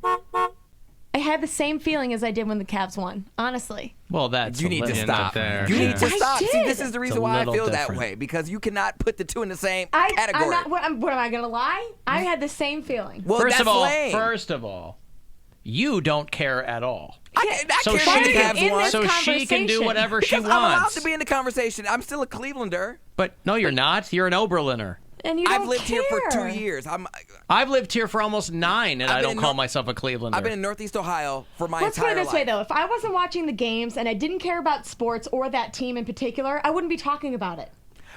I had the same feeling as I did when the Cavs won. Honestly. Well, that's You need to stop. There. You need to I stop. did. See, this is the reason why I feel that different. way, because you cannot put the two in the same I'm category. not, what am I going to lie? I had the same feeling. Well, First that's of all, lame. first of all, You don't care at all. I So care that the Cavs won. So she can do whatever she Because I'm allowed wants. to be in the conversation. I'm still a Clevelander. But no, you're not. You're an Oberliner. And you I've don't lived here for care. 2 years. I've lived here for almost 9, and I don't call myself a Clevelander. I've been in Northeast Ohio for my Let's put entire it this life. way, though. If I wasn't watching the games and I didn't care about sports or that team in particular, I wouldn't be talking about it.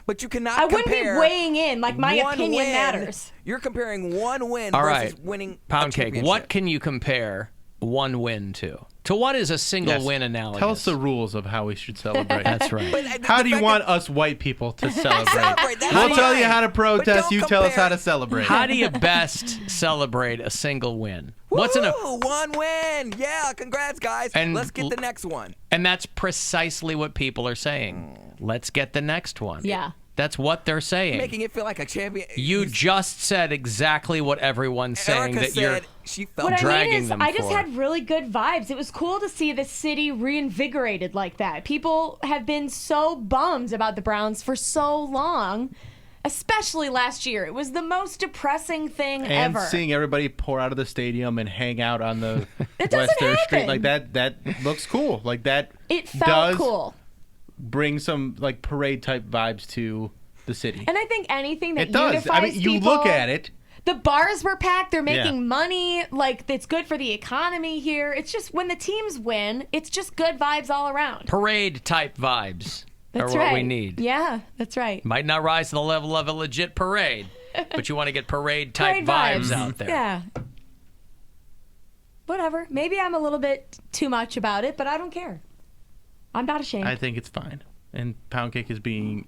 But you cannot I wouldn't be compare weighing in like my one opinion win. matters. You're comparing one win All versus right. winning Pound a cake. championship. What can you compare one win to? To what is a single win analogous? Tell us the rules of how we should celebrate. That's right. How do you want us white people to celebrate? That's We'll fine. tell you how to But protest. don't You tell us compare- how to celebrate. How do you best celebrate a single win? What's in a Woo, one win. Yeah, congrats, guys. And Let's get the next one. And that's precisely what people are saying. Let's get the next one. Yeah. That's what they're saying. Making it feel like a champion. You just said exactly what everyone's saying Erica that you're said she felt What I dragging mean is, them I just for. had really good vibes. It was cool to see the city reinvigorated like that. People have been so bummed about the Browns for so long, especially last year. It was the most depressing thing And ever. seeing everybody pour out of the stadium and hang out on the It doesn't Western Street happen. like that looks cool. Like that It felt does cool. bring some like parade type vibes to the city. And I think anything that It does. unifies I mean, you people, look at it. The bars were packed. They're making Yeah. money. Like, it's good for the economy here. It's just when the teams win, it's just good vibes all around. Parade type vibes That's are right. what we need. Yeah, that's right. Might not rise to the level of a legit parade, but you want to get parade type Parade vibes vibes out there. Yeah. Whatever. Maybe I'm a little bit too much about it, but I don't care. I'm not ashamed. I think it's fine. And Pound Cake is being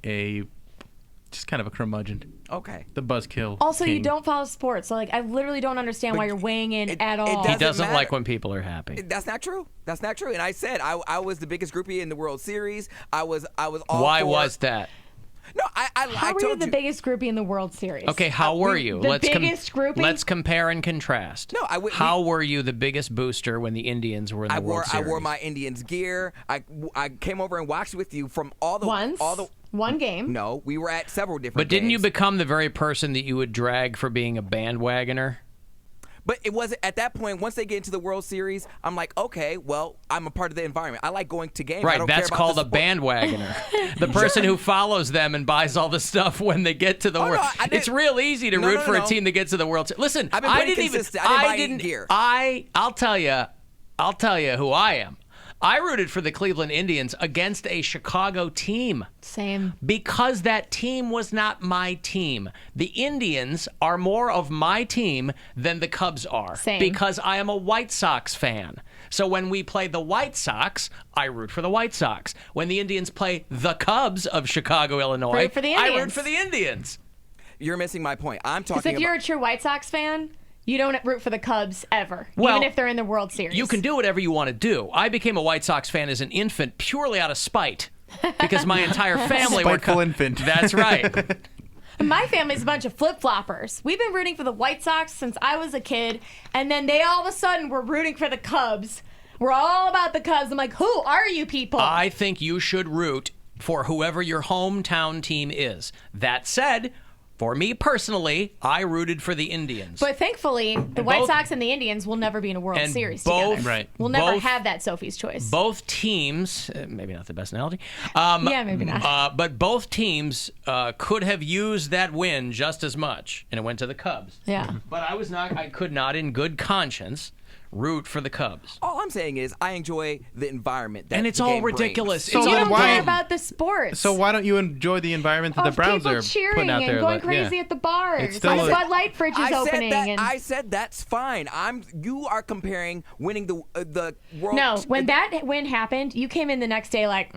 just kind of a curmudgeon. Okay. The buzzkill. Also, you king. don't follow sports, so like I literally don't understand why you're weighing in at all. He doesn't like when people are happy. That's not true. That's not true. And I said I was the biggest groupie in the World Series. I was all Why for- was that? No, I How were you told the biggest groupie in the World Series? Okay, how were you? The biggest groupie? Let's compare and contrast. No, I would. How were you the biggest booster when the Indians were in the World Series? I wore my Indians gear. I came over and watched with you from all the one game. No, we were at several different. But didn't you games. become the very person that you would drag for being a bandwagoner? But it wasn't at that point. Once they get into the World Series, I'm like, okay, well, I'm a part of the environment. I like going to games. I Right, don't that's care about called the a sport. bandwagoner. The person who follows them and buys all the stuff when they get to the World. It's real easy to root for a team that gets to the World Series. Listen, I've been I pretty didn't even. consistent. I didn't buy gear. I'll tell you who I am. I rooted for the Cleveland Indians against a Chicago team. Same. Because that team was not my team. The Indians are more of my team than the Cubs are. Same. Because I am a White Sox fan. So when we play the White Sox, I root for the White Sox. When the Indians play the Cubs of Chicago, Illinois, Root for the I root Indians. for the Indians. You're missing my point. I'm Because talking if about. you're a true White Sox fan, you don't root for the Cubs ever, Well, even if they're in the World Series. You can do whatever you want to do. I became a White Sox fan as an infant purely out of spite. Because my entire family were Spiteful infant. That's right. My family's a bunch of flip-floppers. We've been rooting for the White Sox since I was a kid, and then they all of a sudden were rooting for the Cubs. We're all about the Cubs. I'm like, who are you people? I think you should root for whoever your hometown team is. That said, for me personally, I rooted for the Indians. But thankfully, the White both- Sox and the Indians will never be in a World and Series both- together. Right. We'll never both- have that Sophie's Choice. Both teams, maybe not the best analogy. Yeah, maybe not. But both teams could have used that win just as much, and it went to the Cubs. Yeah. But I could not, in good conscience, root for the Cubs. All I'm saying is I enjoy the environment. That And it's the all game brings. ridiculous. So you then don't why- care about the sports. So why don't you enjoy the environment that the Of Browns people are cheering putting out and there? going like, crazy yeah. at the bars. It's still My a- Bud Light fridge is opening. and I said that's fine. You are comparing winning the world. no, when that win happened, you came in the next day like,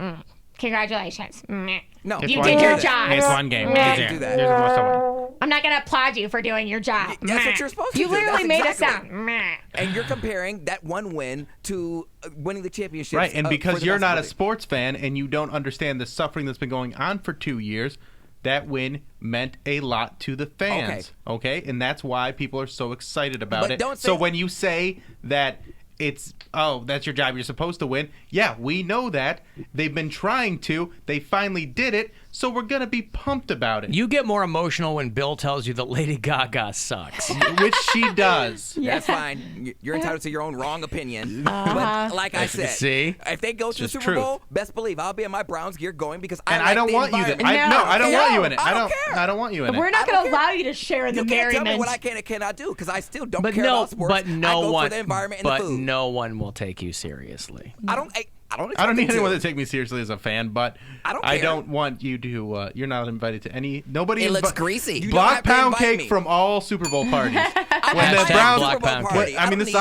congratulations. No, you did your job. It's one game. Meh. Didn't do that. You're supposed to win. I'm not going to applaud you for doing your job. That's what Meh. you're supposed to You do. literally That's made exactly- it sound. Meh. And you're comparing that one win to winning the championship. Right, and for because the you're best not a ability. sports fan and you don't understand the suffering that's been going on for 2 years, that win meant a lot to the fans. Okay? And that's why people are so excited about But it. don't So say- when you say that it's, oh, that's your job, you're supposed to win, yeah, we know that. They've been trying to. They finally did it. so we're going to be pumped about it. You get more emotional when Bill tells you that Lady Gaga sucks. Which she does. Yeah. That's fine. You're entitled to your own wrong opinion. But like I said, see? If they go to the Super Bowl, best believe I'll be in my Browns gear going because I don't want you there. I don't want you in it. I don't want you in it. We're not going to allow you to share in the merriment. You can't tell me what I can and cannot do because I still don't care about sports. But no I go one, for the environment and the food. no one will take you seriously. I don't need anyone to take me seriously as a fan, but I don't want you to. You're not invited to any. Nobody. It looks greasy. Block pound cake from all Super Bowl parties. When the Browns, I mean, this is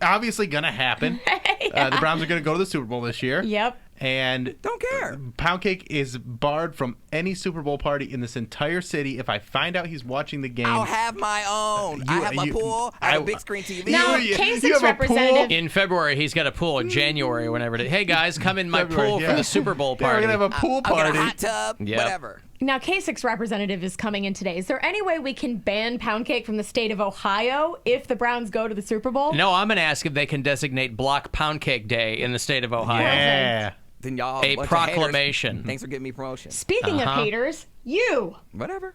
obviously gonna happen. The Browns are gonna go to the Super Bowl this year. Yep. And don't care. Pound cake is barred from any Super Bowl party in this entire city. If I find out he's watching the game, I'll have my own. I have my pool. I have a big screen TV. Now, K6 representative. In February, he's got a pool. In January, whenever it is. Hey guys, come in my pool for the Super Bowl party. We're gonna have a pool party. A hot tub. Yep. Whatever. Now, K6 representative is coming in today. Is there any way we can ban pound cake from the state of Ohio if the Browns go to the Super Bowl? No, I'm going to ask if they can designate Block Pound Cake Day in the state of Ohio. Yeah. Then y'all a proclamation. Thanks for giving me promotion. Speaking of haters, you. Whatever.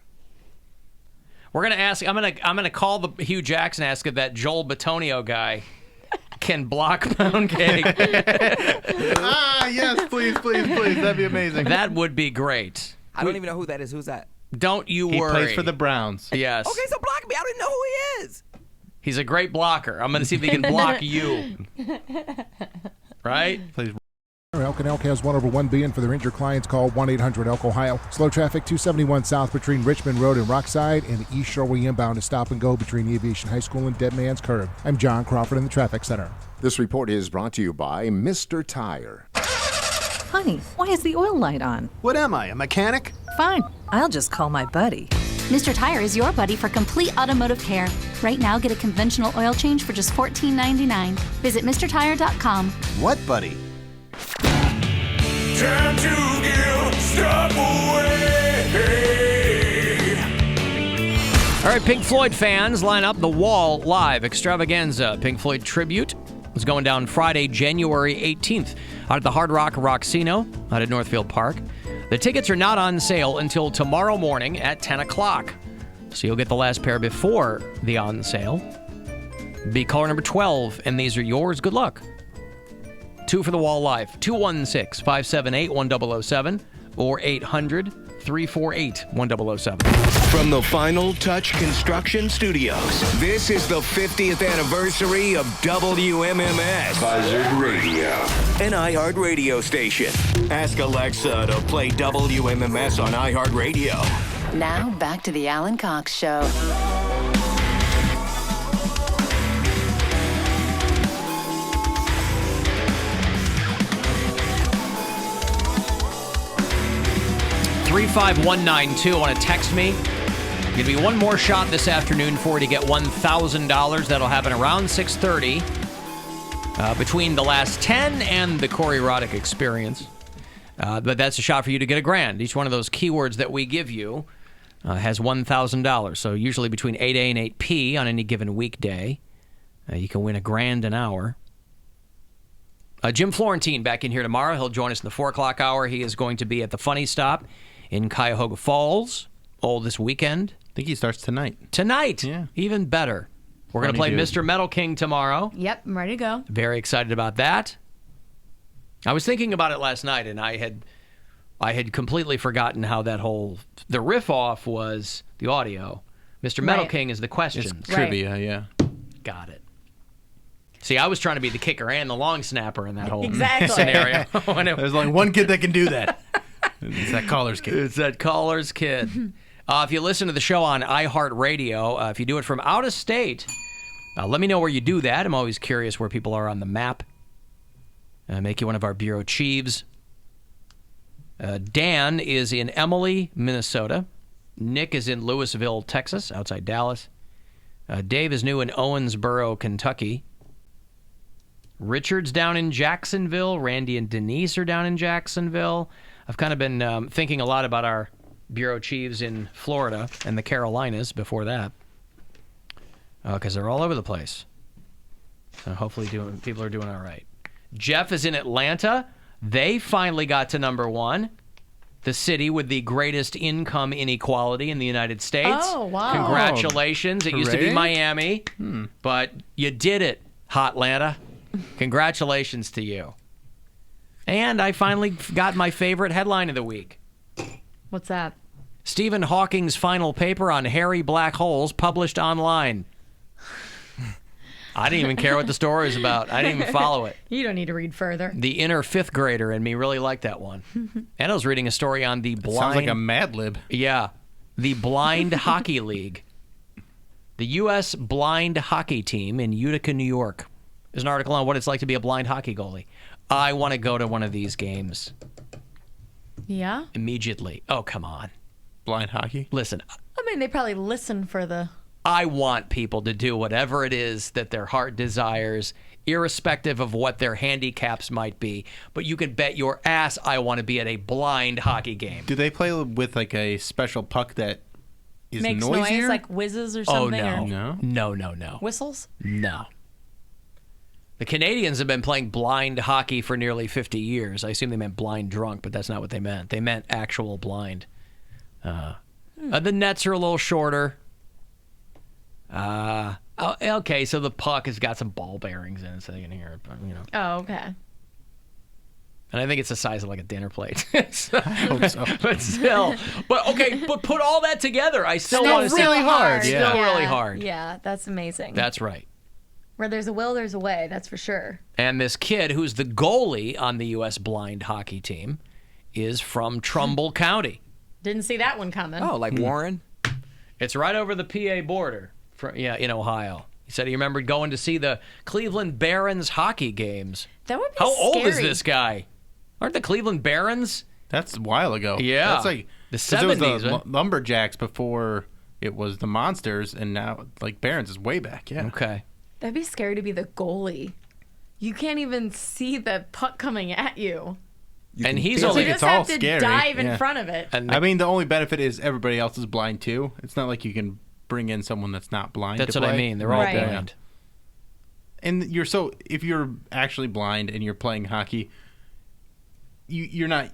We're going to ask, I'm going to call the Hugh Jackson, ask if that Joel Batonio guy can block pound cake. Yes, please. That'd be amazing. That would be great. I don't even know who that is. Who's that? Don't you worry. He plays for the Browns. Yes. Okay, so block me. I don't even know who he is. He's a great blocker. I'm going to see if he can block you. Right? Please. Elk and Elk has 1 over 1 billion for their injured clients. Call 1-800-ELK Ohio. Slow traffic 271 south between Richmond Road and Rockside, and the East Shoreway inbound to stop and go between Aviation High School and Dead Man's Curve. I'm John Crawford in the Traffic Center. This report is brought to you by Mr. Tire. Honey, why is the oil light on? What am I, a mechanic? Fine, I'll just call my buddy. Mr. Tire is your buddy for complete automotive care. Right now, get a conventional oil change for just $14.99. Visit MrTire.com. What buddy? Time to give stuff away. All right, Pink Floyd fans, line up the Wall Live Extravaganza. Pink Floyd tribute is going down Friday, January 18th out at the Hard Rock Roxino out at Northfield Park. The tickets are not on sale until tomorrow morning at 10 o'clock. So you'll get the last pair before the on sale. Be caller number 12, and these are yours. Good luck. 2 for the Wall Live, 216-578-1007 or 800-348-1007. From the Final Touch Construction Studios, this is the 50th anniversary of WMMS Buzzard Radio, an iHeart radio station. Ask Alexa to play WMMS on iHeart Radio. Now back to the Alan Cox Show. $35192. Want to text me? Give me one more shot this afternoon for you to get $1,000. That'll happen around 6:30 between the last 10 and the Corey Roddick Experience. But that's a shot for you to get $1,000. Each one of those keywords that we give you has $1,000. So usually between 8A and 8P on any given weekday, you can win $1,000 an hour. Jim Florentine back in here tomorrow. He'll join us in the 4 o'clock hour. He is going to be at the Funny Stop in Cuyahoga Falls all this weekend. I think he starts tonight. Tonight? Yeah. Even better. We're going to play Mr. Metal King tomorrow. Yep, I'm ready to go. Very excited about that. I was thinking about it last night, and I had completely forgotten how that the riff-off was the audio. Mr. Metal King is the questions. It's trivia, yeah. Got it. See, I was trying to be the kicker and the long snapper in that whole scenario. There's only one kid that can do that. It's that caller's kid. It's that caller's kid. If you listen to the show on iHeartRadio, if you do it from out of state, let me know where you do that. I'm always curious where people are on the map. Make you one of our bureau chiefs. Dan is in Emily, Minnesota. Nick is in Louisville, Texas, outside Dallas. Dave is new in Owensboro, Kentucky. Richard's down in Jacksonville. Randy and Denise are down in Jacksonville. I've kind of been thinking a lot about our bureau chiefs in Florida and the Carolinas before that, because they're all over the place. So hopefully people are doing all right. Jeff is in Atlanta. They finally got to number 1. the city with the greatest income inequality in the United States. Oh, wow. Congratulations. It used to be Hooray. Miami, but you did it, Hotlanta. Congratulations to you. And I finally got my favorite headline of the week. What's that? Stephen Hawking's final paper on hairy black holes published online. I didn't even care what the story was about. I didn't even follow it. You don't need to read further. The inner fifth grader in me really liked that one. And I was reading a story on the blind... Sounds like a Mad Lib. Yeah. The Blind Hockey League. The U.S. blind hockey team in Utica, New York. There's an article on what it's like to be a blind hockey goalie. I want to go to one of these games. Yeah? Immediately. Oh, come on. Blind hockey? Listen, I mean, they probably listen for the... I want people to do whatever it is that their heart desires, irrespective of what their handicaps might be. But you can bet your ass I want to be at a blind hockey game. Do they play with like a special puck that is Makes noisier? noise, like whizzes or Oh, something? no. Or No. whistles? No. The Canadians have been playing blind hockey for nearly 50 years. I assume they meant blind drunk, but that's not what they meant. They meant actual blind. The nets are a little shorter. Okay, so the puck has got some ball bearings in it, so you can hear it. You know. Oh, okay. And I think it's the size of like a dinner plate. I hope so. But still, but put all that together, I still want to really hard. Still really hard. Yeah, that's amazing. That's right. Where there's a will, there's a way. That's for sure. And this kid, who's the goalie on the U.S. blind hockey team, is from Trumbull County. Didn't see that one coming. Oh, like Warren? It's right over the PA border. In Ohio. He said he remembered going to see the Cleveland Barons hockey games. That would be How scary. old is this guy? Aren't the Cleveland Barons? That's a while ago. Yeah. That's like the 'cause it was 70s. the Lumberjacks before it was the Monsters, and now like Barons is way back. Yeah. Okay. That'd be scary to be the goalie. You can't even see the puck coming at you. And he's You only just have to dive in front of it. And I mean, the only benefit is everybody else is blind too. It's not like you can bring in someone that's not blind. That's to what I play. mean. They're all Right. blind. And if you're actually blind and you're playing hockey, you're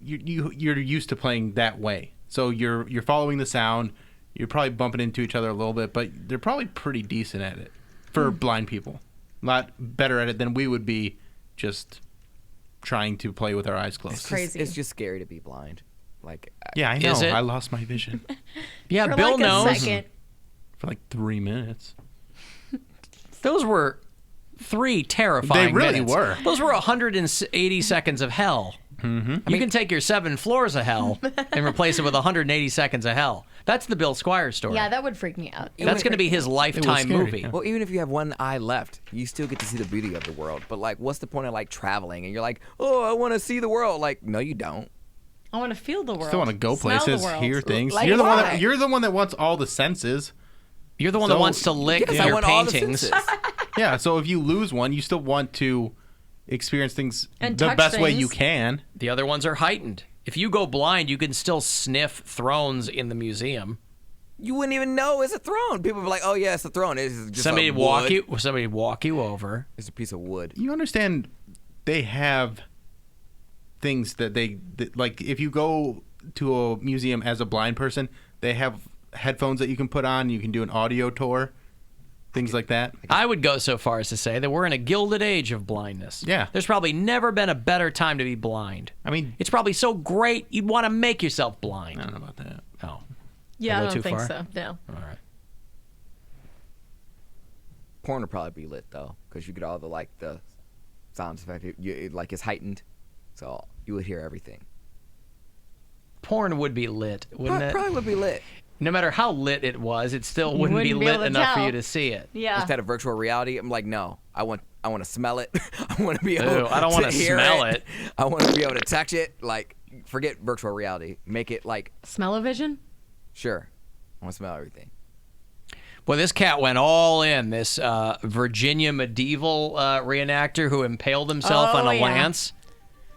used to playing that way. So you're following the sound. You're probably bumping into each other a little bit, but they're probably pretty decent at it for blind people. A lot better at it than we would be just trying to play with our eyes closed. It's just scary to be blind. Like, yeah, I know. Is it? I lost my vision. Yeah, For Bill like a knows. second. For like 3 minutes. Those were 3 terrifying They really minutes. were. Those were 180 seconds of hell. Mm-hmm. You can take your 7 floors of hell and replace it with 180 seconds of hell. That's the Bill Squire story. Yeah, that would freak me out. That's going to be his lifetime movie. Well, even if you have one eye left, you still get to see the beauty of the world. But like, what's the point of like traveling? And you're like, oh, I want to see the world. Like, no, you don't. I want to feel the world. Still want to go Smell the places, world. hear things. Like you're the why? one that wants all the senses. You're the one that wants to lick Yes, I your want all the paintings. senses. Yeah, so if you lose one, you still want to experience things And the touch best way things. you can. The other ones are heightened. If you go blind, you can still sniff thrones in the museum. You wouldn't even know it's a throne. People would be like, oh, yeah, it's a throne. It's just Somebody a walk wood. you over. It's a piece of wood. You understand they have things that like if you go to a museum as a blind person, they have headphones that you can put on, you can do an audio tour, things like that. I would go so far as to say that we're in a gilded age of blindness. Yeah. There's probably never been a better time to be blind. I mean, It's probably so great you'd want to make yourself blind. I don't know about that. Oh. Yeah, Go I too don't think far? so. No. All right. Porn would probably be lit, though, because you get all the sounds effect. Like it's heightened, so you would hear everything. Porn would be lit, wouldn't it? Probably would be lit. No matter how lit it was, it still You wouldn't be wouldn't be lit able to enough for tell. you to see it. Yeah. Instead of virtual reality, I'm like, no, I want to smell it. I want to be able Ew, I don't want to hear smell it. I want to be able to touch it. Like, forget virtual reality. Make it like, Smell-o-vision? sure, I want to smell everything. Well, this cat went all in. This Virginia medieval reenactor who impaled himself on a lance.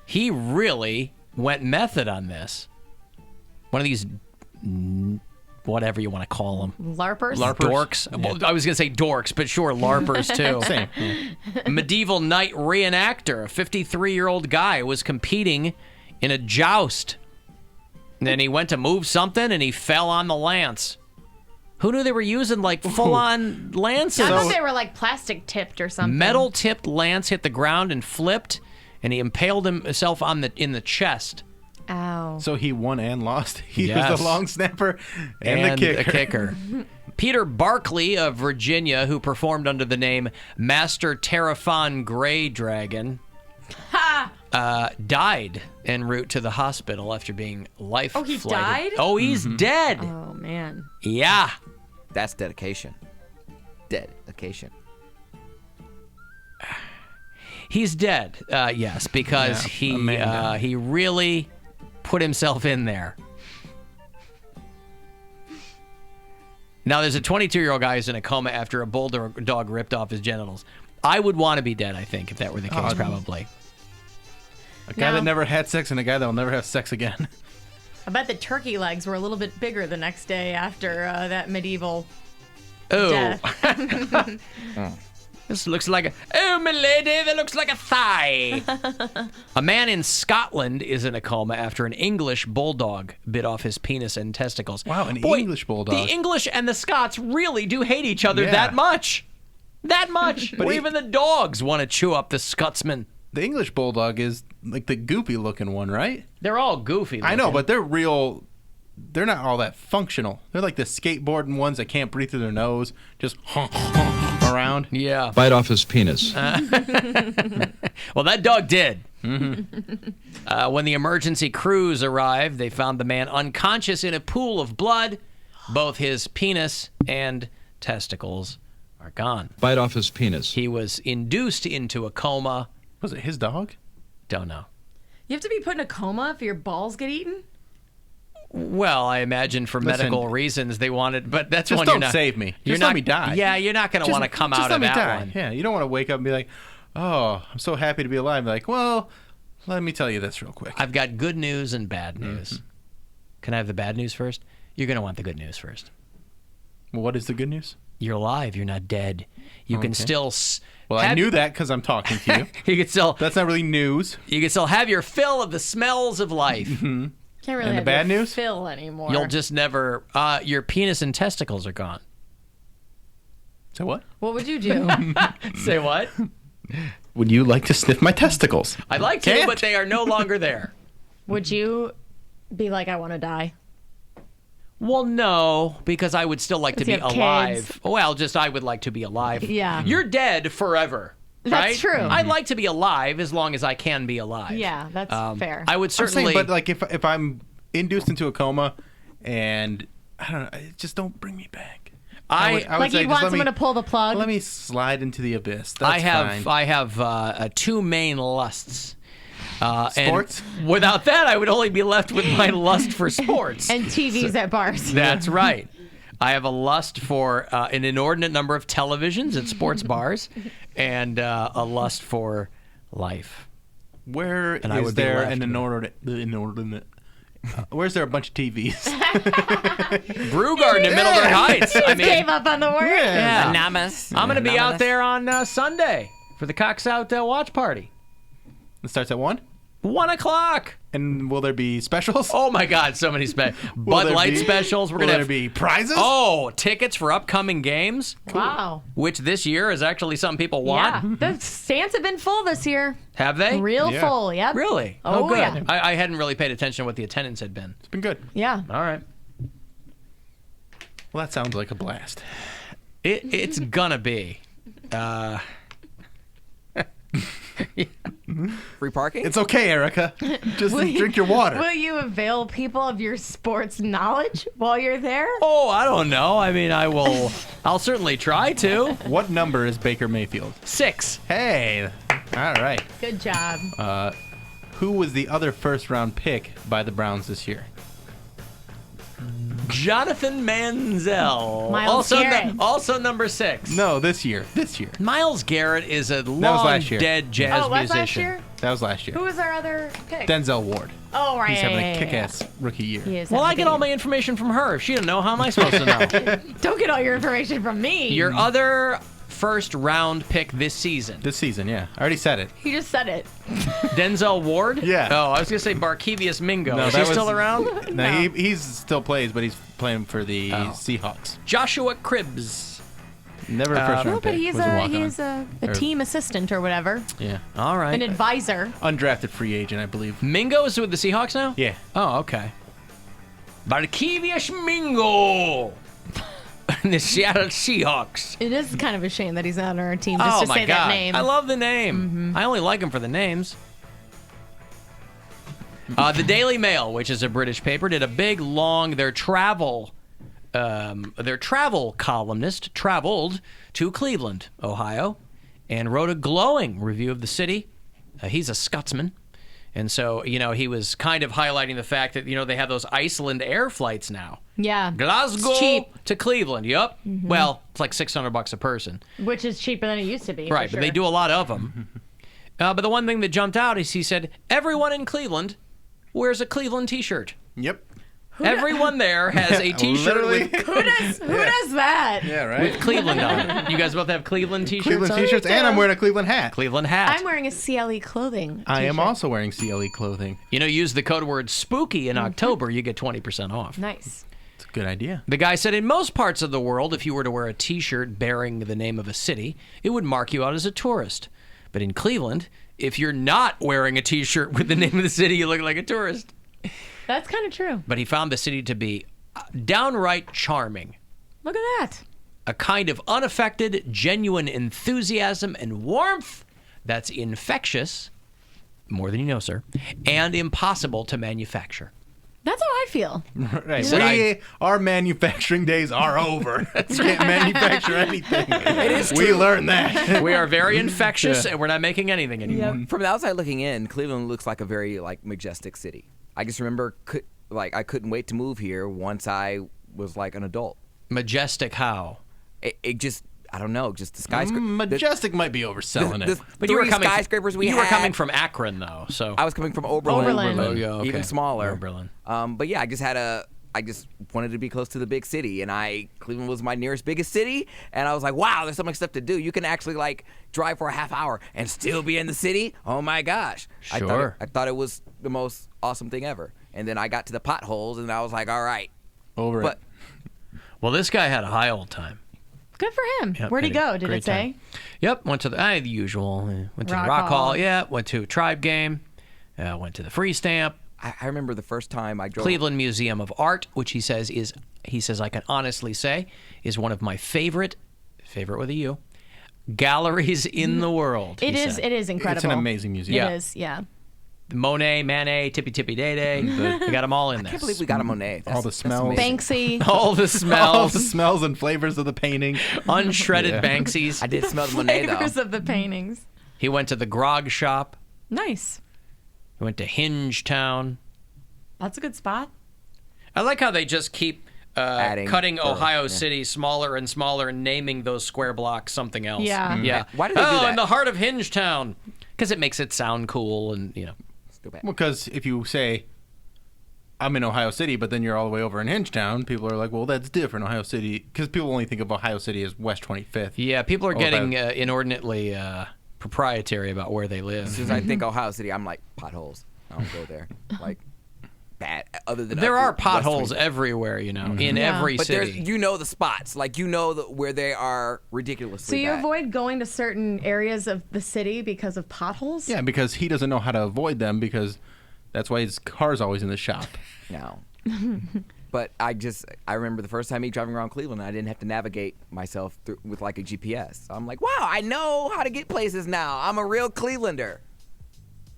He really went method on this. One of these, whatever you want to call them. LARPers? Dorks. Yeah. Well, I was going to say dorks, but sure, LARPers too. Same. A medieval knight reenactor, a 53-year-old guy, was competing in a joust And then he went to move something, and he fell on the lance. Who knew they were using, like, full-on lances? I thought they were, like, plastic-tipped or something. Metal-tipped lance hit the ground and flipped, and he impaled himself in the chest. Ow. So he won and lost. He Yes. was the long snapper and the kicker. Peter Barkley of Virginia, who performed under the name Master Terrafon Grey Dragon, died en route to the hospital after being life-flighted. Oh, he died? Oh, he's dead. Oh, man. Yeah. That's dedication. Dedication. He's dead, yes, because he really put himself in there. Now, there's a 22-year-old guy who's in a coma after a bulldog ripped off his genitals. I would want to be dead, I think, if that were the case, probably. A guy that never had sex and a guy that will never have sex again. I bet the turkey legs were a little bit bigger the next day after that medieval death. Oh. This looks like my lady, that looks like a thigh. A man in Scotland is in a coma after an English bulldog bit off his penis and testicles. Wow, English bulldog. The English and the Scots really do hate each other that much. That much. But even the dogs want to chew up the Scotsman. The English bulldog is like the goofy-looking one, right? They're all goofy looking. I know, but they're not all that functional. They're like the skateboarding ones that can't breathe through their nose, just around. Yeah. Bite off his penis. Well, that dog did. Mm-hmm. When the emergency crews arrived, they found the man unconscious in a pool of blood. Both his penis and testicles are gone. Bite off his penis. He was induced into a coma. Was it his dog? Don't know. You have to be put in a coma if your balls get eaten? Well, I imagine for medical reasons they wanted, but that's just one don't you're not. Save me. You're Just not, let me die. Yeah, you're not going to want to come out let of me that die. one. Yeah, you don't want to wake up and be like, "Oh, I'm so happy to be alive." Be like, well, let me tell you this real quick. I've got good news and bad news. Can I have the bad news first? You're going to want the good news first. Well, what is the good news? You're alive. You're not dead. You can still. Well, I knew that because I'm talking to you. You can still. That's not really news. You can still have your fill of the smells of life. Mm-hmm. Can't really And the have bad your news? fill anymore. You'll just never. Your penis and testicles are gone. Say what? What would you do? Say what? Would you like to sniff my testicles? I'd like to, but they are no longer there. Would you be like, I want to die? Well, no, because I would still like to be you have alive. kids. Well, I would like to be alive. Yeah. You're dead forever. That's right? true. I'd like to be alive as long as I can be alive. Yeah, that's fair. I would certainly. But like, if I'm induced into a coma, and I don't know, just don't bring me back. I would like say, you'd want just someone to pull the plug. Let me slide into the abyss. That's I have two main lusts. Sports? And without that, I would only be left with my lust for sports. And TVs at bars. That's right. I have a lust for an inordinate number of televisions at sports bars, and a lust for life. Where And I is would be there left an with- inordinate? Where's there a bunch of TVs? Brew Garden in Middleburg Heights. I mean, Gave up on the word. yeah. Anonymous. I'm going to be out Anonymous. there on Sunday for the Cox Out watch party. It starts at 1? 1 o'clock. And will there be specials? Oh my God, so many Bud Light specials. We're Will gonna there be prizes? Oh, tickets for upcoming games. Wow. Which this year is actually something people Yeah. want. The stands have been full this year. Have they? Real Yeah. full, yep. Really? Oh, good. yeah. I hadn't really paid attention to what the attendance had been. It's been good. Yeah. All right. Well, that sounds like a blast. It's gonna be. Free parking? It's okay, Erica. Just drink your water. Will you avail people of your sports knowledge while you're there? Oh, I don't know. I mean, I will. I'll certainly try to. What number is Baker Mayfield? 6. Hey. All right. Good job. Who was the other first-round pick by the Browns this year? Jonathan Manziel. Miles Garrett. Also number 6. No, this year. Miles Garrett is a was long last year. dead jazz Oh, was musician. last year? That was last year. Who was our other pick? Denzel Ward. Oh, right. He's having yeah, a yeah, kick-ass rookie year. He is Well, I having get a all my information from her. If she didn't know, how am I supposed to know? Don't get all your information from me. Your other first round pick this season. This season, yeah. I already said it. He just said it. Denzel Ward? Yeah. Oh, I was going to say Barkevius Mingo. No, Is he still around? No, he still plays, but he's playing for the Seahawks. Joshua Cribbs. Never a first round but pick. he's a team assistant or whatever. Yeah. All right. An advisor. Undrafted free agent, I believe. Mingo is with the Seahawks now? Yeah. Oh, okay. Barkevius Mingo. The Seattle Seahawks. It is kind of a shame that he's not on our team just to say that name. I love the name. I only like him for the names. The Daily Mail, which is a British paper, did a big, long, their travel columnist traveled to Cleveland, Ohio, and wrote a glowing review of the city. He's a Scotsman. And so, he was kind of highlighting the fact that, they have those Iceland air flights now. Yeah. Glasgow It's cheap. to Cleveland. Yep. Well, it's like $600 a person. Which is cheaper than it used to be. Right, for but they sure. do a lot of them. But the one thing that jumped out is he said, everyone in Cleveland wears a Cleveland t-shirt. Yep. Everyone there has a t-shirt with... Who does that? Yeah, right. With Cleveland on it. You guys both have Cleveland t-shirts Cleveland on? t-shirts, and I'm wearing a Cleveland hat. Cleveland hat. I'm wearing a CLE clothing I am t-shirt. also wearing CLE clothing. Use the code word SPOOKY in October, you get 20% off. Nice. It's a good idea. The guy said, in most parts of the world, if you were to wear a t-shirt bearing the name of a city, it would mark you out as a tourist. But in Cleveland, if you're not wearing a t-shirt with the name of the city, you look like a tourist. That's kind of true. But he found the city to be downright charming. Look at that. A kind of unaffected, genuine enthusiasm and warmth that's infectious, more than you know, sir, and impossible to manufacture. That's how I feel. Right. Our manufacturing days are over. We can't manufacture anything. It is We true. learned that. We are very infectious, and we're not making anything anymore. From the outside looking in, Cleveland looks like a very majestic city. I just remember I couldn't wait to move here once I was like an adult. Majestic how? It just, I don't know, just the skyscraper. Majestic might be overselling it. But you were coming skyscrapers we You had. were coming from Akron, though, so I was coming from Oberlin. Oh, yeah, okay. Even smaller. Oberlin. But yeah, I just wanted to be close to the big city, and Cleveland was my nearest biggest city, and I was like, wow, there's so much stuff to do. You can actually drive for a half hour and still be in the city. Oh my gosh! Sure. I thought it was the most awesome thing ever. And then I got to the potholes, and I was like, all right, over it. Well, this guy had a high old time. Good for him. Yep, Where'd he had a go? Did great it say? time. Yep, went to the usual. Went to Rock the Rock Hall. Hall. Yeah, went to a Tribe game. Went to the Free Stamp. I remember the first time I drove. Cleveland Museum of Art, which he says I can honestly say is one of my favorite with a U, galleries in the world. It is incredible. It's an amazing museum. It is, yeah. Monet, Manet, Tippy Tippy Day Day. We got them all in there. I can't believe we got a Monet. All the smells. Banksy. All the smells. All the smells and flavors of the painting. Unshredded Banksies. I did smell the Monet, though. Flavors of the paintings. He went to the Grog Shop. Nice. He went to Hingetown. That's a good spot. I like how they just keep cutting for- Ohio yeah. City smaller and smaller and naming those square blocks something else. Yeah. Yeah. Why do they do that? in the heart of Hingetown. Because it makes it sound cool and, Stupid. Well, because if you say, I'm in Ohio City, but then you're all the way over in Hingetown, people are like, well, that's different, Ohio City. Because people only think of Ohio City as West 25th. Yeah, people are Ohio. getting inordinately proprietary about where they live. As soon as I think Ohio City, I'm like, potholes. I don't go there. Bad. Other than There up are West potholes 25th. everywhere, in Yeah. every But city. you know the spots, where they are ridiculously So you bad. avoid going to certain areas of the city because of potholes? Yeah, because he doesn't know how to avoid them because that's why his car's always in the shop. No. But I remember the first time me driving around Cleveland, I didn't have to navigate myself with a GPS. So I'm like, wow, I know how to get places now. I'm a real Clevelander.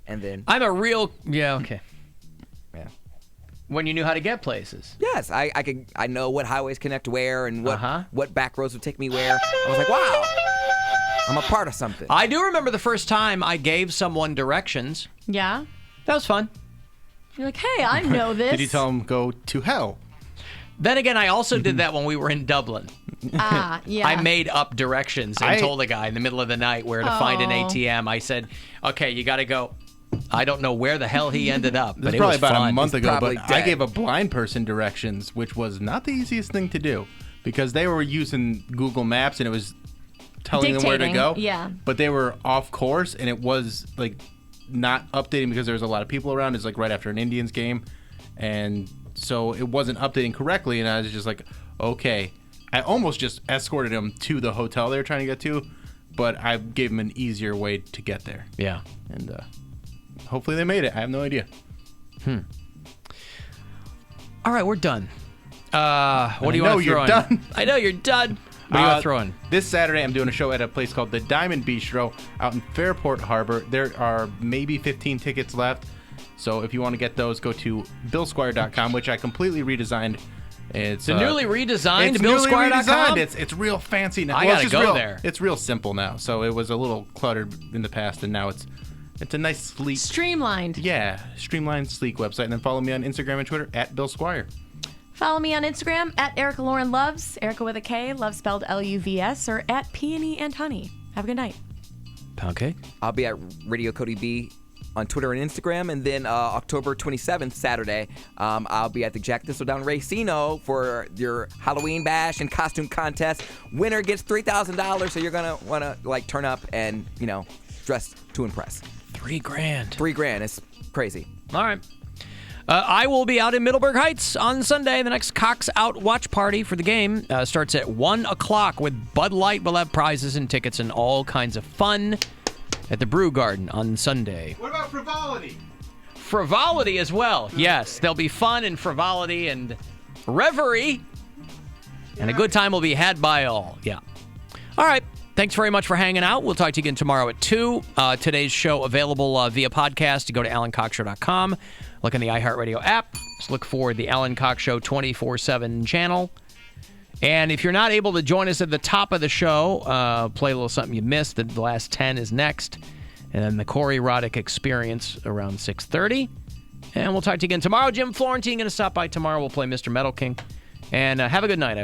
And then I'm a real... Yeah, okay. Yeah. When you knew how to get places. Yes, I know what highways connect where and what back roads would take me where. I was like, wow, I'm a part of something. I do remember the first time I gave someone directions. Yeah? That was fun. You're like, hey, I know this. Did you tell him go to hell? Then again, I also did that when we were in Dublin. Yeah. I made up directions and told a guy in the middle of the night where to find an ATM. I said, okay, you got to go. I don't know where the hell he ended up, This but is it probably was about fun. a month ago, but I dead. gave a blind person directions, which was not the easiest thing to do because they were using Google Maps and it was telling them where to go. Yeah. But they were off course, and it was like not updating because there was a lot of people around. It's like right after an Indians game, and so it wasn't updating correctly. And I was just like, okay. I almost just escorted them to the hotel they were trying to get to, but I gave them an easier way to get there. Yeah. And hopefully they made it. I have no idea. All right, we're done. What do you want to throw in? Done. I know you're done. What do you want to throw in? This Saturday, I'm doing a show at a place called the Diamond Bistro out in Fairport Harbor. There are maybe 15 tickets left. So if you want to get those, go to BillSquire.com, which I completely redesigned. It's the newly redesigned it's newly BillSquire.com? redesigned. It's real fancy now. I gotta go there. It's real simple now. So it was a little cluttered in the past, and now it's a nice, sleek, streamlined. Yeah, streamlined, sleek website. And then follow me on Instagram and Twitter at Bill Squire. Follow me on Instagram at Erica Lauren Loves, Erica with a K, love spelled L-U-V-S, or at Peony and Honey. Have a good night. Pound cake. I'll be at Radio Cody B on Twitter and Instagram, and then October 27th, Saturday, I'll be at the Jack Thistledown Racino for your Halloween bash and costume contest. Winner gets $3,000, so you're gonna want to turn up and dress to impress. $3,000. $3,000. It's crazy. All right. I will be out in Middleburg Heights on Sunday. The next Cox Out watch party for the game starts at 1 o'clock with Bud Light. We'll have prizes and tickets and all kinds of fun at the Brew Garden on Sunday. What about frivolity? Frivolity as well. Yes, there'll be fun and frivolity and reverie. And a good time will be had by all. Yeah. All right. Thanks very much for hanging out. We'll talk to you again tomorrow at 2. Today's show available via podcast. You go to AlanCockShow.com. Look in the iHeartRadio app. Just look for the Alan Cox Show 24/7 channel. And if you're not able to join us at the top of the show, play a little something you missed. The last 10 is next. And then the Corey Roddick Experience around 6:30. And we'll talk to you again tomorrow. Jim Florentine going to stop by tomorrow. We'll play Mr. Metal King. And have a good night.